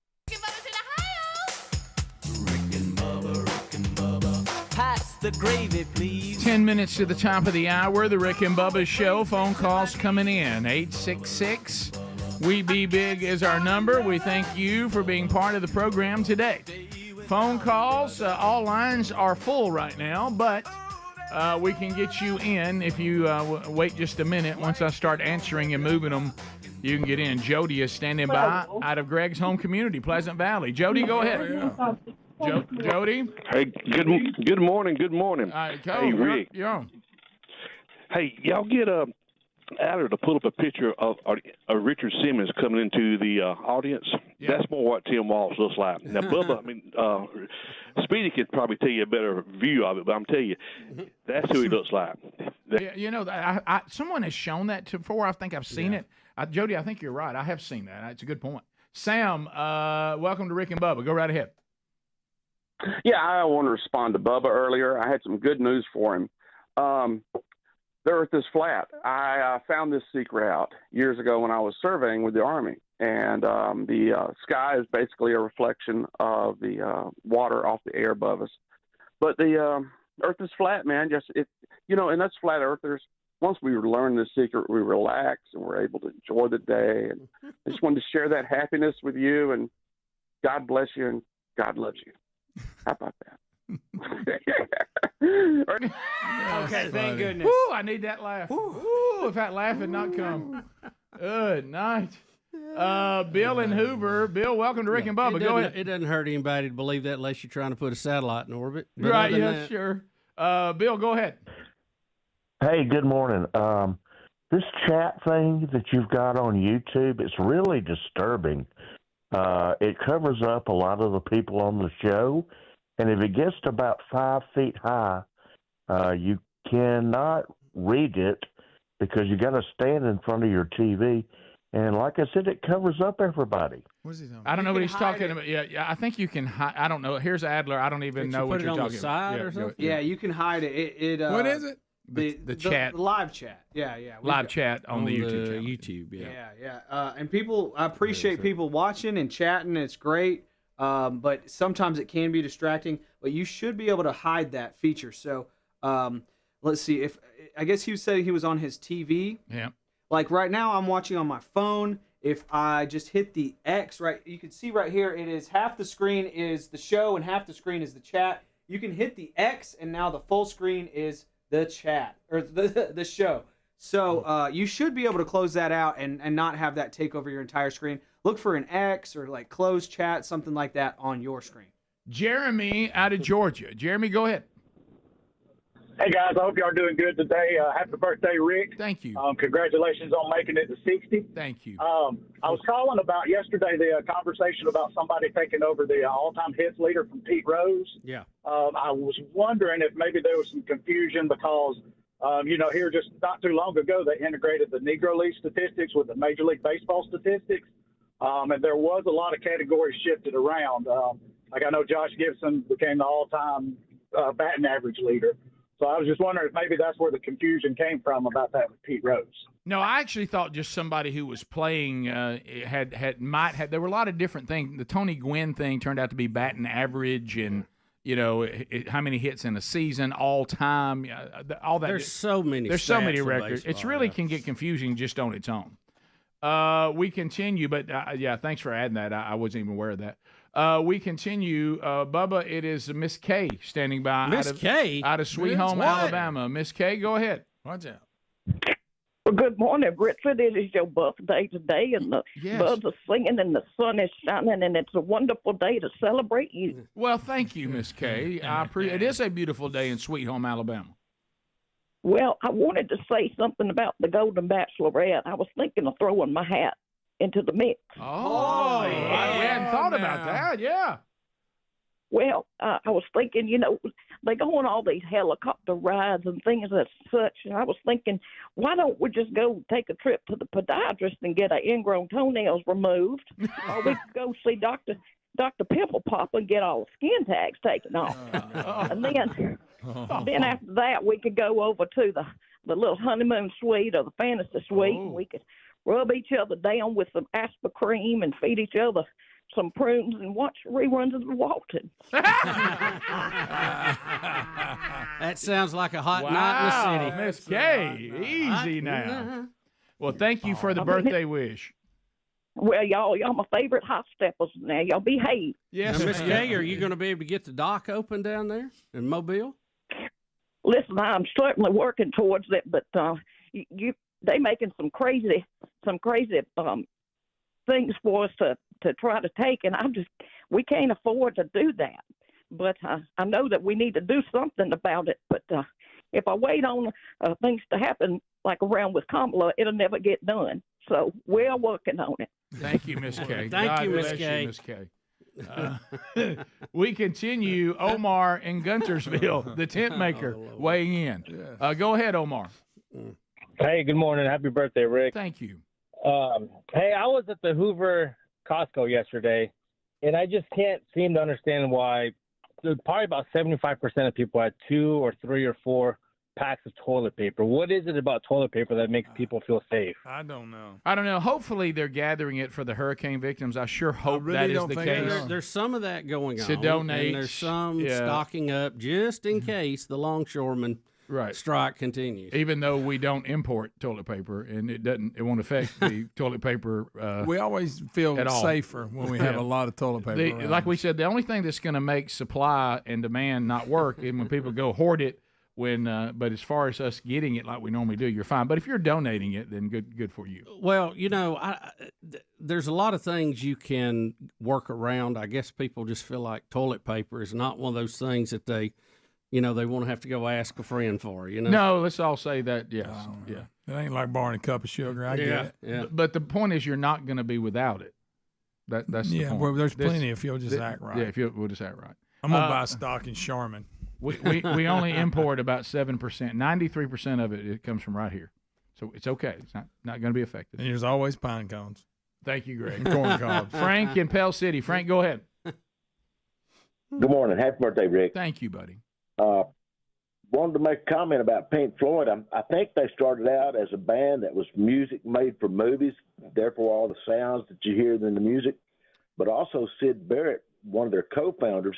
Pass the gravy, please. 10 minutes to the top of the hour. The Rick and Bubba Show. Phone calls coming in. 866 We Be Big is our number. We thank you for being part of the program today. Phone calls, all lines are full right now, but we can get you in if you wait just a minute. Once I start answering and moving them, you can get in. Jody is standing by out of Greg's home community, Pleasant Valley. Jody, go ahead. Jody? Hey, good morning. Good morning. Hey, Rick. You're on. Hey, y'all get Adler to pull up a picture of Richard Simmons coming into the audience. Yeah. That's more what Tim Walsh looks like. Now, Bubba, Speedy could probably tell you a better view of it, but I'm telling you, that's who he looks like. Yeah, someone has shown that before. I think I've seen it. Jody, I think you're right. I have seen that. It's a good point. Sam, welcome to Rick and Bubba. Go right ahead. Yeah, I want to respond to Bubba earlier. I had some good news for him. the Earth is flat. I found this secret out years ago when I was surveying with the Army, and the sky is basically a reflection of the water off the air above us. But the Earth is flat, man. And us flat earthers, once we learn this secret, we relax and we're able to enjoy the day. And I just wanted to share that happiness with you, and God bless you and God loves you. How about that? Okay, thank goodness. Woo, I need that laugh. Woo, if that laugh had not come. Good night. Bill in Hoover. Bill, welcome to Rick and Bubba. Go ahead. It doesn't hurt anybody to believe that unless you're trying to put a satellite in orbit. But Right, yeah, sure. Bill, go ahead. Hey, good morning. This chat thing that you've got on YouTube, it's really disturbing. It covers up a lot of the people on the show, and if it gets to about 5 feet high, you cannot read it because you got to stand in front of your TV. And like I said, it covers up everybody. What's he talking? I don't know what he's talking about. Yeah, I think you can hide. I don't know. Here's Adler. I don't even know what you're talking about. Yeah, you can hide it. What is it? The chat. The live chat. Yeah. Live chat on the YouTube channel. YouTube, Yeah. And people, I appreciate people watching and chatting. It's great. But sometimes it can be distracting. But you should be able to hide that feature. So let's see. I guess he said he was on his TV. Yeah. Like right now, I'm watching on my phone. If I just hit the X, right, you can see right here, it is half the screen is the show and half the screen is the chat. You can hit the X, and now the full screen is the chat, or the show. So you should be able to close that out and not have that take over your entire screen. Look for an X or like close chat, something like that on your screen. Jeremy out of Georgia. Jeremy, go ahead. Hey, guys, I hope y'all are doing good today. Happy birthday, Rick. Thank you. Congratulations on making it to 60. Thank you. I was calling about yesterday the conversation about somebody taking over the all-time hits leader from Pete Rose. Yeah. I was wondering if maybe there was some confusion because, here just not too long ago, they integrated the Negro League statistics with the Major League Baseball statistics, and there was a lot of categories shifted around. Like I know Josh Gibson became the all-time batting average leader. So I was just wondering if maybe that's where the confusion came from about that with Pete Rose. No, I actually thought just somebody who was playing might have. There were a lot of different things. The Tony Gwynn thing turned out to be batting average, and how many hits in a season, all time, all that. There's so many. There's so many stats in records. baseball, It's really can get confusing just on its own. We continue, but thanks for adding that. I wasn't even aware of that. We continue. Bubba, it is Miss K standing by. Miss K? Out of Sweet Miss Home, what? Alabama. Miss K, go ahead. Watch out. Well, good morning, Richard. It is your birthday today, and the Yes. birds are singing, and the sun is shining, and it's a wonderful day to celebrate you. Well, thank you, Miss K. It is a beautiful day in Sweet Home, Alabama. Well, I wanted to say something about the Golden Bachelorette. I was thinking of throwing my hat into the mix. Oh, we hadn't thought about that. Yeah. Well, I was thinking, they go on all these helicopter rides and things as such, and I was thinking, why don't we just go take a trip to the podiatrist and get our ingrown toenails removed, or we could go see Dr. Pimple Popper and get all the skin tags taken off, and then after that we could go over to the little honeymoon suite or the fantasy suite, and we could rub each other down with some Asper cream and feed each other some prunes and watch reruns of The Walton. That sounds like a hot night in the city. Miss K, easy now. Well, thank you for the birthday wish. Well, y'all my favorite hot steppers now. Y'all behave. Yes, now, Miss K, are you going to be able to get the dock open down there in Mobile? Listen, I'm certainly working towards it, but they making some crazy things for us to try to take, and we can't afford to do that. But I know that we need to do something about it. But if I wait on things to happen, like around with Kamala, it'll never get done. So we're working on it. Thank you, Miss K. Thank you, Miss bless K. you, Miss K. We continue. Omar in Guntersville, the tent maker, weighing in. Go ahead, Omar. Hey, good morning. Happy birthday, Rick. Thank you. Hey, I was at the Hoover Costco yesterday, and I just can't seem to understand why probably about 75% of people had 2 or 3 or 4 packs of toilet paper. What is it about toilet paper that makes people feel safe? I don't know. I don't know. Hopefully, they're gathering it for the hurricane victims. I sure hope really that is don't the think case. There's some of that going on. To donate. And there's some stocking up just in case the longshoremen strike continues. Even though we don't import toilet paper, and it won't affect the toilet paper. We always feel at all. safer when we have a lot of toilet paper. around. Like we said, the only thing that's going to make supply and demand not work is when people go hoard it. But as far as us getting it like we normally do, you're fine. But if you're donating it, then good for you. Well, there's a lot of things you can work around. I guess people just feel like toilet paper is not one of those things that they want to have to go ask a friend for. No, let's all say that. Yes, yeah. It ain't like borrowing a cup of sugar. I get it. Yeah. But the point is, you're not going to be without it. That's the point. Well, there's plenty if you'll just act right. Yeah, if we'll just act right. I'm gonna buy stock in Charmin. We only import about 7%. 93% of it comes from right here, so it's okay. It's not going to be affected. And there's always pine cones. Thank you, Greg. And corn cobs. Frank in Pell City. Frank, go ahead. Good morning. Happy birthday, Rick. Thank you, buddy. Wanted to make a comment about Pink Floyd. I think they started out as a band that was music made for movies, therefore all the sounds that you hear in the music. But also Sid Barrett, one of their co-founders,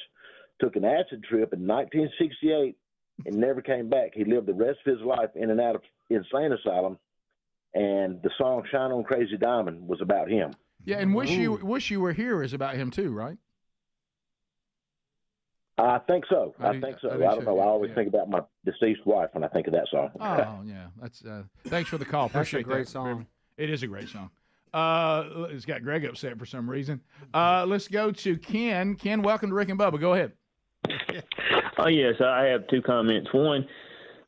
took an acid trip in 1968 and never came back. He lived the rest of his life in and out of insane asylum, and the song "Shine On Crazy Diamond" was about him. Yeah, and Wish You Were Here is about him too, right? I think so. I don't know. I always think about my deceased wife when I think of that song. Oh, yeah. That's thanks for the call. Appreciate That's a great that. song. It is a great song. It's got Greg upset for some reason. Let's go to Ken. Ken, welcome to Rick and Bubba. Go ahead. Oh, yes, I have two comments. One,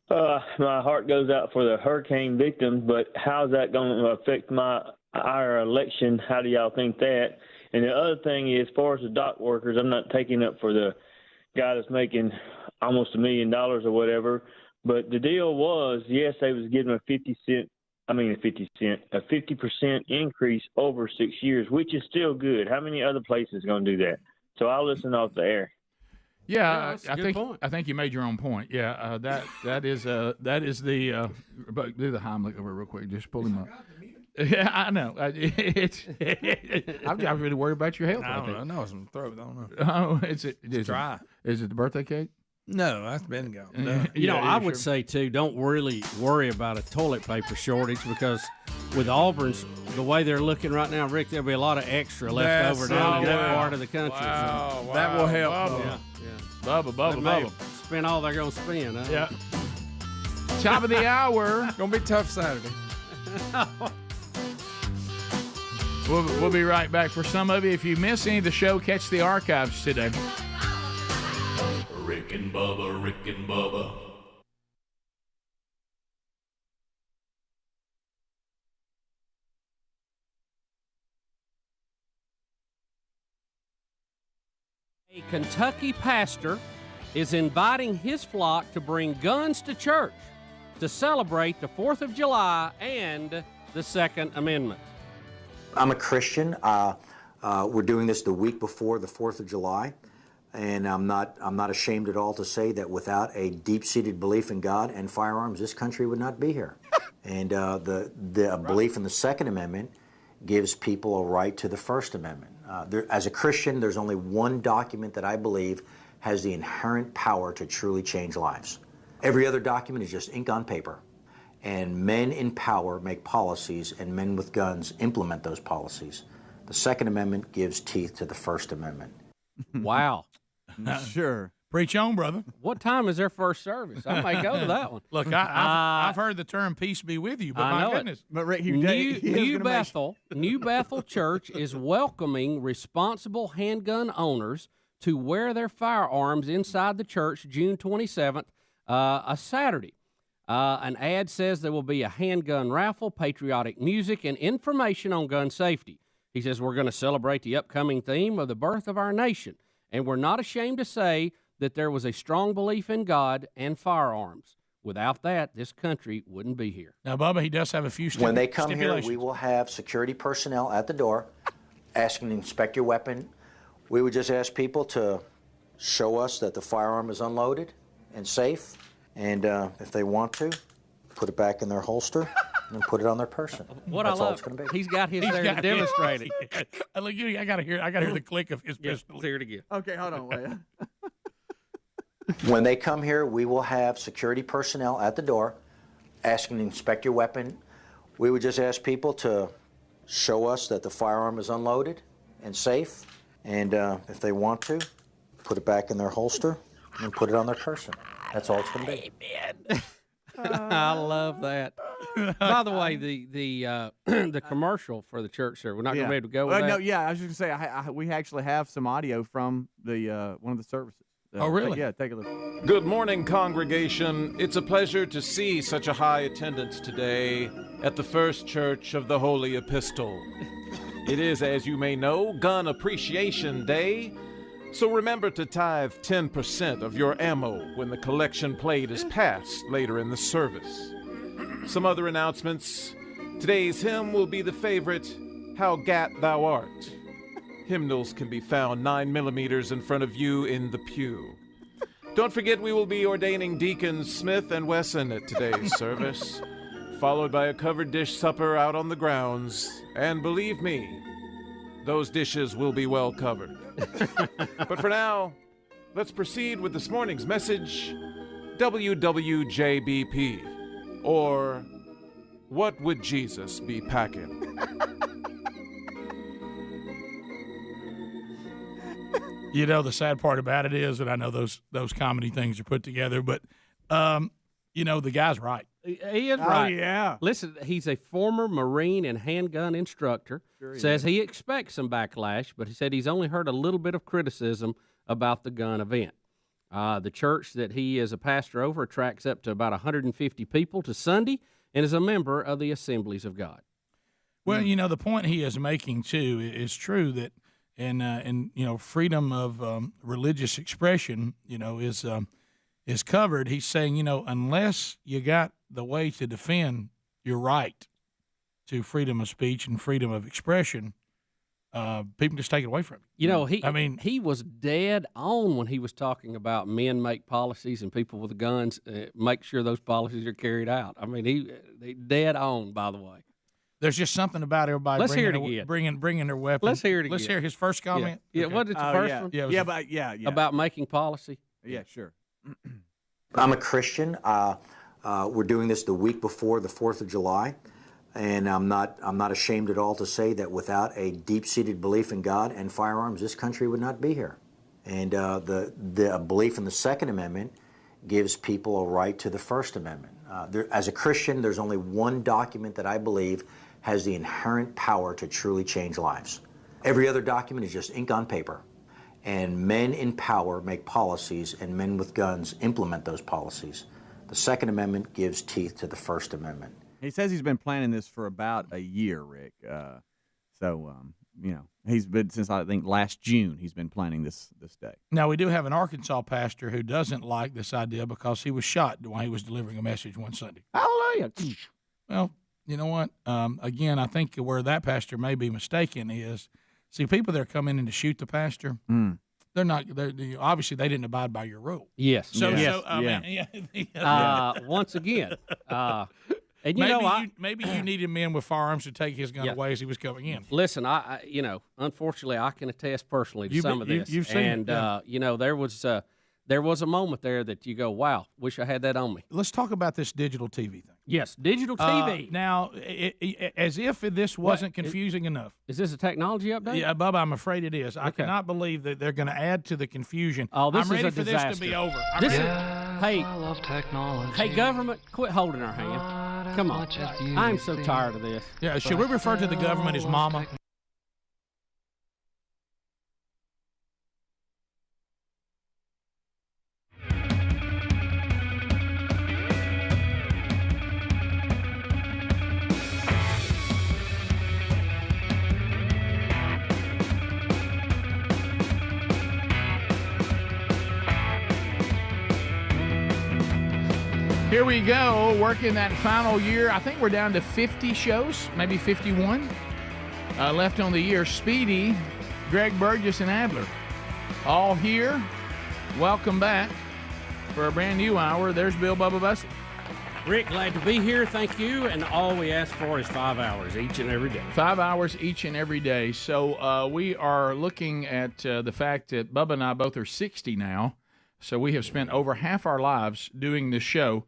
my heart goes out for the hurricane victims, but how's that going to affect our election? How do y'all think that? And the other thing is, as far as the dock workers, I'm not taking up for the guy that's making almost $1 million or whatever, but the deal was, yes, they was giving a 50% increase over 6 years, which is still good. How many other places are going to do that? So I'll listen off the air. Yeah, I think you made your own point. Yeah, that is the but do the Heimlich over real quick. Just pull him up. Yeah, I know. I'm really worried about your health. I don't know. I know it's in the throat. I don't know. Oh, it's dry. Is it the birthday cake? No, that's been gone. No. I would say too, don't really worry about a toilet paper shortage because with Auburn's the way they're looking right now, Rick, there'll be a lot of extra left over down in that part of the country. Wow, that will help. Bubba. Bubba. Spend all they're going to spend. Huh? Yeah. Top of the hour. Gonna be tough Saturday. We'll be right back. For some of you, if you miss any of the show, catch the archives today. Rick and Bubba, Rick and Bubba. A Kentucky pastor is inviting his flock to bring guns to church to celebrate the 4th of July and the Second Amendment. I'm a Christian. We're doing this the week before the 4th of July, and I'm not ashamed at all to say that without a deep-seated belief in God and firearms, this country would not be here. And the belief in the Second Amendment gives people a right to the First Amendment. As a Christian, there's only one document that I believe has the inherent power to truly change lives. Every other document is just ink on paper. And men in power make policies, and men with guns implement those policies. The Second Amendment gives teeth to the First Amendment. Wow. Sure. Preach on, brother. What time is their first service? I may go to that one. Look, I've heard the term "peace be with you," but my goodness. But Rick, New Bethel Church is welcoming responsible handgun owners to wear their firearms inside the church June 27th, a Saturday. An ad says there will be a handgun raffle, patriotic music, and information on gun safety. He says we're going to celebrate the upcoming theme of the birth of our nation, and we're not ashamed to say that there was a strong belief in God and firearms. Without that, this country wouldn't be here. Now, Bubba, he does have a few When they come here, we will have security personnel at the door asking to inspect your weapon. We would just ask people to show us that the firearm is unloaded and safe, And if they want to, put it back in their holster and put it on their person. What That's I all love, it's going to be. he's got his there to demonstrate it. Look, I gotta hear the click of his pistol. Hear it again. Okay, hold on, wait. When they come here, we will have security personnel at the door asking to inspect your weapon. We would just ask people to show us that the firearm is unloaded and safe. And if they want to, put it back in their holster and put it on their person. That's all it's going to be. I love that. By the way, the commercial for the church service, we're not going to be able to go with that. No, yeah, I was just going to say, we actually have some audio from the one of the services. Oh, really? Take a look. Good morning, congregation. It's a pleasure to see such a high attendance today at the First Church of the Holy Epistle. It is, as you may know, Gun Appreciation Day, so remember to tithe 10% of your ammo when the collection plate is passed later in the service. Some other announcements. Today's hymn will be the favorite, How Gat Thou Art. Hymnals can be found 9 millimeters in front of you in the pew. Don't forget we will be ordaining Deacons Smith and Wesson at today's service, followed by a covered dish supper out on the grounds. And believe me, those dishes will be well covered. But for now, let's proceed with this morning's message, WWJBP, or What Would Jesus Be Packing? You know, the sad part about it is that I know those comedy things are put together, but, you know, the guy's right. He is right. Oh, yeah. Listen, he's a former Marine and handgun instructor. Sure Says he expects some backlash, but he said he's only heard a little bit of criticism about the gun event. The church that he is a pastor over attracts up to about 150 people to Sunday and is a member of the Assemblies of God. Well, you know, the point he is making, too, is true that, and you know, freedom of religious expression, you know, is covered. He's saying, you know, unless you got the way to defend your right to freedom of speech and freedom of expression, people just take it away from you. You know, he was dead on when he was talking about men make policies and people with guns make sure those policies are carried out. I mean, he dead on, by the way. There's just something about everybody Let's hear it again. bringing their weapons. Let's hear it again. Let's hear his first comment. Yeah, what is the first one? Yeah, About making policy? Yeah, sure. I'm a Christian. We're doing this the week before the 4th of July, and I'm not ashamed at all to say that without a deep-seated belief in God and firearms, this country would not be here. And the belief in the Second Amendment gives people a right to the First Amendment. As a Christian, there's only one document that I believe has the inherent power to truly change lives. Every other document is just ink on paper. And men in power make policies, and men with guns implement those policies. The Second Amendment gives teeth to the First Amendment. He says he's been planning this for about a year, Rick. You know, he's been since I think last June. He's been planning this day. Now, we do have an Arkansas pastor who doesn't like this idea because he was shot while he was delivering a message one Sunday. Hallelujah. Well, you know what? Again, I think where that pastor may be mistaken is, see, people that are coming in to shoot the pastor, they're not. Obviously, they didn't abide by your rule. Yes. Once again, and maybe you needed men with firearms to take his gun away as he was coming in. Listen, I unfortunately, I can attest personally to some of this. You've seen it. You know, there was a moment there that you go, wow, wish I had that on me. Let's talk about this digital TV thing. Yes, digital TV. Now, as if this wasn't confusing enough. Is this a technology update? Yeah, Bubba, I'm afraid it is. I cannot believe that they're going to add to the confusion. Oh, this I'm ready is a for disaster. this to be over. I love technology. Hey, government, quit holding our hand. Come on. I'm so tired of this. Yeah, should we refer to the government as mama? Here we go, working that final year. I think we're down to 50 shows, maybe 51 left on the year. Speedy, Greg Burgess, and Adler all here. Welcome back. for a brand new hour. There's Bill Bubba Bussey. Rick, glad to be here. Thank you. And all we ask for is 5 hours each and every day. 5 hours each and every day. So we are looking at the fact that Bubba and I both are 60 now. So we have spent over half our lives doing this show.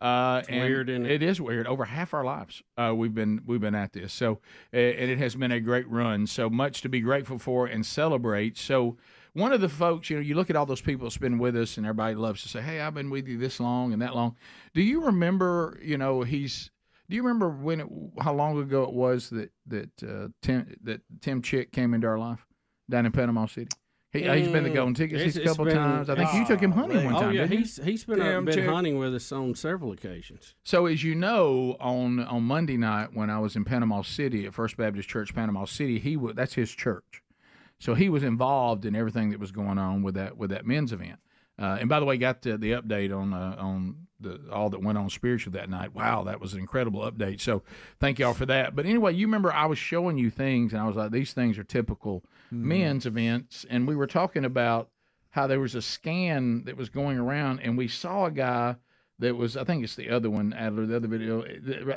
It's weird, isn't it? It is weird. Over half our lives we've been at this. So and it has been a great run. So much to be grateful for and celebrate. So one of the folks, you look at all those people that's been with us, and everybody loves to say, "Hey, I've been with you this long and that long." Do you remember? Do you remember how long ago it was that Tim Chick came into our life down in Panama City? He's been the Golden Tickets a couple times. I think you took him hunting one time. Oh yeah, didn't you? he's been hunting with us on several occasions. So as you know, on Monday night when I was in Panama City at First Baptist Church, Panama City, that's his church. So he was involved in everything that was going on with that men's event. And by the way, got the update on all that went on spiritually that night. Wow, that was an incredible update. So thank y'all for that. But anyway, you remember I was showing you things, and I was like, these things are typical men's events. And we were talking about how there was a scan that was going around, and we saw a guy that was, I think it's the other one, Adler, the other video.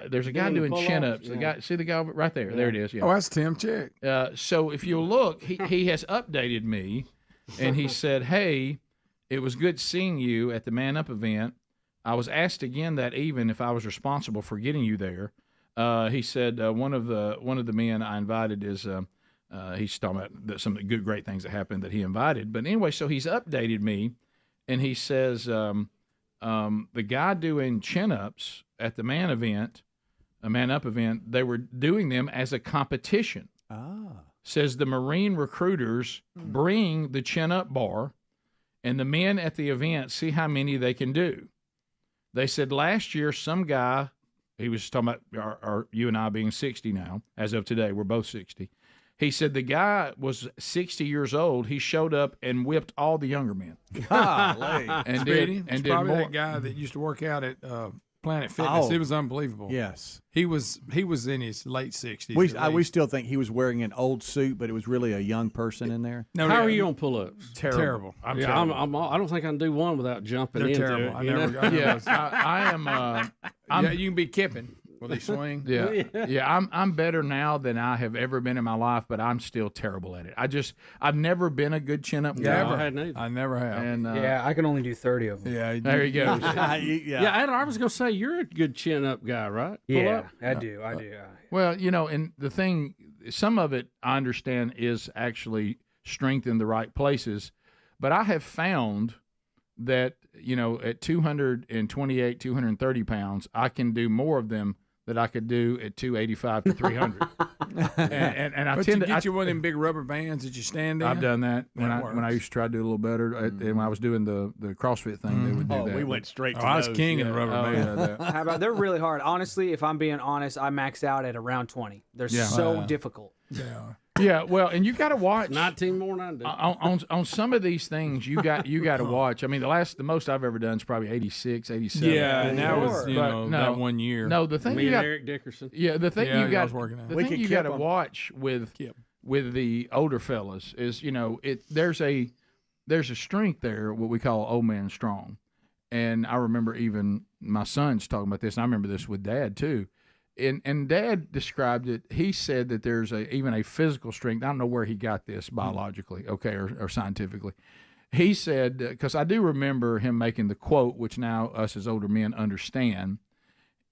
There's a guy doing chin-ups. The guy, see the guy right there? Yeah. There it is. Yeah. Oh, that's Tim Chick. So if you look, he has updated me, and he said, "Hey, it was good seeing you at the Man Up event. I was asked again that evening if I was responsible for getting you there." He said one of the men I invited is he's talking about some of the great things that happened that he invited. But anyway, so he's updated me, and he says the guy doing chin-ups at the Man Up event, they were doing them as a competition. Says the Marine recruiters bring the chin-up bar, and the men at the event see how many they can do. They said last year some guy, he was talking about you and I being 60 now, as of today, we're both 60. He said the guy was 60 years old. He showed up and whipped all the younger men. Golly. and did more. That guy that used to work out at Planet Fitness. It was unbelievable. Yes. He was in his late 60s. We still think he was wearing an old suit, but it was really a young person in there. How are you on pull-ups? Terrible. I'm terrible. I don't think I can do one without jumping They're into terrible. it. I never got I am. you can be kipping. Will they swing? Yeah. I'm better now than I have ever been in my life, but I'm still terrible at it. I've never been a good chin-up guy. I never have. And I can only do 30 of them. Yeah, there you go. Adler, I was gonna say you're a good chin-up guy, right? I do. Well, and the thing, some of it I understand is actually strength in the right places, but I have found that at 228, 230 pounds, I can do more of them that I could do at 285 to 300. and I tend to get you one of them big rubber bands that you stand in. I've done that when I used to try to do a little better. And when I was doing the CrossFit thing, they would do that. We went straight to I was those. king in the rubber band. How about they're really hard. Honestly, if I'm being honest, I max out at around 20. They're so difficult. Yeah, well, and you got to watch 19 more than I do. On some of these things. You got to watch. I mean, the most I've ever done is probably 86, 87. Yeah, and that was that 1 year. No, the thing Me and Eric Dickerson. Yeah, the thing you got to them. watch with the older fellas is there's a strength there, what we call old man strong, and I remember even my sons talking about this, and I remember this with Dad too. And Dad described it. He said that there's even a physical strength. I don't know where he got this biologically, or scientifically. He said, because I do remember him making the quote, which now us as older men understand,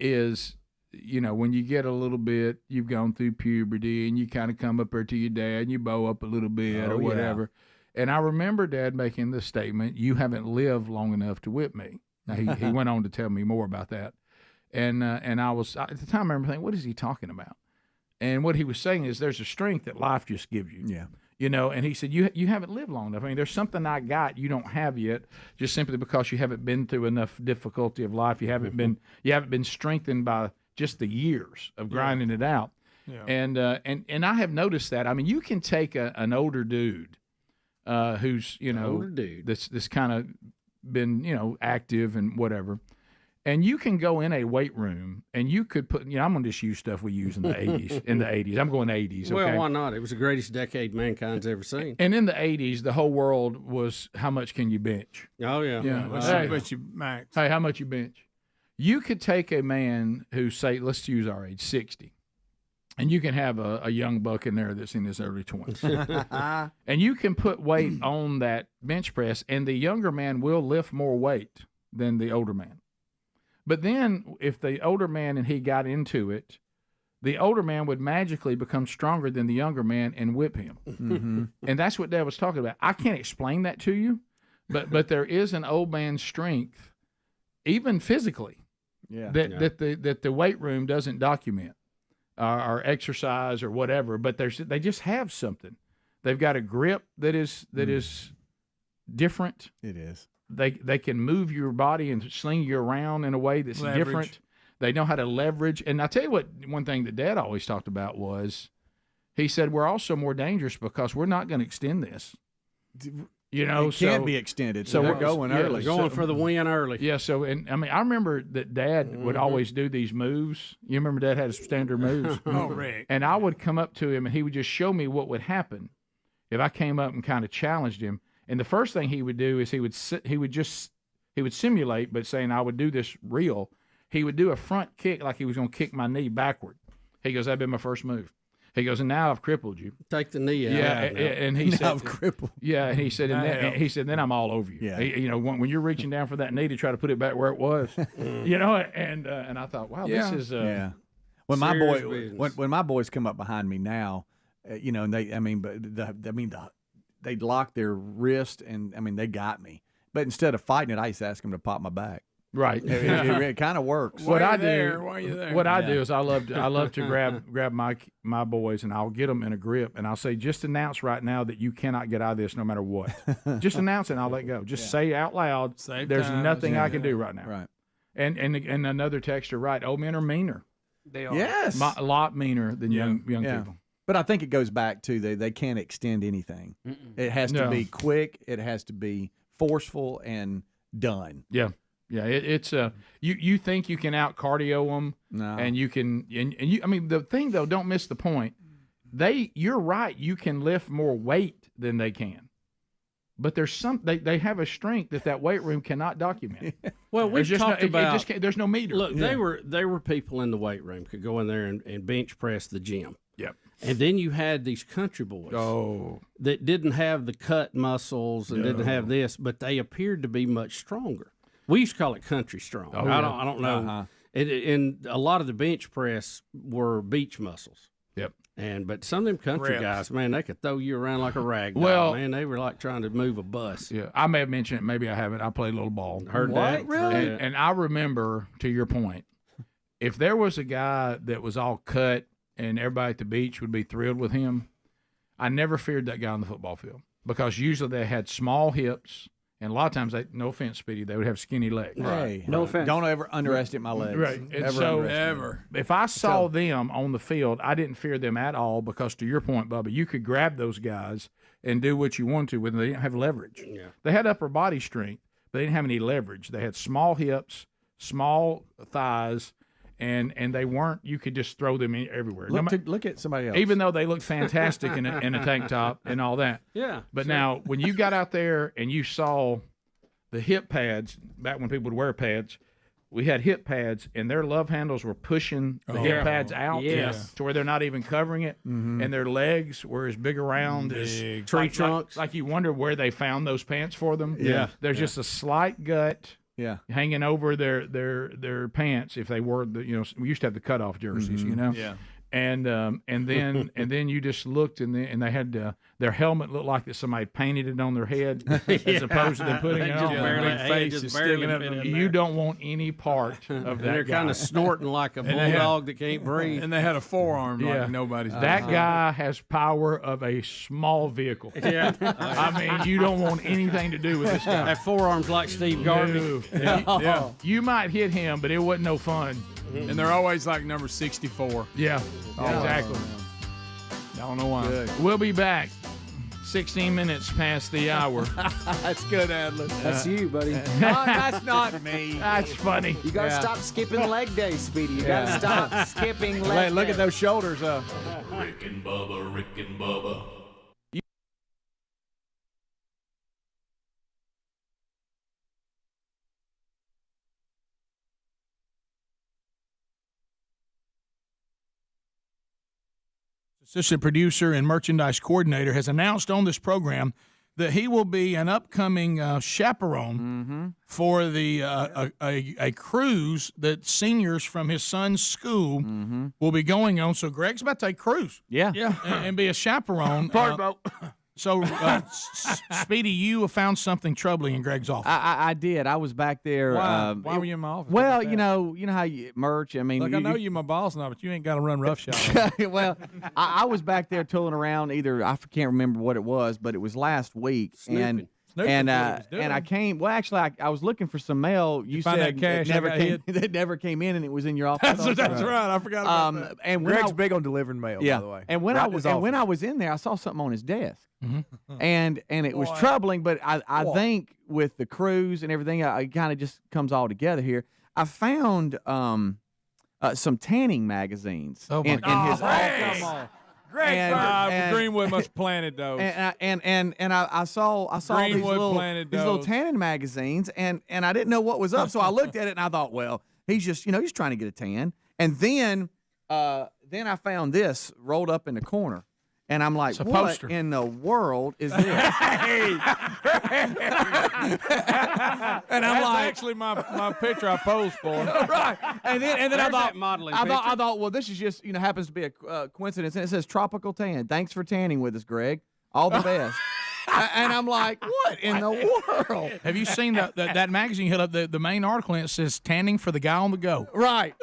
is, when you get a little bit, you've gone through puberty, and you kind of come up there to your dad, and you bow up a little bit or whatever. Yeah. And I remember Dad making the statement, "You haven't lived long enough to whip me." Now, he went on to tell me more about that. And I was, at the time, I remember thinking, what is he talking about? And what he was saying is there's a strength that life just gives you. Yeah. And he said, you haven't lived long enough. I mean, there's something I got you don't have yet, just simply because you haven't been through enough difficulty of life. You haven't been strengthened by just the years of grinding it out. Yeah. And I have noticed that. I mean, you can take an older dude who's, older dude that's kind of been, active and whatever. And you can go in a weight room and you could put, I'm going to just use stuff we use in the 80s. In the 80s. I'm going 80s. Okay? Well, why not? It was the greatest decade mankind's ever seen. And in the 80s, the whole world was how much can you bench? Oh, yeah. What's your max? Hey, how much you bench? You could take a man who, say, let's use our age, 60, and you can have a young buck in there that's in his early 20s. And you can put weight on that bench press, and the younger man will lift more weight than the older man. But then if the older man and he got into it, the older man would magically become stronger than the younger man and whip him. Mm-hmm. And that's what Dad was talking about. I can't explain that to you, but there is an old man's strength, even physically, that the weight room doesn't document, or exercise or whatever. But they just have something. They've got a grip that is different. It is. They can move your body and sling you around in a way that's different. They know how to leverage. And I tell you what, one thing that Dad always talked about was, he said, we're also more dangerous because we're not going to extend this. It can't be extended. So we're going early. Going for the win early. Yeah. So, and I mean, I remember that Dad would always do these moves. You remember Dad had his standard moves. Oh, Rick. And I would come up to him and he would just show me what would happen if I came up and kind of challenged him. And the first thing he would do is he would simulate, but saying I would do this real. He would do a front kick like he was going to kick my knee backward. He goes, that'd been my first move. He goes, and now I've crippled you. Take the knee out. Yeah, and he said, I've crippled. Yeah, and he said, then I'm all over you. Yeah. When you're reaching down for that knee to try to put it back where it was, and I thought, wow, this is When my boys come up behind me now, and they lock their wrist, and they got me. But instead of fighting it, I used to ask them to pop my back. Right. It kind of works. Why are you there? What I do is I love to grab my boys, and I'll get them in a grip, and I'll say, just announce right now that you cannot get out of this no matter what. Just announce it and I'll let go. Just say out loud, there's nothing I can do right now. Right. And another texture, right, old men are meaner. They are. Yes. A lot meaner than young people. But I think it goes back to they can't extend anything. It has to be quick. It has to be forceful and done. Yeah. Yeah, it's you think you can out cardio them, and you can I mean the thing though, don't miss the point. You're right, you can lift more weight than they can, but there's they have a strength that weight room cannot document. Well, we've talked about there's no meter. Look, there were people in the weight room could go in there and bench press the gym. Yep. And then you had these country boys that didn't have the cut muscles and didn't have this, but they appeared to be much stronger. We used to call it country strong. I don't know. Uh-huh. And a lot of the bench press were beach muscles. Yep. But some of them country guys, man, they could throw you around like a rag doll. Well, man, they were like trying to move a bus. Yeah, I may have mentioned it. Maybe I haven't. I played a little ball. Heard that? Really? And I remember, to your point, if there was a guy that was all cut and everybody at the beach would be thrilled with him, I never feared that guy on the football field because usually they had small hips. And a lot of times, no offense, Speedy, they would have skinny legs. Hey, no offense. Don't ever underestimate my legs. Right. Ever. If I saw them on the field, I didn't fear them at all because, to your point, Bubba, you could grab those guys and do what you wanted to with them. They didn't have leverage. Yeah. They had upper body strength, but they didn't have any leverage. They had small hips, small thighs, and they weren't. You could just throw them everywhere. Look at somebody else. Even though they looked fantastic in a tank top and all that. Yeah. But now, when you got out there and you saw the hip pads, back when people would wear pads, we had hip pads, and their love handles were pushing the hip pads out to where they're not even covering it, and their legs were as big around as tree trunks. Like you wonder where they found those pants for them. Yeah. There's just a slight gut hanging over their pants if they wore we used to have the cutoff jerseys, Yeah. And then you just looked, and they had their helmet looked like that somebody painted it on their head as opposed to them putting it on. You don't want any part of that. They're kind of snorting like a bulldog that can't breathe. And they had a forearm like nobody's. That guy has power of a small vehicle. Yeah. I mean, you don't want anything to do with this guy. That forearm's like Steve Garvey. Yeah. You might hit him, but it wasn't no fun. And they're always like number 64. Yeah, exactly. I don't know why. Good. We'll be back. 16 minutes past the hour. That's good, Adler. That's you, buddy. That's not me. That's funny. You gotta stop skipping leg day, Speedy. You gotta stop skipping leg day. Look at those shoulders. Rick and Bubba, Rick and Bubba. Assistant producer and merchandise coordinator, has announced on this program that he will be an upcoming chaperone for the a cruise that seniors from his son's school will be going on. So Greg's about to take a cruise. Yeah. And be a chaperone. Boat. So, Speedy, you found something troubling in Greg's office. I did. I was back there. Why were you in my office? Well, you know how you merch. I mean, Look, I know you're my boss now, but you ain't got to run roughshod. Well, I was back there tooling around. Either I can't remember what it was, but it was last week, Snooping. and I came. Well, actually, I was looking for some mail. You find said that cash it never I got came. hid? That never came in, and it was in your office. That's right. I forgot about that. And when Greg's big on delivering mail, by the way. And when I was in there, I saw something on his desk. And it was troubling, but I think with the cruise and everything, it kind of just comes all together here. I found some tanning magazines in his office. Come on. Greg, Greenwood must have planted those. And I saw these little tanning magazines, and I didn't know what was up, so I looked at it and I thought, well, he's just he's trying to get a tan. And then I found this rolled up in the corner. And I'm like, what in the world is this? And I'm like, actually my picture I posed for. Right. And then I thought, modeling I thought, well, this is just happens to be a coincidence. And it says tropical tan. Thanks for tanning with us, Greg. All the best. And I'm like, what in the world? Have you seen that magazine hit up the main article, and it says tanning for the guy on the go? Right.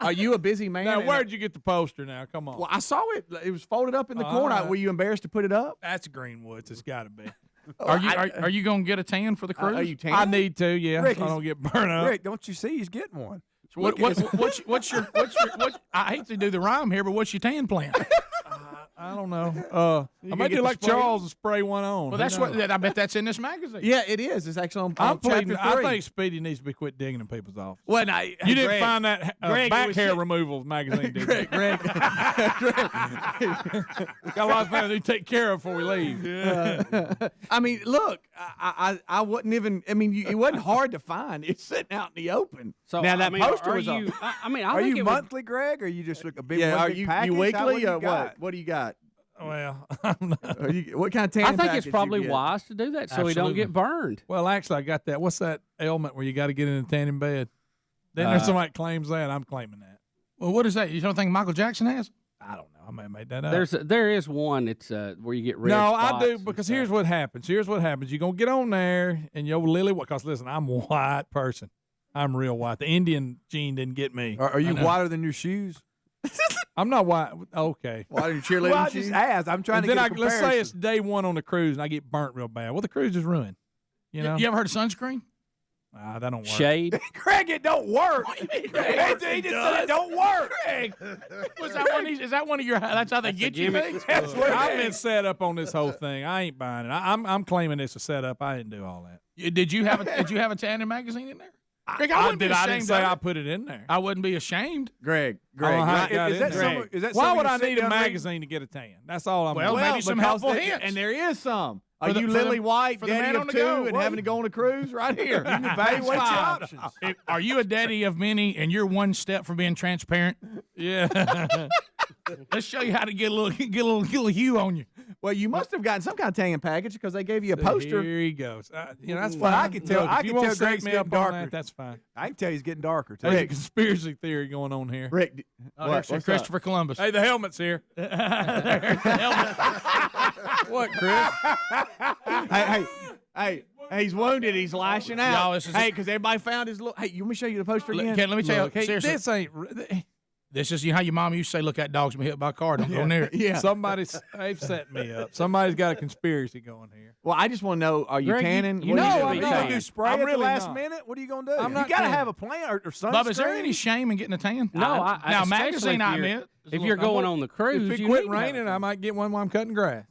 Are you a busy man? Now, where'd you get the poster now? Come on. Well, I saw it. It was folded up in the corner. Were you embarrassed to put it up? That's Greenwoods. It's got to be. Are you going to get a tan for the cruise? Are you tanning? I need to, yeah. Rick, so I don't get burned up. Rick, don't you see he's getting one? What's your I hate to do the rhyme here, but what's your tan plan? I don't know. I might do like Charles and spray one on. Well, that's what I bet that's in this magazine. Yeah, it is. It's actually on I'm chapter 3. I think Speedy needs to be quit digging in people's office. Well, you didn't find that back hair removal magazine, did you? Greg. Got a lot of things to take care of before we leave. I mean, look, I wouldn't even. I mean, it wasn't hard to find. It's sitting out in the open. So now that poster are was you? Are you monthly, Greg, or you just look a big? Are big you package? weekly or what? What do you got? Well, what kind of tan? I think it's probably wise to do that so we don't get burned. Well, actually, I got that. What's that ailment where you got to get in a tanning bed? Then there's somebody claims that. I'm claiming that. Well, what is that? You don't think Michael Jackson has? I don't know. I may have made that up. There is one. It's where you get red. No, I do because here's what happens. You're gonna get on there and your lily. Because listen, I'm a white person. I'm real white. The Indian gene didn't get me. Are you whiter than your shoes? I'm not white. Okay. Why are you cheerleading? Well, I just asked. I'm trying to get a comparison. Let's say it's day one on the cruise and I get burnt real bad. Well, the cruise is ruined. You know. You ever heard of sunscreen? That don't work. Shade. Greg, it don't work. He just said it don't work. Greg. Is that one of your? That's how they get you things. I've been set up on this whole thing. I ain't buying it. I'm claiming it's a setup. I didn't do all that. Did you have a tanning magazine in there? Greg, I didn't say I put it in there. I wouldn't be ashamed. Greg. Is that why would I need a magazine to get a tan? That's all I'm. Well, maybe some helpful hints. And there is some. Are you Lily White, daddy of 2, and having to go on a cruise right here? You can evaluate your options. Are you a daddy of many, and you're one step from being transparent? Yeah. Let's show you how to get a little hue on you. Well, you must have gotten some kind of tan package because they gave you a poster. Here he goes. That's fine. Well, I can tell. Look, I can tell Greg's me getting up darker. On that, that's fine. I can tell he's getting darker too. There's a conspiracy theory going on here. Rick, what's Christopher Columbus? Hey, the helmet's here. What, Chris? Hey, he's wounded. He's lashing out. Y'all, because everybody found his little. Hey, you want me to show you the poster again? Let me tell you. Seriously, this ain't. This is how your mom used to say, "Look, that dog's been hit by a car. Don't go near it." Yeah. They've set me up. Somebody's got a conspiracy going here. Well, I just want to know: are you Greg, tanning? You know, I'm gonna do spray at the last not. minute. What are you gonna do? I'm not you gotta tanning. have a plan or sunscreen. Bubba, is there any shame in getting a tan? No, now magazine. I admit, if you're going on the cruise, if it you quit need raining, I might get one while I'm cutting grass.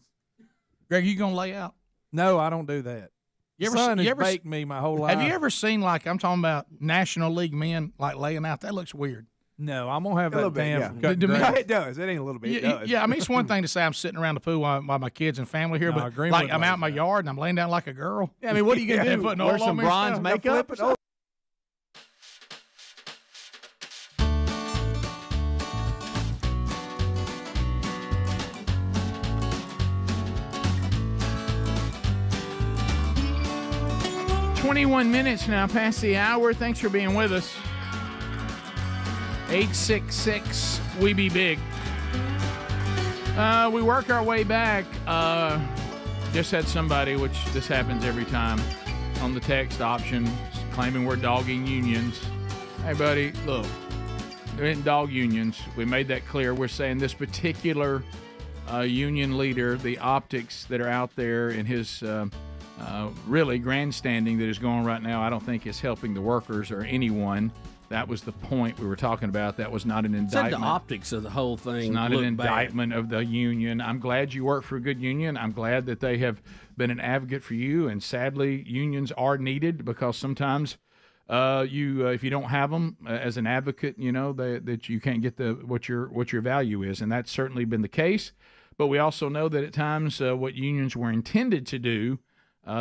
Greg, you gonna lay out? No, I don't do that. You ever, Son you has ever baked me my whole life. Have you ever seen, like, I'm talking about National League men, like, laying out? That looks weird. No, I'm gonna have A little that bit, damn. yeah. To me- No, it does. It ain't a little bit. It does. Yeah, I mean, it's one thing to say I'm sitting around the pool while my kids and family here, No, but Green like wouldn't I'm like out in my yard and I'm laying down like a girl. Yeah, I mean, what are you gonna Yeah, do? putting Wear oil on some me and bronze stuff. makeup? Flip it. Oh, 21 minutes now past the hour. Thanks for being with us. 866 We Be Big. We work our way back. Just had somebody, which this happens every time, on the text option claiming we're dogging unions. Hey, buddy, look, there ain't dog unions. We made that clear. We're saying this particular union leader, the optics that are out there in his really grandstanding that is going right now, I don't think is helping the workers or anyone. That was the point we were talking about. That was not an Said indictment. the optics of the whole thing. It's not an look bad. indictment of the union. I'm glad you work for a good union. I'm glad that they have been an advocate for you. And sadly, unions are needed because sometimes if you don't have them as an advocate, that you can't get what your value is. And that's certainly been the case. But we also know that at times what unions were intended to do,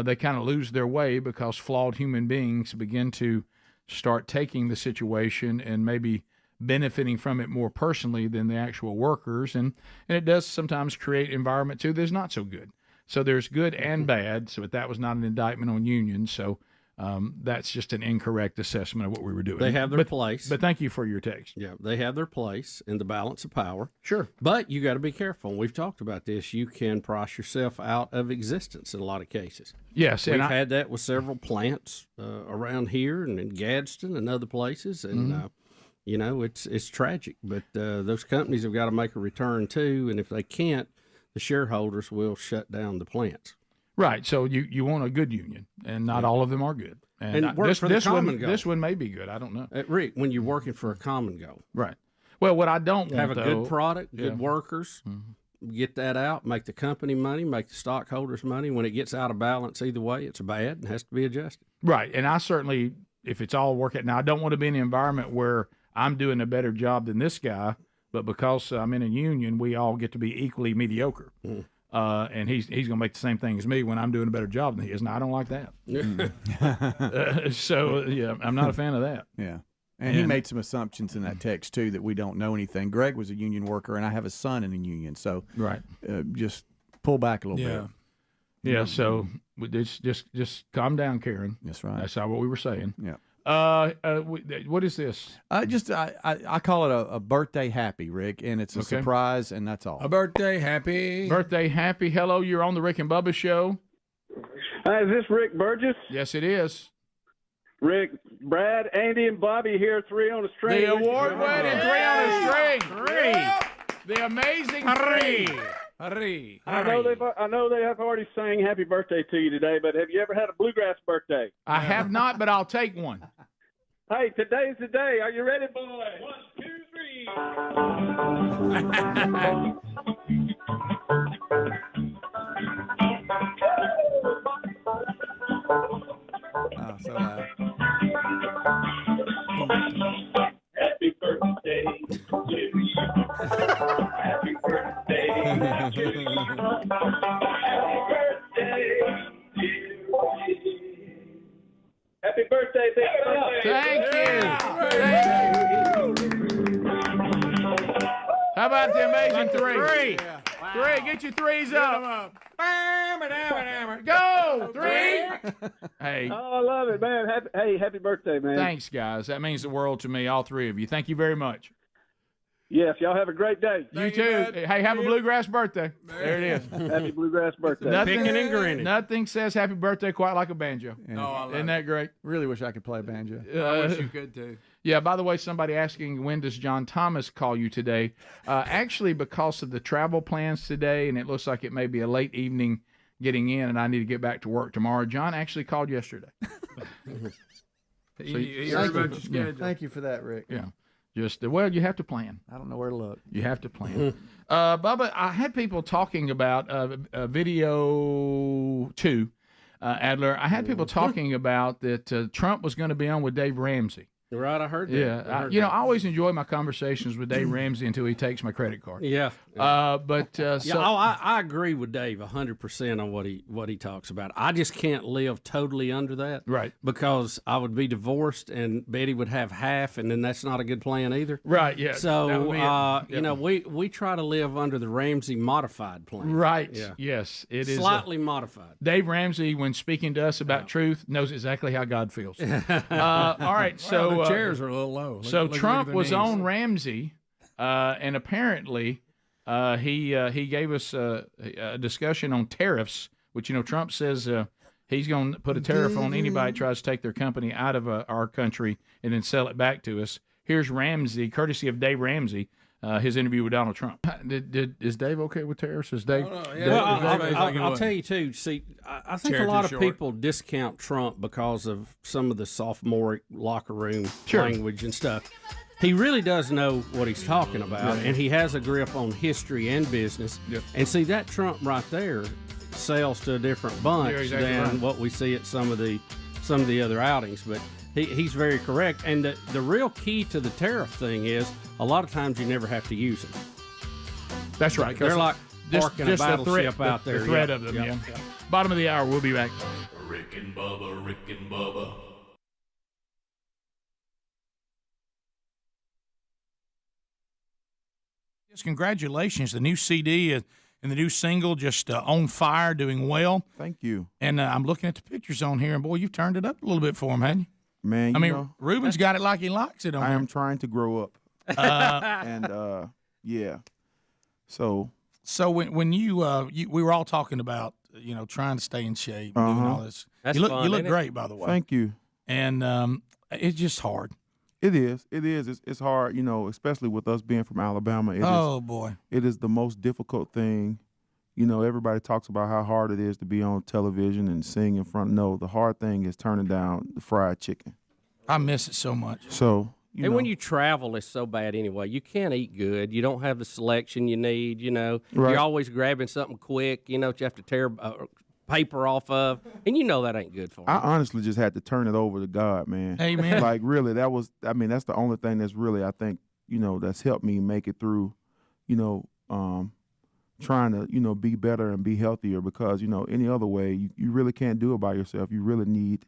they kind of lose their way because flawed human beings begin to start taking the situation and maybe benefiting from it more personally than the actual workers. And it does sometimes create environment, too, that's not so good. So there's good and bad. So that was not an indictment on unions. So that's just an incorrect assessment of what we were doing. They have their place. But thank you for your text. Yeah, they have their place in the balance of power. Sure. But you got to be careful. We've talked about this. You can price yourself out of existence in a lot of cases. Yes. We've had that with several plants around here and in Gadsden and other places. And, it's tragic. But those companies have got to make a return, too. And if they can't, the shareholders will shut down the plants. Right. So you want a good union, and not all of them are good. And work for the common goal. This one may be good. I don't know. Rick, when you're working for a common goal. Right. Well, what I don't want, have a though, good product, good yeah. workers, get that out, make the company money, make the stockholders money. When it gets out of balance either way, it's bad and has to be adjusted. Right. And I certainly, if it's all working, now I don't want to be in an environment where I'm doing a better job than this guy, but because I'm in a union, we all get to be equally mediocre. And he's going to make the same thing as me when I'm doing a better job than he is. And I don't like that. I'm not a fan of that. Yeah. And he made some assumptions in that text, too, that we don't know anything. Greg was a union worker, and I have a son in a union. So right, just pull back a little bit. Yeah, so just calm down, Karen. That's right. That's not what we were saying. Yeah. What is this? I call it a birthday happy, Rick, and it's a surprise, and that's all. A birthday happy. Birthday happy. Hello, you're on the Rick and Bubba show. Is this Rick Burgess? Yes, it is. Rick, Brad, Andy, and Bobby here, 3 on the string. The award-winning 3 on the string. The amazing three. I know they have already sang happy birthday to you today, but have you ever had a bluegrass birthday? I have not, but I'll take one. Hey, today's the day. Are you ready, boy? 1, 2, 3. Oh, so loud. Happy birthday to you. Happy birthday to you. Happy birthday, dear. Happy birthday, big birthday. Thank you. How about the amazing three? Yeah. Wow. Three, get your threes up. Go, 3. Hey. Oh, I love it, man. Happy birthday, man. Thanks, guys. That means the world to me, all 3 of you. Thank you very much. Yes, y'all have a great day. You too. Hey, have a bluegrass birthday. There it is. Happy bluegrass birthday. Picking and grinning. Nothing says happy birthday quite like a banjo. Yeah. Oh, I love Isn't that great? Really wish I could play a banjo. I wish you could too. Yeah, by the way, somebody asking, when does John Thomas call you today? Actually, because of the travel plans today, and it looks like it may be a late evening getting in, and I need to get back to work tomorrow. John actually called yesterday. He heard about your schedule. Thank you for that, Rick. Yeah. Well, you have to plan. I don't know where to look. You have to plan. Bubba, I had people talking about video 2, Adler. I had people talking about that Trump was going to be on with Dave Ramsey. Right, I heard that. Yeah, I always enjoy my conversations with Dave Ramsey until he takes my credit card. Yeah. I agree with Dave 100% on what he talks about. I just can't live totally under that. Right. Because I would be divorced and Betty would have half, and then that's not a good plan either. Right, yeah. So, we try to live under the Ramsey modified plan. Right, yeah. Yes. It is slightly modified. Dave Ramsey, when speaking to us about truth, knows exactly how God feels. All right, so... the chairs are a little low. So Trump was on Ramsey, and apparently he gave us a discussion on tariffs, which, Trump says he's going to put a tariff on anybody that tries to take their company out of our country and then sell it back to us. Here's Ramsey, courtesy of Dave Ramsey, his interview with Donald Trump. Is Dave okay with tariffs? Is Dave? I'll tell you too. See, I think a lot of people discount Trump because of some of the sophomoric locker room language and stuff. He really does know what he's talking about, and he has a grip on history and business. Yep. And see, that Trump right there sells to a different bunch than what we see at some of the other outings. But he's very correct. And the real key to the tariff thing is a lot of times you never have to use them. That's right. They're like parking a battleship out there. The threat of them, yeah. Bottom of the hour, we'll be back. Rick and Bubba, Rick and Bubba. Yes, congratulations. The new CD and the new single just on fire, doing well. Thank you. And I'm looking at the pictures on here, and boy, you've turned it up a little bit for him, haven't you? Man, Ruben's got it like he likes it. I am trying to grow up. And yeah. So when you we were all talking about trying to stay in shape, and doing all this. That's you fun, look great, by the way. Thank you. And it's just hard. It is. It's hard, especially with us being from Alabama. Boy. It is the most difficult thing. Everybody talks about how hard it is to be on television and sing in front. No, the hard thing is turning down the fried chicken. I miss it so much. So, when you travel, it's so bad anyway. You can't eat good. You don't have the selection you need, Right. You're always grabbing something quick, that you have to tear paper off of, and that ain't good for you. I honestly just had to turn it over to God, man. Amen. Like, really, that's the only thing that's really, I think, that's helped me make it through, trying to, be better and be healthier, because, any other way, you really can't do it by yourself. You really need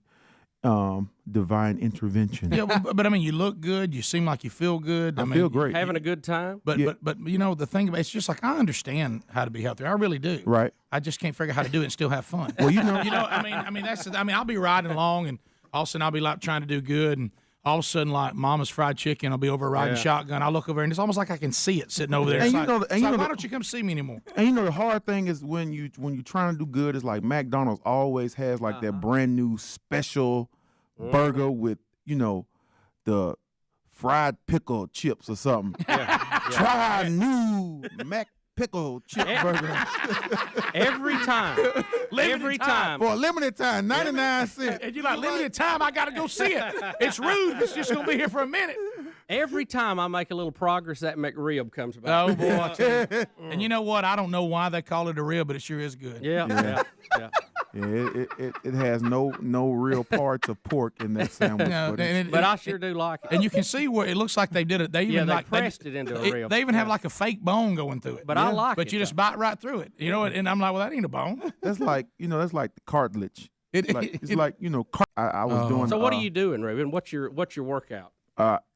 divine intervention. Yeah, but you look good. You seem like you feel good. I feel great. Having a good time. But the thing about it's just like I understand how to be healthy. I really do. Right. I just can't figure out how to do it and still have fun. Well, I'll be riding along, and all of a sudden I'll be like trying to do good, and all of a sudden, like Mama's fried chicken, I'll be over riding shotgun. I'll look over, and it's almost like I can see it sitting over there. And why don't you come see me anymore? And the hard thing is when you're trying to do good, it's like McDonald's always has like that brand new special burger with the fried pickle chips or something. Try new Mac pickle chip burger. Every time. Every time. For a limited time, 99 cents. And you're like, limited time, I got to go see it. It's rude. It's just going to be here for a minute. Every time I make a little progress, that McRib comes about. Oh, boy. I tell you. And you know what? I don't know why they call it a rib, but it sure is good. Yeah. It has no real parts of pork in that sandwich. No, but I sure do like it. And you can see where it looks like they did it. They even pressed it into a rib. They even have like a fake bone going through it. But I like it. But you just bite right through it. And I'm like, well, that ain't a bone. That's like, that's like the cartilage. I was doing. So what are you doing, Ruben? What's your workout?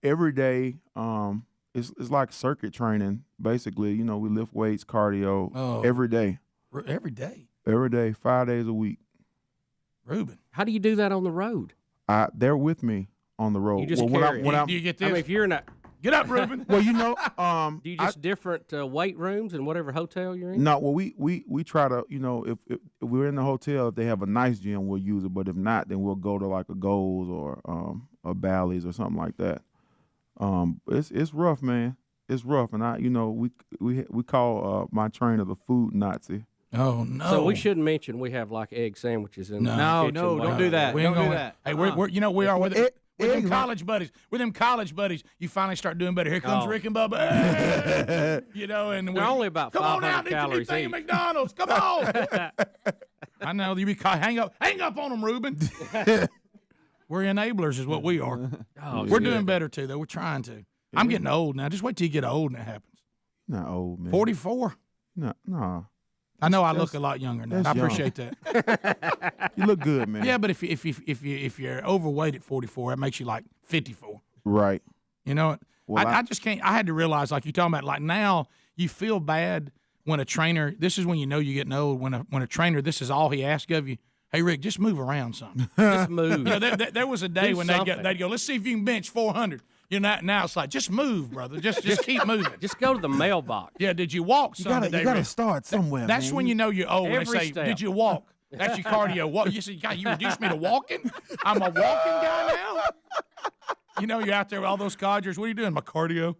Every day, it's like circuit training. Basically, we lift weights, cardio every day. Every day. Every day, 5 days a week. Ruben, how do you do that on the road? They're with me on the road. You just carry. Do you get this? if you're in a get up, Ruben. Well, do you just different weight rooms in whatever hotel you're in? No, well, we try to, if we're in the hotel, if they have a nice gym, we'll use it. But if not, then we'll go to like a Gold's or a Bally's or something like that. It's rough, man. It's rough, and we call my trainer the food Nazi. Oh no! So we shouldn't mention we have like egg sandwiches in the kitchen. No, don't do that. We ain't don't gonna, do that. Hey, we are. with them college buddies. You finally start doing better. Here comes Rick and Bubba. You know, and they're only about 500 calories each. McDonald's, come on. I know you be hang up on them, Reuben. We're enablers, is what we are. We're doing better too, though. We're trying to. I'm getting old now. Just wait till you get old and it happens. Not old, man. 44. No. I know I look a lot younger now. I appreciate that. You look good, man. Yeah, but if you're overweight at 44, that makes you like 54. Right. You know, well, I just can't. I had to realize, like you're talking about, like now you feel bad when a trainer. This is when you know you're getting old. When a trainer, this is all he asks of you. Hey Rick, just move around something. Just move. You know, there was a day when they'd go, let's see if you can bench 400. You know, now it's like, just move, brother. Just keep moving. Just go to the mailbox. Yeah, did you walk? You gotta start somewhere. That's man. when you know you're old. When they say, step. did you walk? That's your cardio. What you said? God, you reduced me to walking? I'm a walking guy now. You know, you're out there with all those codgers. What are you doing? My cardio.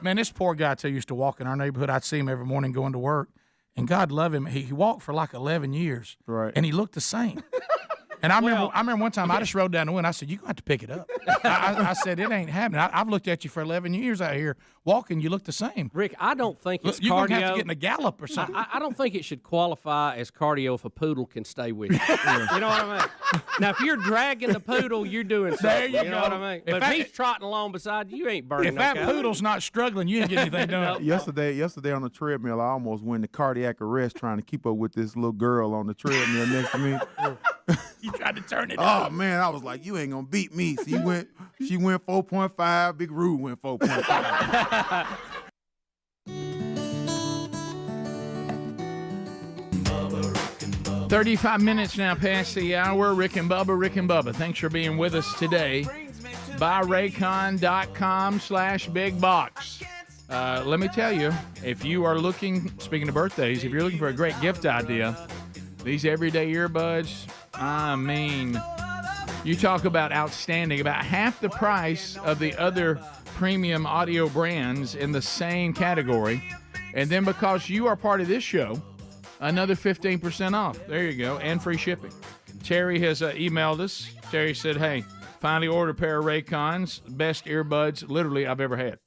Man, this poor guy too used to walk in our neighborhood. I'd see him every morning going to work, and God love him. He walked for like 11 years, right? And he looked the same. And I remember one time I just rode down the window. I said, "You're going to have to pick it up." I said, "It ain't happening. I've looked at you for 11 years out here walking. You look the same." Rick, I don't think it's you're cardio. You're going to have to get in a gallop or something. I don't think it should qualify as cardio if a poodle can stay with you. You know what I mean? Now, if you're dragging the poodle, you're doing something. There you know go. what I mean? But if he's trotting along beside you, you ain't burning If no that calories. poodle's not struggling, you ain't getting anything done. Yesterday on the treadmill, I almost went into cardiac arrest trying to keep up with this little girl on the treadmill next to me. You tried to turn it up. Oh man, I was like, you ain't gonna beat me. So she went 4.5, Big Roo went 4.5. 35 minutes now past the hour. Rick and Bubba. Thanks for being with us today. BuyRaycon.com/big box. Let me tell you, if you are looking, speaking of birthdays, if you're looking for a great gift idea, these everyday earbuds, I mean, you talk about outstanding, about half the price of the other premium audio brands in the same category. And then because you are part of this show, another 15% off. There you go, and free shipping. Terry has emailed us. Terry said, hey, finally ordered a pair of Raycons, best earbuds literally I've ever had.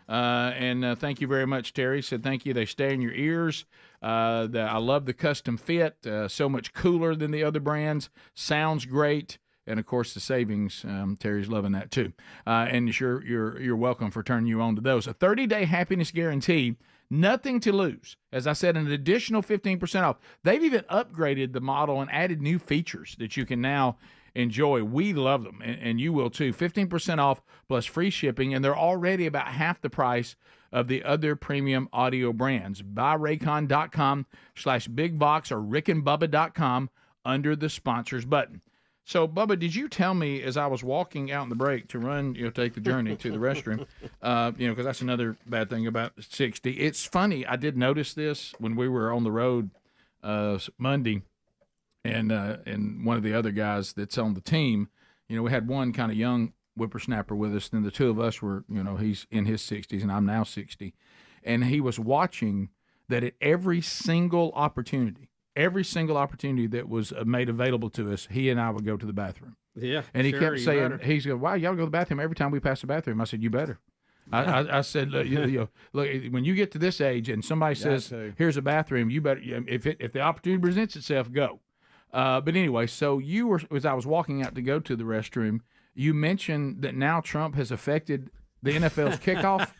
And thank you very much, Terry. Said thank you. They stay in your ears. I love the custom fit. So much cooler than the other brands. Sounds great. And of course the savings. Terry's loving that too. And sure, you're welcome for turning you on to those. A 30-day happiness guarantee. Nothing to lose. As I said, an additional 15% off. They've even upgraded the model and added new features that you can now enjoy. We love them, and you will too. 15% off plus free shipping, and they're already about half the price of the other premium audio brands. BuyRaycon.com/bigbox or RickandBubba.com under the sponsors button. So, Bubba, did you tell me as I was walking out in the break to run, take the journey to the restroom, because that's another bad thing about 60. It's funny. I did notice this when we were on the road Monday, and one of the other guys that's on the team, we had one kind of young whippersnapper with us, and the two of us were, he's in his 60s and I'm now 60, and he was watching that at every single opportunity that was made available to us, he and I would go to the bathroom. Yeah. And he kept saying, he's going, wow, y'all go to the bathroom every time we pass the bathroom. I said, you better. I said, look, when you get to this age and somebody says, here's a bathroom, you better, if the opportunity presents itself, go. But anyway, so as I was walking out to go to the restroom, you mentioned that now Trump has affected the NFL's kickoff.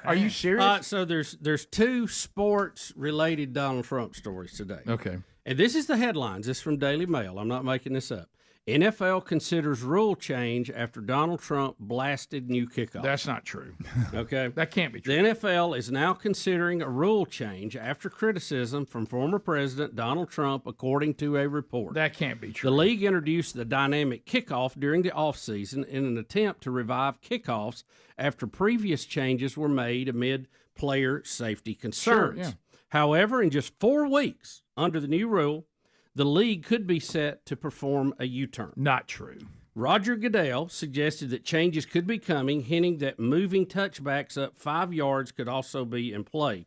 Are you serious? So there's two sports-related Donald Trump stories today. Okay. And this is the headlines. This is from Daily Mail. I'm not making this up. NFL considers rule change after Donald Trump blasted new kickoff. That's not true. Okay. That can't be true. The NFL is now considering a rule change after criticism from former President Donald Trump, according to a report. That can't be true. The league introduced the dynamic kickoff during the offseason in an attempt to revive kickoffs after previous changes were made amid player safety concerns. Sure, yeah. However, in just 4 weeks under the new rule, the league could be set to perform a U-turn. Not true. Roger Goodell suggested that changes could be coming, hinting that moving touchbacks up 5 yards could also be in play.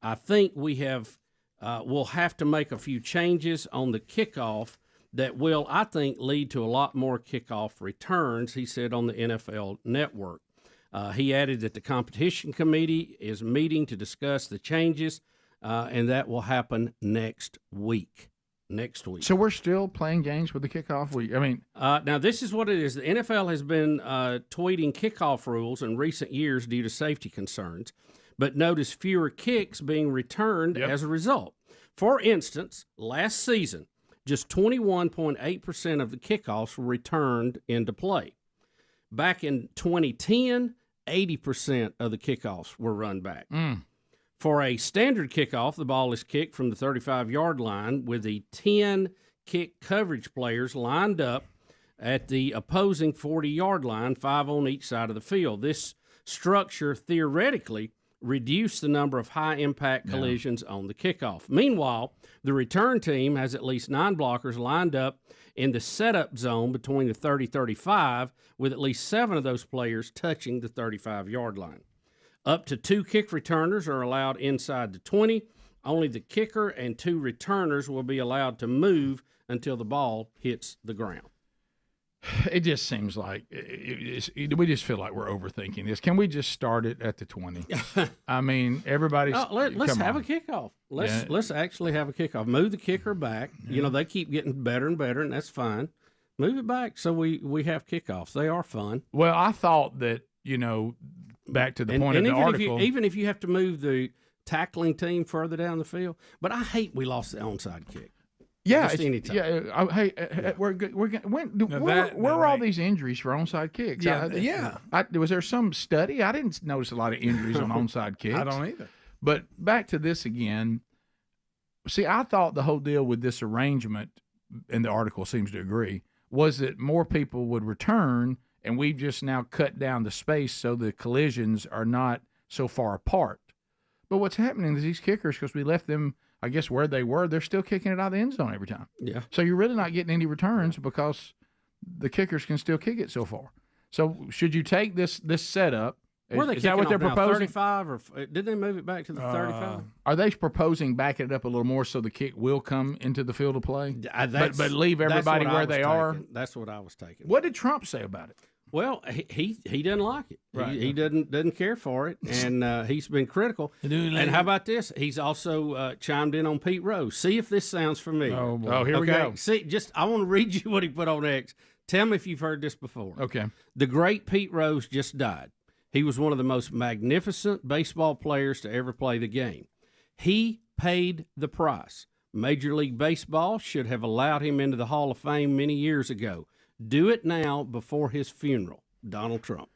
I think we'll have to make a few changes on the kickoff that will, I think, lead to a lot more kickoff returns, he said on the NFL Network. He added that the competition committee is meeting to discuss the changes, and that will happen next week. So we're still playing games with the kickoff. Now this is what it is. The NFL has been tweeting kickoff rules in recent years due to safety concerns, but notice fewer kicks being returned as a result. For instance, last season, just 21.8% of the kickoffs were returned into play. Back in 2010, 80% of the kickoffs were run back. For a standard kickoff, the ball is kicked from the 35-yard line with the 10 kick coverage players lined up at the opposing 40-yard line, 5 on each side of the field. This structure theoretically reduced the number of high-impact collisions on the kickoff. Meanwhile, the return team has at least 9 blockers lined up in the setup zone between the 30-35, with at least 7 of those players touching the 35-yard line. Up to 2 kick returners are allowed inside the 20. Only the kicker and 2 returners will be allowed to move until the ball hits the ground. It just seems like we just feel like we're overthinking this. Can we just start it at the 20? I mean, everybody's. Let's have a kickoff. Let's actually have a kickoff. Move the kicker back. Yeah. You know, they keep getting better and better, and that's fine. Move it back so we have kickoffs. They are fun. Well, I thought that, back to the point of the article. Even if you have to move the tackling team further down the field. But I hate we lost the onside kick. Yeah, anytime. We're good. Where are all these injuries for onside kicks? Was there some study? I didn't notice a lot of injuries on onside kicks. I don't either. But back to this again. See, I thought the whole deal with this arrangement, and the article seems to agree, was that more people would return, and we've just now cut down the space so the collisions are not so far apart. But what's happening is these kickers, because we left them, I guess, where they were, they're still kicking it out of the end zone every time. Yeah. So you're really not getting any returns because the kickers can still kick it so far. So should you take this setup? Is that what they're proposing? 35, or did they move it back to the 35? Are they proposing backing it up a little more so the kick will come into the field of play, but leave everybody where they are? That's what I was taking. What did Trump say about it? Well, he doesn't like it. Right. He doesn't care for it, and he's been critical. And how about this? He's also chimed in on Pete Rose. See if this sounds familiar. Oh, here we go. See, I want to read you what he put on X. Tell me if you've heard this before. Okay. The great Pete Rose just died. He was one of the most magnificent baseball players to ever play the game. He paid the price. Major League Baseball should have allowed him into the Hall of Fame many years ago. Do it now before his funeral. Donald Trump.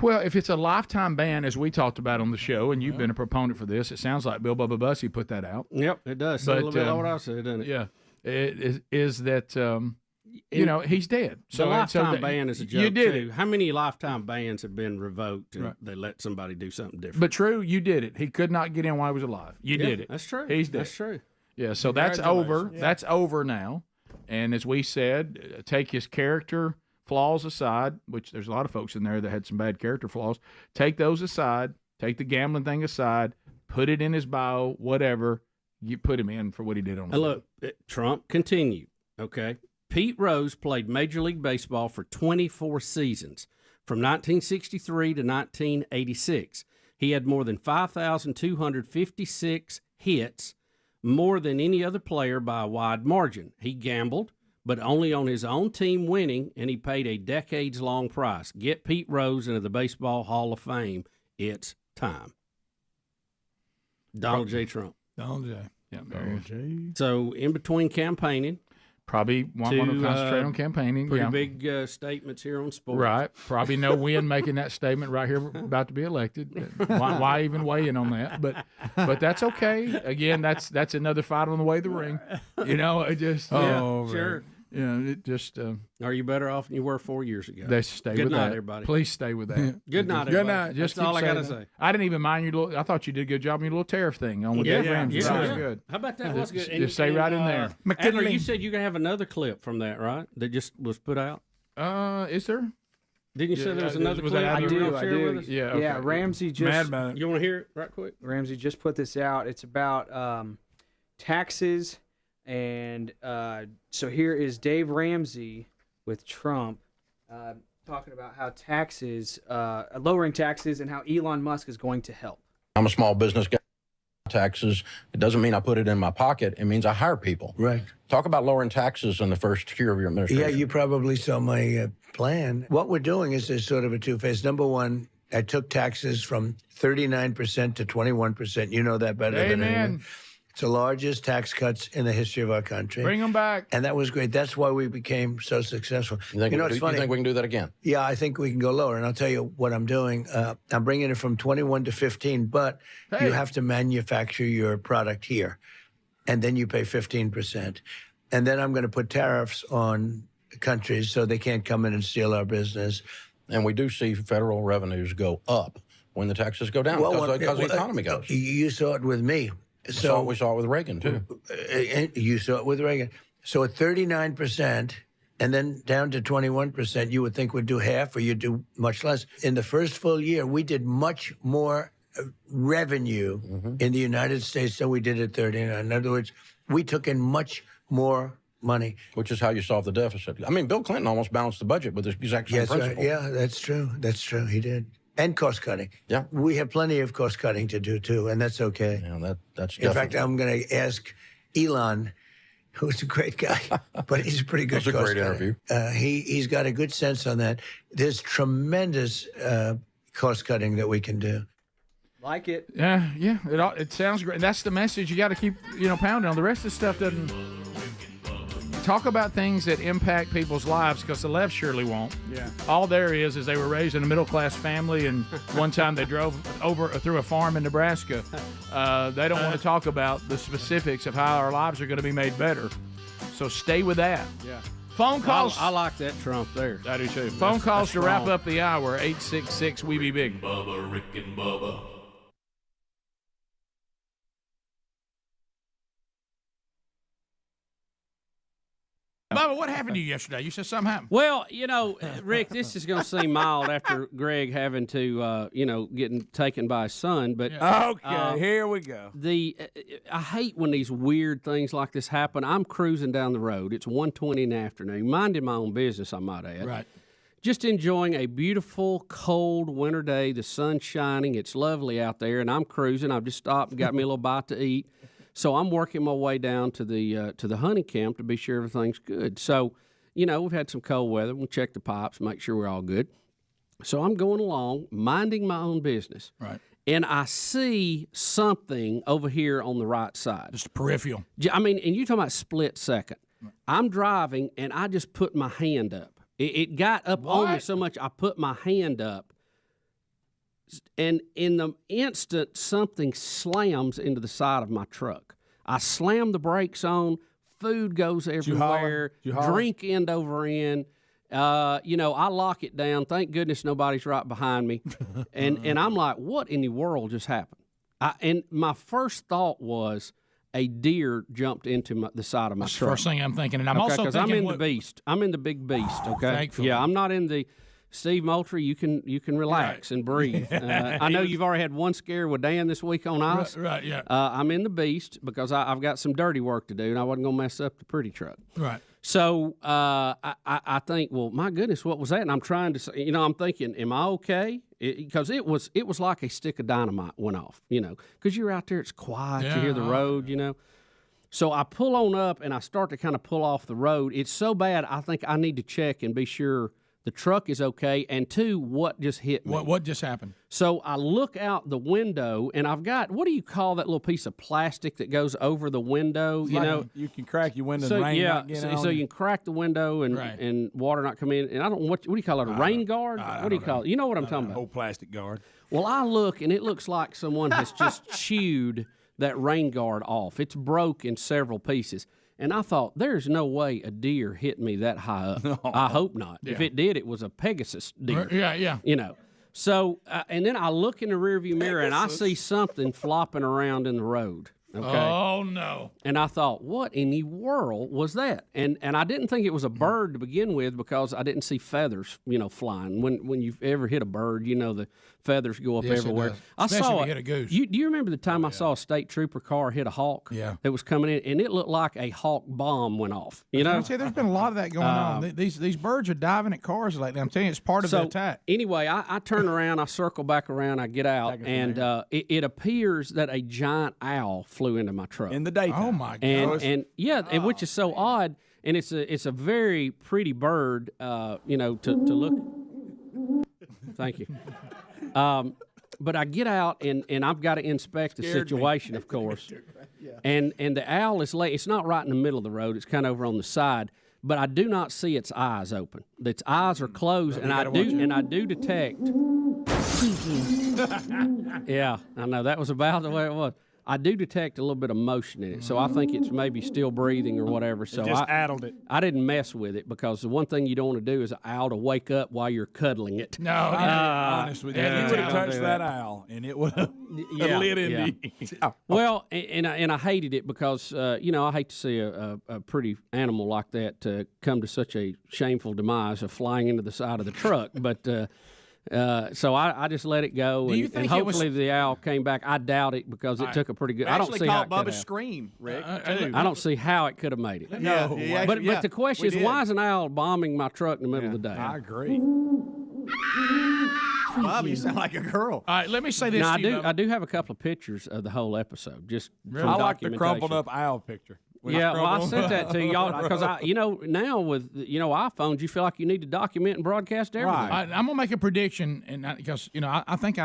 Well, if it's a lifetime ban, as we talked about on the show, and you've been a proponent for this, it sounds like Bill Bubba Bussey put that out. Yep, it does. But, a little bit like what I said, doesn't it? Yeah. It is that, he's dead. So the lifetime ban is a joke, you did too. How many lifetime bans have been revoked and they let somebody do something different? But true, you did it. He could not get in while he was alive. You did it. That's true. He's dead. That's true. Yeah, so that's over. Yeah. That's over now. And as we said, take his character flaws aside, which there's a lot of folks in there that had some bad character flaws. Take those aside. Take the gambling thing aside. Put it in his bio, whatever. You put him in for what he did on the look, Trump continued, okay? Pete Rose played Major League Baseball for 24 seasons, from 1963 to 1986. He had more than 5,256 hits, more than any other player by a wide margin. He gambled, but only on his own team winning, and he paid a decades-long price. Get Pete Rose into the Baseball Hall of Fame. It's time. Donald J. Trump. Donald J. Yeah, Donald J. So in between campaigning, probably want to concentrate on campaigning. Pretty big statements here on sports. Right. Probably no win making that statement right here about to be elected. Why even weigh in on that? But that's okay. Again, that's another fight on the way to the ring. It just sure. It just. Are you better off than you were 4 years ago? They stay Good with night, that. Everybody. Please stay with that. Good night, everybody. Good night. Just that's all I got to say. I didn't even mind your little. I thought you did a good job on your little tariff thing on with Ramsey. Yeah, That was good. How about that? Was good. Just stay right in there. Adler, you said you're gonna have another clip from that, right? That just was put out. Is there? Didn't you say there was another clip? I do. Yeah. Okay. Yeah. Ramsey just. You want to hear it right quick? Ramsey just put this out. It's about taxes And so here is Dave Ramsey with Trump talking about how taxes, lowering taxes, and how Elon Musk is going to help. I'm a small business guy. Taxes, it doesn't mean I put it in my pocket. It means I hire people. Right. Talk about lowering taxes in the first year of your administration. Yeah, you probably saw my plan. What we're doing is there's sort of a two-phase. Number one, I took taxes from 39% to 21%. You know that better than anyone. It's the largest tax cuts in the history of our country. Bring them back. And that was great. That's why we became so successful. You think it's funny. You think we can do that again? Yeah, I think we can go lower. And I'll tell you what I'm doing. I'm bringing it from 21 to 15, but you have to manufacture your product here. And then you pay 15%. And then I'm going to put tariffs on countries so they can't come in and steal our business. And we do see federal revenues go up when the taxes go down because the economy goes. You saw it with me. We saw it with Reagan, too. You saw it with Reagan. So at 39% and then down to 21%, you would think we'd do half or you'd do much less. In the first full year, we did much more revenue in the United States than we did at 39. In other words, we took in much more money. Which is how you solve the deficit. I mean, Bill Clinton almost balanced the budget with the exact same principle. Right. Yeah, that's true. That's true. He did. And cost cutting. Yeah. We have plenty of cost cutting to do, too, and that's okay. Yeah, that's In fact, I'm going to ask Elon, who's a great guy, but he's a pretty good cost cutter. That was a great interview. He's got a good sense on that. There's tremendous cost cutting that we can do. Like it. Yeah. It sounds great. That's the message you got to keep, pounding on. The rest of the stuff doesn't. Talk about things that impact people's lives, because the left surely won't. Yeah. All there is they were raised in a middle-class family, and one time they drove through a farm in Nebraska. They don't want to talk about the specifics of how our lives are going to be made better. So stay with that. Yeah. Phone calls. I like that Trump there. I do too. Phone calls to wrap up the hour. 866 We Be Big. Bubba, Rick and Bubba. Bubba, what happened to you yesterday? You said something happened. Well, Rick, this is going to seem mild after Greg having to, getting taken by his son. But okay, here we go. I hate when these weird things like this happen. I'm cruising down the road. It's 1:20 in the afternoon, minding my own business, I might add. Right. Just enjoying a beautiful, cold winter day. The sun's shining. It's lovely out there, and I'm cruising. I've just stopped and got me a little bite to eat. So I'm working my way down to the hunting camp to be sure everything's good. So, we've had some cold weather. We'll check the pipes, make sure we're all good. So I'm going along, minding my own business. Right. And I see something over here on the right side. Just peripheral. I mean, and you're talking about split second. Right. I'm driving, and I just put my hand up. It got up on me so much, I put my hand up. And in the instant, something slams into the side of my truck. I slam the brakes on. Food goes everywhere. Drink end over end. I lock it down. Thank goodness nobody's right behind me. and I'm like, what in the world just happened? And my first thought was a deer jumped into the side of my truck. First thing I'm thinking. And I'm also thinking, I'm in the beast. I'm in the big beast, okay? Thankfully. Yeah, I'm not in the... Steve Moultrie, you can relax and breathe. I know you've already had one scare with Dan this week on ice. Right, yeah. I'm in the beast because I've got some dirty work to do, and I wasn't going to mess up the pretty truck. Right. So I think, well, my goodness, what was that? And I'm trying to say, I'm thinking, am I okay? Because it was like a stick of dynamite went off, because you're out there, it's quiet, you hear the road, So I pull on up, and I start to kind of pull off the road. It's so bad, I think I need to check and be sure the truck is okay, and two, what just hit me? What just happened? So I look out the window, and I've got, what do you call that little piece of plastic that goes over the window? You can crack your window and rain not get on so you can crack the window and water not come in. And I don't what do you call it? A rain guard? What do you call it? You know what I'm talking about? Whole plastic guard. Well, I look, and it looks like someone has just chewed that rain guard off. It's broke in several pieces. And I thought, there's no way a deer hit me that high up. No. I hope not. Yeah. If it did, it was a Pegasus deer. Yeah. So, and then I look in the rearview mirror, and I see something flopping around in the road. Okay. Oh no! And I thought, what in the world was that? And I didn't think it was a bird to begin with because I didn't see feathers, flying. When you ever hit a bird, the feathers go up Yes, it everywhere. does. I Especially saw if it. you hit a goose. Do you remember the time I saw a state trooper car hit a hawk? Yeah. That was coming in, and it looked like a hawk bomb went off. I'm saying there's been a lot of that going on. These birds are diving at cars lately. I'm telling you, it's part of the attack. Anyway, I turn around, I circle back around, I get out, and it appears that a giant owl flew into my truck in the daytime. Oh my and gosh! and which is so odd, and it's a very pretty bird, to look. Thank you. But I get out and I've got to inspect the situation, of course. And the owl is it's not right in the middle of the road. It's kind of over on the side. But I do not see its eyes open. Its eyes are closed, and I do detect. Yeah, I know that was about the way it was. I do detect a little bit of motion in it, so I think it's maybe still breathing or whatever. So just addled it. I didn't mess with it because the one thing you don't want to do is an owl to wake up while you're cuddling it. No, honest with you, yeah, you would have don't touched do that that. owl, and it would have Yeah, lit yeah. into you. Well, and I hated it because I hate to see a pretty animal like that come to such a shameful demise of flying into the side of the truck. But so I just let it go, Do you and think hopefully the owl came back. I doubt it because it took a pretty good. I don't see how it could Bubba's have. scream, Rick. I don't see how it could have made it. No, but the question is, why is an owl bombing my truck in the middle of the day? I agree. Bob, you sound like a girl. All right, let me say this. Now, to you, I do have a couple of pictures of the whole episode, just from I like the documentation. crumpled up owl picture. Yeah, well, I sent that to y'all because now with iPhones, you feel like you need to document and broadcast everything. I'm gonna make a prediction, and because I think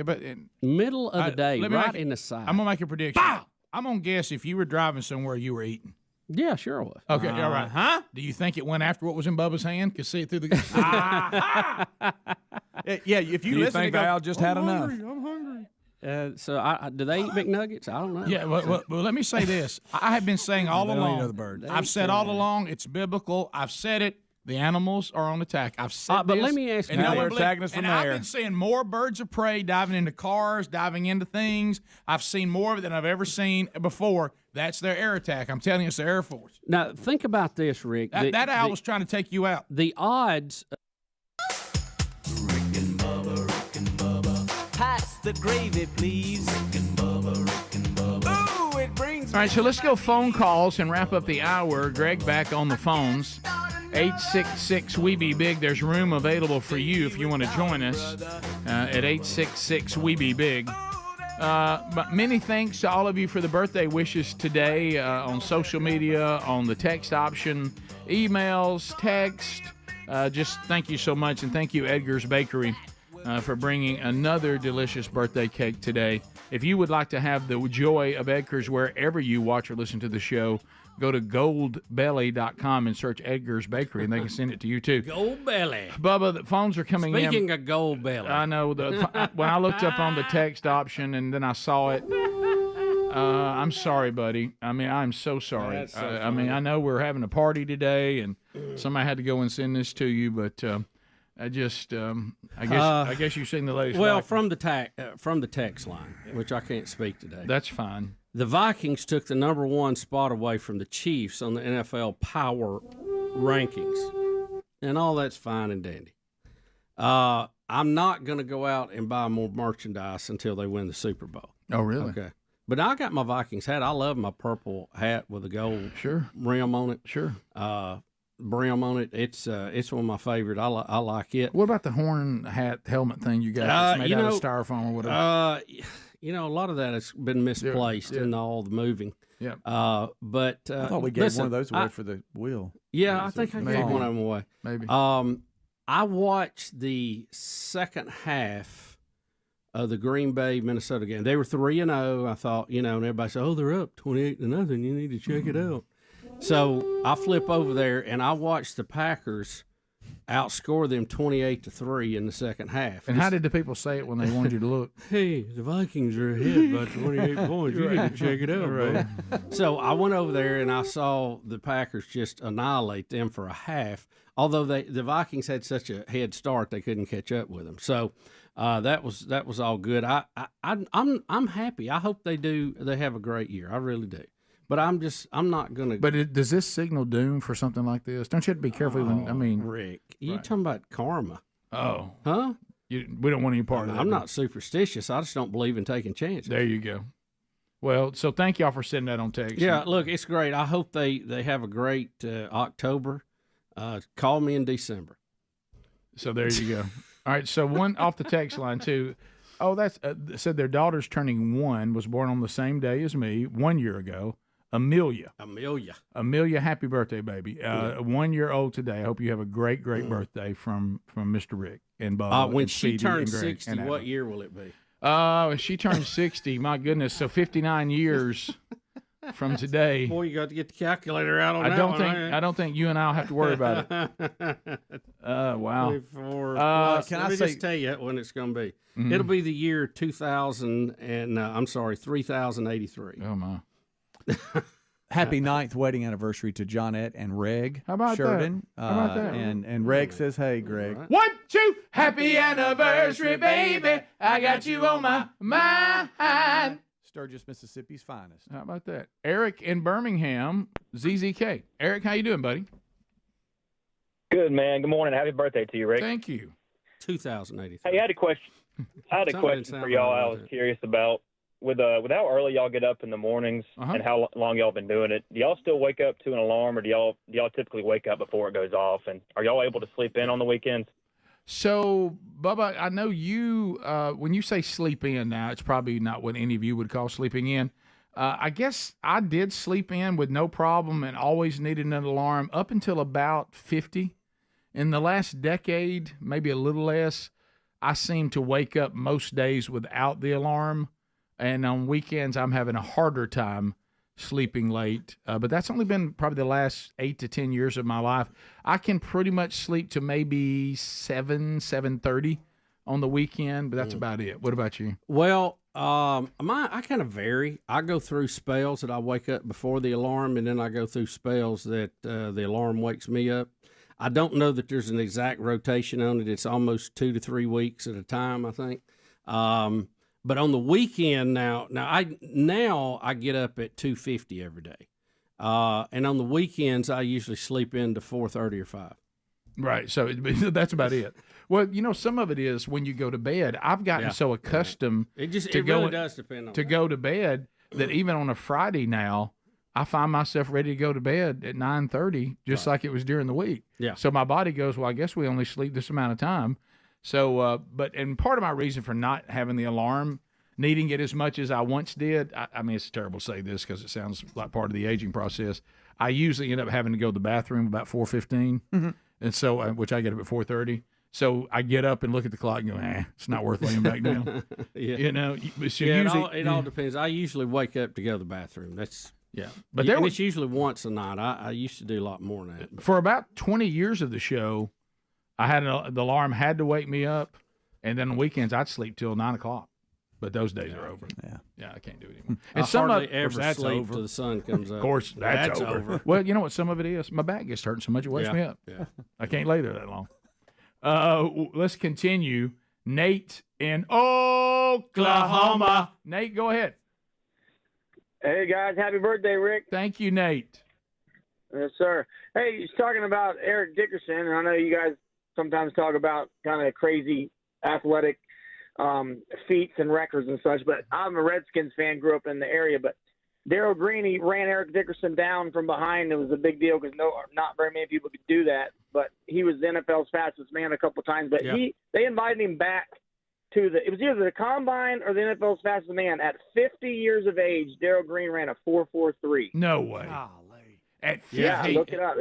but middle of the day, let me right make- in the side. I'm gonna make a prediction. I'm gonna guess if you were driving somewhere, you were eating. Yeah, sure it was. Okay, all right. Huh? Do you think it went after what was in Bubba's hand? Could see it through the. Yeah, if you Do you listen think to go, Val just had enough? I'm hungry. So do they eat McNuggets? I don't know. Yeah, well, let me say this. I have been saying all They don't eat along. other birds. I've said all along it's biblical. I've said it. The animals are on attack. I've said but this, let me ask you, and no they're one attacking us from and the I've air. been seeing more birds of prey diving into cars, diving into things. I've seen more of it than I've ever seen before. That's their air attack. I'm telling you, it's the Air Force. Now think about this, Rick. That owl was trying to take you out. The odds. Rick and Bubba. Pass the gravy, please. Rick and Bubba. Ooh, it brings All right, so let's go phone calls and wrap up the hour. Greg back on the phones. 866-WE-BE-BIG. There's room available for you if you want to join us at 866-WE-BE-BIG. But many thanks to all of you for the birthday wishes today on social media, on the text option, emails, text. Just thank you so much, and thank you, Edgar's Bakery, for bringing another delicious birthday cake today. If you would like to have the joy of Edgar's wherever you watch or listen to the show, go to goldbelly.com and search Edgar's Bakery, and they can send it to you too. Gold belly. Bubba, the phones are coming in. Speaking of gold belly, I know. When I looked up on the text option and then I saw it, I'm sorry, buddy. I mean, I'm so sorry. That's so I mean, I know we're having a party today, and somebody had to go and send this to you, but I guess you've seen the latest. well, document. from the text line, which I can't speak today. That's fine. The Vikings took the number one spot away from the Chiefs on the NFL power rankings, and all that's fine and dandy. I'm not going to go out and buy more merchandise until they win the Super Bowl. Oh, really? Okay. But I got my Vikings hat. I love my purple hat with a gold rim on it. Sure. Brim on it. It's one of my favorite. I like it. What about the horn hat helmet thing you got? That's made out of styrofoam or whatever. A lot of that has been misplaced in all the moving. Yeah. But I thought we gave one of those away for the wheel. Yeah, I think I gave one of them away. Maybe. I watched the second half of the Green Bay Minnesota game. They were 3-0. I thought, and everybody said, "Oh, they're up 28-0. You need to check it out." So I flip over there and I watched the Packers outscore them 28-3 in the second half. And how did the people say it when they wanted you to look? Hey, the Vikings are ahead by 28 points. You need to check it out, right? So I went over there and I saw the Packers just annihilate them for a half. Although the Vikings had such a head start, they couldn't catch up with them. So That was all good. I'm happy. I hope they have a great year. I really do. But I'm not gonna. But does this signal doom for something like this? Don't you have to be careful? Rick, you talking about karma? Oh, huh? We don't want any part of that. I'm not superstitious. I just don't believe in taking chances. There you go. Well, so thank y'all for sending that on text. Yeah, look, it's great. I hope they have a great October. Call me in December. So there you go. All right, so one off the text line too. Oh, that's said their daughter's turning 1, was born on the same day as me 1 year ago. Amelia, happy birthday, baby. 1 year old today. I hope you have a great birthday from Mr. Rick and Bubba. When and she Speedy turns and Greg 60, and what Adler. year will it be? She turned 60. My goodness, so 59 years from today. Boy, you got to get the calculator out on I that don't one, think right? I don't think you and I'll have to worry about it. Wow. Let me just tell you when it's going to be. Mhm. It'll be the year 2000 and I'm sorry, 3083. Oh my. Happy 9th wedding anniversary to Johnette and Reg. How about Sheridan. that? How about that? And Reg says, "Hey, Greg." 1, 2, happy anniversary, baby. I got you on my mind. Sturgis, Mississippi's finest. How about that? Eric in Birmingham, ZZK. Eric, how you doing, buddy? Good, man. Good morning. Happy birthday to you, Rick. Thank you. 2083. Hey, I had a question. Something didn't sound for y'all. right I about was that. curious about with how early y'all get up in the mornings and how long y'all been doing it. Do y'all still wake up to an alarm, or do y'all typically wake up before it goes off? And are y'all able to sleep in on the weekends? So, Bubba, I know you, when you say sleep in now, it's probably not what any of you would call sleeping in. I guess I did sleep in with no problem and always needed an alarm up until about 50. In the last decade, maybe a little less, I seem to wake up most days without the alarm. And on weekends, I'm having a harder time sleeping late. But that's only been probably the last 8 to 10 years of my life. I can pretty much sleep to maybe 7:30 on the weekend, but that's about it. What about you? Well, I kind of vary. I go through spells that I wake up before the alarm, and then I go through spells that the alarm wakes me up. I don't know that there's an exact rotation on it. It's almost 2 to 3 weeks at a time, I think. But on the weekend now I get up at 2:50 every day, and on the weekends I usually sleep into 4:30 or 5. Right. So that's about it. Well, some of it is when you go to bed. I've gotten so accustomed It to really does depend on to that. go to bed that even on a Friday now, I find myself ready to go to bed at 9:30, just like it was during the week. Yeah. So my body goes, well, I guess we only sleep this amount of time. So, and part of my reason for not having the alarm, needing it as much as I once did, I mean, it's terrible to say this because it sounds like part of the aging process. I usually end up having to go to the bathroom about 4:15, and so which I get up at 4:30. So I get up and look at the clock and go, it's not worth laying back down. Yeah. So It all depends. I usually wake up to go to the bathroom. That's But and it's usually once a night. I used to do a lot more than that. For about 20 years of the show, I had the alarm had to wake me up, and then on weekends I'd sleep till 9 o'clock. But those days are over. Yeah, I can't do it anymore. I hardly ever sleep till the sun comes up. Of course, that's over. Well, you know what some of it is? My back gets hurting so much it wakes me up. Yeah. I can't lay there that long. Let's continue. Nate in Oklahoma. Nate, go ahead. Hey, guys. Happy birthday, Rick. Thank you, Nate. Yes, sir. Hey, he's talking about Eric Dickerson, and I know you guys sometimes talk about kind of crazy athletic feats and records and such, but I'm a Redskins fan, grew up in the area, but Darryl Green, he ran Eric Dickerson down from behind. It was a big deal because not very many people could do that, but he was the NFL's fastest man a couple times, but they invited him back to it was either the Combine or the NFL's fastest man. At 50 years of age, Darryl Green ran a 4.43. No way. At 50? Yeah, look it up.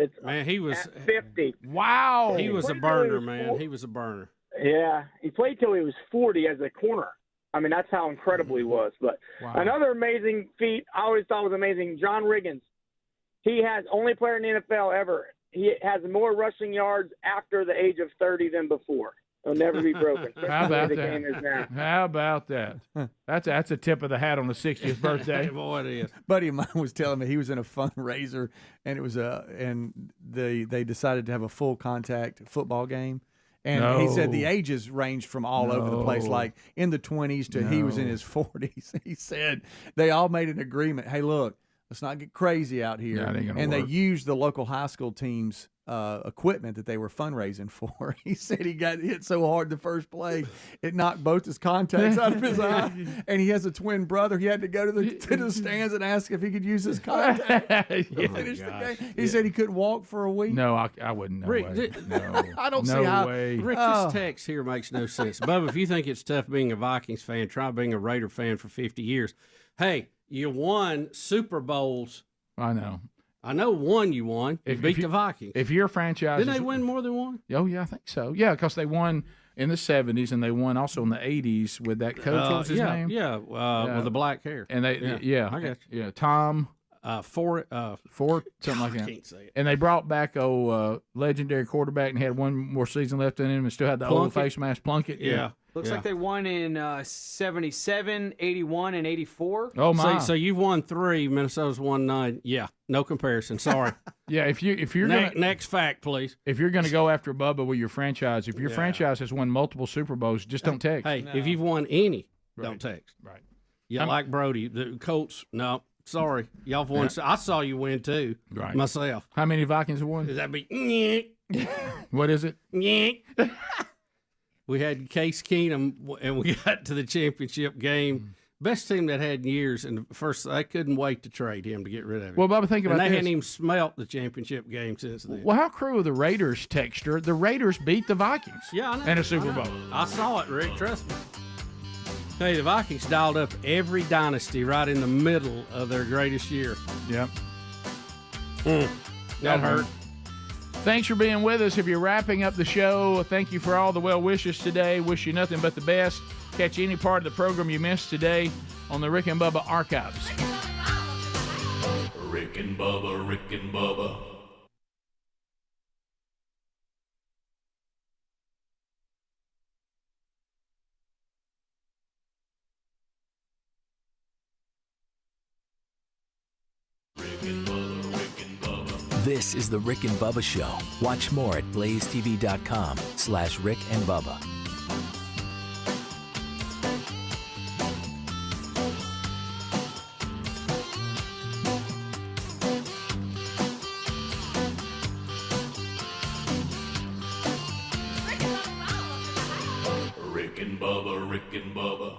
He was at 50. Wow. He was a burner, man. He was a burner. Yeah, he played till he was 40 as a corner. I mean, that's how incredible he was. But another amazing feat I always thought was amazing, John Riggins. He has only player in the NFL ever. He has more rushing yards after the age of 30 than before. It'll never be broken. How about the that? game is now. How about that? That's a tip of the hat on the 60th birthday. Boy, it is. Buddy of mine was telling me he was in a fundraiser, and it was they decided to have a full contact football game, And he said the No. ages ranged from all over the place, No. like in the 20s to he was in No. his 40s. He said they all made an agreement. Hey, look, let's not get crazy out here. Yeah, it ain't gonna and work. they used the local high school team's equipment that they were fundraising for. He said he got hit so hard the first play, it knocked both his contacts out of his eye. And he has a twin brother. He had to go to the stands and ask if he could use his contact to finish the game. He said he couldn't walk for a week. No, I wouldn't. No Rick, way. No. I don't no see how. way. Rick, this text here makes no sense. Bubba, if you think it's tough being a Vikings fan, try being a Raider fan for 50 years. Hey, you won Super Bowls. I know. I know one you won. You beat the Vikings. If your franchise Didn't they win more than one? Oh yeah, I think so. Yeah, because they won in the 70s and they won also in the 80s with that coach. What was his name? Yeah, with the black hair. And they, I got you. Yeah, Tom. Fort, something like that. I can't say it. And they brought back a legendary quarterback and had one more season left in him and still had the old face mask Plunkett. Yeah. Looks like they won in 77, 81, and 84. Oh my! So you've won 3. Minnesota's won 9. Yeah, no comparison. Sorry. Yeah, if you're next fact, please. If you're gonna go after Bubba with your franchise, if your franchise has won multiple Super Bowls, just don't text. Hey, if you've won any, don't Right. text. Right. Yeah, like Brody, the Colts. No, sorry, y'all have won. I saw you win too. Right. Myself. How many Vikings have won? Does that be? What is it? We had Case Keenum, and we got to the championship game. Best team that had in years, and first I couldn't wait to trade him to get rid of him. Well, Bubba, think about and they this. hadn't even smelt the championship game since then. Well, how cruel of the Raiders texter. The Raiders beat the Vikings. Yeah, I know. In a Super I know. Bowl. I saw it, Rick. Trust me. Hey, the Vikings dialed up every dynasty right in the middle of their greatest year. Yep. That hurt. Thanks for being with us. If you're wrapping up the show, thank you for all the well wishes today. Wish you nothing but the best. Catch any part of the program you missed today on the Rick and Bubba archives. Rick and Bubba, Rick and Bubba. This is the Rick and Bubba Show. Watch more at blazetv.com/Rick and Bubba. Rick and Bubba, Rick and Bubba.